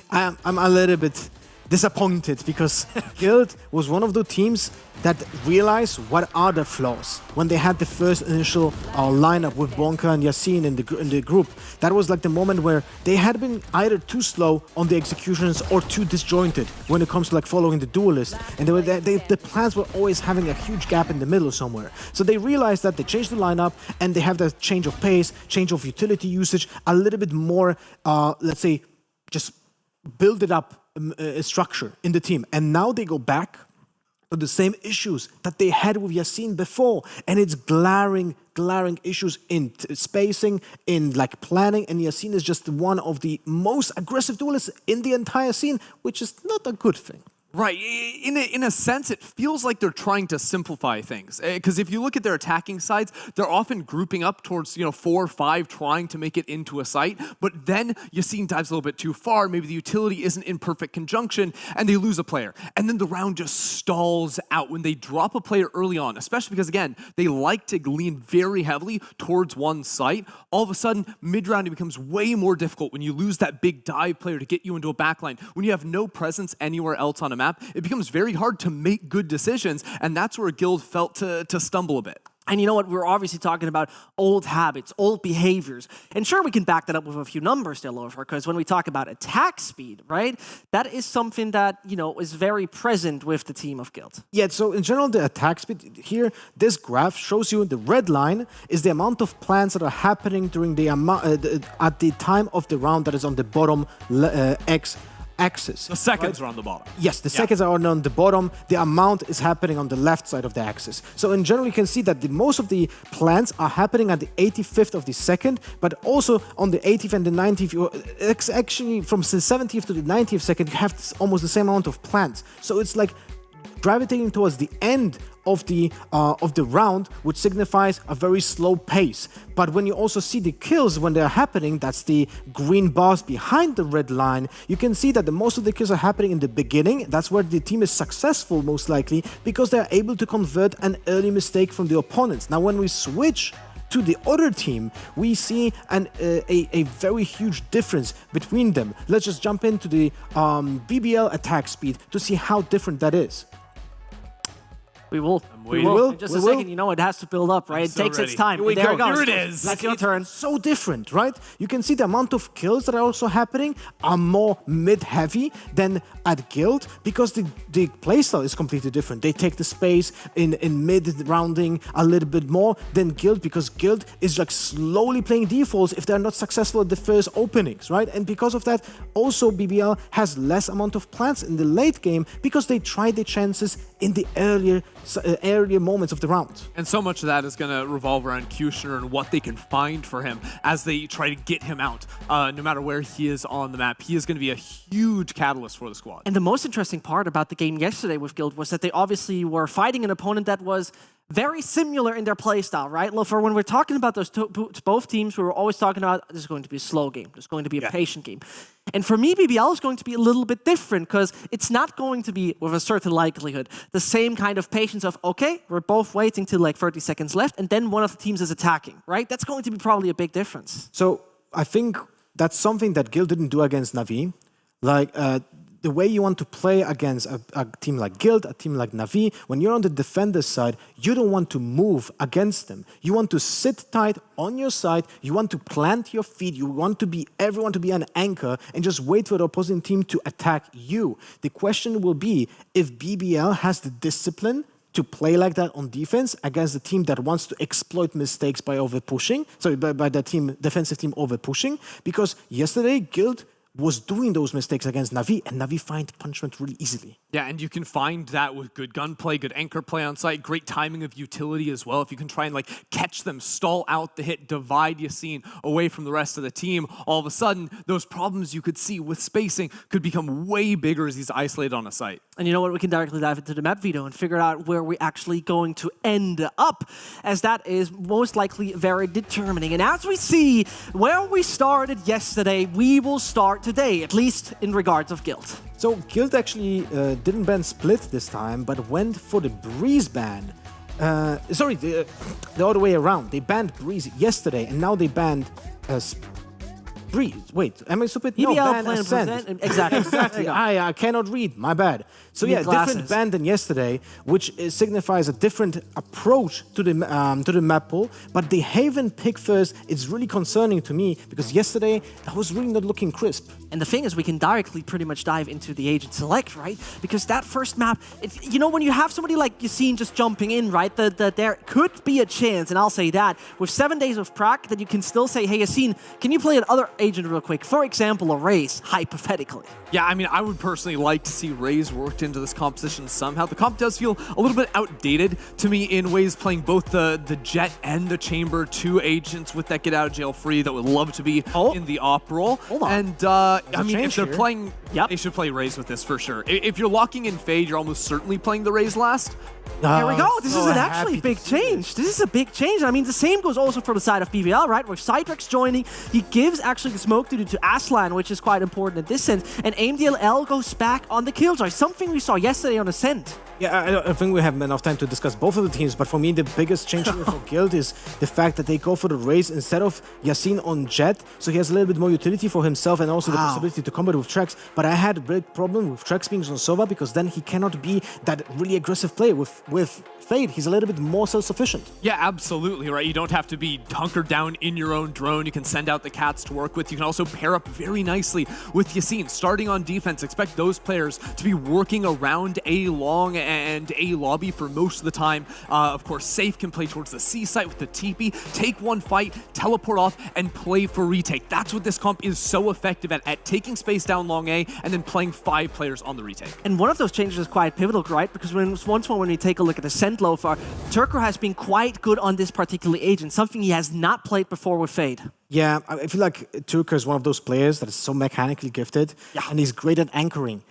I'm a little bit disappointed because Xilv was one of the teams that realized what are the flaws when they had the first initial lineup with Bonka and Yasin in the group. That was like the moment where they had been either too slow on the executions or too disjointed when it comes to like following the duelist, and the plans were always having a huge gap in the middle somewhere. So they realized that they changed the lineup and they have that change of pace, change of utility usage, a little bit more, let's say, just build it up. A structure in the team, and now they go back to the same issues that they had with Yasin before, and it's glaring issues in spacing, in like planning, and Yasin is just one of the most aggressive duelists in the entire scene, which is not a good thing. Right. In a sense, it feels like they're trying to simplify things. Because if you look at their attacking sides, they're often grouping up towards 4 or 5, trying to make it into a site. But then Yasin dives a little bit too far. Maybe the utility isn't in perfect conjunction, and they lose a player. And then the round just stalls out when they drop a player early on, especially because, again, they like to lean very heavily towards one site. All of a sudden, mid-round, it becomes way more difficult when you lose that big dive player to get you into a backline. When you have no presence anywhere else on a map, it becomes very hard to make good decisions, and that's where Xilv felt to stumble a bit. And you know what? We're obviously talking about old habits, old behaviors. And sure, we can back that up with a few numbers there, Lothar, because when we talk about attack speed, right, that is something that, is very present with the team of Xilv. Yeah, so in general, the attack speed here, this graph shows you the red line is the amount of plans that are happening during at the time of the round that is on the bottom X axis. The seconds are on the bottom. Yes, the seconds are on the bottom. The amount is happening on the left side of the axis. So in general, you can see that most of the plans are happening at the 85th of the second, but also on the 80th and the 90th. Actually, from the 70th to the 90th second, you have almost the same amount of plans. So it's like gravitating towards the end of the round, which signifies a very slow pace. But when you also see the kills when they're happening, that's the green bars behind the red line, you can see that most of the kills are happening in the beginning. That's where the team is successful, most likely, because they're able to convert an early mistake from the opponents. Now, when we switch to the other team, we see a very huge difference between them. Let's just jump into the BBL attack speed to see how different that is. We will. We will. In just a second, you know, it has to build up, right? It takes its time. Here we there go. it goes. Here it is. That's your turn. So different, right? You can see the amount of kills that are also happening are more mid-heavy than at Guild because the playstyle is completely different. They take the space in mid-rounding a little bit more than Guild because Guild is like slowly playing defaults if they're not successful at the first openings, right? And because of that, also BBL has less amount of plants in the late game because they try their chances in the earlier moments of the round. And so much of that is going to revolve around Kushner and what they can find for him as they try to get him out. No matter where he is on the map, he is going to be a huge catalyst for the squad. And the most interesting part about the game yesterday with Guild was that they obviously were fighting an opponent that was very similar in their playstyle, right? Lothar, when we're talking about those both teams, we were always talking about this is going to be a slow game. This is going to be a patient game. And for me, BBL is going to be a little bit different because it's not going to be, with a certain likelihood, the same kind of patience of, okay, we're both waiting till like 30 seconds left, and then one of the teams is attacking, right? That's going to be probably a big difference. So I think that's something that Guild didn't do against Na'Vi. Like, the way you want to play against a team like Guild, a team like Na'Vi, when you're on the defender's side, you don't want to move against them. You want to sit tight on your side, you want to plant your feet, you want everyone to be an anchor and just wait for the opposing team to attack you. The question will be if BBL has the discipline to play like that on defense against the team that wants to exploit mistakes by over-pushing, by the defensive team over-pushing, because yesterday Guild was doing those mistakes against Na'Vi, and Na'Vi find punishment really easily. Yeah, and you can find that with good gunplay, good anchor play on site, great timing of utility as well. If you can try and like catch them, stall out the hit, divide Yassine away from the rest of the team, all of a sudden, those problems you could see with spacing could become way bigger as he's isolated on a site. And you know what? We can directly dive into the map veto and figure out where we're actually going to end up, as that is most likely very determining. And as we see where we started yesterday, we will start today, at least in regards of Guild. So Guild actually didn't ban Split this time, but went for the Breeze ban. Sorry, the other way around. They banned Breeze yesterday, and now they banned Breeze. Wait, am I stupid? EBL no, ban plan Ascend. Exactly. I cannot read. My bad. So yeah, different ban than yesterday, which signifies a different approach to the map pool. But the Haven pick first is really concerning to me because yesterday that was really not looking crisp. And the thing is, we can directly pretty much dive into the agent select, right? Because that first map, you know, when you have somebody like Yassine just jumping in, right, that there could be a chance, and I'll say that, with 7 days of prac, that you can still say, hey, Yassine, can you play another agent real quick? For example, a Raze, hypothetically. Yeah, I mean, I would personally like to see Raze worked into this composition somehow. The comp does feel a little bit outdated to me in ways, playing both the Jet and the Chamber, two agents with that get out of jail free that would love to be in the op role. Hold on. And I mean, if they're playing, they should play Raze with this for sure. If you're locking in Fade, you're almost certainly playing the Raze last. There we go. This is an actually big change. This is a big change. I mean, the same goes also for the side of BBL, right? With Cydrex joining, he gives actually the smoke duty to Aslan, which is quite important in this sense. And AIM-DLL goes back on the Killjoy, something we saw yesterday on Ascent. Yeah, I think we have enough time to discuss both of the teams, but for me, the biggest change here for Guild is the fact that they go for the Raze instead of Yassine on Jet, so he has a little bit more utility for himself and also the possibility to combat with Trex. But I had a big problem with Trex being on Sova because then he cannot be that really aggressive player with Fade. He's a little bit more self-sufficient. Yeah, absolutely, right? You don't have to be hunkered down in your own drone. You can send out the cats to work with. You can also pair up very nicely with Yassine. Starting on defense, expect those players to be working around A long and A lobby for most of the time. Of course, Safe can play towards the C site with the TP, take one fight, teleport off, and play for retake. That's what this comp is so effective at taking space down long A and then playing 5 players on the retake. And one of those changes is quite pivotal, right? Because once more, when we take a look at Ascent Lothar, Turco has been quite good on this particular agent, something he has not played before with Fade. Yeah, I feel like Turco is one of those players that is so mechanically gifted, and he's great at anchoring.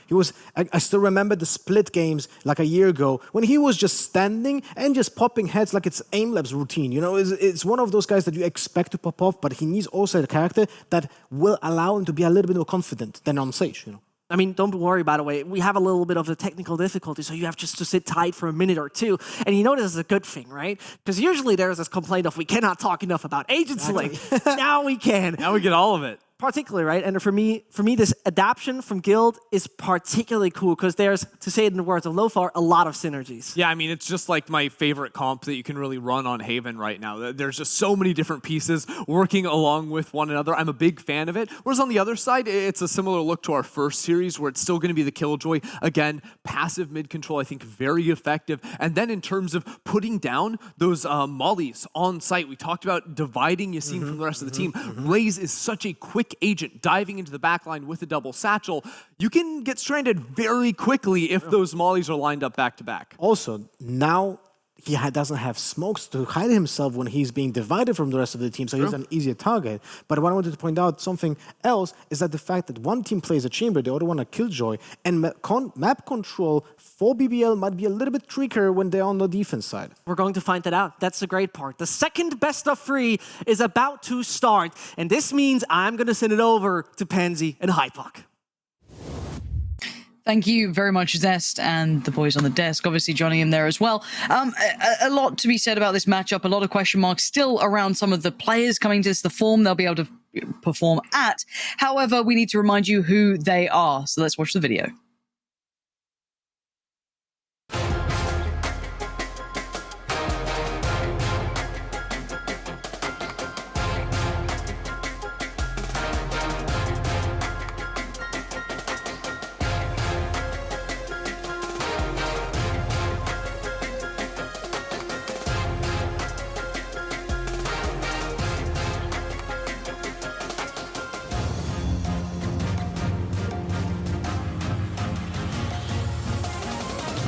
I still remember the Split games like a year ago when he was just standing and just popping heads like it's Aim Lab's routine. You know, it's one of those guys that you expect to pop off, but he needs also a character that will allow him to be a little bit more confident than on Sage, you know. I mean, don't worry, by the way. We have a little bit of a technical difficulty, so you have just to sit tight for a minute or two. And you know this is a good thing, right? Because usually there's this complaint of we cannot talk enough about agent select. Now we can. Now we get all of it. particularly, right? And for me, this adaptation from Guild is particularly cool because there's, to say it in the words of Lothar, a lot of synergies. Yeah, I mean, it's just like my favorite comp that you can really run on Haven right now. There's just so many different pieces working along with one another. I'm a big fan of it. Whereas on the other side, it's a similar look to our first series where it's still going to be the Killjoy. Again, passive mid control, I think very effective. And then in terms of putting down those mollies on site, we talked about dividing Yassine from the rest of the team. Raze is such a quick agent diving into the backline with a double satchel. You can get stranded very quickly if those mollies are lined up back to back. Also, now he doesn't have smokes to hide himself when he's being divided from the rest of the team, so he's an easier target. But what I wanted to point out, something else, is that the fact that one team plays a chamber, the other one a Killjoy, and map control for BBL might be a little bit trickier when they're on the defense side. We're going to find that out. That's the great part. The second best of 3 is about to start, and this means I'm going to send it over to Pansy and Hypoc. Thank you very much, Zescht, and the boys on the desk, obviously joining in there as well. A lot to be said about this matchup, a lot of question marks still around some of the players coming to this, the form they'll be able to perform at. However, we need to remind you who they are, so let's watch the video.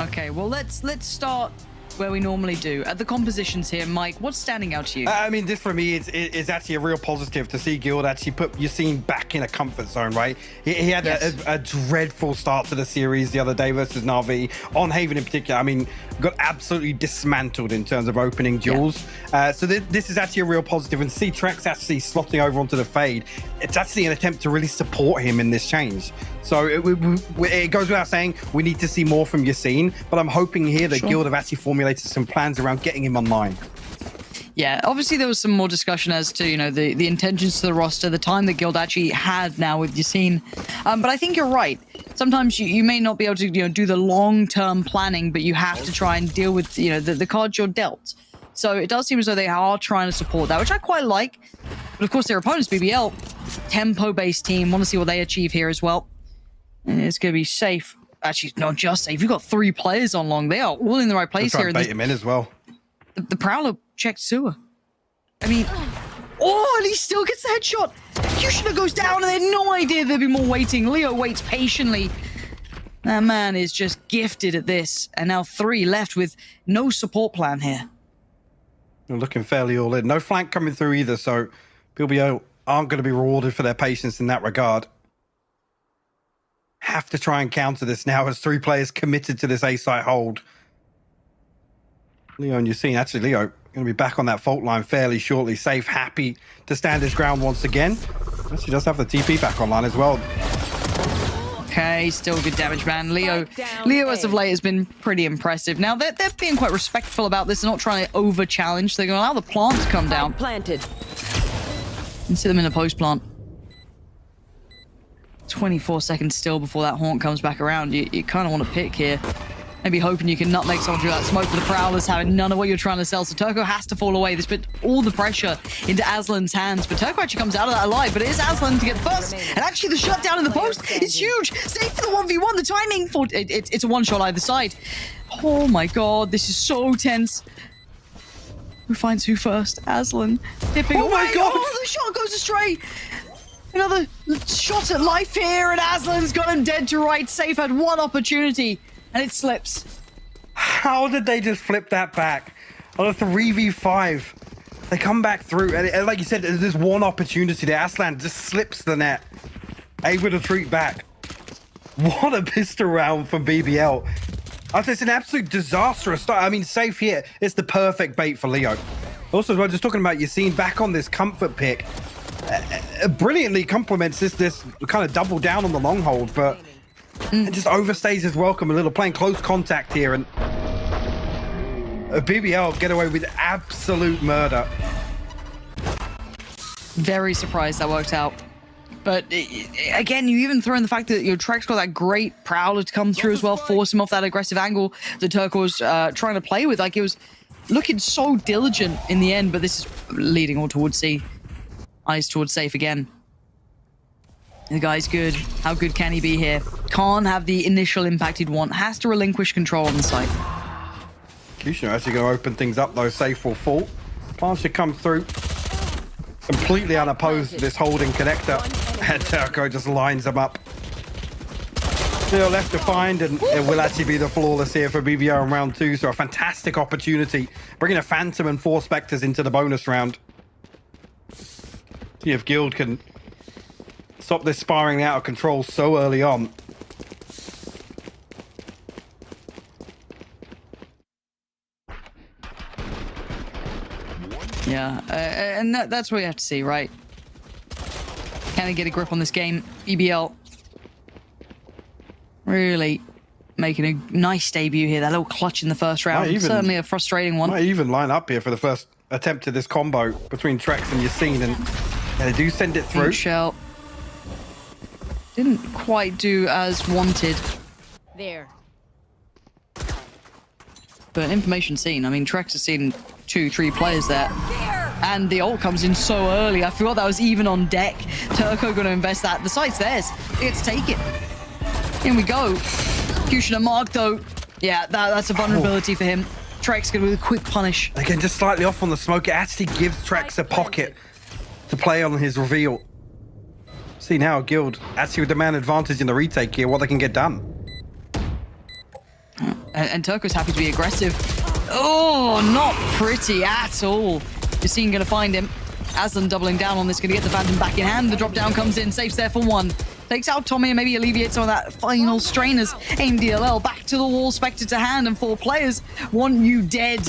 Okay, well, let's start where we normally do. At the compositions here, Mike, what's standing out to you? I mean, this for me is actually a real positive to see Guild actually put Yassine back in a comfort zone, right? He had a dreadful start to the series the other day versus Na'Vi. On Haven in particular, I mean, got absolutely dismantled in terms of opening duels. So this is actually a real positive. And to see Trex actually slotting over onto the Fade, it's actually an attempt to really support him in this change. So it goes without saying, we need to see more from Yassine, but I'm hoping here that Guild have actually formulated some plans around getting him online. Yeah, obviously there was some more discussion as to, you know, the intentions to the roster, the time that Guild actually had now with Yassine. But I think you're right. Sometimes you may not be able to, you know, do the long-term planning, but you have to try and deal with, you know, the cards you're dealt. So it does seem as though they are trying to support that, which I quite like. But of course, their opponents, BBL, tempo-based team, want to see what they achieve here as well. And it's going to be safe. Actually, not just safe. You've got 3 players on long. They are all in the right place here. Bait him in as well. The Prowler checked sewer. I mean, oh, and he still gets the headshot. Kushner goes down, and they had no idea there'd be more waiting. Leo waits patiently. That man is just gifted at this. And now 3 left with no support plan here. They're looking fairly all in. No flank coming through either, so BBL aren't going to be rewarded for their patience in that regard. Have to try and counter this now as 3 players committed to this A-site hold. Leo and Yassine, actually Leo going to be back on that fault line fairly shortly. Safe, happy to stand his ground once again. Actually does have the TP back online as well. Okay, still good damage, man. Leo as of late has been pretty impressive. Now they're being quite respectful about this. They're not trying to over-challenge. They're going to allow the plant to come down. Planted. And sit them in a post plant. 24 seconds still before that haunt comes back around. You kind of want to pick here. Maybe hoping you can nutmeg someone through that smoke, but the Prowler's having none of what you're trying to sell. So Turco has to fall away. This put all the pressure into Aslan's hands, but Turco actually comes out of that alive. But it is Aslan to get first, and actually the shutdown in the post is huge. Safe for the 1v1. The timing for it's a one-shot either side. Oh my god, this is so tense. Who finds who first? Aslan dipping away. My god! Oh, the shot goes astray. Another shot at life here, and Aslan's got him dead to right. Safe had one opportunity, and it slips. How did they just flip that back? On a 3v5. They come back through, and like you said, there's one opportunity there. Aslan just slips the net. Able to retreat back. What a pistol round from BBL. It's an absolute disastrous start. I mean, Safe here. It's the perfect bait for Leo. Also, as well, just talking about Yassine back on this comfort pick. Brilliantly complements this kind of double down on the long hold, but it just overstays his welcome a little, playing close contact here, and BBL get away with absolute murder. Very surprised that worked out. But again, you even throw in the fact that your Trek's got that great Prowler to come through as well, force him off that aggressive angle that Turco was trying to play with. Like, it was looking so diligent in the end, but this is leading all towards C. Eyes towards safe again. The guy's good. How good can he be here? Can't have the initial impact he'd want. Has to relinquish control on the site. Kushner actually going to open things up, though. Safe will fall. Plan should come through. Completely unopposed to this holding connector. And Turco just lines them up. Still left to find, and it will actually be the flawless here for BBL in round 2. So a fantastic opportunity. Bringing a Phantom and 4 Spectres into the bonus round. See if Guild can stop this spiraling out of control so early on. Yeah, and that's what you have to see, right? Can they get a grip on this game? BBL really making a nice debut here. That little clutch in the first round. Certainly a frustrating one. Might even line up here for the first attempt at this combo between Trex and Yassine, and they do send it through. Shell didn't quite do as wanted. There. But information seen. I mean, Trex has seen 2-3 players there. And the ult comes in so early. I forgot that was even on deck. Turco going to invest that. The site's theirs. It's take it. In we go. Kushner mark, though. Yeah, that's a vulnerability for him. Trex good with a quick punish. Again, just slightly off on the smoke. It actually gives Trex a pocket to play on his reveal. See now, Guild actually with the man advantage in the retake here, what they can get done. And Turco's happy to be aggressive. Oh, not pretty at all. Yassine going to find him. Aslan doubling down on this, going to get the Phantom back in hand. The drop down comes in, saves there for 1. Takes out Tommy and maybe alleviates some of that final strainers. Aim DLL back to the wall, Spectre to hand, and 4 players want you dead.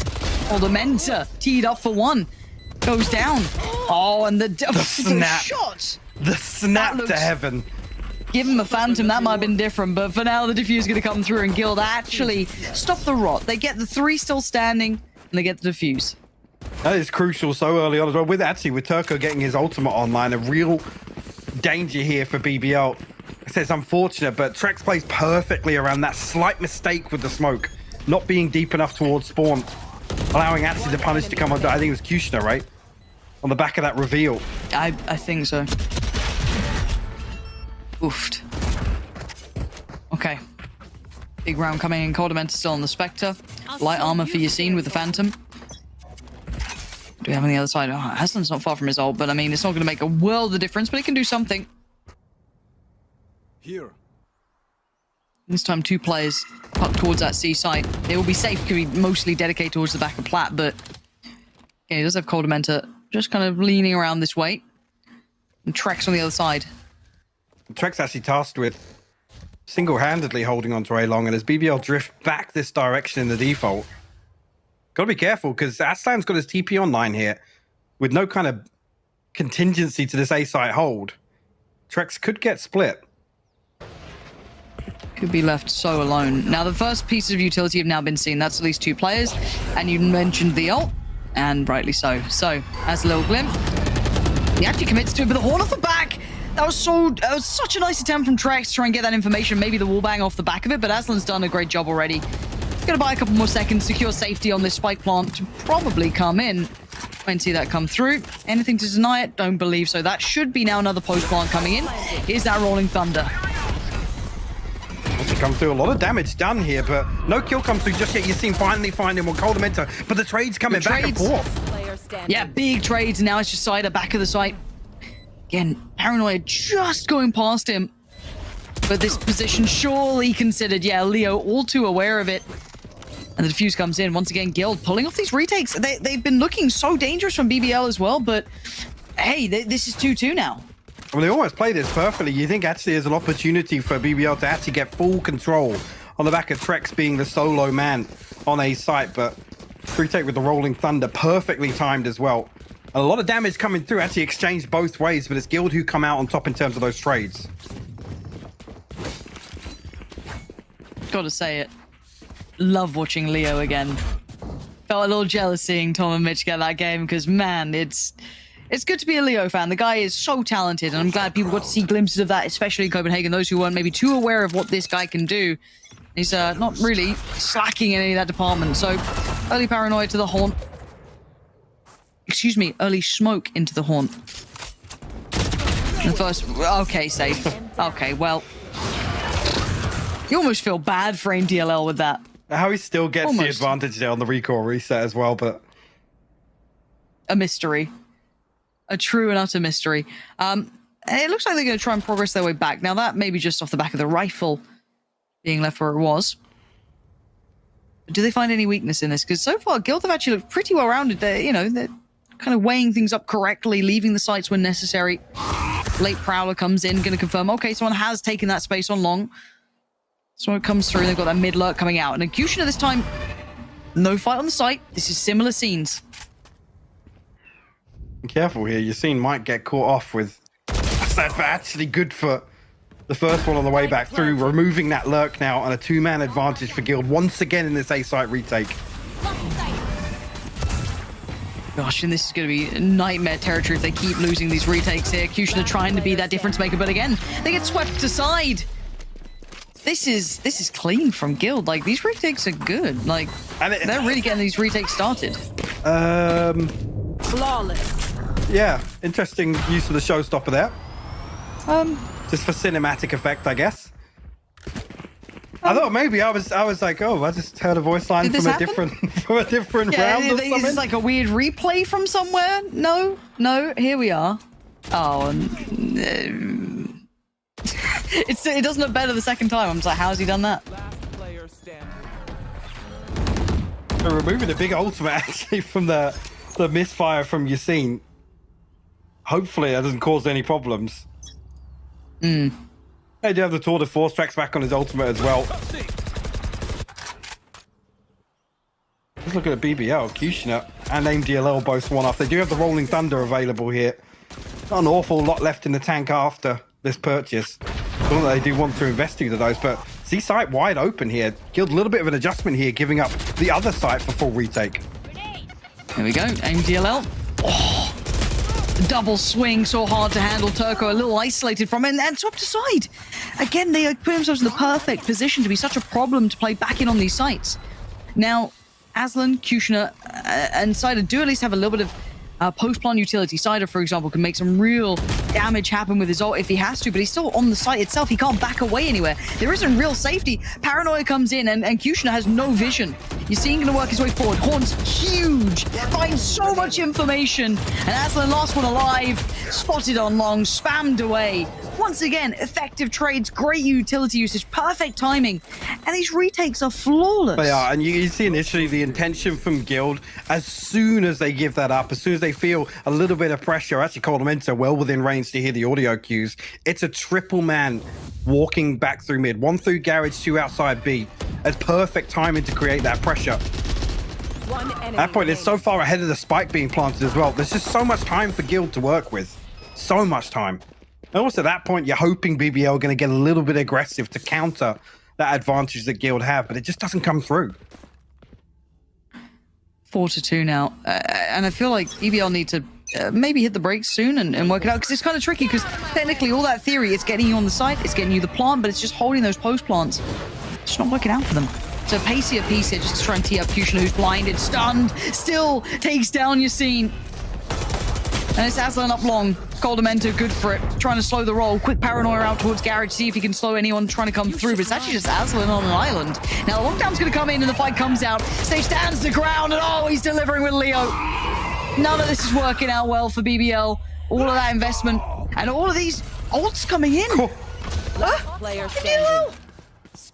Or the Mentor teed up for 1. Goes down. Oh, and the snap. Shot. The snap to heaven. Give him a Phantom, that might have been different, but for now the defuse is going to come through and Guild actually stop the rot. They get the 3 still standing, and they get the defuse. That is crucial so early on as well. With Turco getting his ultimate online, a real danger here for BBL. I say it's unfortunate, but Trex plays perfectly around that slight mistake with the smoke, not being deep enough towards spawn, allowing the punish to come on. I think it was Kushner, right? On the back of that reveal. I think so. Oofed. Okay. Big round coming in. Coldament is still on the Spectre. Light armor for Yassine with the Phantom. Do we have on the other side? Oh, Aslan's not far from his ult, but I mean, it's not going to make a world of difference, but it can do something. Here. This time 2 players up towards that C site. They will be safe, could be mostly dedicated towards the back of Plat, but yeah, he does have Coldamenta just kind of leaning around this way. And Trex on the other side. Trex actually tasked with single-handedly holding onto A-Long, and as BBL drift back this direction in the default, gotta be careful because Aslan's got his TP online here with no kind of contingency to this A-site hold. Trex could get split. Could be left so alone. Now, the first pieces of utility have now been seen. That's at least 2 players, and you mentioned the ult, and rightly so. So, as a little glimpse, he actually commits to it, but the horn off the back. That was such a nice attempt from Trex to try and get that information, maybe the wallbang off the back of it, but Aslan's done a great job already. Gonna buy a couple more seconds, secure safety on this spike plant to probably come in. Try and see that come through. Anything to deny it? Don't believe so. That should be now another post plant coming in. Here's that Rolling Thunder. Also come through, a lot of damage done here, but no kill comes through just yet. Yassine finally finding one Coldamenta, but the trade's coming back and forth. Yeah, big trades, and now it's just Cider back of the site. Again, Paranoia just going past him. But this position surely considered. Yeah, Leo all too aware of it. And the defuse comes in. Once again, Guild pulling off these retakes. They've been looking so dangerous from BBL as well, but hey, this is 2-2 now. I mean, they almost play this perfectly. You think actually there's an opportunity for BBL to actually get full control on the back of Trex being the solo man on a site, but retake with the Rolling Thunder, perfectly timed as well. A lot of damage coming through, actually exchanged both ways, but it's Guild who come out on top in terms of those trades. Gotta say it. Love watching Leo again. Felt a little jealous seeing Tom and Mitch get that game because, man, it's It's good to be a Leo fan. The guy is so talented, and I'm glad people got to see glimpses of that, especially in Copenhagen. Those who weren't maybe too aware of what this guy can do. He's not really slacking in any of that department. So, early paranoia to the haunt. Excuse me, early smoke into the haunt. The first... Okay, safe. Okay, well... You almost feel bad for DLL with that. How he still gets the advantage there on the recoil reset as well, but... A mystery. A true and utter mystery. It looks like they're going to try and progress their way back. Now, that may be just off the back of the rifle being left where it was. But do they find any weakness in this? Because so far, Xilv have actually looked pretty well-rounded. They're kind of weighing things up correctly, leaving the sites when necessary. Late Prowler comes in, going to confirm, okay, someone has taken that space on long. Someone comes through, they've got that mid-lurk coming out. And Executioner this time, no fight on the site. This is similar scenes. Be careful here, Yassine might get caught off with that, but actually good for the first one on the way back through, removing that lurk now on a two-man advantage for Xilv once again in this A-site retake. Gosh, and this is going to be nightmare territory if they keep losing these retakes here. Executioner trying to be that difference maker, but again, they get swept aside. This is clean from Xilv. Like, these retakes are good. Like, they're really getting these retakes started. Flawless. Yeah, interesting use of the showstopper there. Just for cinematic effect, I guess. I thought maybe I was like, oh, I just heard a voice line from a different round or something. Is this like a weird replay from somewhere? No, here we are. Oh, it doesn't look better the second time. I'm just like, how's he done that? They're removing a big ultimate actually from the misfire from Yassine. Hopefully that doesn't cause any problems. They do have the Tour de Force tracks back on his ultimate as well. Let's look at the BBL, Kushner and DLL both one off. They do have the Rolling Thunder available here. Not an awful lot left in the tank after this purchase. Not that they do want to invest into those, but see site wide open here. Xilv a little bit of an adjustment here, giving up the other site for full retake. There we go, aim DLL. Oh, double swing, so hard to handle. Turco a little isolated from it and swept aside. Again, they put themselves in the perfect position to be such a problem to play back in on these sites. Now, Aslan, Kushner, and Cider do at least have a little bit of post-plant utility. Cider, for example, can make some real damage happen with his ult if he has to, but he's still on the site itself. He can't back away anywhere. There isn't real safety. Paranoia comes in, and Kushner has no vision. Yassine going to work his way forward. Horn's huge, finds so much information, and Aslan, last one alive, spotted on long, spammed away. Once again, effective trades, great utility usage, perfect timing, and these retakes are flawless. They are, and you see initially the intention from Xilv, as soon as they give that up, as soon as they feel a little bit of pressure, actually Coldamento well within range to hear the audio cues, it's a triple man walking back through mid, one through garage, two outside B. It's perfect timing to create that pressure. At that point, it's so far ahead of the spike being planted as well. There's just so much time for Xilv to work with. So much time. And also at that point, you're hoping BBL are going to get a little bit aggressive to counter that advantage that Xilv have, but it just doesn't come through. 4-2 now. And I feel like BBL need to maybe hit the brakes soon and work it out, because it's kind of tricky, because technically all that theory, it's getting you on the site, it's getting you the plant, but it's just holding those post plants. It's not working out for them. So Pansy a piece here just to try and tee up Kushner, who's blinded, stunned, still takes down Yassine. And it's Aslan up long. Coldamento good for it. Trying to slow the roll. Quick paranoia out towards garage. See if he can slow anyone trying to come through. But it's actually just Aslan on an island. Now the lockdown's going to come in and the fight comes out. Sage stands the ground and oh, he's delivering with Leo. None of this is working out well for BBL. All of that investment and all of these ults coming in. Cool. Player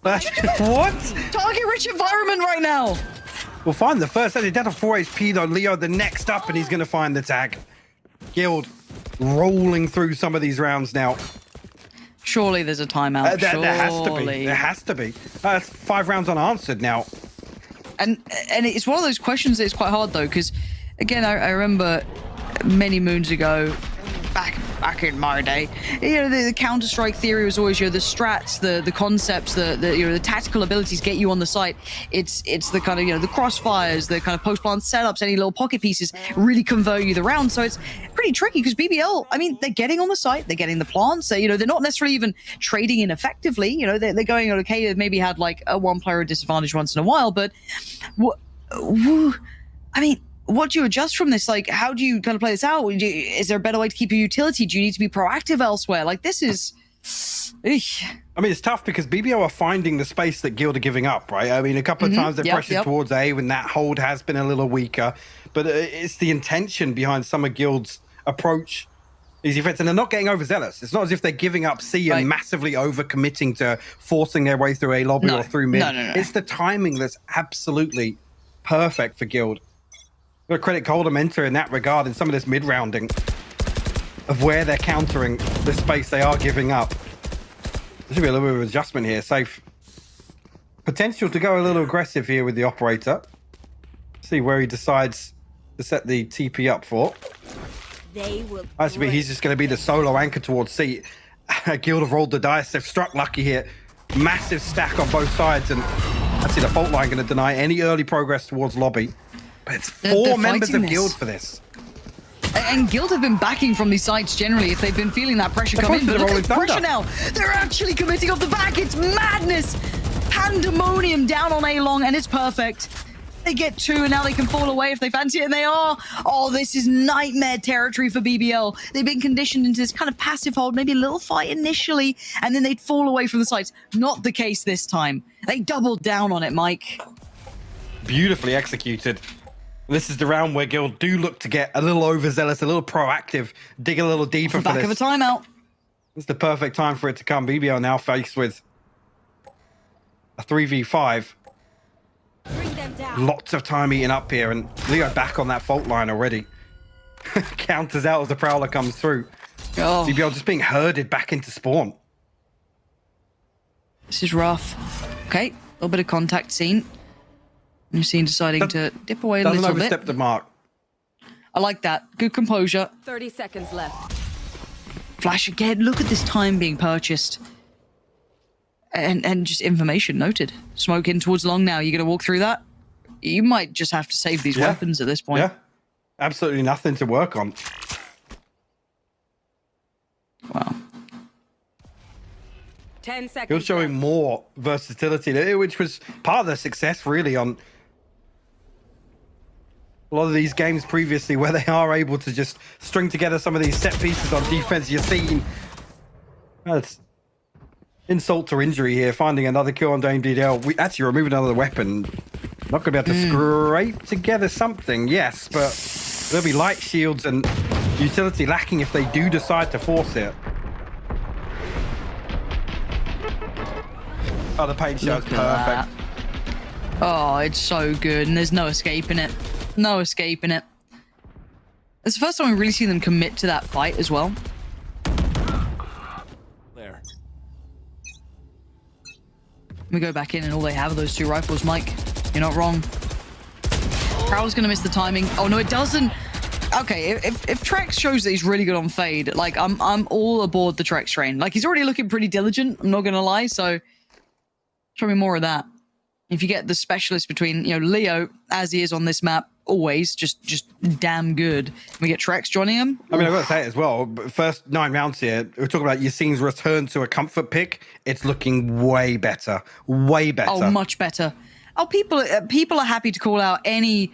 What? Target rich environment right now. We'll find the first. He's down to 4 HP though. Leo the next up, and he's going to find the tag. Xilv rolling through some of these rounds now. Surely there's a timeout. There has to be. There has to be. 5 rounds unanswered now. And it's one of those questions that is quite hard though, because again, I remember many moons ago, back back in my day, the Counter-Strike theory was always, the strats, the concepts, the tactical abilities get you on the site. It's the kind of, the crossfires, the kind of post-plant setups, any little pocket pieces really convert you the round. So it's pretty tricky because BBL, I mean, they're getting on the site, they're getting the plants, they're not necessarily even trading in effectively. They're going, okay, they've maybe had like a one player disadvantage once in a while, but I mean, what do you adjust from this? Like, how do you kind of play this out? Is there a better way to keep your utility? Do you need to be proactive elsewhere? Like, this is... I mean, it's tough because BBO are finding the space that Guild are giving up, right? I mean, a couple of times they're pressured towards A when that hold has been a little weaker, but it's the intention behind some of Guild's approach, these effects, and they're not getting overzealous. It's not as if they're giving up C and massively over-committing to forcing their way through A lobby or through mid. No. It's the timing that's absolutely perfect for Guild. Got to credit Golden Mentor in that regard, in some of this mid-rounding of where they're countering the space they are giving up. There should be a little bit of adjustment here. Safe potential to go a little aggressive here with the operator. See where he decides to set the TP up for. They will. He's just going to be the solo anchor towards C. Guild have rolled the dice. They've struck lucky here. Massive stack on both sides, and actually the fault line going to deny any early progress towards lobby. But it's four members of Guild for this. And Guild have been backing from these sides generally if they've been feeling that pressure come in. But look at the pressure now. They're actually committing off the back. It's madness. Pandemonium down on A long, and it's perfect. They get 2, and now they can fall away if they fancy it, and they are. Oh, this is nightmare territory for BBL. They've been conditioned into this kind of passive hold, maybe a little fight initially, and then they'd fall away from the sides. Not the case this time. They doubled down on it, Mike. Beautifully executed. This is the round where Guild do look to get a little overzealous, a little proactive, dig a little deeper for this. Back of a timeout. It's the perfect time for it to come. BBL now faced with a 3v5. Lots of time eating up here, and Leo back on that fault line already. Counters out as the Prowler comes through. Oh. BBL just being herded back into spawn. This is rough. Okay, a little bit of contact seen. You've seen deciding to dip away a little bit. Doesn't overstep the mark. I like that. Good composure. 30 seconds left. Flash again. Look at this time being purchased. And just information noted. Smoke in towards long now. You're going to walk through that? You might just have to save these weapons at this point. Yeah. Absolutely nothing to work on. Wow. 10 seconds. He was showing more versatility, which was part of the success really on a lot of these games previously, where they are able to just string together some of these set pieces on defense. You're seeing that's insult to injury here, finding another kill on Dame DDL. We actually removing another weapon. Not going to be able to scrape together something, yes, but there'll be light shields and utility lacking if they do decide to force it. Oh, the paint show's perfect. Oh, it's so good, and there's no escaping it. No escaping it. It's the first time we really see them commit to that fight as well. There. We go back in, and all they have are those 2 rifles, Mike. You're not wrong. Prowler's gonna miss the timing. Oh no, it doesn't. Okay, if Trex shows that he's really good on fade, like I'm all aboard the Trex train. Like, he's already looking pretty diligent, I'm not gonna lie, so show me more of that. If you get the specialist between, Leo, as he is on this map, always just damn good. We get Trex joining him. I mean, I've got to say it as well. First 9 rounds here, we're talking about Yassine's return to a comfort pick. It's looking way better. Way better. Oh, much better. Oh, people are happy to call out any,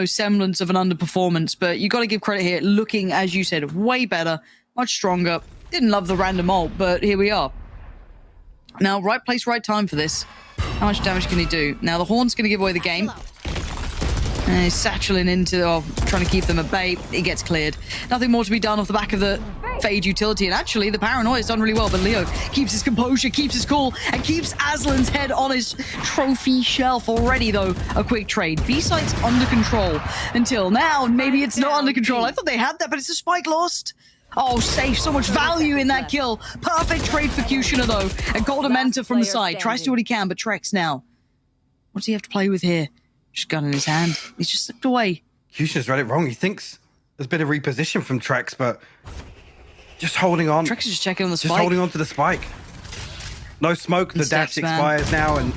semblance of an underperformance, but you got to give credit here. Looking, as you said, way better, much stronger. Didn't love the random ult, but here we are. Now, right place, right time for this. How much damage can he do? Now, the Horn's going to give away the game. And he's satcheling into, trying to keep them at bay. He gets cleared. Nothing more to be done off the back of the fade utility. And actually, the Paranoia's done really well. But Leo keeps his composure, keeps his cool, and keeps Aslan's head on his trophy shelf. Already, though, a quick trade. B-site's under control until now. Maybe it's not under control. I thought they had that, but it's a spike lost. Oh, safe. So much value in that kill. Perfect trade for Kushner, though. And Golden Mentor from the side. Tries to do what he can, but Trex now. What does he have to play with here? Just gun in his hand. He's just slipped away. Kushner's read it wrong. He thinks there's been a reposition from Trex, but Just holding on. Trex is just checking on the spike. Just holding on to the spike. No smoke, the dash expires now, and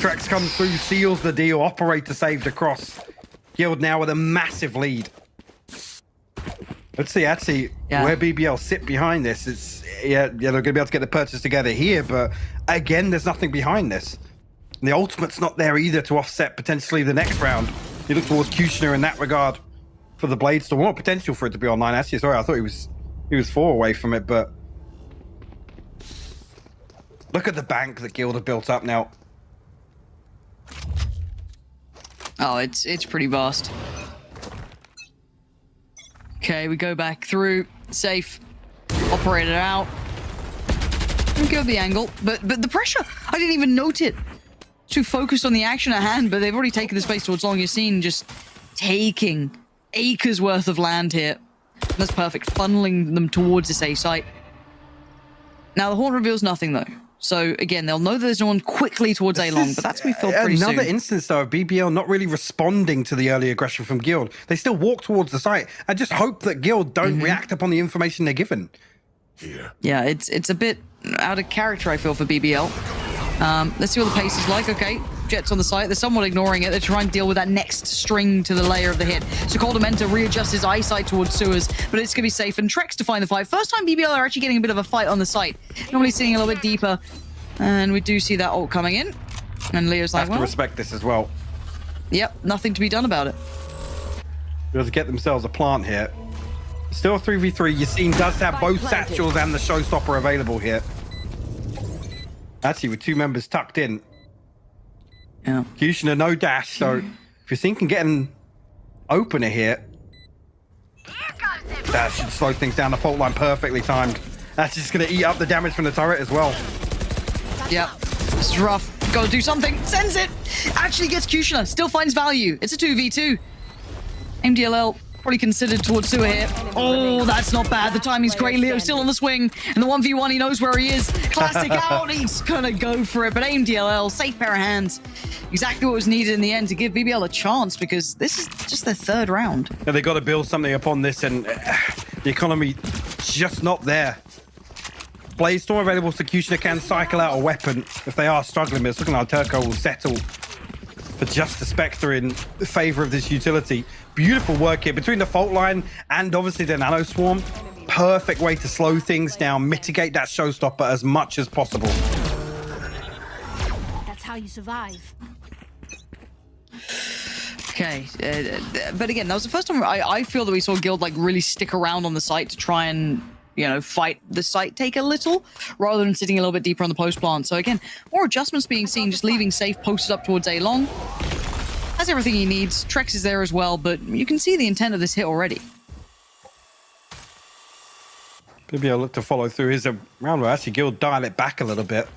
Trex comes through, seals the deal, operator saved across. Guild now with a massive lead. Let's see actually where BBL sit behind this. It's they're going to be able to get the purchase together here, but again, there's nothing behind this. And the ultimate's not there either to offset potentially the next round. You look towards Kushner in that regard for the Blades. So more potential for it to be online. Actually, sorry, I thought he was 4 away from it, but look at the bank that Guild have built up now. Oh, it's pretty vast. Okay, we go back through, safe, operate it out. And go the angle, but the pressure, I didn't even note it. Too focused on the action at hand, but they've already taken the space towards long. You've seen just taking acres worth of land here. That's perfect, funneling them towards this A site. Now the horn reveals nothing though. So again, they'll know that there's no one quickly towards A long, but that's going to be filled pretty soon. Another instance though of BBL not really responding to the early aggression from Guild. They still walk towards the site. I just hope that Guild don't react upon the information they're given. Yeah, it's a bit out of character, I feel, for BBL. Let's see what the pace is like. Okay, Jets on the site. They're somewhat ignoring it. They're trying to deal with that next string to the layer of the hit. So Coldamenta readjusts his eyesight towards sewers, but it's going to be safe. And Trex to find the fight. First time BBL are actually getting a bit of a fight on the site. Normally sitting a little bit deeper. And we do see that ult coming in. And Leo's like, have to respect this as well. Yep, nothing to be done about it. They'll get themselves a plant here. Still a 3v3. Yassine does have both satchels and the showstopper available here. Actually, with 2 members tucked in. Yeah. Kushner, no dash, so if you're thinking getting opener here, that should slow things down. The fault line perfectly timed. That's just going to eat up the damage from the turret as well. Yep, this is rough. Gotta do something. Sends it. Actually gets Kushner. Still finds value. It's a 2v2. MDLL probably considered towards sewer here. Oh, that's not bad. The timing's great. Leo still on the swing. And the 1v1, he knows where he is. Classic out. He's gonna go for it. But AIM-DLL, safe pair of hands. Exactly what was needed in the end to give BBL a chance, because this is just their 3rd round. Yeah, they got to build something upon this, and the economy just not there. Blaze Storm available, so Kushner can cycle out a weapon if they are struggling, but it's looking like Turco will settle for just the Spectre in favor of this utility. Beautiful work here between the fault line and obviously the Nano Swarm. Perfect way to slow things down, mitigate that showstopper as much as possible. That's how you survive. Okay, but again, that was the first time I feel that we saw Guild like really stick around on the site to try and, you know, fight the site take a little, rather than sitting a little bit deeper on the post plant. So again, more adjustments being seen, just leaving safe posted up towards A long. Has everything he needs. Trex is there as well, but you can see the intent of this hit already. Maybe I'll look to follow through. Here's a round where actually Guild dial it back a little bit.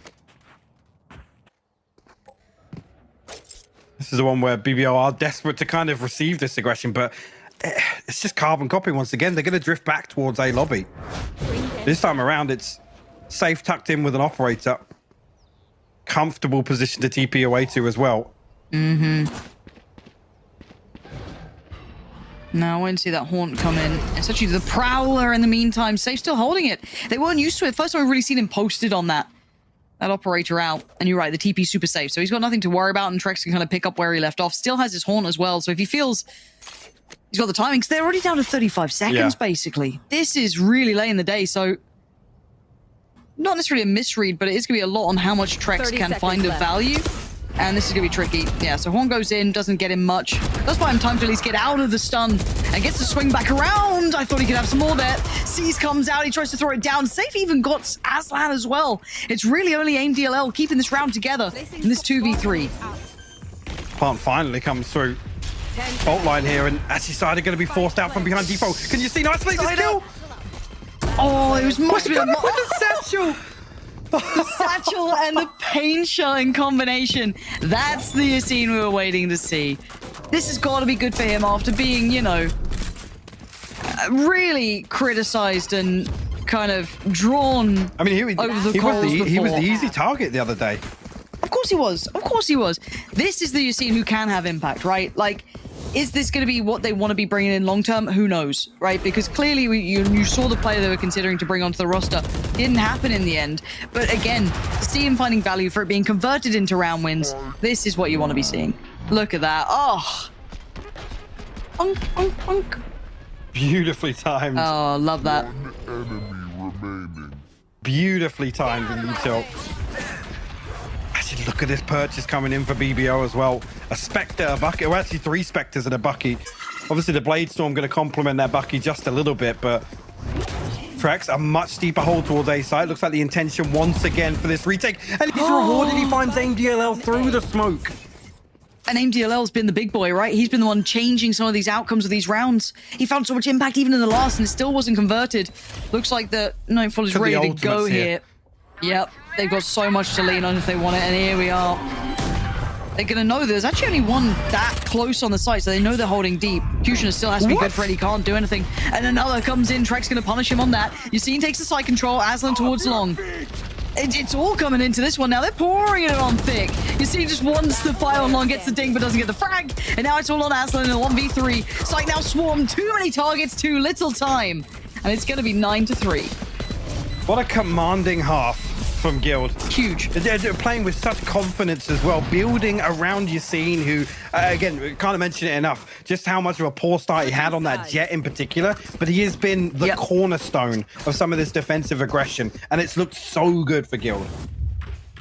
This is the one where BBL are desperate to kind of receive this aggression, but it's just carbon copy once again. They're going to drift back towards A lobby. This time around, it's safe tucked in with an operator. Comfortable position to TP away to as well. Now, I want to see that Haunt come in. It's actually the Prowler in the meantime. Safe still holding it. They weren't used to it. First time we've really seen him posted on that operator out. And you're right, the TP super safe. So he's got nothing to worry about, and Trex can kind of pick up where he left off. Still has his Haunt as well. So if he feels he's got the timing, because they're already down to 35 seconds, basically. This is really late in the day, so not necessarily a misread, but it is going to be a lot on how much Trex can find of value. And this is going to be tricky. Yeah, so Horn goes in, doesn't get him much. Does buy him time to at least get out of the stun and gets to swing back around. I thought he could have some more there. Seas comes out, he tries to throw it down. Safe even got Aslan as well. It's really only AIM-DLL keeping this round together in this 2v3. Plant finally comes through. Fault line here, and actually Cider going to be forced out from behind Depot. Can you see isolate this kill? Oh, it was must be with the satchel. The satchel and the pain shell in combination. That's the Yassine we were waiting to see. This has got to be good for him after being, you know, really criticized and kind of drawn. I mean, he was the easy target the other day. Of course he was. Of course he was. This is the Yassine who can have impact, right? Like, Is this going to be what they want to be bringing in long term? Who knows, right? Because clearly you saw the player they were considering to bring onto the roster. Didn't happen in the end. But again, to see him finding value for it being converted into round wins, this is what you want to be seeing. Look at that. Oh. Bonk, bonk, bonk. Beautifully timed. Oh, love that. Beautifully timed in util. Actually, look at this purchase coming in for BBO as well. A Spectre, a Bucky. Well, actually, 3 Spectres and a Bucky. Obviously, the Blade Storm going to complement that Bucky just a little bit, but Trex, a much steeper hold towards A side. Looks like the intention once again for this retake. And he's rewarded. He finds AIM-DLL through the smoke. And AIM-DLL's been the big boy, right? He's been the one changing some of these outcomes of these rounds. He found so much impact even in the last, and it still wasn't converted. Looks like the Nightfall is ready to go here. Yep, they've got so much to lean on if they want it, and here we are. They're going to know there's actually only one that close on the site, so they know they're holding deep. Kushner still has to be good for it. He can't do anything. And another comes in. Trek's going to punish him on that. Yassine takes the side control. Aslan towards long. It's all coming into this one now. They're pouring it on thick. Yassine just wants the fire on long, gets the ding, but doesn't get the frag. And now it's all on Aslan in a 1v3. Site now swarmed. Too many targets, too little time. And it's going to be 9-3. What a commanding half from Guild. Huge. They're playing with such confidence as well, building around Yassine, who, again, can't mention it enough, just how much of a poor start he had on that Jet in particular, but he has been the cornerstone of some of this defensive aggression, and it's looked so good for Guild.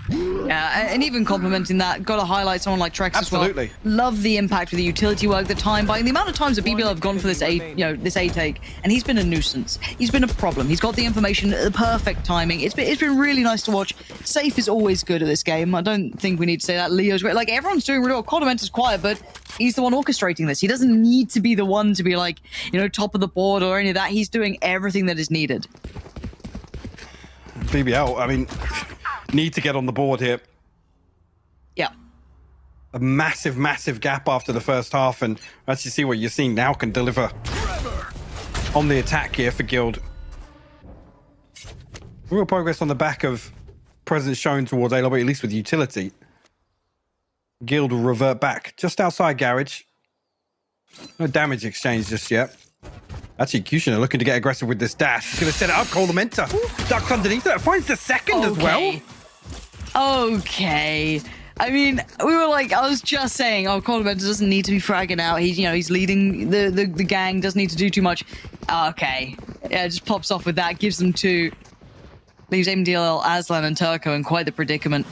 Yeah, and even complimenting that, got to highlight someone like Trex as well. Absolutely. Love the impact with the utility work, the time buying, the amount of times that BBL have gone for this this A take, and he's been a nuisance. He's been a problem. He's got the information at the perfect timing. It's been really nice to watch. Safe is always good at this game. I don't think we need to say that. Leo's great. Like, everyone's doing really well. Condamentor's quiet, but he's the one orchestrating this. He doesn't need to be the one to be like, top of the board or any of that. He's doing everything that is needed. BBL, I mean, need to get on the board here. Yeah. A massive, massive gap after the first half, and as you see what you're seeing now can deliver on the attack here for Guild. Real progress on the back of presence shown towards A lobby, at least with utility. Guild will revert back just outside garage. No damage exchange just yet. Actually, Kushner looking to get aggressive with this dash. He's going to set it up. Coldamenta ducks underneath it. Finds the second as well. Okay. I mean, we were like, I was just saying, Coldamenta doesn't need to be fragging out. He's, he's leading the gang, doesn't need to do too much. Okay. Yeah, just pops off with that, gives them 2. Leaves AIM-DLL, Aslan, and Turco in quite the predicament.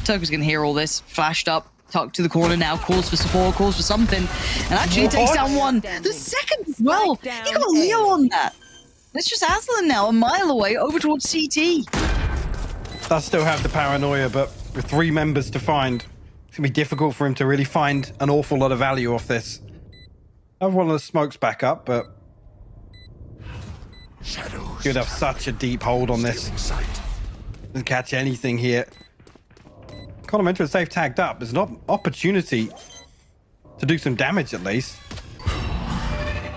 Turco's going to hear all this. Flashed up. Tucked to the corner now, calls for support, calls for something, and actually takes down one. The second as well. He got Leo on that. It's just Aslan now, a mile away, over towards CT. Does still have the paranoia, but with 3 members to find, it's going to be difficult for him to really find an awful lot of value off this. Have one of the smokes back up, but could have such a deep hold on this. Doesn't catch anything here. Condamentor is safe tagged up. There's an opportunity to do some damage at least.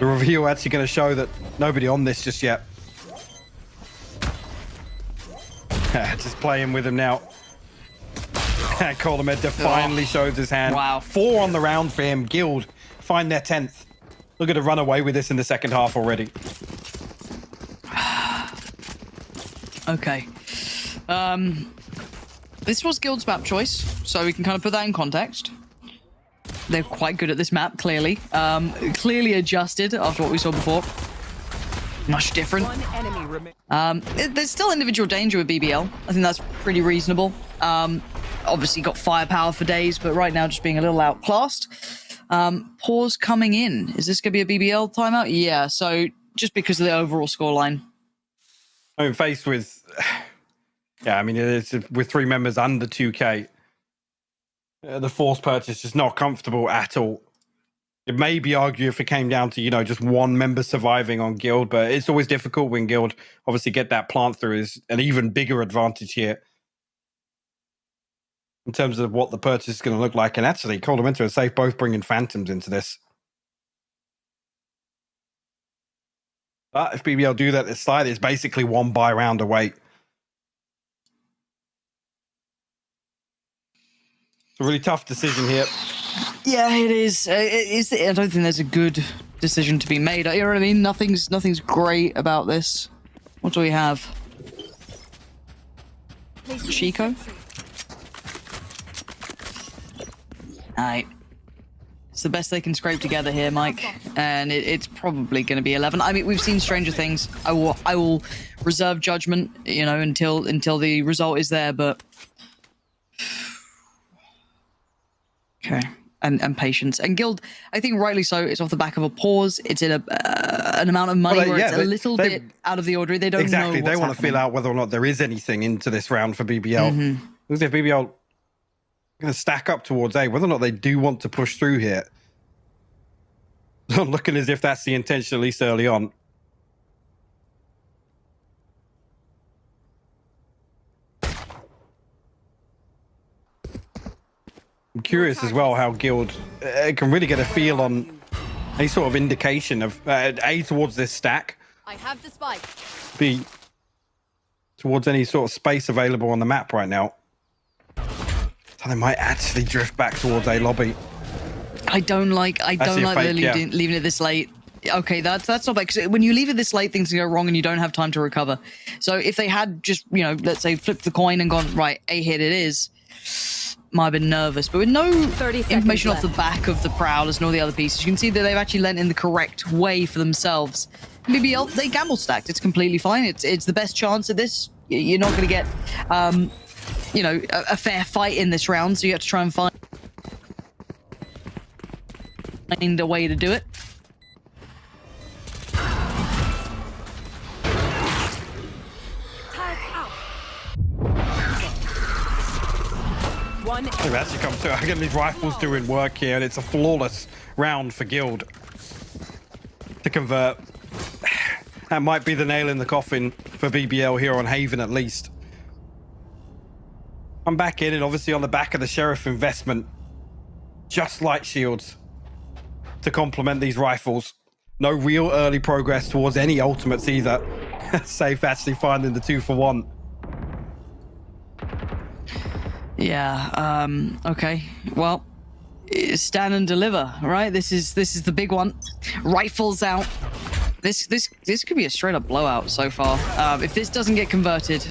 The reveal actually going to show that nobody on this just yet. Just playing with him now. Condamentor finally shows his hand. Wow. 4 on the round for him. Guild find their 10th. Look at to run away with this in the second half already. Okay. This was Guild's map choice, so we can kind of put that in context. They're quite good at this map, clearly. Clearly adjusted after what we saw before. Much different. There's still individual danger with BBL. I think that's pretty reasonable. Obviously got firepower for days, but right now just being a little outclassed. Pause coming in. Is this going to be a BBL timeout? Yeah, so just because of the overall scoreline. I mean, faced with... Yeah, I mean, it's with 3 members under 2K. The forced purchase is not comfortable at all. It may be argued if it came down to, just 1 member surviving on Guild, but it's always difficult when Guild obviously get that plant through is an even bigger advantage here in terms of what the purchase is going to look like. And actually, Condamentor and Safe both bringing Phantoms into this. But if BBL do that this side, it's basically 1 buy round away. A really tough decision here. Yeah, it is. I don't think there's a good decision to be made. You know what I mean? Nothing's great about this. What do we have? Chico? Alright. It's the best they can scrape together here, Mike. And it's probably going to be 11. I mean, we've seen stranger things. I will reserve judgment, you know, until the result is there, but... Okay. And patience. And Guild, I think rightly so, it's off the back of a pause. It's in an amount of money where it's a little bit out of the ordinary. They don't know what's they want happening. to feel out whether or not there is anything into this round for BBL. Because if BBL are going to stack up towards A, whether or not they do want to push through here. Not looking as if that's the intention, at least early on. I'm curious as well how Guild can really get a feel on any sort of indication of A, towards this stack, I have the spike. B, towards any sort of space available on the map right now. So they might actually drift back towards A lobby. I don't like leaving it this late. Okay, that's not bad, because when you leave it this late, things can go wrong and you don't have time to recover. So if they had just, you know, let's say flipped the coin and gone, right, A hit it is, might have been nervous, but with no information off the back of the Prowlers and all the other pieces, you can see that they've actually lent in the correct way for themselves. Maybe they gamble stacked. It's completely fine. It's the best chance at this. You're not going to get, you know, a fair fight in this round, so you have to try and find a way to do it. They've actually come to again. These rifles doing work here, and it's a flawless round for Guild to convert. That might be the nail in the coffin for BBL here on Haven, at least. I'm back in, and obviously on the back of the Sheriff investment, just light shields to complement these rifles. No real early progress towards any ultimates either. Safe actually finding the 2-for-1. Yeah, okay. Well, stand and deliver, right? This is the big one. Rifles out. This could be a straight up blowout so far. If this doesn't get converted,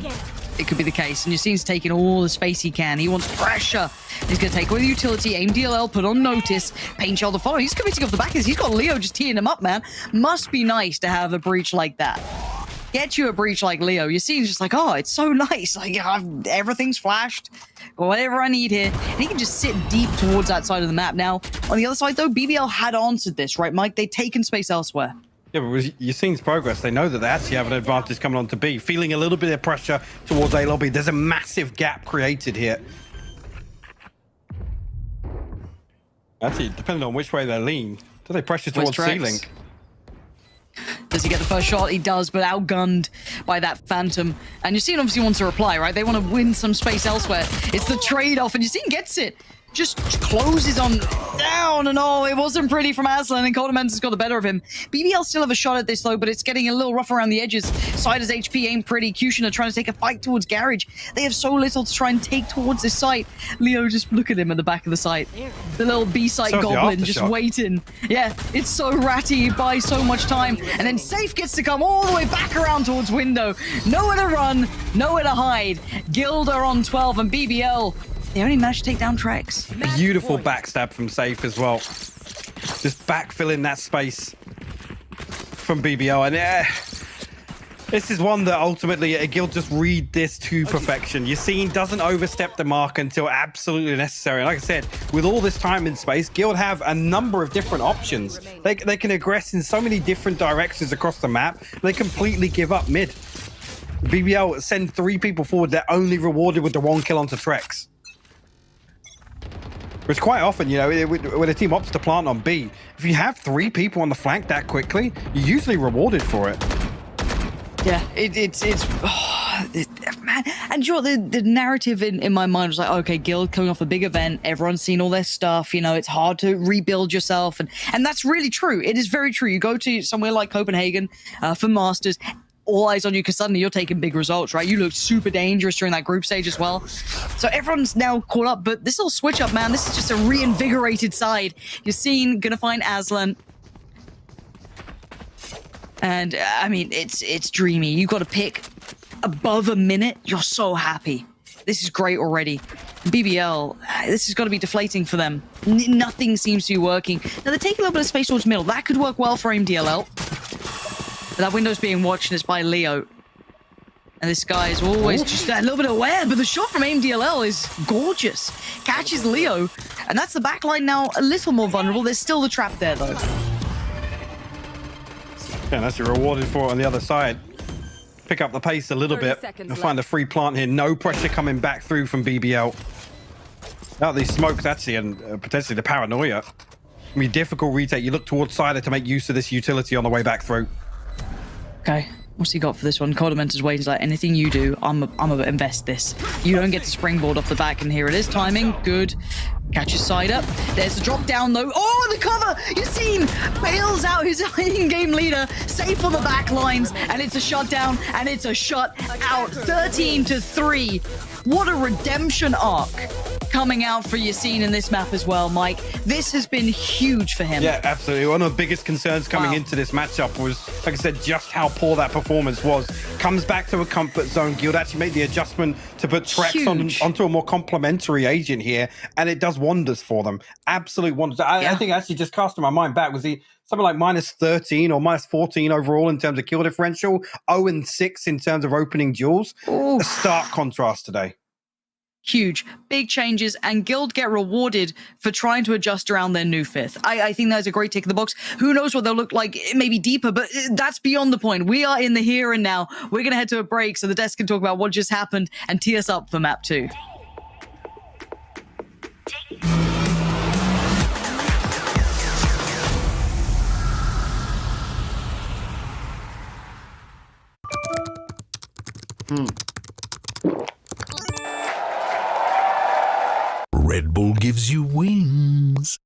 it could be the case. And Yassine's taking all the space he can. He wants pressure. He's going to take away the utility, aim DLL, put on notice, paint shell the follow. He's committing off the back. He's got Leo just teeing him up, man. Must be nice to have a breach like that. Get you a breach like Leo. Yassine's just like, oh, it's so nice. Like, everything's flashed. Whatever I need here. And he can just sit deep towards that side of the map. Now, on the other side, though, BBL had answered this, right, Mike? They'd taken space elsewhere. Yeah, but with Yassine's progress, they know that they actually have an advantage coming on to B. Feeling a little bit of pressure towards A lobby. There's a massive gap created here. Actually, depending on which way they lean, do they pressure towards C-Link? Does he get the first shot? He does, but outgunned by that Phantom. And Yassine obviously wants a reply, right? They want to win some space elsewhere. It's the trade-off, and Yassine gets it. Just closes on down, and oh, it wasn't pretty from Aslan, and Coldemans has got the better of him. BBL still have a shot at this, though, but it's getting a little rough around the edges. Sider's HP ain't pretty. Kushner trying to take a fight towards Garage. They have so little to try and take towards this site. Leo, just look at him at the back of the site. The little B-site goblin just waiting. Yeah, it's so ratty. He buys so much time. And then Safe gets to come all the way back around towards window. Nowhere to run, nowhere to hide. Guild are on 12, and BBL, they only managed to take down Trex. Beautiful backstab from Safe as well. Just backfilling that space from BBL. And this is one that ultimately Guild just read this to perfection. Yassine doesn't overstep the mark until absolutely necessary. Like I said, with all this time in space, Guild have a number of different options. They can aggress in so many different directions across the map. They completely give up mid. BBL send 3 people forward. They're only rewarded with the 1 kill onto Trex. Which quite often, you know, when a team opts to plant on B, if you have 3 people on the flank that quickly, you're usually rewarded for it. Yeah, man. And you know what, the narrative in my mind was like, okay, Guild coming off a big event, everyone's seen all their stuff, you know, it's hard to rebuild yourself. And that's really true. It is very true. You go to somewhere like Copenhagen for Masters, all eyes on you because suddenly you're taking big results, right? You looked super dangerous during that group stage as well. So everyone's now caught up, but this little switch up, man, this is just a reinvigorated side. You're seeing, gonna find Aslan. And I mean, it's dreamy. You got to pick above a minute. You're so happy. This is great already. BBL, this has got to be deflating for them. Nothing seems to be working. Now they're taking a little bit of space towards middle. That could work well for AIM-DLL. But that window's being watched and it's by Leo. And this guy is always just a little bit aware, but the shot from AIM-DLL is gorgeous. Catches Leo, and that's the backline now a little more vulnerable. There's still the trap there though. Yeah, that's rewarded for it on the other side. Pick up the pace a little bit. You'll find a free plant here. No pressure coming back through from BBL. Now these smokes actually, and potentially the paranoia. I mean, difficult retake. You look towards Cider to make use of this utility on the way back through. Okay, what's he got for this one? Codementor's waiting like, anything you do, I'm gonna invest this. You don't get to springboard off the back, and here it is. Timing, good. Catches side up. There's the drop down though. Oh, the cover! You've seen bails out his in-game leader, safe on the back lines, and it's a shutdown, and it's a shut out. 13-3. What a redemption arc coming out for Yassine in this map as well, Mike. This has been huge for him. Yeah, absolutely. One of the biggest concerns coming into this matchup was, like I said, just how poor that performance was. Comes back to a comfort zone. Guild actually made the adjustment to put Trex onto a more complementary agent here, and it does wonders for them. Absolute wonders. I think actually just casting my mind back, was he something like -13 or -14 overall in terms of kill differential, 0-6 in terms of opening duels. A stark contrast today. Huge, big changes, and Guild get rewarded for trying to adjust around their new fifth. I think that's a great tick in the box. Who knows what they'll look like, maybe deeper, but that's beyond the point. We are in the here and now. We're going to head to a break so the desk can talk about what just happened and tee us up for map 2. Red Bull gives you wings.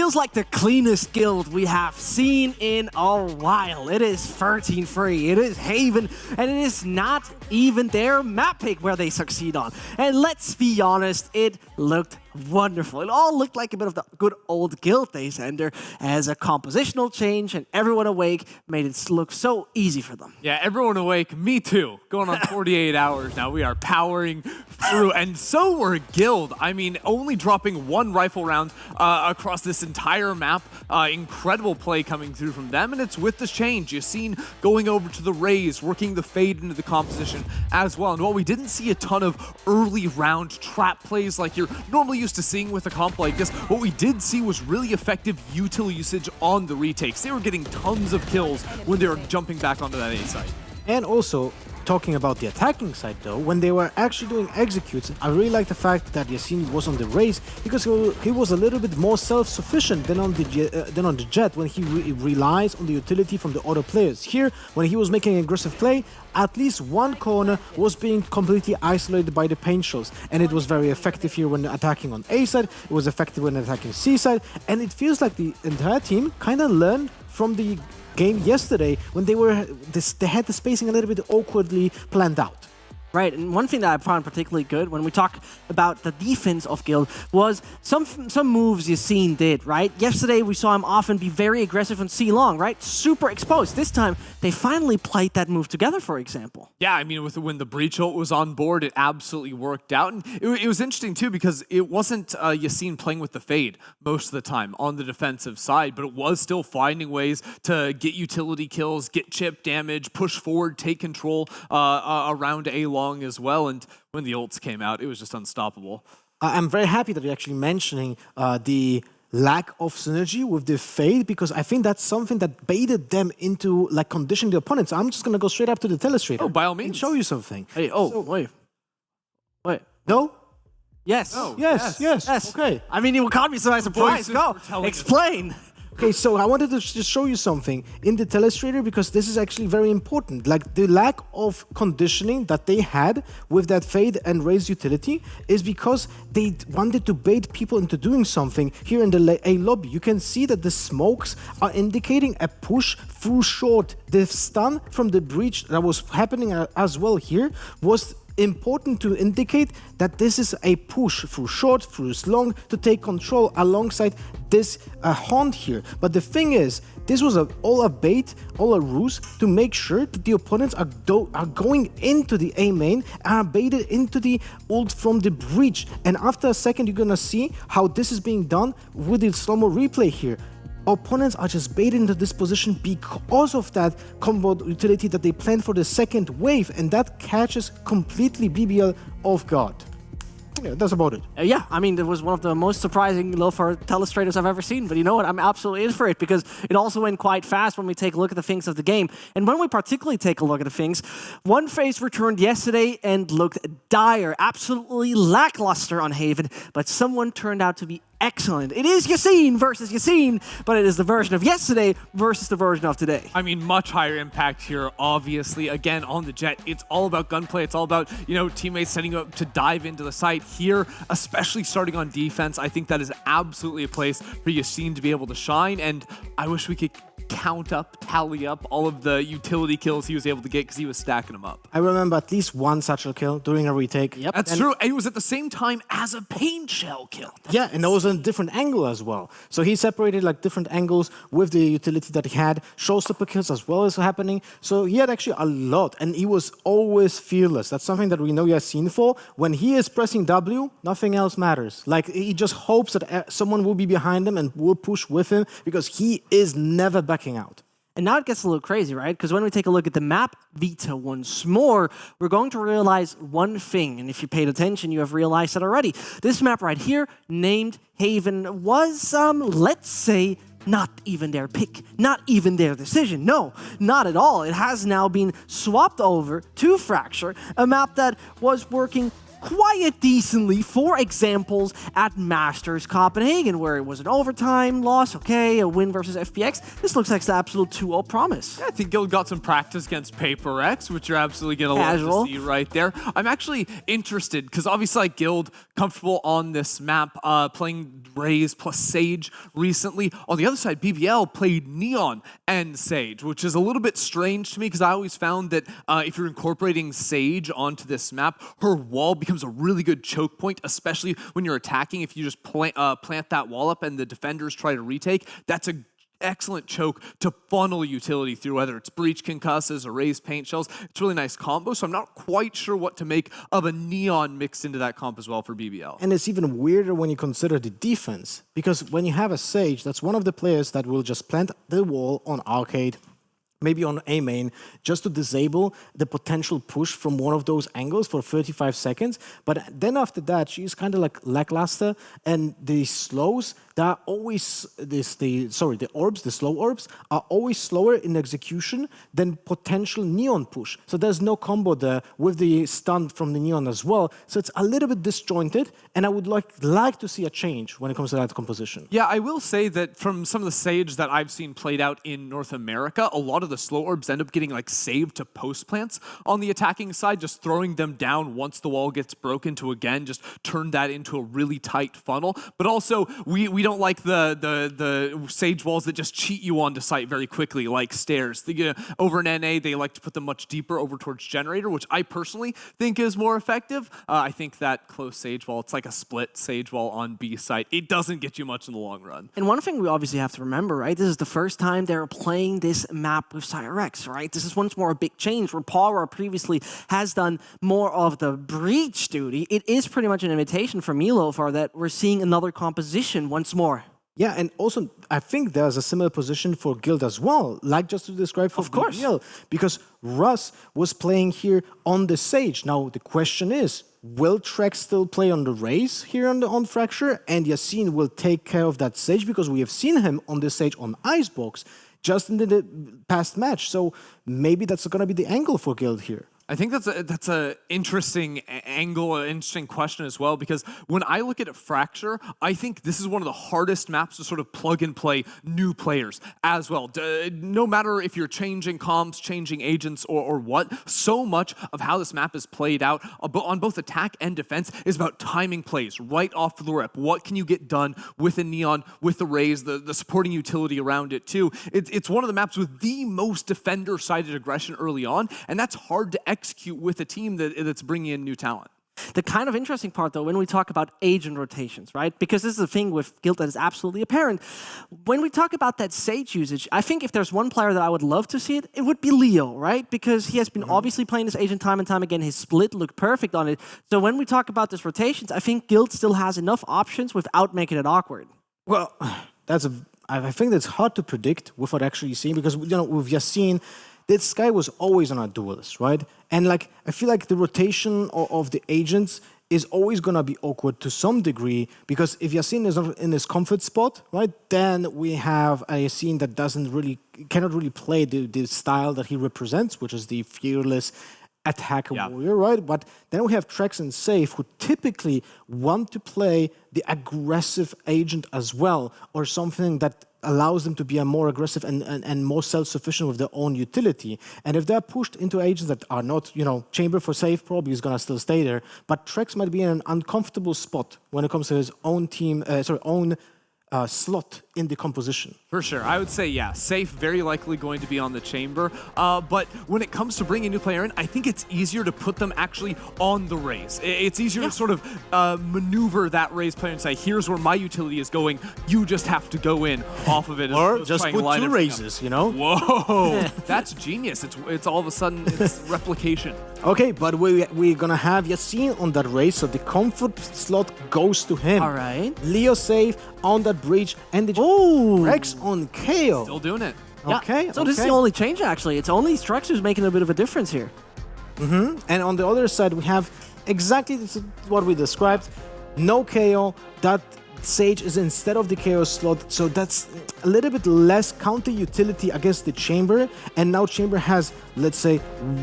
feels like the cleanest guild we have seen in a while. It is 13-free, it is Haven, and it is not even their map pick where they succeed on. And let's be honest, it looked wonderful. It all looked like a bit of the good old guild days, Ender, as a compositional change, and everyone awake made it look so easy for them. Yeah, everyone awake, me too. Going on 48 hours now. We are powering through, and so we're guild. I mean, only dropping one rifle round across this entire map. Incredible play coming through from them, and it's with this change. You've seen going over to the Raze, working the fade into the composition as well. And while we didn't see a ton of early round trap plays like you're normally used to seeing with a comp like this, what we did see was really effective util usage on the retakes. They were getting tons of kills when they were jumping back onto that A side. And also, talking about the attacking side though, when they were actually doing executes, I really like the fact that Yasin was on the Raze because he was a little bit more self-sufficient than on the Jet when he relies on the utility from the other players. Here, when he was making an aggressive play, at least one corner was being completely isolated by the paint shells, and it was very effective here when attacking on A side, it was effective when attacking C side, and it feels like the entire team kind of learned from the game yesterday when they had the spacing a little bit awkwardly planned out. Right, and one thing that I found particularly good when we talk about the defense of Guild was some moves Yasin did, right? Yesterday we saw him often be very aggressive on C-Long, right? Super exposed. This time they finally played that move together, for example. Yeah, I mean, when the breach ult was on board, it absolutely worked out. And it was interesting too because it wasn't Yasin playing with the fade most of the time on the defensive side, but it was still finding ways to get utility kills, get chip damage, push forward, take control around A-Long as well, and when the ults came out, it was just unstoppable. I'm very happy that you're actually mentioning the lack of synergy with the fade, because I think that's something that baited them into like conditioning the opponents. I'm just gonna go straight up to the telestrator. Oh, by all means. And show you something. Hey, wait. No? Yes. Oh, yes. Okay. I mean, you caught me so by surprise. Go. Explain. Okay, so I wanted to just show you something in the telestrator because this is actually very important. Like the lack of conditioning that they had with that fade and raise utility is because they wanted to bait people into doing something here in the A lobby. You can see that the smokes are indicating a push through short. The stun from the breach that was happening as well here was important to indicate that this is a push through short, through long to take control alongside this haunt here. But the thing is, this was all a bait, all a ruse to make sure that the opponents are going into the A main and are baited into the ult from the breach. And after a second, you're gonna see how this is being done with the slow-mo replay here. Opponents are just baited into this position because of that combo utility that they planned for the second wave, and that catches completely BBL off guard. Yeah, that's about it. Yeah, I mean, it was one of the most surprising Lothar telestrators I've ever seen, but you know what? I'm absolutely in for it because it also went quite fast when we take a look at the things of the game. And when we particularly take a look at the things, one phase returned yesterday and looked dire, absolutely lackluster on Haven, but someone turned out to be excellent. It is Yasin versus Yasin, but it is the version of yesterday versus the version of today. I mean, much higher impact here, obviously. Again, on the Jet, it's all about gunplay. It's all about, teammates setting up to dive into the site here, especially starting on defense. I think that is absolutely a place for Yasin to be able to shine, and I wish we could tally up all of the utility kills he was able to get because he was stacking them up. I remember at least one satchel kill during a retake. Yep. That's true. It was at the same time as a paint shell kill. Yeah, and that was a different angle as well. So he separated like different angles with the utility that he had, showstopper kills as well as happening. So he had actually a lot, and he was always fearless. That's something that we know Yasin for. When he is pressing W, nothing else matters. Like he just hopes that someone will be behind him and will push with him because he is never backing out. And now it gets a little crazy, right? Because when we take a look at the map Vita once more, we're going to realize one thing. And if you paid attention, you have realized it already. This map right here, named Haven, was, let's say, not even their pick, not even their decision. No, not at all. It has now been swapped over to Fracture, a map that was working quite decently. For examples, at Masters Copenhagen, where it was an overtime loss, okay, a win versus FPX. This looks like the absolute 2-0 promise. Yeah, I think Guild got some practice against Paper X, which you're absolutely going to love to see right there. I'm actually interested, because obviously like Guild, comfortable on this map, playing Raze plus Sage recently. On the other side, BBL played Neon and Sage, which is a little bit strange to me, because I always found that if you're incorporating Sage onto this map, her wall becomes a really good choke point, especially when you're attacking. If you just plant that wall up and the defenders try to retake, that's a excellent choke to funnel utility through, whether it's breach concusses or raised paint shells. It's a really nice combo, so I'm not quite sure what to make of a Neon mixed into that comp as well for BBL. And it's even weirder when you consider the defense, because when you have a Sage, that's one of the players that will just plant the wall on Arcade, maybe on A main, just to disable the potential push from one of those angles for 35 seconds. But then after that, she's kind of like lackluster, and the slows, they are always the slow orbs are always slower in execution than potential Neon push. So there's no combo there with the stun from the Neon as well. So it's a little bit disjointed, and I would like to see a change when it comes to that composition. Yeah, I will say that from some of the Sage that I've seen played out in North America, a lot of the slow orbs end up getting like saved to post plants on the attacking side, just throwing them down once the wall gets broken to again just turn that into a really tight funnel. But also we don't like the Sage walls that just cheat you onto site very quickly, like stairs. Over in NA, they like to put them much deeper over towards Generator, which I personally think is more effective. I think that close Sage wall, it's like a split Sage wall on B site. It doesn't get you much in the long run. And one thing we obviously have to remember, right? This is the first time they're playing this map with Cyrex, right? This is once more a big change, where Power previously has done more of the breach duty. It is pretty much an invitation for me, Lothar, that we're seeing another composition once more. Yeah, and also I think there's a similar position for Guild as well, like just to describe for BBL, because Russ was playing here on the Sage. Now the question is, will Trek still play on the Raze here on Fracture, and Yassine will take care of that Sage, because we have seen him on the Sage on Icebox just in the past match. So maybe that's going to be the angle for Guild here. I think that's a interesting angle, an interesting question as well, because when I look at Fracture, I think this is one of the hardest maps to sort of plug and play new players as well. No matter if you're changing comps, changing agents, or what, so much of how this map is played out on both attack and defense is about timing plays right off the rip. What can you get done with a Neon, with the Raze, the supporting utility around it too? It's one of the maps with the most defender-sided aggression early on, and that's hard to execute with a team that's bringing in new talent. The kind of interesting part, though, when we talk about agent rotations, right? Because this is a thing with Guild that is absolutely apparent. When we talk about that Sage usage, I think if there's one player that I would love to see it, it would be Leo, right? Because he has been obviously playing this agent time and time again. His split looked perfect on it. So when we talk about this rotations, I think Guild still has enough options without making it awkward. Well, I think that's hard to predict without actually seeing, because with Yassine, this guy was always on a duelist, right? And I feel like the rotation of the agents is always gonna be awkward to some degree, because if Yassine is not in his comfort spot, right, then we have a Yassine that cannot really play the style that he represents, which is the fearless attacker warrior, right? But then we have Trex and Safe, who typically want to play the aggressive agent as well, or something that allows them to be a more aggressive and more self-sufficient with their own utility. And if they're pushed into agents that are not, Chamber for Safe probably is going to still stay there, but Trex might be in an uncomfortable spot when it comes to his own team, slot in the composition. For sure. I would say, yeah, Safe very likely going to be on the Chamber. But when it comes to bringing a new player in, I think it's easier to put them actually on the Raze. It's easier to sort of maneuver that Raze player and say, here's where my utility is going. You just have to go in off of it. Or just put two Razes, Whoa. That's genius. It's all of a sudden, it's replication. Okay, but we're going to have Yassine on that Raze, so the comfort slot goes to him. All right. Leo Safe on that breach, and the Rex on KO. Still doing it. Okay. So this is the only change, actually. It's only Strex who's making a bit of a difference here. And on the other side, we have exactly what we described. No KO. That Sage is instead of the Chaos slot, so that's a little bit less counter utility against the Chamber, and now Chamber has, let's say,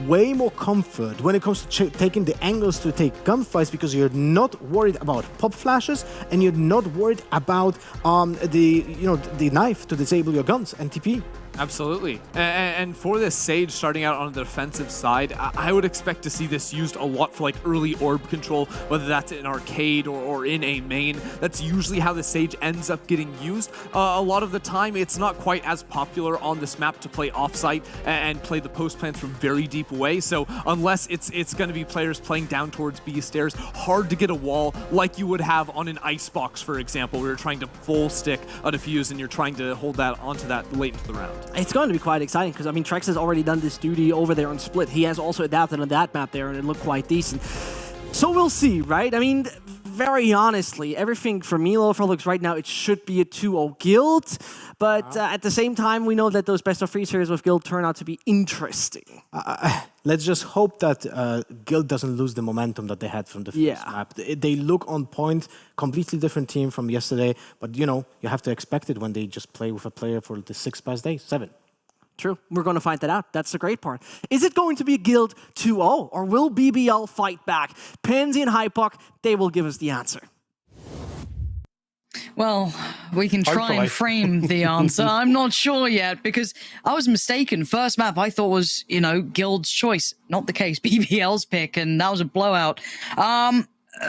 way more comfort when it comes to taking the angles to take gunfights, because you're not worried about pop flashes and you're not worried about the knife to disable your guns and TP. Absolutely. And for this Sage starting out on the defensive side, I would expect to see this used a lot for like early orb control, whether that's in arcade or in a main. That's usually how the Sage ends up getting used. A lot of the time, it's not quite as popular on this map to play offsite and play the post plants from very deep away. So unless it's going to be players playing down towards B stairs, hard to get a wall like you would have on an icebox, for example, where you're trying to full stick a defuse and you're trying to hold that onto that late into the round. It's going to be quite exciting because, I mean, Trex has already done this duty over there on Split. He has also adapted on that map there, and it looked quite decent. So we'll see, right? I mean, very honestly, everything for me, Lothar, looks right now, it should be a 2-0 Guild. But at the same time, we know that those best of 3 series with Guild turn out to be interesting. Let's just hope that Guild doesn't lose the momentum that they had from the first map. They look on point, completely different team from yesterday. But, you know, you have to expect it when they just play with a player for the 6 past days, 7. True. We're going to find that out. That's the great part. Is it going to be Guild 2-0, or will BBL fight back? Pansy and Hypoc, they will give us the answer. Well, we can try and frame the answer. I'm not sure yet, because I was mistaken. First map I thought was, you know, Guild's choice. Not the case. BBL's pick, and that was a blowout.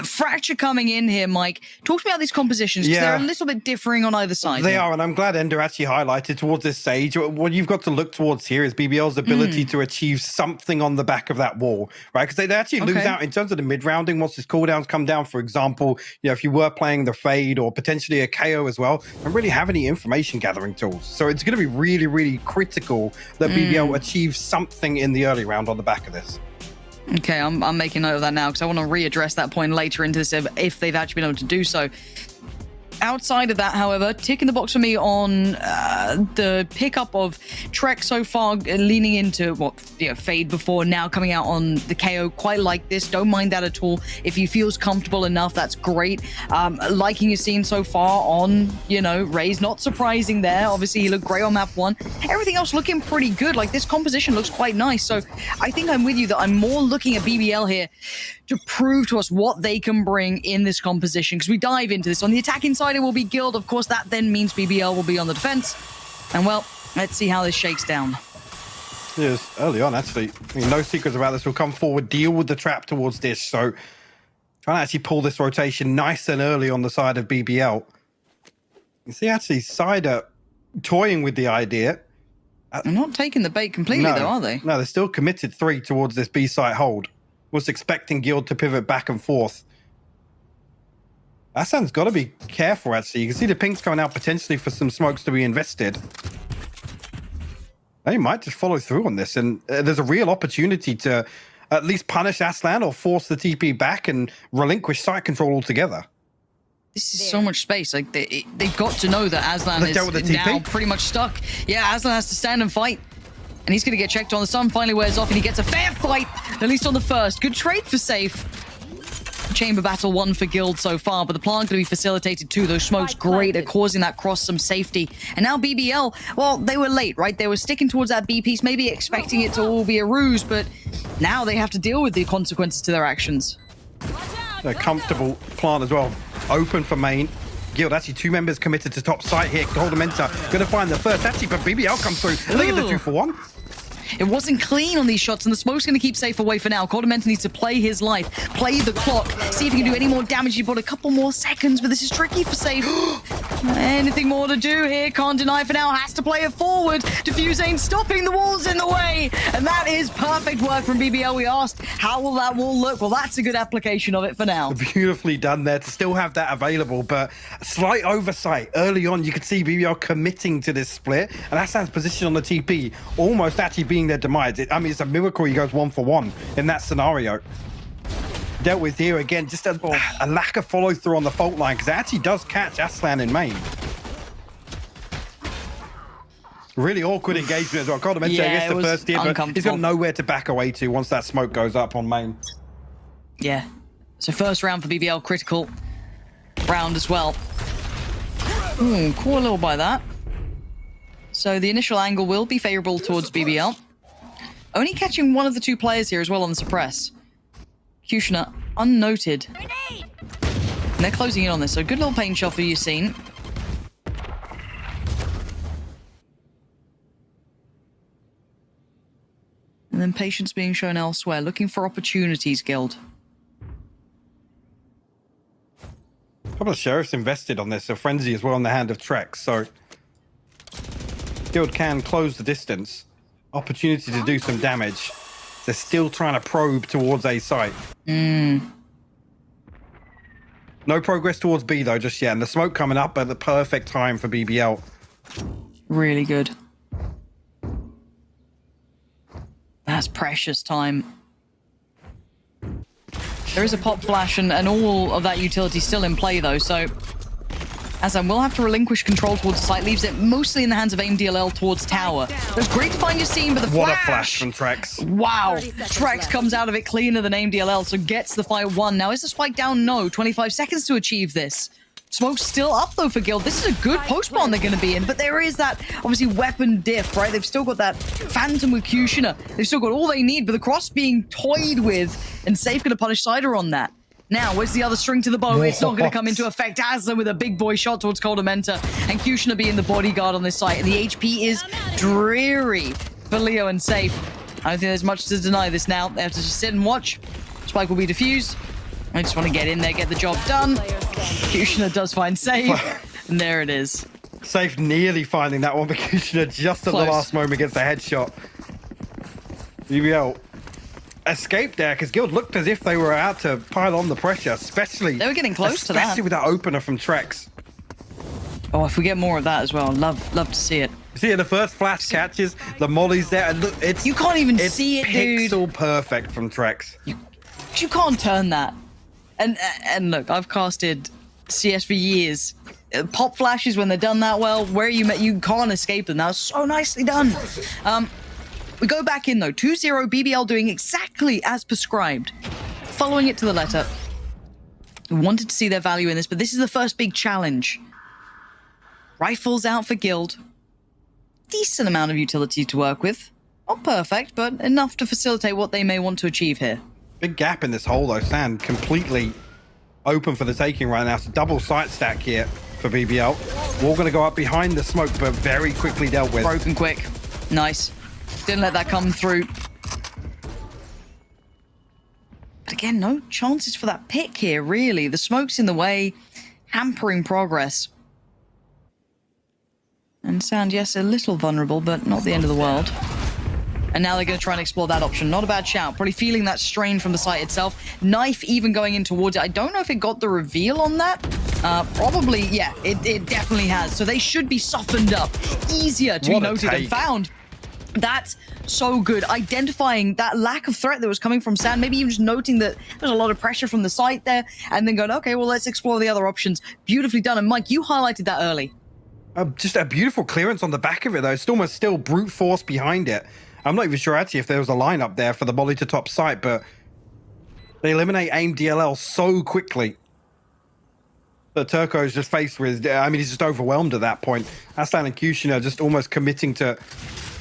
Fracture coming in here, Mike. Talk to me about these compositions, because they're a little bit differing on either side. They are, and I'm glad Ender actually highlighted towards this Sage. What you've got to look towards here is BBL's ability to achieve something on the back of that wall, right? Because they actually lose out in terms of the mid-rounding once his cooldowns come down. For example, you know, if you were playing the Fade or potentially a KO as well, don't really have any information gathering tools. So it's going to be really, really critical that BBL achieves something in the early round on the back of this. Okay, I'm making note of that now, because I want to readdress that point later into this if they've actually been able to do so. Outside of that, however, tick in the box for me on the pickup of Trek so far, leaning into Fade before, now coming out on the KO. Quite like this. Don't mind that at all. If he feels comfortable enough, that's great. Liking his scene so far on, Raze. Not surprising there. Obviously, he looked great on map 1. Everything else looking pretty good. Like, this composition looks quite nice. So I think I'm with you that I'm more looking at BBL here to prove to us what they can bring in this composition, because we dive into this. On the attacking side, it will be Guild. Of course, that then means BBL will be on the defense. And, well, let's see how this shakes down. Yes, early on, actually. I mean, no secrets about this. We'll come forward, deal with the trap towards this. So, trying to actually pull this rotation nice and early on the side of BBL. You see, actually, Cider toying with the idea. They're not taking the bait completely, though, are they? No, they're still committed 3 towards this B site hold. Was expecting Guild to pivot back and forth. Hassan's got to be careful, actually. You can see the pinks coming out potentially for some smokes to be invested. They might just follow through on this, and there's a real opportunity to at least punish Aslan or force the TP back and relinquish site control altogether. This is so much space. Like, they've got to know that Aslan is now pretty much stuck. Yeah, Aslan has to stand and fight. And he's going to get checked on. The sun finally wears off, and he gets a fair fight, at least on the first. Good trade for Safe. Chamber battle 1 for Guild so far, but the plant going to be facilitated too. Those smokes great at causing that cross some safety. And now BBL, well, they were late, right? They were sticking towards that B piece, maybe expecting it to all be a ruse, but now they have to deal with the consequences to their actions. A comfortable plant as well. Open for main. Guild, actually 2 members committed to top site here. Goldamenta going to find the first. Actually, but BBL comes through. Look at the 2-for-1. It wasn't clean on these shots, and the smoke's going to keep Safe away for now. Goldamenta needs to play his life, play the clock, see if he can do any more damage. He's got a couple more seconds, but this is tricky for Safe. Anything more to do here? Can't deny for now. Has to play it forward. Diffuse ain't stopping. The wall's in the way. And that is perfect work from BBL. We asked, how will that wall look? Well, that's a good application of it for now. Beautifully done there to still have that available, but slight oversight. Early on, you could see BBL committing to this split, and Hassan's position on the TP almost actually being their demise. I mean, it's a miracle he goes 1-for-1 in that scenario. Dealt with here again, just a lack of follow through on the fault line, because it actually does catch Aslan in main. Really awkward engagement as well. Goldamenta gets the first here, but he's got nowhere to back away to once that smoke goes up on main. Yeah. So first round for BBL, critical round as well. Caught a little by that. So the initial angle will be favorable towards BBL. Only catching one of the two players here as well on the suppress. Kushner unnoted. And they're closing in on this, so good little paint shot for Yassine. And then patience being shown elsewhere, looking for opportunities, Guild. A couple of sheriffs invested on this, so Frenzy as well in the hand of Trex, so Guild can close the distance. Opportunity to do some damage. They're still trying to probe towards A site. No progress towards B though just yet, and the smoke coming up at the perfect time for BBL. Really good. That's precious time. There is a pop flash and all of that utility still in play though, so Azam will have to relinquish control towards the site, leaves it mostly in the hands of AIM DLL towards tower. It was great to find Yassine, but the flash... What a flash from Trex. Wow. Trex comes out of it cleaner than AIM DLL, so gets the fight won. Now, is the spike down? No. 25 seconds to achieve this. Smoke's still up, though, for Guild. This is a good post-spawn they're going to be in, but there is that, obviously, weapon diff, right? They've still got that Phantom with Kushner. They've still got all they need, but the cross being toyed with, and Safe going to punish Cider on that. Now, where's the other string to the bow? It's not going to come into effect. Aslan with a big boy shot towards Coldamenta, and Kushner being the bodyguard on this site, and the HP is dreary for Leo and Safe. I don't think there's much to deny this now. They have to just sit and watch. Spike will be defused. I just want to get in there, get the job done. Kushner does find Safe, and there it is. Safe nearly finding that one, but Kushner just at the last moment gets the headshot. BBL escaped there because Guild looked as if they were out to pile on the pressure, especially... They were getting close to that. Especially with that opener from Trex. Oh, if we get more of that as well, love to see it. See, the first flash catches, the molly's there, and look, it's... You can't even see it, dude. It's pixel perfect from Trex. You can't turn that. And look, I've casted CS for years. Pop flashes when they're done that well, where you can't escape them. That was so nicely done. We go back in though. 2-0, BBL doing exactly as prescribed. Following it to the letter. We wanted to see their value in this, but this is the first big challenge. Rifles out for Guild. Decent amount of utility to work with. Not perfect, but enough to facilitate what they may want to achieve here. Big gap in this hole though. Sand completely open for the taking right now. It's a double sight stack here for BBL. We're going to go up behind the smoke, but very quickly dealt with. Broken quick. Nice. Didn't let that come through. But again, no chances for that pick here, really. The smoke's in the way, hampering progress. And Sand, yes, a little vulnerable, but not the end of the world. And now they're going to try and explore that option. Not a bad shout. Probably feeling that strain from the site itself. Knife even going in towards it. I don't know if it got the reveal on that. Probably, yeah, it definitely has. So they should be softened up. Easier to be noted and found. That's so good. Identifying that lack of threat that was coming from Sand, maybe even just noting that there's a lot of pressure from the site there, and then going, okay, well, let's explore the other options. Beautifully done. And Mike, you highlighted that early. Just a beautiful clearance on the back of it, though. It's almost still brute force behind it. I'm not even sure, actually, if there was a lineup there for the molly to top site, but they eliminate AIM DLL so quickly that Turco is just faced with, I mean, he's just overwhelmed at that point. Aslan and Kushner just almost committing to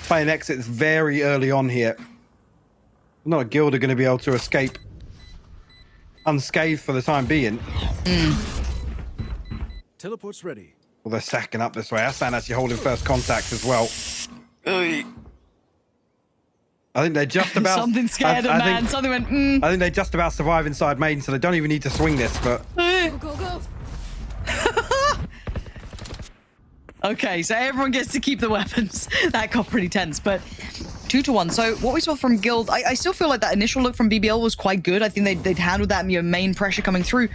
playing exits very early on here. Not a Guild are going to be able to escape unscathed for the time being. Teleport's ready. Well, they're sacking up this way. Aslan actually holding first contact as well. I think they're just about... Something scared them, man. Something went, I think they just about survive inside main, so they don't even need to swing this, but... Go. Okay, so everyone gets to keep the weapons. That got pretty tense, but 2-1. So what we saw from Guild, I still feel like that initial look from BBL was quite good. I think they'd handled that main pressure coming through.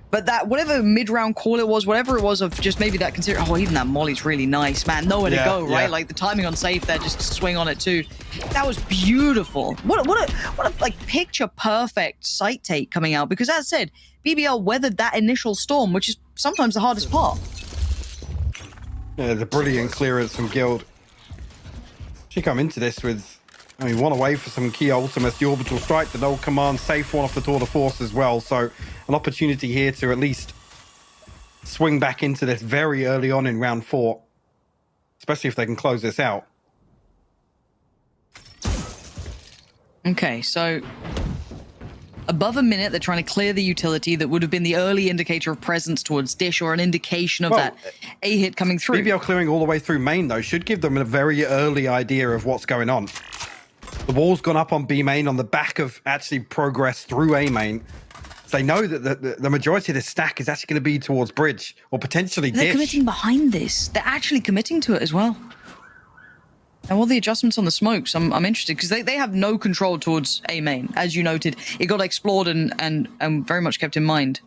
But that, whatever mid-round call it was, whatever it was of just maybe that consider, oh, even that molly's really nice, man. Nowhere to go, right? Like the timing on Safe there, just to swing on it too. That was beautiful. What a like picture perfect sight take coming out, because as I said, BBL weathered that initial storm, which is sometimes the hardest part. Yeah, the brilliant clearance from Guild. She come into this with, I mean, one away for some key ultimates, the orbital strike, the null command, Safe one off the tour de force as well. So an opportunity here to at least swing back into this very early on in round 4, especially if they can close this out. Okay, so above a minute, they're trying to clear the utility that would have been the early indicator of presence towards Dish or an indication of that A hit coming through. BBL clearing all the way through main, though, should give them a very early idea of what's going on. The wall's gone up on B main on the back of actually progress through A main. So they know that the majority of this stack is actually going to be towards bridge or potentially Dish. They're committing behind this. They're actually committing to it as well. And all the adjustments on the smokes, I'm interested because they have no control towards A main. As you noted, it got explored and very much kept in mind.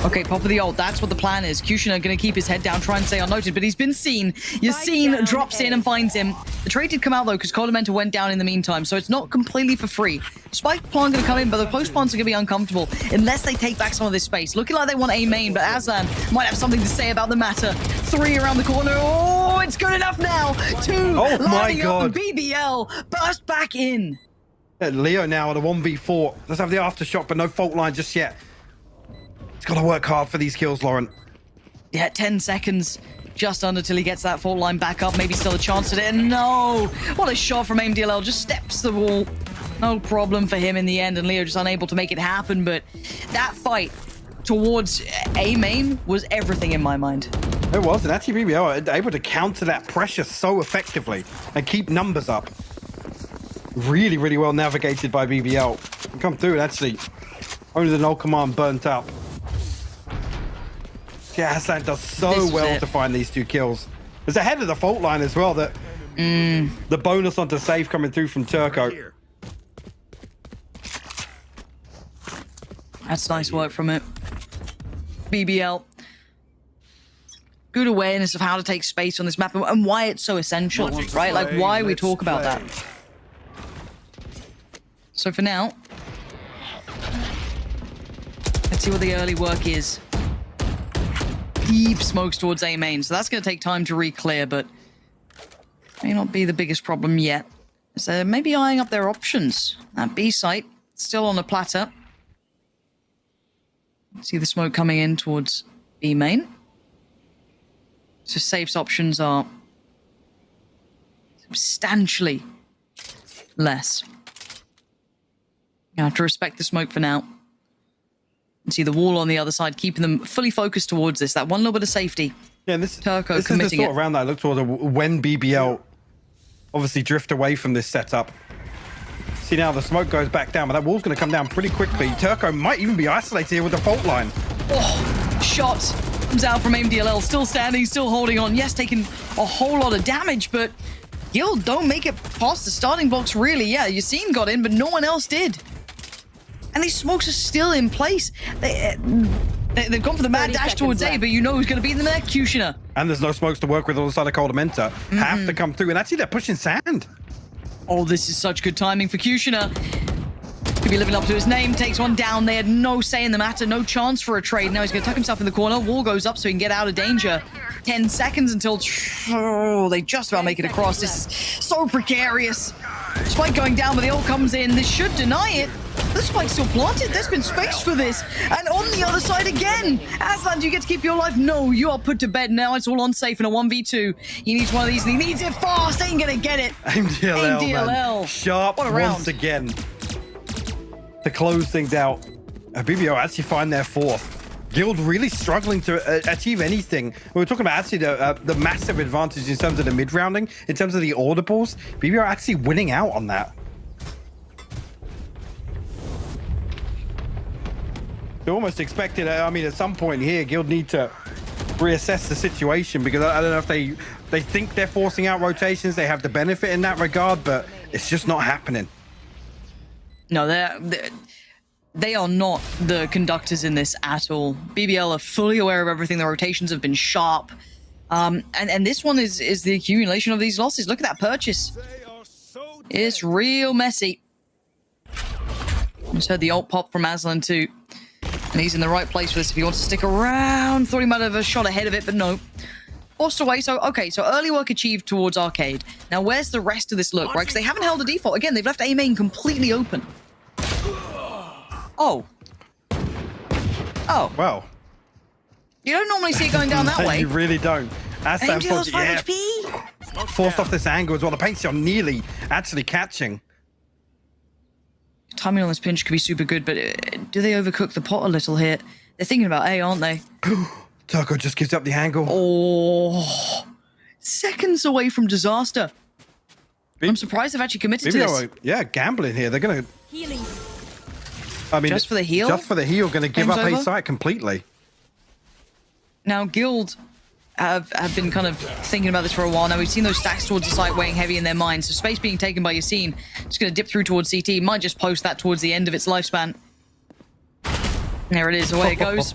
Okay, pop of the ult. That's what the plan is. Kushner going to keep his head down, try and stay unnoted, but he's been seen. Yassine drops in and finds him. The trade did come out, though, because Coldamenta went down in the meantime, so it's not completely for free. Spike plant going to come in, but the close plants are going to be uncomfortable unless they take back some of this space. Looking like they want A main, but Aslan might have something to say about the matter. 3 around the corner. Oh, it's good enough now. 2 oh my God. BBL burst back in. Leo now at a 1v4. Does have the aftershock, but no fault line just yet. He's got to work hard for these kills, Lauren. Yeah, 10 seconds. Just under till he gets that fault line back up. Maybe still a chance at it. No! What a shot from AIM-DLL. Just steps the wall. No problem for him in the end. And Leo just unable to make it happen. But that fight towards A main was everything in my mind. It was. And actually, BBL are able to counter that pressure so effectively and keep numbers up. Really, really well navigated by BBL. Come through and actually only the null command burnt up. Yeah, Aslan does so well to find these 2 kills. It's ahead of the fault line as well. That the bonus onto save coming through from Turco. That's nice work from it. BBL. Good awareness of how to take space on this map and why it's so essential, right? Like why we talk about that. So for now, let's see what the early work is. Deep smokes towards A main, so that's going to take time to re-clear, but may not be the biggest problem yet. So maybe eyeing up their options. That B site still on a platter. See the smoke coming in towards B main. So safe's options are substantially less. You have to respect the smoke for now. And see the wall on the other side, keeping them fully focused towards this. That one little bit of safety. Yeah, and this Turco is the sort of round that I look towards when BBL obviously drift away from this setup. See now the smoke goes back down, but that wall's going to come down pretty quickly. Turco might even be isolated here with the fault line. Oh, shot comes out from AIM-DLL. Still standing, still holding on. Yes, taking a whole lot of damage, but Guild don't make it past the starting blocks really. Yeah, Yassine got in, but no one else did. And these smokes are still in place. They've gone for the mad dash towards A, but you know who's going to beat them there? Kushner. And there's no smokes to work with on the side of Coldamenta. Have to come through, and actually they're pushing sand. Oh, this is such good timing for Kushner. Could be living up to his name. Takes one down. They had no say in the matter. No chance for a trade. Now he's going to tuck himself in the corner. Wall goes up so he can get out of danger. 10 seconds until... Oh, they just about make it across. This is so precarious. Spike going down, but the ult comes in. This should deny it. The spike's still planted. There's been space for this. And on the other side again. Aslan, do you get to keep your life? No, you are put to bed now. It's all unsafe in a 1v2. He needs one of these, and he needs it fast. Ain't going to get it. AIM-DLL. Sharp once again to close things out. BBL actually find their 4th. Guild really struggling to achieve anything. We were talking about actually the massive advantage in terms of the mid-rounding, in terms of the audibles. BBL actually winning out on that. You almost expected, I mean, at some point here, Guild need to reassess the situation, because I don't know if they think they're forcing out rotations, they have the benefit in that regard, but it's just not happening. No, they are not the conductors in this at all. BBL are fully aware of everything. The rotations have been sharp. And this one is the accumulation of these losses. Look at that purchase. It's real messy. Just heard the ult pop from Aslan too. And he's in the right place for this if he wants to stick around. Thought he might have a shot ahead of it, but no. Forced away. So, okay, so early work achieved towards Arcade. Now, where's the rest of this look, right? Because they haven't held a default. Again, they've left A main completely open. Oh. Oh. Well. You don't normally see it going down that way. You really don't. That's AMDL's 5 yeah. HP. Forced off this angle as well. The Pansy are nearly actually catching. Timing on this pinch could be super good, but do they overcook the pot a little here? They're thinking about A, aren't they? Turco just gives up the angle. Oh, seconds away from disaster. I'm surprised they've actually committed to this. Yeah, gambling here. They're going to... Healing. I mean, just for the heal? Just for the heal, going to give Game's up over? A site completely. Now, Guild have been kind of thinking about this for a while now. We've seen those stacks towards the site weighing heavy in their minds. So space being taken by Yassine, it's going to dip through towards CT. Might just post that towards the end of its lifespan. There it is, away it goes.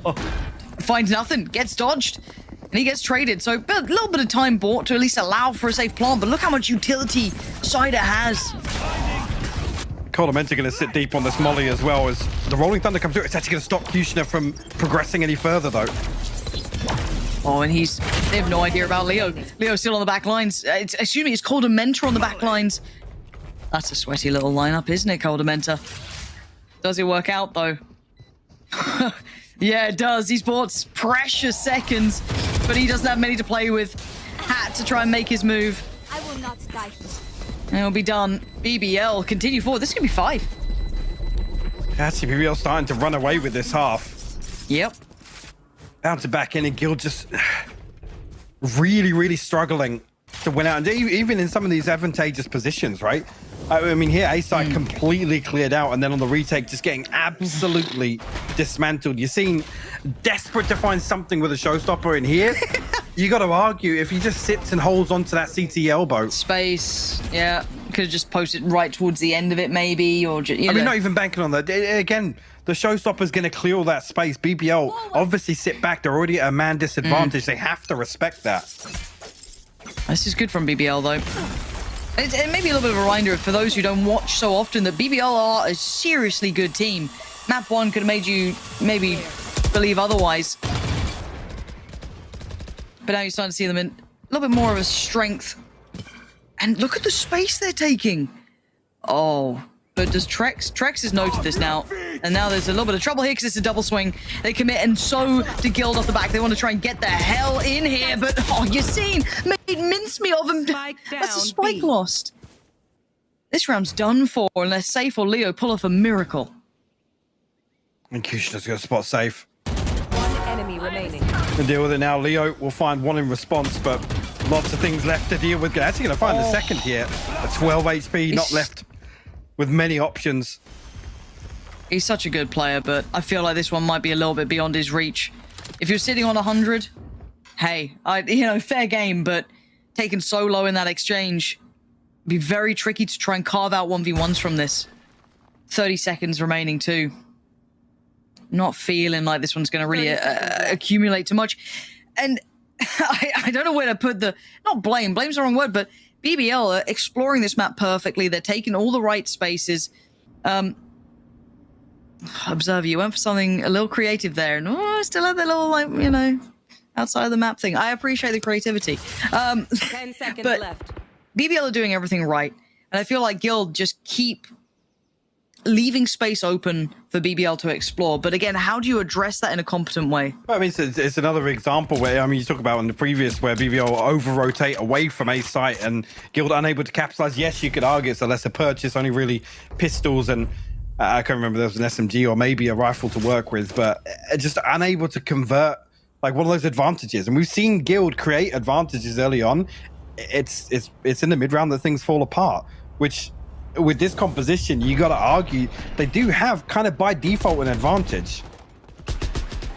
Finds nothing, gets dodged, and he gets traded. So a little bit of time bought to at least allow for a safe plant, but look how much utility Cider has. Coldamenta going to sit deep on this molly as well as the Rolling Thunder comes through. It's actually going to stop Kushner from progressing any further, though. Oh, and they have no idea about Leo. Leo's still on the back lines. Excuse me, it's Coldamenta on the back lines. That's a sweaty little lineup, isn't it, Coldamenta? Does it work out, though? Yeah, it does. He's bought precious seconds, but he doesn't have many to play with. Had to try and make his move. I will not die. And it'll be done. BBL, continue forward. This is going to be 5. Actually, BBL starting to run away with this half. Yep. Down to back in, and Guild just really, really struggling to win out. And even in some of these advantageous positions, right? I mean, here, A-side completely cleared out, and then on the retake, just getting absolutely dismantled. You're seeing desperate to find something with a showstopper in here. You got to argue, if he just sits and holds onto that CT elbow. Space, yeah. Could have just posted right towards the end of it, maybe, or just, I mean, not even banking on that. Again, the showstopper's going to clear all that space. BBL obviously sit back. They're already at a man disadvantage. They have to respect that. This is good from BBL, though. It may be a little bit of a reminder for those who don't watch so often that BBL are a seriously good team. Map 1 could have made you maybe believe otherwise. But now you're starting to see them in a little bit more of a strength. And look at the space they're taking. Oh, but does Trex has noted this now. And now there's a little bit of trouble here because it's a double swing. They commit, and so do Guild off the back. They want to try and get the hell in here, but Yassine made mincemeat of him. That's a spike lost. This round's done for unless Safe or Leo pull off a miracle. And Kushner's going to spot Safe. One enemy remaining. To deal with it now. Leo will find one in response, but lots of things left to deal with. Actually going to find the second here. A 12 HP, not left with many options. He's such a good player, but I feel like this one might be a little bit beyond his reach. If you're sitting on 100, hey, fair game, but taken so low in that exchange, it'd be very tricky to try and carve out 1v1s from this. 30 seconds remaining too. Not feeling like this one's going to really accumulate too much. And I don't know where to put not blame, blame's the wrong word, but BBL are exploring this map perfectly. They're taking all the right spaces. Observer, you went for something a little creative there, and still had that little, outside of the map thing. I appreciate the creativity. 10 seconds but left. BBL are doing everything right, and I feel like Guild just keep leaving space open for BBL to explore. But again, how do you address that in a competent way? Well, I mean, it's another example where, you talk about in the previous where BBL over-rotate away from A site and Guild unable to capitalize. Yes, you could argue it's a lesser purchase, only really pistols and I can't remember if there was an SMG or maybe a rifle to work with, but just unable to convert like one of those advantages. And we've seen Guild create advantages early on. It's in the mid-round that things fall apart, which with this composition, you got to argue they do have kind of by default an advantage.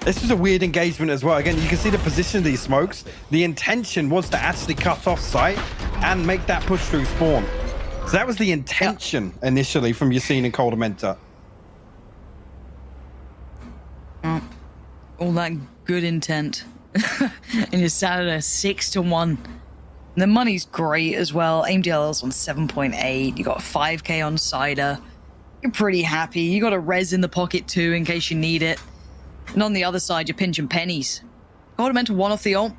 This was a weird engagement as well. Again, you can see the position of these smokes. The intention was to actually cut off sight and make that push through spawn. So that was the intention initially from Yassine and Coldamenta. All that good intent. And you're sat at a 6-1. The money's great as well. AMDL's on 7.8. You got 5k on Cider. You're pretty happy. You got a res in the pocket too in case you need it. And on the other side, you're pinching pennies. Coldamenta 1 off the ult.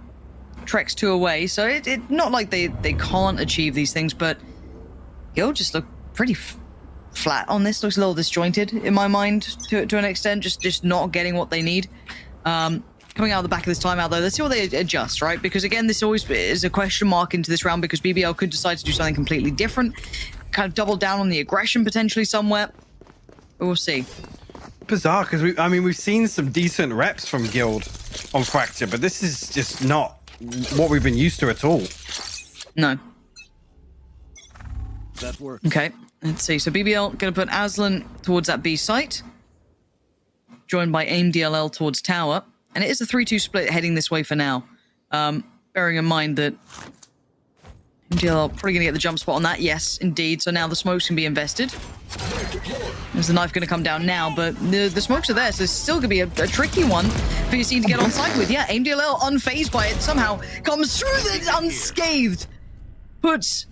Trex 2 away. So it not like they can't achieve these things, but Guild just look pretty flat on this. Looks a little disjointed in my mind to an extent. Just not getting what they need. coming out of the back of this timeout, though. Let's see what they adjust, right? Because, again, this always is a question mark into this round because BBL could decide to do something completely different, kind of double down on the aggression potentially somewhere. But we'll see. Bizarre, because we've seen some decent reps from Guild on Fracture, but this is just not what we've been used to at all. No. That works. Okay, let's see. So BBL going to put Aslan towards that B site, joined by AIM DLL towards Tower. And it is a 3-2 split heading this way for now. Bearing in mind that DLL probably going to get the jump spot on that. Yes, indeed. So now the smokes can be invested. There's the knife going to come down now, but the smokes are there, so it's still going to be a tricky one for your team to get on side with. Yeah, AIM DLL, unfazed by it, somehow comes through it unscathed. Puts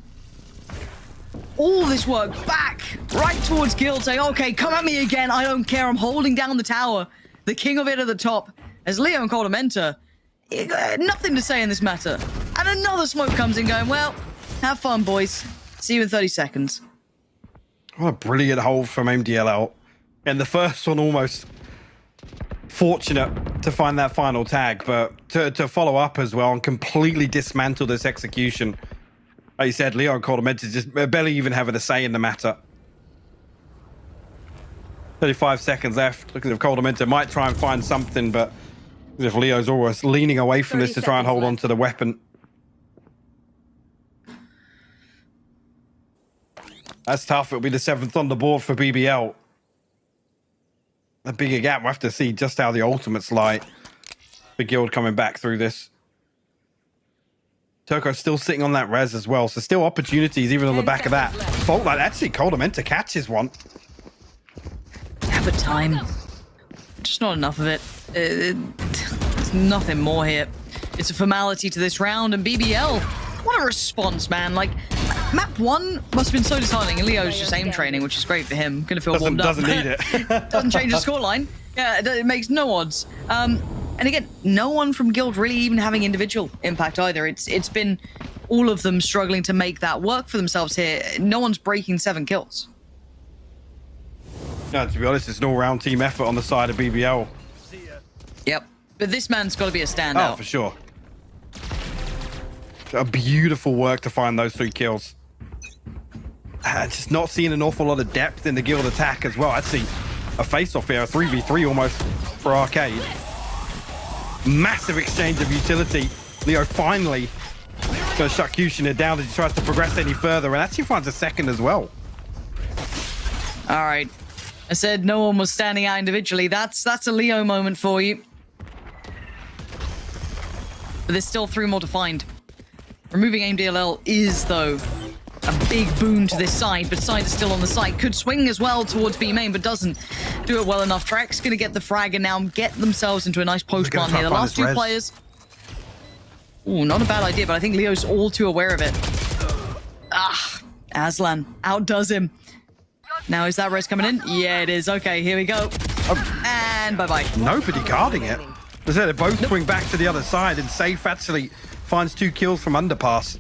all this work back right towards Guild, saying, okay, come at me again. I don't care. I'm holding down the tower. The king of it at the top. As Leo and Coldamenta, nothing to say in this matter. And another smoke comes in going, well, have fun, boys. See you in 30 seconds. What a brilliant hold from MDLL. And the first one almost fortunate to find that final tag, but to follow up as well and completely dismantle this execution. Like you said, Leo and Coldamenta just barely even having a say in the matter. 35 seconds left. Look as if Coldamenta might try and find something, but as if Leo's almost leaning away from this to try and hold on to the weapon. That's tough. It'll be the 7th on the board for BBL. A bigger gap. We'll have to see just how the ultimates lie. The Guild coming back through this. Turco's still sitting on that res as well, so still opportunities even on the back of that. Fault line. Actually, Coldamenta catches one. Yeah, but time. Just not enough of it. There's nothing more here. It's a formality to this round, and BBL, what a response, man. Like, map 1 must have been so disheartening, and Leo's just aim training, which is great for him. Gonna feel warmed up. Doesn't need it. Doesn't change the scoreline. Yeah, it makes no odds. And again, no one from Guild really even having individual impact either. It's been all of them struggling to make that work for themselves here. No one's breaking 7 kills. No, to be honest, it's an all-round team effort on the side of BBL. Yep, but this man's got to be a standout. Oh, for sure. A beautiful work to find those 3 kills. Just not seeing an awful lot of depth in the Guild attack as well. I'd see a face-off here, a 3v3 almost for Arcade. Massive exchange of utility. Leo finally going to shut Kushina down as he tries to progress any further, and actually finds a second as well. All right. I said no one was standing out individually. That's a Leo moment for you. But there's still 3 more to find. Removing AIM DLL is, though, a big boon to this side, but side is still on the site. Could swing as well towards B main, but doesn't do it well enough. Trek's going to get the frag and now get themselves into a nice post plant here. The last 2 players. Ooh, not a bad idea, but I think Leo's all too aware of it. Ah, Aslan outdoes him. Now, is that res coming in? Yeah, it is. Okay, here we go. And bye-bye. Nobody guarding it. As I said, they both swing back to the other side, and Safe actually finds 2 kills from underpass.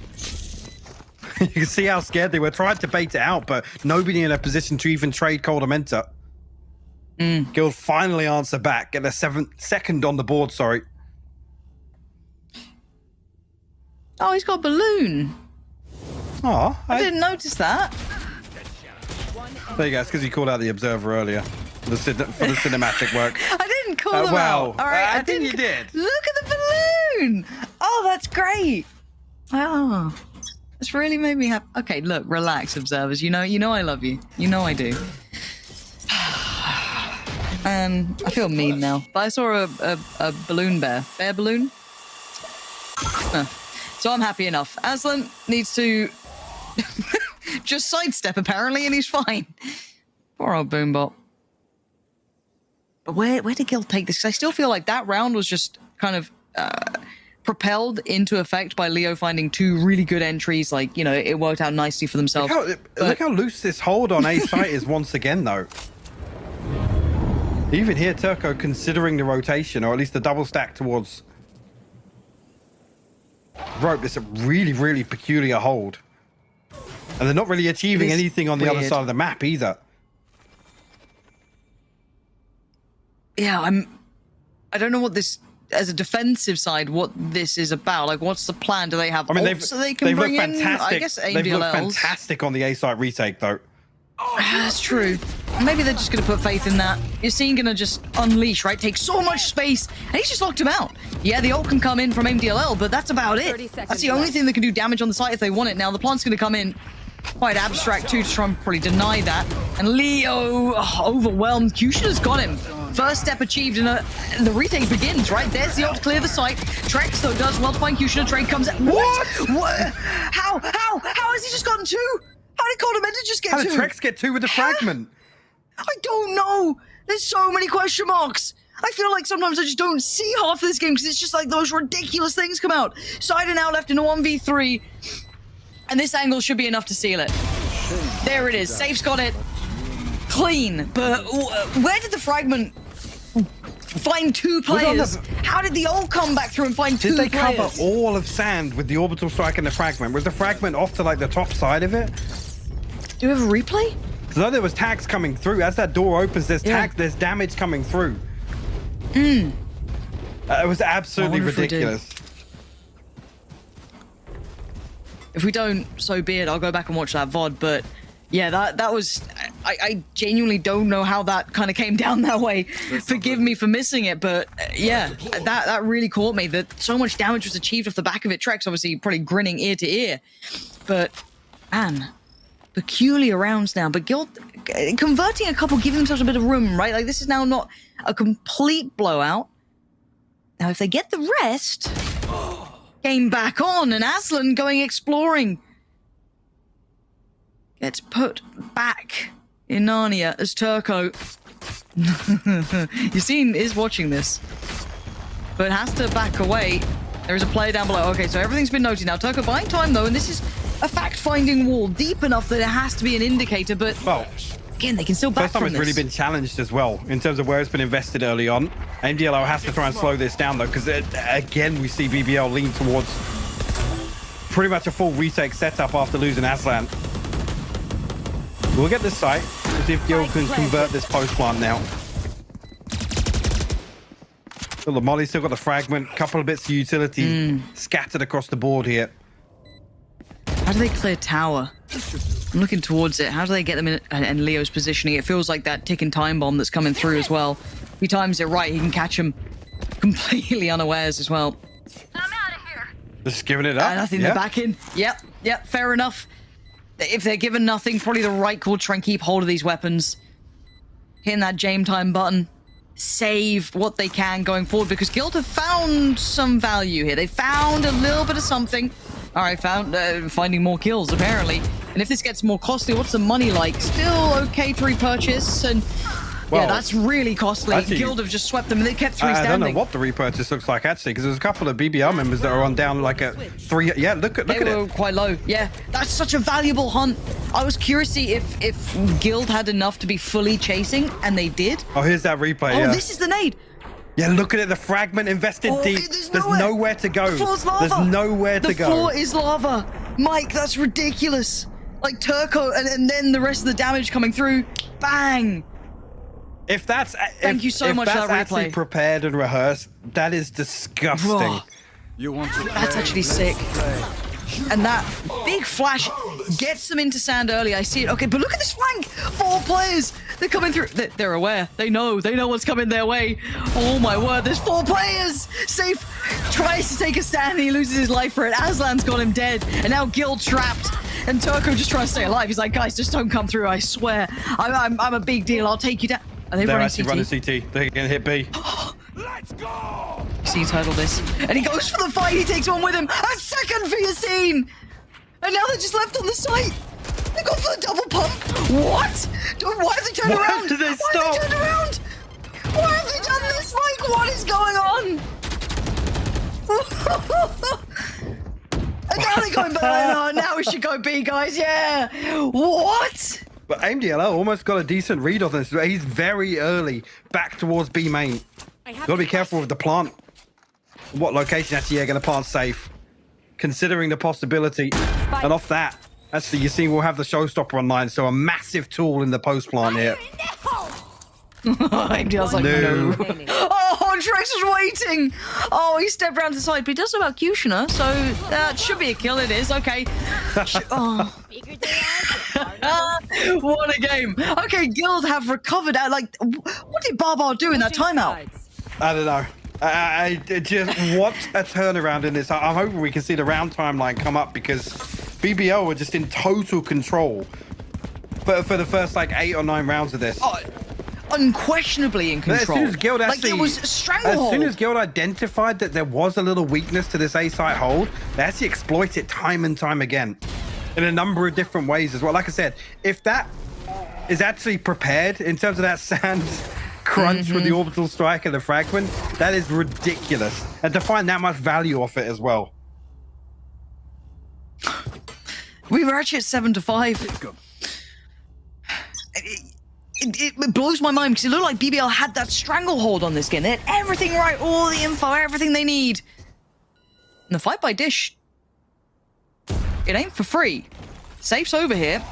You can see how scared they were. Tried to bait it out, but nobody in a position to even trade Coldamenta. Guild finally answer back. Get their 2nd on the board, sorry. Oh, he's got a balloon. Oh, I didn't notice that. There you go. It's because you called out the Observer earlier for the cinematic work. I didn't call him out. All right, I think you did. Look at the balloon. Oh, that's great. Oh, it's really made me happy. Okay, look, relax, observers. You know I love you. You know I do. I feel mean now, but I saw a balloon bear balloon. So I'm happy enough. Aslan needs to just sidestep apparently, and he's fine. Poor old Boombot. But where did Guild take this? Because I still feel like that round was just kind of propelled into effect by Leo finding 2 really good entries. Like, you know, it worked out nicely for themselves. Look how loose this hold on A site is once again, though. Even here, Turco considering the rotation, or at least the double stack towards rope. It's a really, really peculiar hold. And they're not really achieving anything on the other side of the map either. Yeah, I don't know what this as a defensive side, what this is about. Like, what's the plan? Do they have ults so they can they've bring looked in? fantastic. I guess They've looked ABLLs. fantastic on the A site retake, though. That's true. Maybe they're just going to put faith in that. You're seeing going to just unleash, right? Take so much space, and he's just locked him out. Yeah, the ult can come in from MDLL, but that's about it. That's the only thing that can do damage on the site if they want it. Now, the plant's going to come in. Quite abstract, too, to try and probably deny that. And Leo, overwhelmed. Q-Shooter's got him. First step achieved, and the retake begins, right? There's the ult to clear the site. Trex, though, does well to find Q-Shooter. Trade comes out. What? How has he just gotten 2? How did Condimenta just get 2? How did Trex get 2 with the fragment? I don't know. There's so many question marks. I feel like sometimes I just don't see half of this game because it's just like those ridiculous things come out. Side now left in a 1v3. And this angle should be enough to seal it. There it is. Safe's got it. Clean. But where did the fragment find 2 players? How did the ult come back through and find 2 players? Did they cover all of sand with the orbital strike and the fragment? Was the fragment off to like the top side of it? Do we have a replay? So there was tags coming through. As that door opens, there's tags, there's damage coming through. It was absolutely ridiculous. If we don't, so be it. I'll go back and watch that VOD. But yeah, that was... I genuinely don't know how that kind of came down that way. Forgive me for missing it, but yeah, that really caught me. That so much damage was achieved off the back of it. Trex obviously probably grinning ear to ear. But, man, peculiar rounds now. But Guild converting a couple, giving themselves a bit of room, right? Like, this is now not a complete blowout. Now, if they get the rest... Game back on, and Aslan going exploring. Gets put back in Narnia as Turco. Yassine is watching this, but has to back away. There is a player down below. Okay, so everything's been noted now. Turco buying time, though, and this is a fact-finding wall deep enough that it has to be an indicator, but... Well, again, they can still back from this. First time it's really been challenged as well in terms of where it's been invested early on. MDLO has to try and slow this down though, because again we see BBL lean towards pretty much a full retake setup after losing Aslan. We'll get this site. We'll see if Gil can convert this post plant now. So the Molly's still got the fragment, couple of bits of utility scattered across the board here. How do they clear tower? I'm looking towards it. How do they get them in? And Leo's positioning. It feels like that ticking time bomb that's coming through as well. If he times it right, he can catch him completely unawares as well. I'm out of here. Just giving it up. Nothing. They're back in. Yep. Fair enough. If they're given nothing, probably the right call to try and keep hold of these weapons. Hitting that Jame time button. Save what they can going forward because Guild have found some value here. They found a little bit of something. All right, finding more kills apparently. And if this gets more costly, what's the money like? Still okay to repurchase, and yeah, that's really costly. Actually, Guild have just swept them, and they kept 3 standing. I don't know what the repurchase looks like actually, because there's a couple of BBL members that are on down like a 3. Yeah, look at it. They were quite low. Yeah, that's such a valuable hunt. I was curious to see if Guild had enough to be fully chasing, and they did. Oh, here's that replay. Oh, this is the nade. Yeah, look at it. The fragment invested deep. There's nowhere to go. The floor's lava. There's nowhere to go. The floor is lava. Mike, that's ridiculous. Like Turco, and then the rest of the damage coming through. Bang. If that's Thank you so much for that replay. Actually prepared and rehearsed, that is disgusting. Whoa. That's actually sick. And that big flash gets them into sand early. I see it. Okay, but look at this flank. 4 players. They're coming through. They're aware. They know what's coming their way. Oh my word, there's 4 players. Safe tries to take a stand. He loses his life for it. Aslan's got him dead. And now Guild trapped. And Turco just trying to stay alive. He's like, guys, just don't come through. I swear. I'm a big deal. I'll take you down. Are they They're running actually CT? running CT. They're going to hit B. Let's go! See Turtle this. And he goes for the fight. He takes one with him. A second for Yassine. And now they're just left on the site. They go for the double pump. What? Why have they turned around? Why did they stop? Why have they turned around? Why have they done this? Like, what is going on? And now they're going back. Now we should go B, guys. Yeah. What? But AIM-DLO almost got a decent read on this. He's very early back towards B main. Got to be careful with the plant. What location actually going to plant safe? Considering the possibility. And off that, actually, you see we'll have the showstopper online. So a massive tool in the post plant here. AIM-DLO's like, no. Oh and Trex was waiting. Oh, he stepped around to the side, but he does know about Kushner, so that should be a kill. It is. Okay. Oh. What a game. Okay, Guild have recovered. Like, what did Barbar do in that timeout? I don't know. I just what a turnaround in this. I'm hoping we can see the round timeline come up because BBL were just in total control for the first like 8 or 9 rounds of this. Oh, unquestionably in control. As soon as Guild actually, like it was stranglehold. As soon as Guild identified that there was a little weakness to this A site hold, they actually exploit it time and time again in a number of different ways as well. Like I said, if that is actually prepared in terms of that sand crunch with the orbital strike and the fragment, that is ridiculous. And to find that much value off it as well. We were actually at 7-5. It blows my mind because it looked like BBL had that stranglehold on this game. They had everything right, all the info, everything they need. And the fight by Dish, it ain't for free. Safe's over here.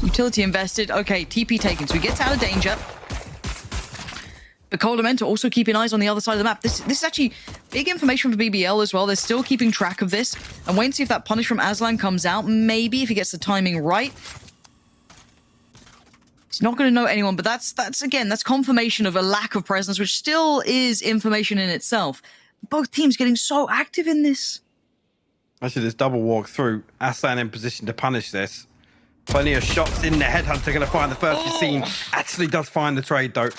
Utility invested. Okay, TP taken, so he gets out of danger. But Coldamenta also keeping eyes on the other side of the map. This is actually big information for BBL as well. They're still keeping track of this. And wait and see if that punish from Aslan comes out. Maybe if he gets the timing right. He's not going to know anyone, but that's confirmation of a lack of presence, which still is information in itself. Both teams getting so active in this. Actually, this double walk through. Aslan in position to punish this. Plenty of shots in the headhunter going to find the first you've seen. Actually does find the trade though.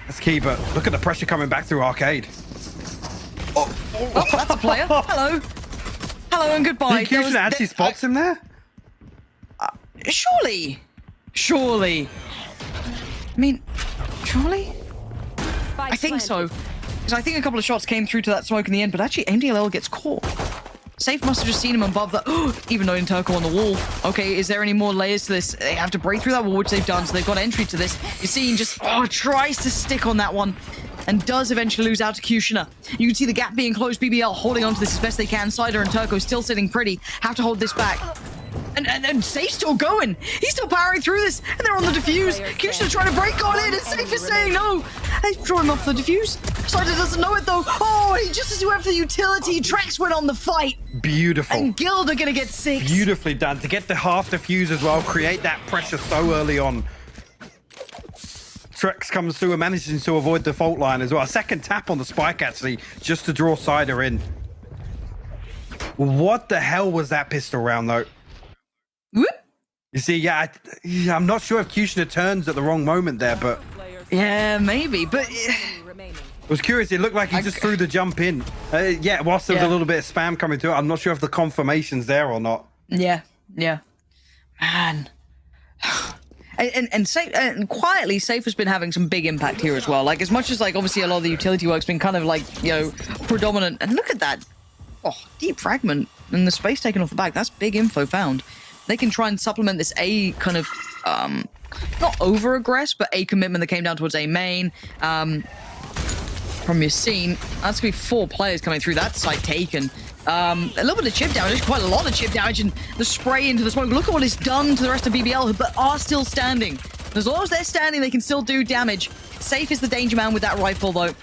That's key, but look at the pressure coming back through Arcade. Oh, that's a player. Hello. Hello and goodbye. Kushner actually spots him there? Surely. I mean, surely? I think so. Because I think a couple of shots came through to that smoke in the end, but actually MDLL gets caught. Safe must have just seen him above that, even though in Turco on the wall. Okay, is there any more layers to this? They have to break through that wall, which they've done, so they've got entry to this. You're seeing just, tries to stick on that one, and does eventually lose out to Kushner. You can see the gap being closed, BBL holding on to this as best they can. Cider and Turco still sitting pretty, have to hold this back. And Safe's still going. He's still powering through this, and they're on the defuse. Kushner trying to break on in, and Safe is saying no. They draw him off the defuse. Cider doesn't know it though. Oh, just as he went for the utility, Trex went on the fight. Beautiful. And Guild are gonna get 6. Beautifully done. To get the half defuse as well, create that pressure so early on. Trex comes through and manages to avoid the fault line as well. A second tap on the spike actually, just to draw Cider in. What the hell was that pistol round though? Whoop. You see, I'm not sure if Kushner turns at the wrong moment there, but... Yeah, maybe, but... I was curious, it looked like he just threw the jump in. Whilst there was a little bit of spam coming through, I'm not sure if the confirmation's there or not. Yeah. Man. And quietly, Safe has been having some big impact here as well. Like, as much as, like, obviously a lot of the utility work's been kind of, like, predominant. And look at that. Oh, deep fragment. And the space taken off the back. That's big info found. They can try and supplement this A kind of, not over-aggress, but A commitment that came down towards A main. From your scene, that's going to be 4 players coming through. That site taken. A little bit of chip damage, quite a lot of chip damage, and the spray into the smoke. Look at what it's done to the rest of BBL, but are still standing. As long as they're standing, they can still do damage. Safe is the danger man with that rifle, though.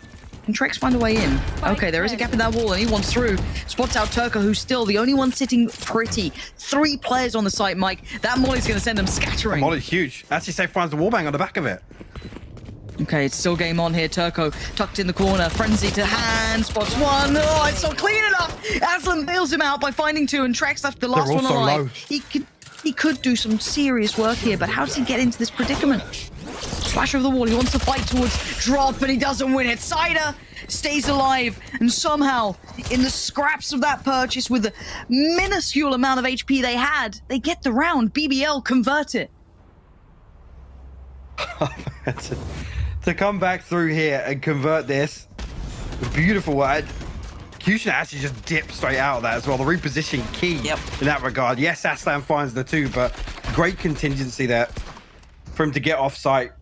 Can Trex find a way in? Okay, there is a gap in that wall, and he wants through. Spots out Turco, who's still the only one sitting pretty. 3 players on the site, Mike. That molly's going to send them scattering. The molly's huge. Actually, Safe finds the wallbang on the back of it. Okay, it's still game on here. Turco tucked in the corner. Frenzy to hand. Spots 1. Oh, it's not clean enough. Aslan bails him out by finding 2, and Trex left the last one alive. He could do some serious work here, but how does he get into this predicament? Flash over the wall. He wants to fight towards drop, but he doesn't win it. Cider stays alive, and somehow, in the scraps of that purchase, with the minuscule amount of HP they had, they get the round. BBL convert it. To come back through here and convert this, beautiful word. Kushner actually just dipped straight out of that as well. The reposition key in that regard. Yes, Aslan finds the 2, but great contingency there for him to get off site.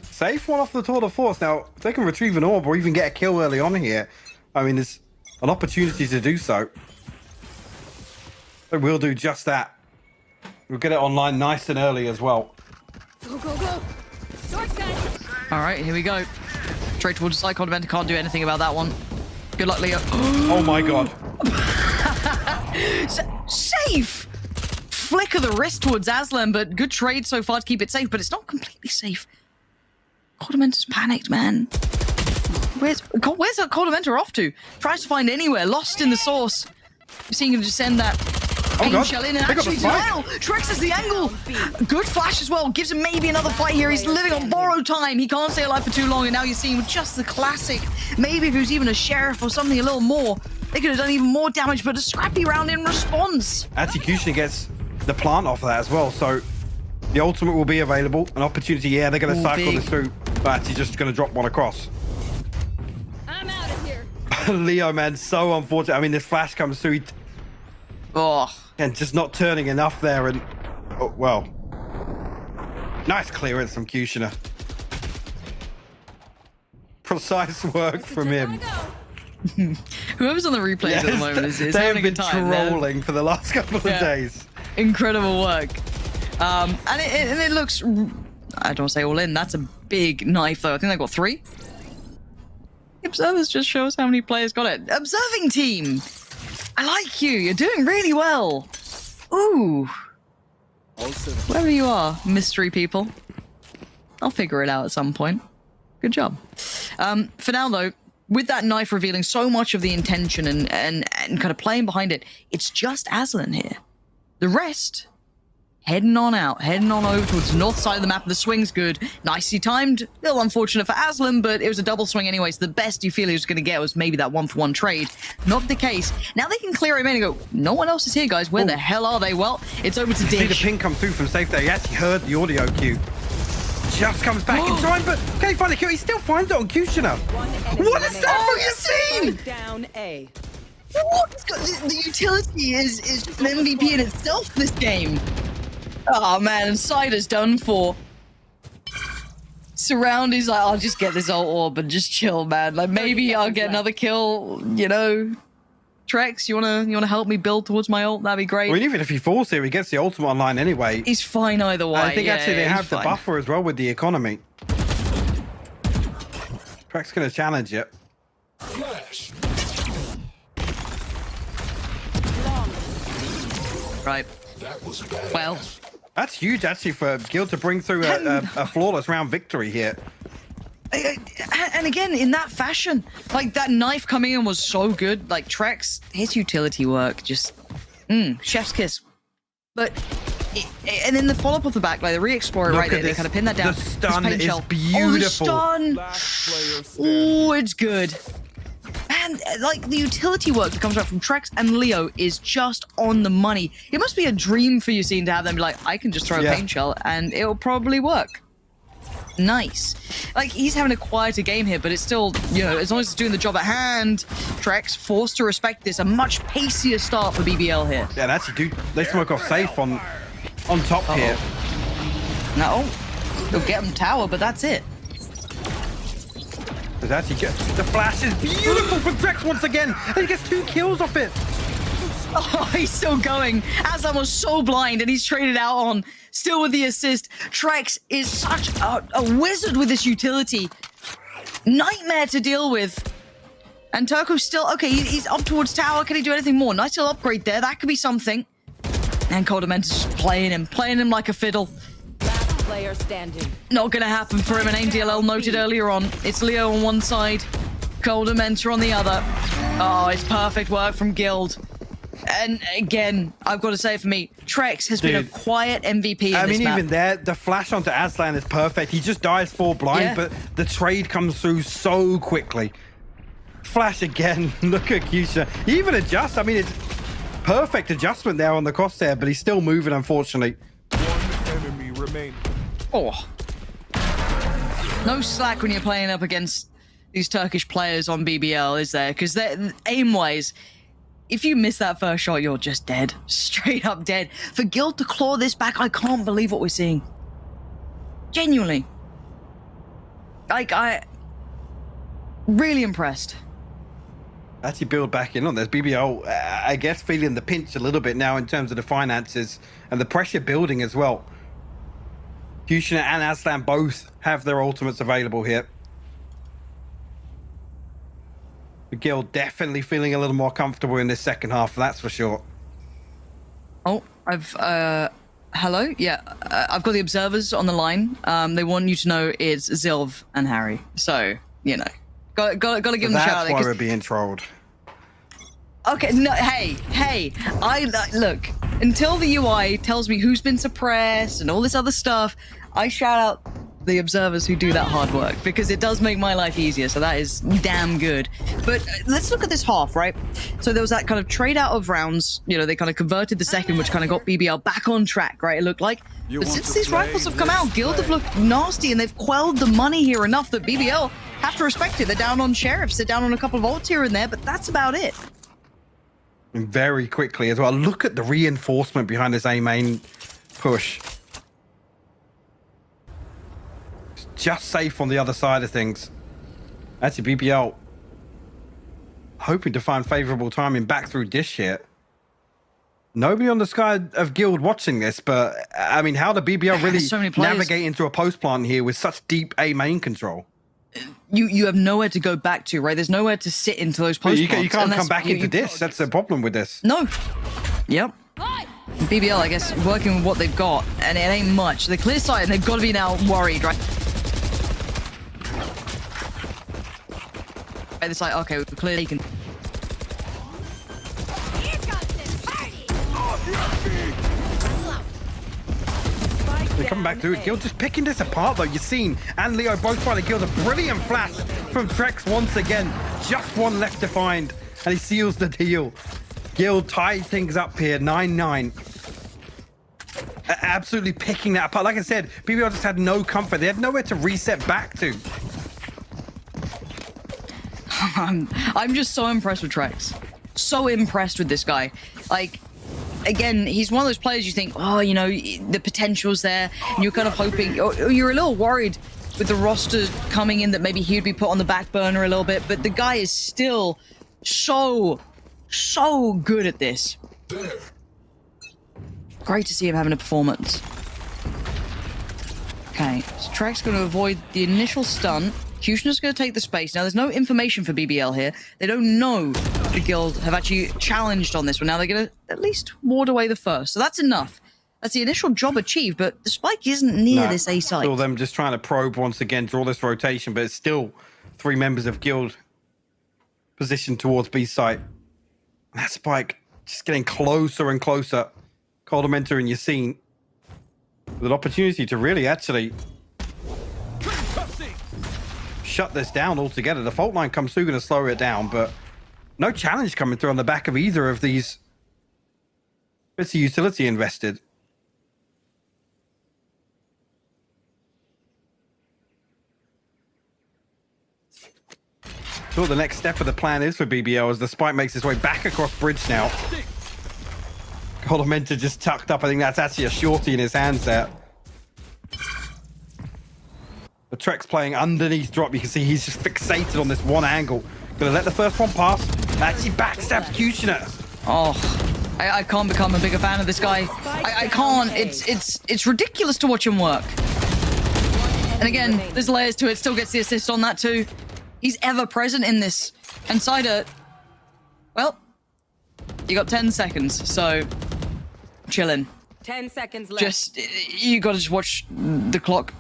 Safe one off the tour de force. Now, if they can retrieve an orb or even get a kill early on here, I mean, there's an opportunity to do so. They will do just that. We'll get it online nice and early as well. Go, go, go! Shortcut! All right, here we go. Straight towards the side. Condiment can't do anything about that one. Good luck, Leo. Oh my god. Safe! Flick of the wrist towards Aslan, but good trade so far to keep it safe, but it's not completely safe. Condiment panicked, man. Where's that Condimenter off to? Tries to find anywhere, lost in the source. We're seeing him just send that pain shell in and actually now Trex has the angle. Good flash as well. Gives him maybe another fight here. He's living on borrowed time. He can't stay alive for too long, and now you're seeing with just the classic. Maybe if he was even a sheriff or something a little more, they could have done even more damage, but a scrappy round in response. Execution gets the plant off of that as well, so the ultimate will be available. An opportunity, yeah, they're going to cycle this through, but he's just going to drop one across. I'm out of here. Leo, man, so unfortunate. I mean, this flash comes through. And just not turning enough there, and well, nice clearance from Kushner. Precise work from him. Whoever's on the replays at the moment is having a good time. They've been trolling for the last couple of days. Incredible work. And it looks, I don't want to say all in. That's a big knife, though. I think they got 3. The observers just show us how many players got it. Observing team. I like you. You're doing really well. Ooh. Wherever you are, mystery people. I'll figure it out at some point. Good job. For now, though, with that knife revealing so much of the intention and kind of playing behind it, it's just Aslan here. The rest, heading on out, heading on over towards the north side of the map. The swing's good. Nicely timed. A little unfortunate for Aslan, but it was a double swing anyway, so the best you feel he was going to get was maybe that 1-for-1 trade. Not the case. Now they can clear him in and go, no one else is here, guys. Where the hell are they? Well, it's over to Dish. See the ping come through from safe there. He actually heard the audio cue. Just comes back in time, but can he find a kill? He still finds it on Kushner. What is that fucking scene? Down A. What? The utility is just an MVP in itself this game. Oh man, and Cider's done for. Surround, he's like, I'll just get this ult orb and just chill, man. Like maybe I'll get another kill, you know. Trex, you wanna help me build towards my ult? That'd be great. I mean, even if he falls here, he gets the ultimate online anyway. He's fine either way. I think actually they have the buffer as well with the economy. Trex gonna challenge it. Flash. Right. Well, that's huge actually for Guild to bring through a flawless round victory here. And again, in that fashion, like that knife coming in was so good. Like Trex, his utility work, just chef's kiss. But and then the follow up off the back, like the re-explorer right there, they kind of pin that down. The stun is Oh, beautiful. the stun! Oh, it's good. And like the utility work that comes out from Trex and Leo is just on the money. It must be a dream for you scene to have them be like, I can just throw a paint shell and it'll probably work. Nice. Like he's having a quieter game here, but it's still, you know, as long as it's doing the job at hand, Trex forced to respect this. A much pacier start for BBL here. Yeah, and actually they smoke off safe on top here. No, they'll get him tower, but that's it. Does actually get the flash is beautiful from Trex once again, and he gets 2 kills off it. Oh, he's still going. Aslan was so blind, and he's traded out on. Still with the assist. Trex is such a wizard with this utility. Nightmare to deal with. And Turco's still, okay, he's up towards tower. Can he do anything more? Nice little upgrade there. That could be something. And Coldamentus just playing him like a fiddle. Last player standing. Not gonna happen for him, and AimDLL noted earlier on. It's Leo on one side, Coldamentus on the other. Oh, it's perfect work from Guild. And again, I've got to say for me, Trex has been a quiet MVP in this map. Even there, the flash onto Aslan is perfect. He just dies full blind, but the trade comes through so quickly. Flash again. Look at Kushner. He even adjusts. I mean, it's perfect adjustment there on the crosshair, but he's still moving, unfortunately. One enemy remaining. Oh. No slack when you're playing up against these Turkish players on BBL, is there? Because aim-wise, if you miss that first shot, you're just dead. Straight up dead. For Guild to claw this back, I can't believe what we're seeing. Genuinely. Like, really impressed. Actually build back in on this. BBL, I guess, feeling the pinch a little bit now in terms of the finances and the pressure building as well. Kushner and Aslan both have their ultimates available here. The Guild definitely feeling a little more comfortable in this second half, that's for sure. Oh, hello? Yeah, I've got the observers on the line. They want you to know it's Xilv and Harry. So, you know, got to give them a shout out. That's why we're being trolled. Okay, no, hey, look, until the UI tells me who's been suppressed and all this other stuff, I shout out the observers who do that hard work because it does make my life easier, so that is damn good. But let's look at this half, right? So there was that kind of trade out of rounds, you know, they kind of converted the second, which kind of got BBL back on track, right? It looked like. But since these rifles have come out, Guild have looked nasty and they've quelled the money here enough that BBL have to respect it. They're down on sheriffs, they're down on a couple of ults here and there, but that's about it. And very quickly as well. Look at the reinforcement behind this A main push. It's just safe on the other side of things. Actually, BBL hoping to find favorable timing back through dish here. Nobody on the side of Guild watching this, but I mean, how do BBL really navigate into a post plant here with such deep A main control? You have nowhere to go back to, right? There's nowhere to sit into those post plants. You can't come back into dish. That's the problem with this. No. Yep. BBL, I guess, working with what they've got, and it ain't much. The clear sight, and they've got to be now worried, right? It's like, okay, we're clearly can. They're coming back through it. Guild just picking this apart, though. You've seen and Leo both trying to kill. A brilliant flash from Trex once again. Just one left to find, and he seals the deal. Guild tied things up here, 9-9. Absolutely picking that apart. Like I said, BBL just had no comfort. They had nowhere to reset back to. I'm just so impressed with Trex. So impressed with this guy. Like, again, he's one of those players you think, oh, you know, the potential's there, and you're kind of hoping, or you're a little worried with the roster coming in that maybe he'd be put on the back burner a little bit, but the guy is still so good at this. Great to see him having a performance. Okay, so Trek's going to avoid the initial stun. Kushner's going to take the space. Now, there's no information for BBL here. They don't know the Guild have actually challenged on this one. Now, they're going to at least ward away the first. So that's enough. That's the initial job achieved, but the spike isn't near this A site. Still them just trying to probe once again, draw this rotation, but it's still 3 members of Guild positioned towards B site. That spike just getting closer and closer. Coldamenta and Yassine with an opportunity to really actually shut this down altogether. The fault line comes through, going to slow it down, but no challenge coming through on the back of either of these bits of utility invested. So what the next step of the plan is for BBL as the spike makes its way back across bridge now. Coldamenta just tucked up. I think that's actually a shorty in his hands there. The Trek's playing underneath drop. You can see he's just fixated on this one angle. Gonna let the first one pass. Actually backstabs Kushner. Oh, I can't become a bigger fan of this guy. I can't. It's ridiculous to watch him work. And again, there's layers to it. Still gets the assist on that too. He's ever present in this. And Cider, well, you got 10 seconds, so chilling. 10 seconds left. You got to just watch the clock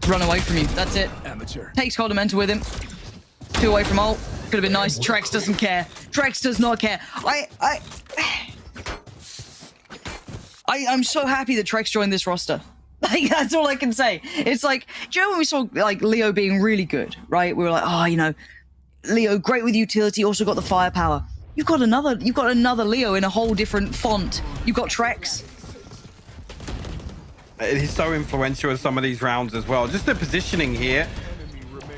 run away from you. That's it. Amateur. Takes Coldamenta with him. 2 away from ult. Could have been nice. Trex doesn't care. Trex does not care. I'm so happy that Trex joined this roster. Like, that's all I can say. It's like, do you know when we saw like Leo being really good, right? We were like, oh, you know, Leo great with utility, also got the firepower. You've got another Leo in a whole different font. You've got Trex. He's so influential in some of these rounds as well. Just the positioning here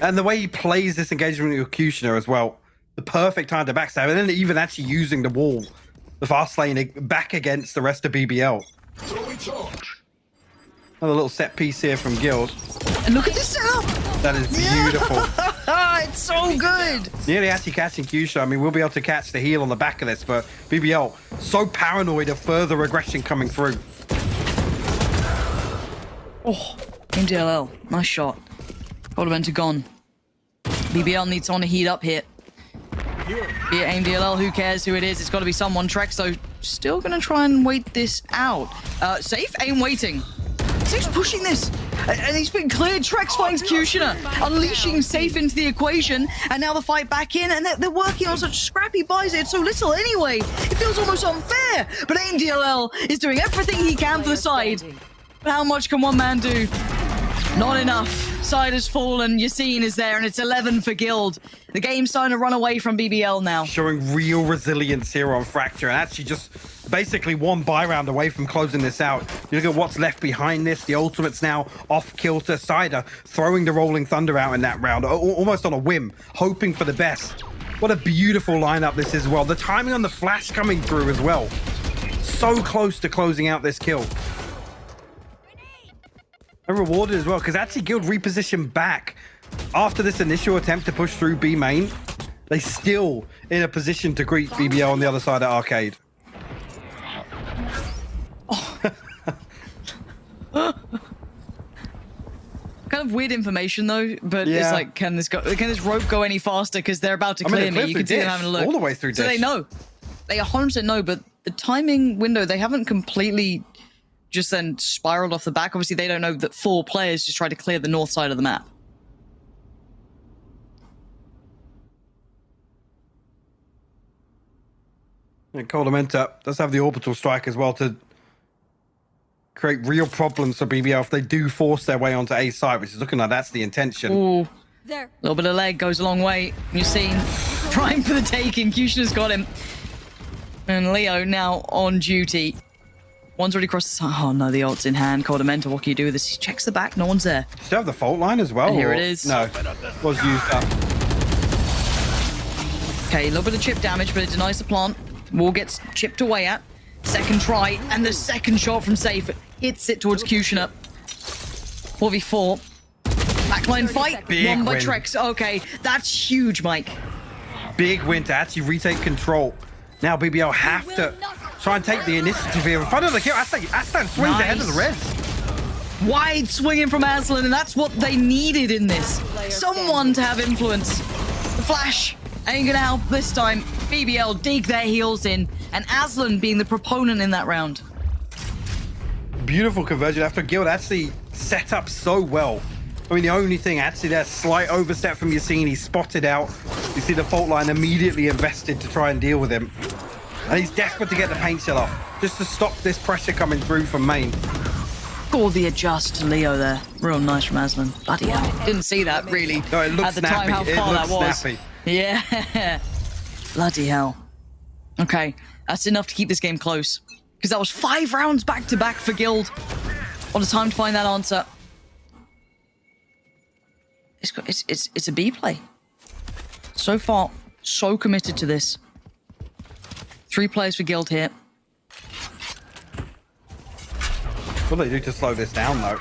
and the way he plays this engagement with Kushner as well. The perfect time to backstab, and then even actually using the wall, the fast lane back against the rest of BBL. Another little set piece here from Guild. And look at this setup! That is beautiful. Yeah. It's so good! Nearly actually catching Kushner. I mean, we'll be able to catch the heal on the back of this, but BBL so paranoid of further aggression coming through. Oh, MDLL, nice shot. Coldamenta gone. BBL needs someone to heat up here. Be it AIM-DLL, who cares who it is? It's got to be someone. Trex, though, still going to try and wait this out. Safe, AIM waiting. Safe's pushing this. And he's been cleared. Trex finds Kushner, unleashing Safe into the equation. And now the fight back in. And they're working on such scrappy buys. It's so little anyway. It feels almost unfair. But AIM-DLL is doing everything he can for the side. But how much can one man do? Not enough. Side has fallen. Yassine is there, and it's 11 for Guild. The game's starting to run away from BBL now. Showing real resilience here on Fracture, and actually just basically one buy round away from closing this out. You look at what's left behind this. The ultimate's now off kilter. Cider throwing the Rolling Thunder out in that round, almost on a whim, hoping for the best. What a beautiful lineup this is as well. The timing on the flash coming through as well. So close to closing out this kill. And rewarded as well, because actually Guild repositioned back after this initial attempt to push through B main. They still in a position to greet BBL on the other side of Arcade. Oh. Kind of weird information though, but it's like, can this rope go any faster? Because they're about to clear me. You can see them having a look all the way through. So they know. They 100% know, but the timing window, they haven't completely just then spiraled off the back. Obviously, they don't know that 4 players just tried to clear the north side of the map. And Coldamenta does have the orbital strike as well to create real problems for BBL if they do force their way onto A side, which is looking like that's the intention. Ooh. There. A little bit of leg goes a long way. You've seen trying for the taking. Kushner's got him. And Leo now on duty. One's already crossed the... Oh, no, the ult's in hand. Coldamenta, what can you do with this? He checks the back. No one's there. Still have the fault line as well? And here it is. No. Was used up. Okay, a little bit of chip damage, but it denies the plant. Wall gets chipped away at. Second try, and the second shot from Safe hits it towards Kushner. 4v4. Backline fight. Big One by win. Trex. Okay, that's huge, Mike. Big win to actually retake control. Now BBL have to try and take the initiative here in front of the kill. Aslan swings ahead of the res. Wide swinging from Aslan, and that's what they needed in this. Someone to have influence. The flash ain't gonna help this time. BBL dig their heels in, and Aslan being the proponent in that round. Beautiful conversion after Guild actually set up so well. I mean, the only thing actually there, slight overstep from Yassine. He's spotted out. You see the fault line immediately invested to try and deal with him. And he's desperate to get the paint shell off, just to stop this pressure coming through from main. Or the adjust to Leo there. Real nice from Aslan. Bloody hell. Didn't see that, really. No, it looks at the snappy. time, how far that was. Snappy. Yeah. Bloody hell. Okay, that's enough to keep this game close. Because that was 5 rounds back-to-back for Guild. What a time to find that answer. It's a B play. So far, so committed to this. 3 players for Guild here. What do they do to slow this down, though?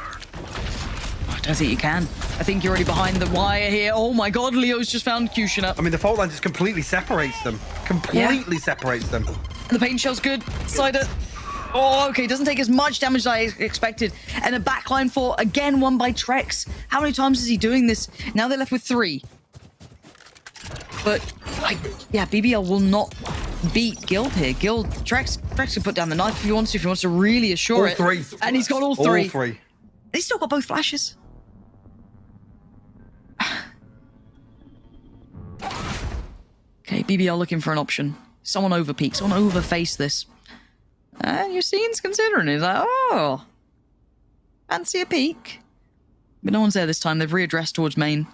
I don't think you can. I think you're already behind the wire here. Oh my god, Leo's just found Kushner. I mean, the fault line just completely separates them. Completely separates them. And the paint shell's good. Cider. Oh, okay. Doesn't take as much damage as I expected. And a backline for, again, one by Trex. How many times is he doing this? Now they're left with 3. But, yeah, BBL will not beat Guild here. Guild, Trex can put down the knife if he wants to really assure it. All 3. And he's got all 3. All 3. He's still got both flashes. Okay, BBL looking for an option. Someone overpeak, someone overface this. And Yassine's considering it. He's like, oh, fancy a peek. But no one's there this time. They've readdressed towards main.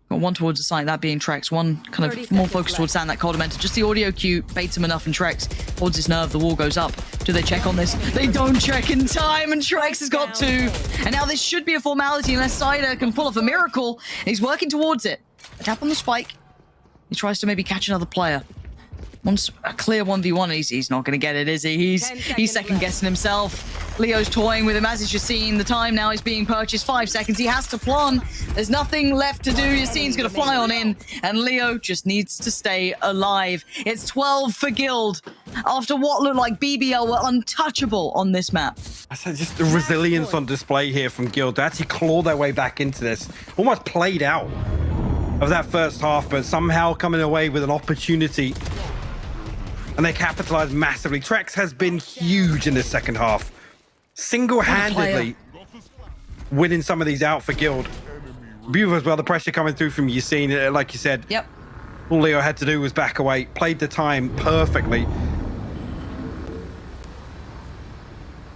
Got one towards the side, that being Trex. One kind of more focused towards sand, that Coldamenta. Just the audio cue baits him enough, and Trex holds his nerve. The wall goes up. Do they check on this? They don't check in time, and Trex has got 2. And now this should be a formality unless Cider can pull off a miracle. He's working towards it. A tap on the spike. He tries to maybe catch another player. Once a clear 1v1, he's not going to get it, is he? He's second-guessing himself. Leo's toying with him, as is Yassine. The time now is being purchased. 5 seconds. He has to plan. There's nothing left to do. Yassine's going to fly on in, and Leo just needs to stay alive. It's 12 for Guild. after what looked like BBL were untouchable on this map. I said just the resilience on display here from Xilv to actually claw their way back into this. Almost played out of that first half, but somehow coming away with an opportunity. And they capitalized massively. Trex has been huge in this second half. Single-handedly winning some of these out for Xilv. Beautiful as well, the pressure coming through from Yassine, like you said. Yep. All Leo had to do was back away, played the time perfectly.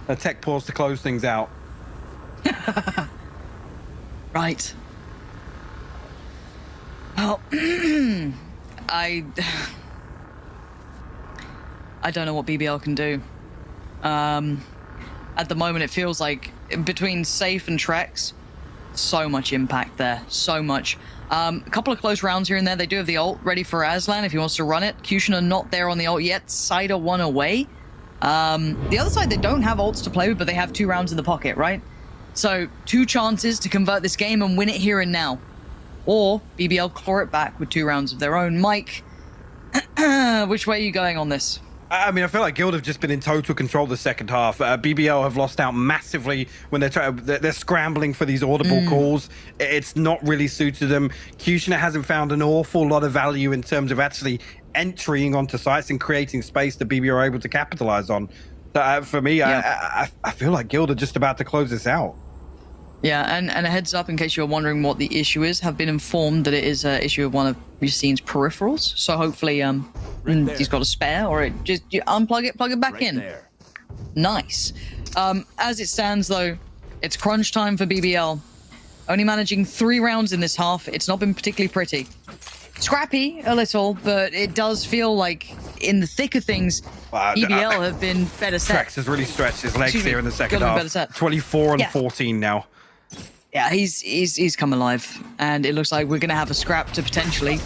A tech pause to close things out. Right. Well, I don't know what BBL can do. At the moment, it feels like between Safe and Trex, so much impact there, so much. A couple of close rounds here and there. They do have the ult ready for Aslan if he wants to run it. Kushner not there on the ult yet. Cider one away. The other side, they don't have ults to play with, but they have 2 rounds in the pocket, right? So 2 chances to convert this game and win it here and now. Or BBL claw it back with 2 rounds of their own. Mike, which way are you going on this? I mean, I feel like Xilv have just been in total control the second half. BBL have lost out massively when they're scrambling for these audible calls. It's not really suited them. Kushner hasn't found an awful lot of value in terms of actually entering onto sites and creating space that BBL are able to capitalize on. For me, I feel like Xilv are just about to close this out. Yeah, and a heads up in case you're wondering what the issue is, have been informed that it is an issue of one of Yassine's peripherals. So hopefully he's got a spare, or it just you unplug it, plug it back in. There. Nice. As it stands though, it's crunch time for BBL. Only managing 3 rounds in this half. It's not been particularly pretty. Scrappy a little, but it does feel like in the thick of things, BBL have been better set. Trex has really stretched his legs here in the second half. 24 and 14 now. Yeah, he's come alive, and it looks like we're gonna have a scrap to potentially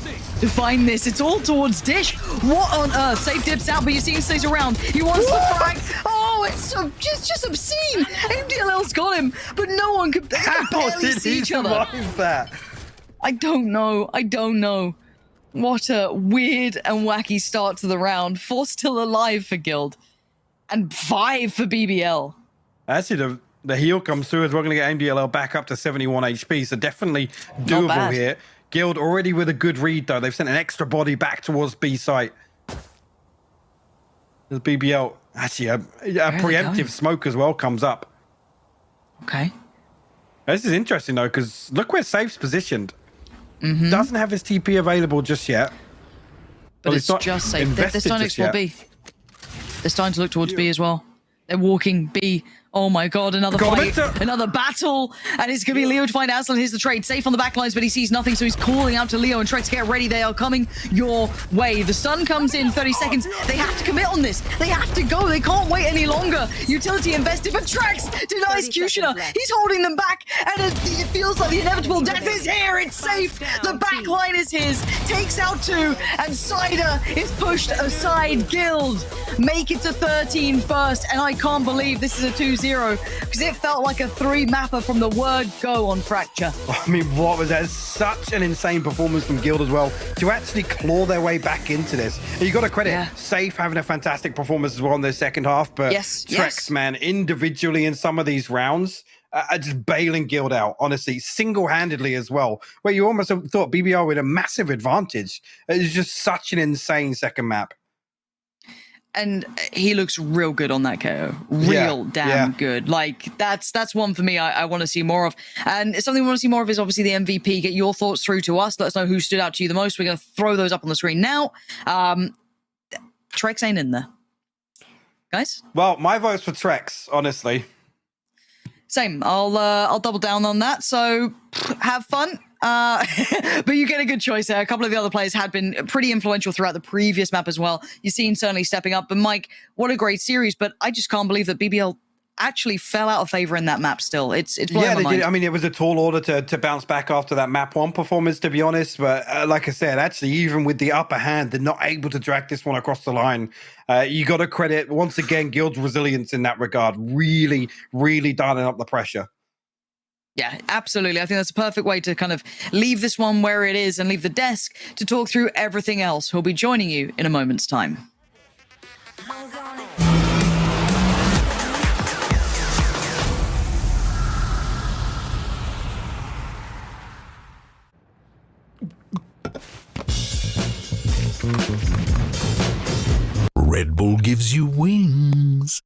define this. It's all towards Dish. What on earth? Safe dips out, but Yassine stays around. He wants to frag. Oh, it's so just obscene. MDLL's got him, but no one could barely see each other. That? I don't know. What a weird and wacky start to the round. 4 still alive for Xilv, and 5 for BBL. Actually, the heal comes through as we're going to get MDLL back up to 71 HP, so definitely doable here. Xilv already with a good read, though. They've sent an extra body back towards B site. The BBL, actually, a preemptive smoke as well comes up. Okay. This is interesting, though, because look where Safe's positioned. Doesn't have his TP available just yet. But it's just Safe. They're starting to explore B. They're starting to look towards B as well. They're walking B. Oh my god, another fight, another battle, and it's going to be Leo to find Aslan. Here's the trade. Safe on the back lines, but he sees nothing, so he's calling out to Leo and Trex, get ready. They are coming your way. The sun comes in 30 seconds. They have to commit on this. They have to go. They can't wait any longer. Utility invested, but Trex denies Kushner. He's holding them back, and it feels like the inevitable death is here. It's Safe. The back line is his. Takes out 2, and Cider is pushed aside. Xilv make it to 13 first, and I can't believe this is a 2-0. Because it felt like a 3-mapper from the word go on Fracture. I mean, what was that? Such an insane performance from Xilv as well to actually claw their way back into this. You got to credit Safe having a fantastic performance as well in their second half, but Trex, man, individually in some of these rounds, are just bailing Xilv out, honestly, single-handedly as well, where you almost thought BBR with a massive advantage. It was just such an insane second map. And he looks real good on that KO. Real damn good. Like, that's one for me I want to see more of. And something we want to see more of is obviously the MVP. Get your thoughts through to us. Let us know who stood out to you the most. We're going to throw those up on the screen now. Trex ain't in there. Guys? Well, my vote's for Trex, honestly. Same. I'll double down on that. So, have fun. But you get a good choice there. A couple of the other players had been pretty influential throughout the previous map as well. You've seen certainly stepping up. But Mike, what a great series. But I just can't believe that BBL actually fell out of favor in that map still. It's blowing my mind. Did. I mean, it was a tall order to bounce back after that map 1 performance, to be honest. But like I said, actually, even with the upper hand, they're not able to drag this one across the line. You got to credit, once again, Xilv's resilience in that regard. Really, really dialing up the pressure. Yeah, absolutely. I think that's a perfect way to kind of leave this one where it is and leave the desk to talk through everything else. Who'll be joining you in a moment's time. Red Bull gives you wings.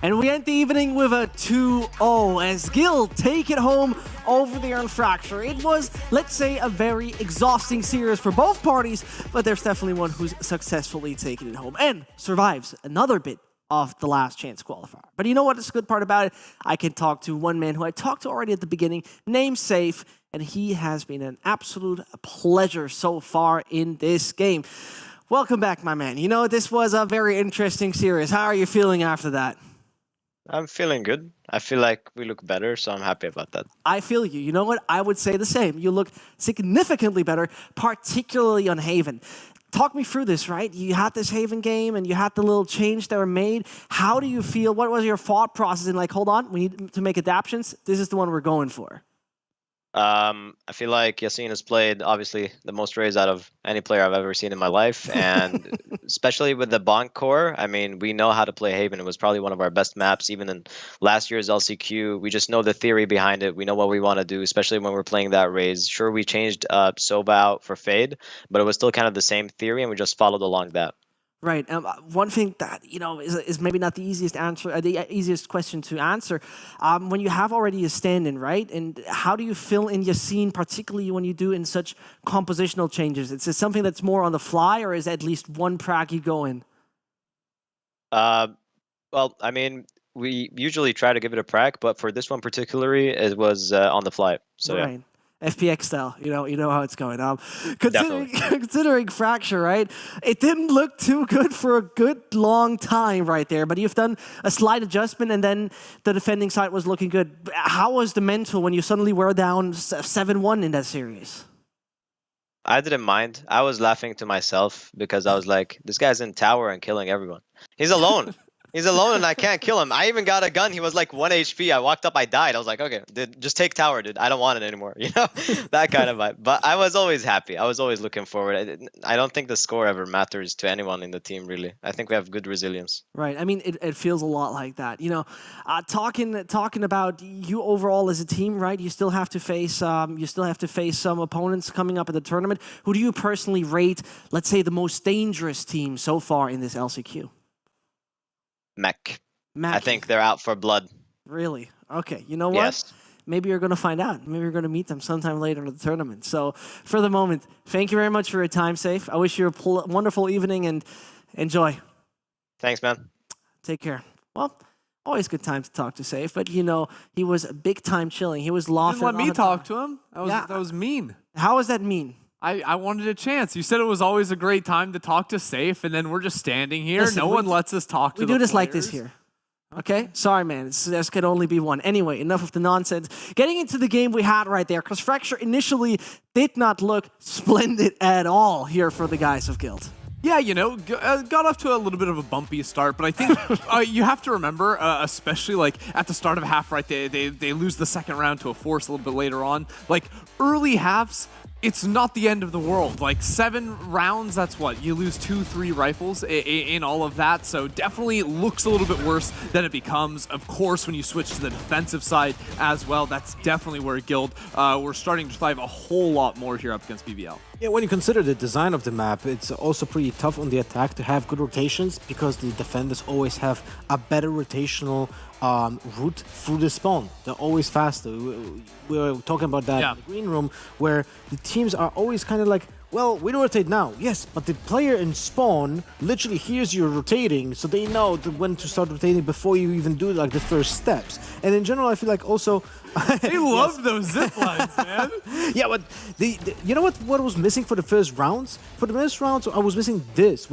And we end the evening with a 2-0 as Xilv take it home over the Iron Fracture. It was, let's say, a very exhausting series for both parties, but there's definitely one who's successfully taken it home and survives another bit of the last chance qualifier. But you know what is the good part about it? I can talk to one man who I talked to already at the beginning, named Safe, and he has been an absolute pleasure so far in this game. Welcome back, my man. You know, this was a very interesting series. How are you feeling after that? I'm feeling good. I feel like we look better, so I'm happy about that. I feel you. You know what? I would say the same. You look significantly better, particularly on Haven. Talk me through this, right? You had this Haven game and you had the little change that were made. How do you feel? What was your thought process in like, hold on, we need to make adaptations. This is the one we're going for. I feel like Yasin has played, obviously, the most raids out of any player I've ever seen in my life. And especially with the Bonk core, I mean, we know how to play Haven. It was probably one of our best maps, even in last year's LCQ. We just know the theory behind it. We know what we want to do, especially when we're playing that raids. Sure, we changed Soba out for Fade, but it was still kind of the same theory, and we just followed along that. Right. One thing that is maybe not the easiest answer, the easiest question to answer. When you have already a stand-in, right? And how do you fill in your scene, particularly when you do in such compositional changes? Is it something that's more on the fly, or is it at least one prac you go in? Well, I mean, we usually try to give it a prac, but for this one particularly, it was on the fly. So right. yeah. FPX style, you know how it's going. Considering Fracture, right? It didn't look too good for a good long time right there, but you've done a slight adjustment and then the defending side was looking good. How was the mental when you suddenly were down 7-1 in that series? I didn't mind. I was laughing to myself because I was like, this guy's in tower and killing everyone. He's alone. He's alone and I can't kill him. I even got a gun. He was like 1 HP. I walked up, I died. I was like, okay, dude, just take tower, dude. I don't want it anymore. You know, that kind of vibe. But I was always happy. I was always looking forward. I don't think the score ever matters to anyone in the team, really. I think we have good resilience. Right. I mean, it feels a lot like that. You know, talking about you overall as a team, right? You still have to face some opponents coming up in the tournament. Who do you personally rate, let's say, the most dangerous team so far in this LCQ? Mech. I think they're out for blood. Really? Okay. You know what? Yes. Maybe you're going to find out. Maybe you're going to meet them sometime later in the tournament. So for the moment, thank you very much for your time, Safe. I wish you a wonderful evening and enjoy. Thanks, man. Take care. Well, always good time to talk to Safe, but you know, he was big time chilling. He was Lothar. Didn't let me talk to him. That was mean. How was that mean? I wanted a chance. You said it was always a great time to talk to Safe, and then we're just standing here. Listen, no one lets us talk to We do this like this here. Okay? Sorry, man. This could only be one. Anyway, enough of the nonsense. Getting into the game we had right there, because Fracture initially did not look splendid at all here for the guys of Guild. Yeah, you know, got off to a little bit of a bumpy start, but I think you have to remember, especially like at the start of a half, right, they lose the second round to a force a little bit later on. Like early halves, it's not the end of the world. Like 7 rounds, that's what? You lose 2-3 rifles in all of that. So definitely looks a little bit worse than it becomes. Of course, when you switch to the defensive side as well, that's definitely where Guild, we're starting to thrive a whole lot more here up against BBL. Yeah, when you consider the design of the map, it's also pretty tough on the attack to have good rotations because the defenders always have a better rotational route through the spawn. They're always faster. We were talking about that in the green room, where the teams are always kind of like, well, we rotate now, yes, but the player in spawn literally hears you rotating, so they know when to start rotating before you even do like the first steps. And in general, I feel like also they love those zip lines, man. Yeah, but you know what was missing for the first rounds? For the first rounds, I was missing this.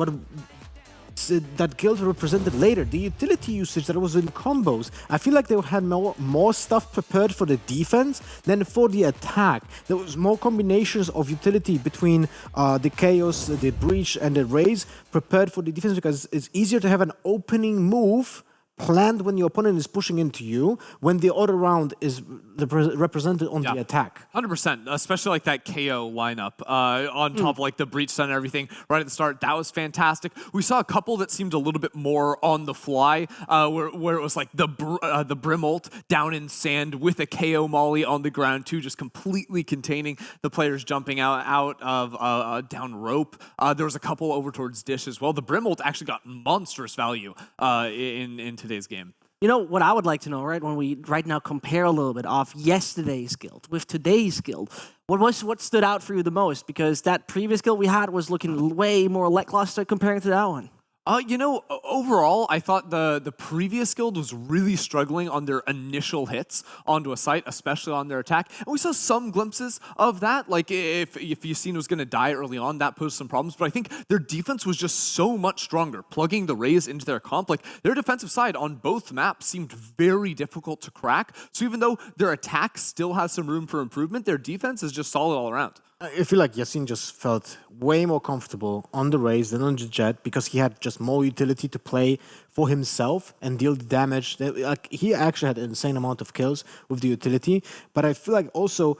That Guild represented later, the utility usage that was in combos. I feel like they had more stuff prepared for the defense than for the attack. There was more combinations of utility between the Chaos, the Breach, and the Raze prepared for the defense because it's easier to have an opening move planned when your opponent is pushing into you, when the other round is represented on the attack. 100%, especially like that KO lineup on top of like the breach stun and everything right at the start. That was fantastic. We saw a couple that seemed a little bit more on the fly, where it was like the Brim ult down in sand with a KO molly on the ground too, just completely containing the players jumping out of down rope. There was a couple over towards Dish as well. The Brim ult actually got monstrous value in today's game. You know what I would like to know, right? When we right now compare a little bit of yesterday's Guild with today's Guild, what stood out for you the most? Because that previous Guild we had was looking way more lackluster comparing to that one. You know, overall, I thought the previous Guild was really struggling on their initial hits onto a site, especially on their attack. And we saw some glimpses of that. Like, if Yasin was going to die early on, that posed some problems. But I think their defense was just so much stronger, plugging the Raze into their comp. Like, their defensive side on both maps seemed very difficult to crack. So even though their attack still has some room for improvement, their defense is just solid all around. I feel like Yasin just felt way more comfortable on the Raze than on the Jet because he had just more utility to play for himself and deal the damage. Like, he actually had an insane amount of kills with the utility, but I feel like also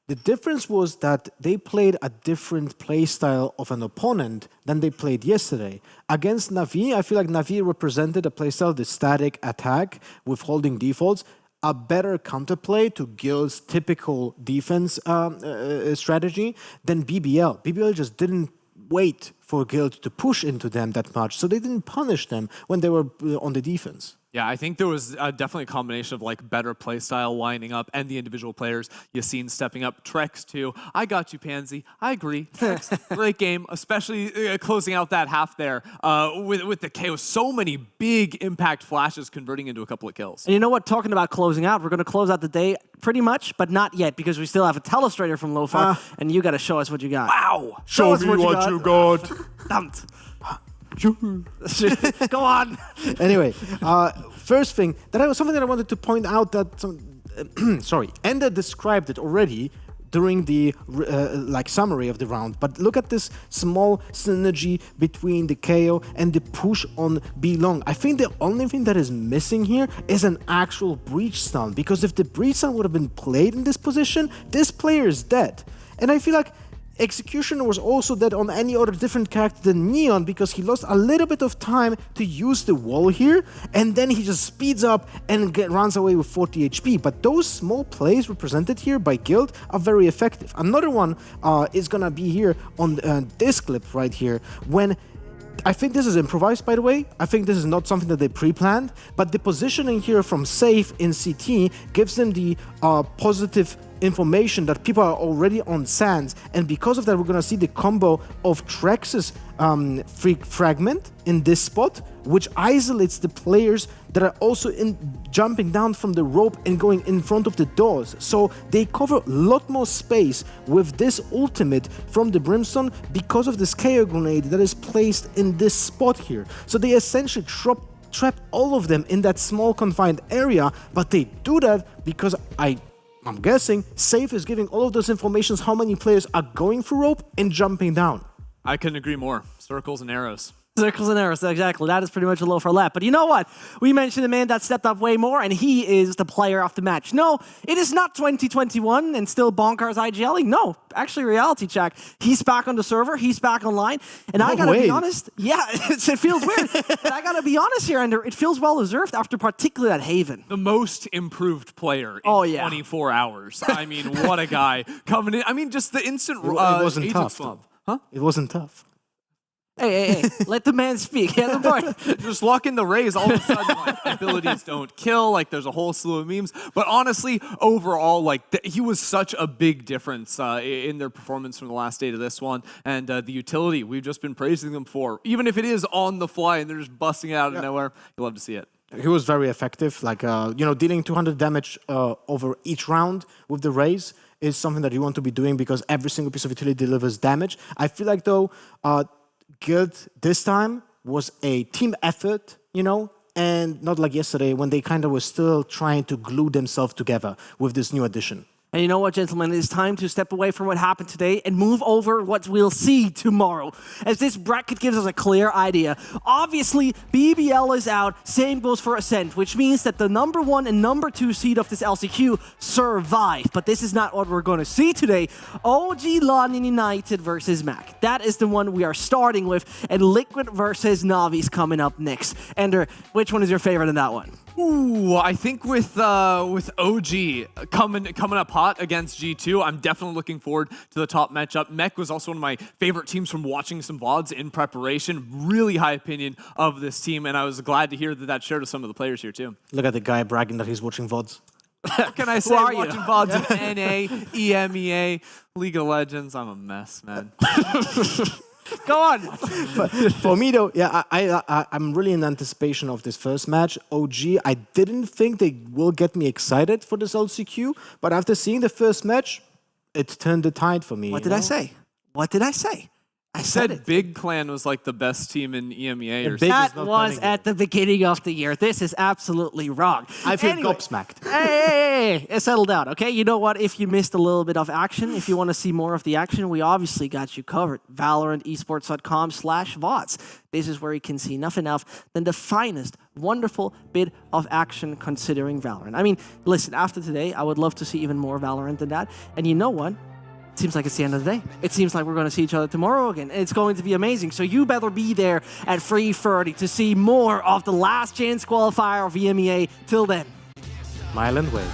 the difference was that they played a different playstyle of an opponent than they played yesterday. Against Na'Vi, I feel like Na'Vi represented a playstyle, the static attack with holding defaults, a better counterplay to Guild's typical defense strategy than BBL. BBL just didn't wait for Guild to push into them that much, so they didn't punish them when they were on the defense. Yeah, I think there was definitely a combination of like better playstyle lining up and the individual players. Yassine stepping up, Trex too. I got you, Pansy. I agree. Trex, great game, especially closing out that half there with the KO. So many big impact flashes converting into a couple of kills. And you know what? Talking about closing out, we're going to close out the day pretty much, but not yet because we still have a telestrator from Lothar, and you got to show us what you got. Wow! Show us what you got. Dumped. Go on. Anyway, first thing that was something that I wanted to point out that sorry, Ender described it already during the like summary of the round. But look at this small synergy between the KO and the push on B long. I think the only thing that is missing here is an actual breach stun, because if the breach stun would have been played in this position, this player is dead. And I feel like Executioner was also dead on any other different character than Neon, because he lost a little bit of time to use the wall here, and then he just speeds up and runs away with 40 HP. But those small plays represented here by Guild are very effective. Another one is gonna be here on this clip right here, when I think this is improvised, by the way. I think this is not something that they pre-planned, but the positioning here from Safe in CT gives them the positive information that people are already on Sands, and because of that we're gonna see the combo of Trex's fragment in this spot, which isolates the players that are also jumping down from the rope and going in front of the doors. So they cover a lot more space with this ultimate from the Brimstone because of this KO grenade that is placed in this spot here. So they essentially trap all of them in that small confined area, but they do that because I'm guessing Safe is giving all of those informations how many players are going through rope and jumping down. I couldn't agree more. Circles and arrows. Circles and arrows, exactly. That is pretty much a Lothar lap. But you know what? We mentioned a man that stepped up way more, and he is the player of the match. No, it is not 2021 and still Bonkers IGLing. No, actually, reality check. He's back on the server. He's back online. And I gotta be honest. Yeah, it feels weird. But I gotta be honest here, and it feels well deserved after particularly that Haven. The most improved player in 24 hours. I mean, what a guy coming in. I mean, just the instant. It wasn't tough. Huh? It wasn't tough. Hey, let the man speak. He has a point. Just lock in the Rays, all of a sudden, like, abilities don't kill, like, there's a whole slew of memes. But honestly, overall, like, he was such a big difference in their performance from the last day to this one. And the utility, we've just been praising them for. Even if it is on the fly and they're just busting it out of nowhere, you love to see it. He was very effective, like, dealing 200 damage over each round with the Rays is something that you want to be doing because every single piece of utility delivers damage. I feel like, though, Guild this time was a team effort, and not like yesterday when they kind of were still trying to glue themselves together with this new addition. And you know what, gentlemen? It is time to step away from what happened today and move over what we'll see tomorrow, as this bracket gives us a clear idea. Obviously, BBL is out. Same goes for Ascent, which means that the number 1 and number 2 seed of this LCQ survive. But this is not what we're going to see today. OG London United versus MAC. That is the one we are starting with, and Liquid versus Navi's coming up next. Ender, which one is your favorite in that one? Ooh, I think with OG coming up hot against G2, I'm definitely looking forward to the top matchup. Mech was also one of my favorite teams from watching some VODs in preparation. Really high opinion of this team, and I was glad to hear that shared with some of the players here too. Look at the guy bragging that he's watching VODs. What can I say? Watching VODs in NA, EMEA, League of Legends. I'm a mess, man. Go on. But for me, though, yeah, I'm really in anticipation of this first match. OG, I didn't think they will get me excited for this LCQ, but after seeing the first match, it turned the tide for me. What did I say? What did I say? I said it. Big Clan was like the best team in EMEA. Or that was at the beginning of the year. This is absolutely wrong. I feel gobsmacked. Hey, settle down, okay? You know what? If you missed a little bit of action, if you want to see more of the action, we obviously got you covered. ValorantEsports.com/VODs. This is where you can see nothing else than the finest, wonderful bit of action considering Valorant. I mean, listen, after today, I would love to see even more Valorant than that. And you know what? It seems like it's the end of the day. It seems like we're going to see each other tomorrow again. It's going to be amazing. So you better be there at 3:30 to see more of the last chance qualifier of EMEA. Till then. Smile and wave.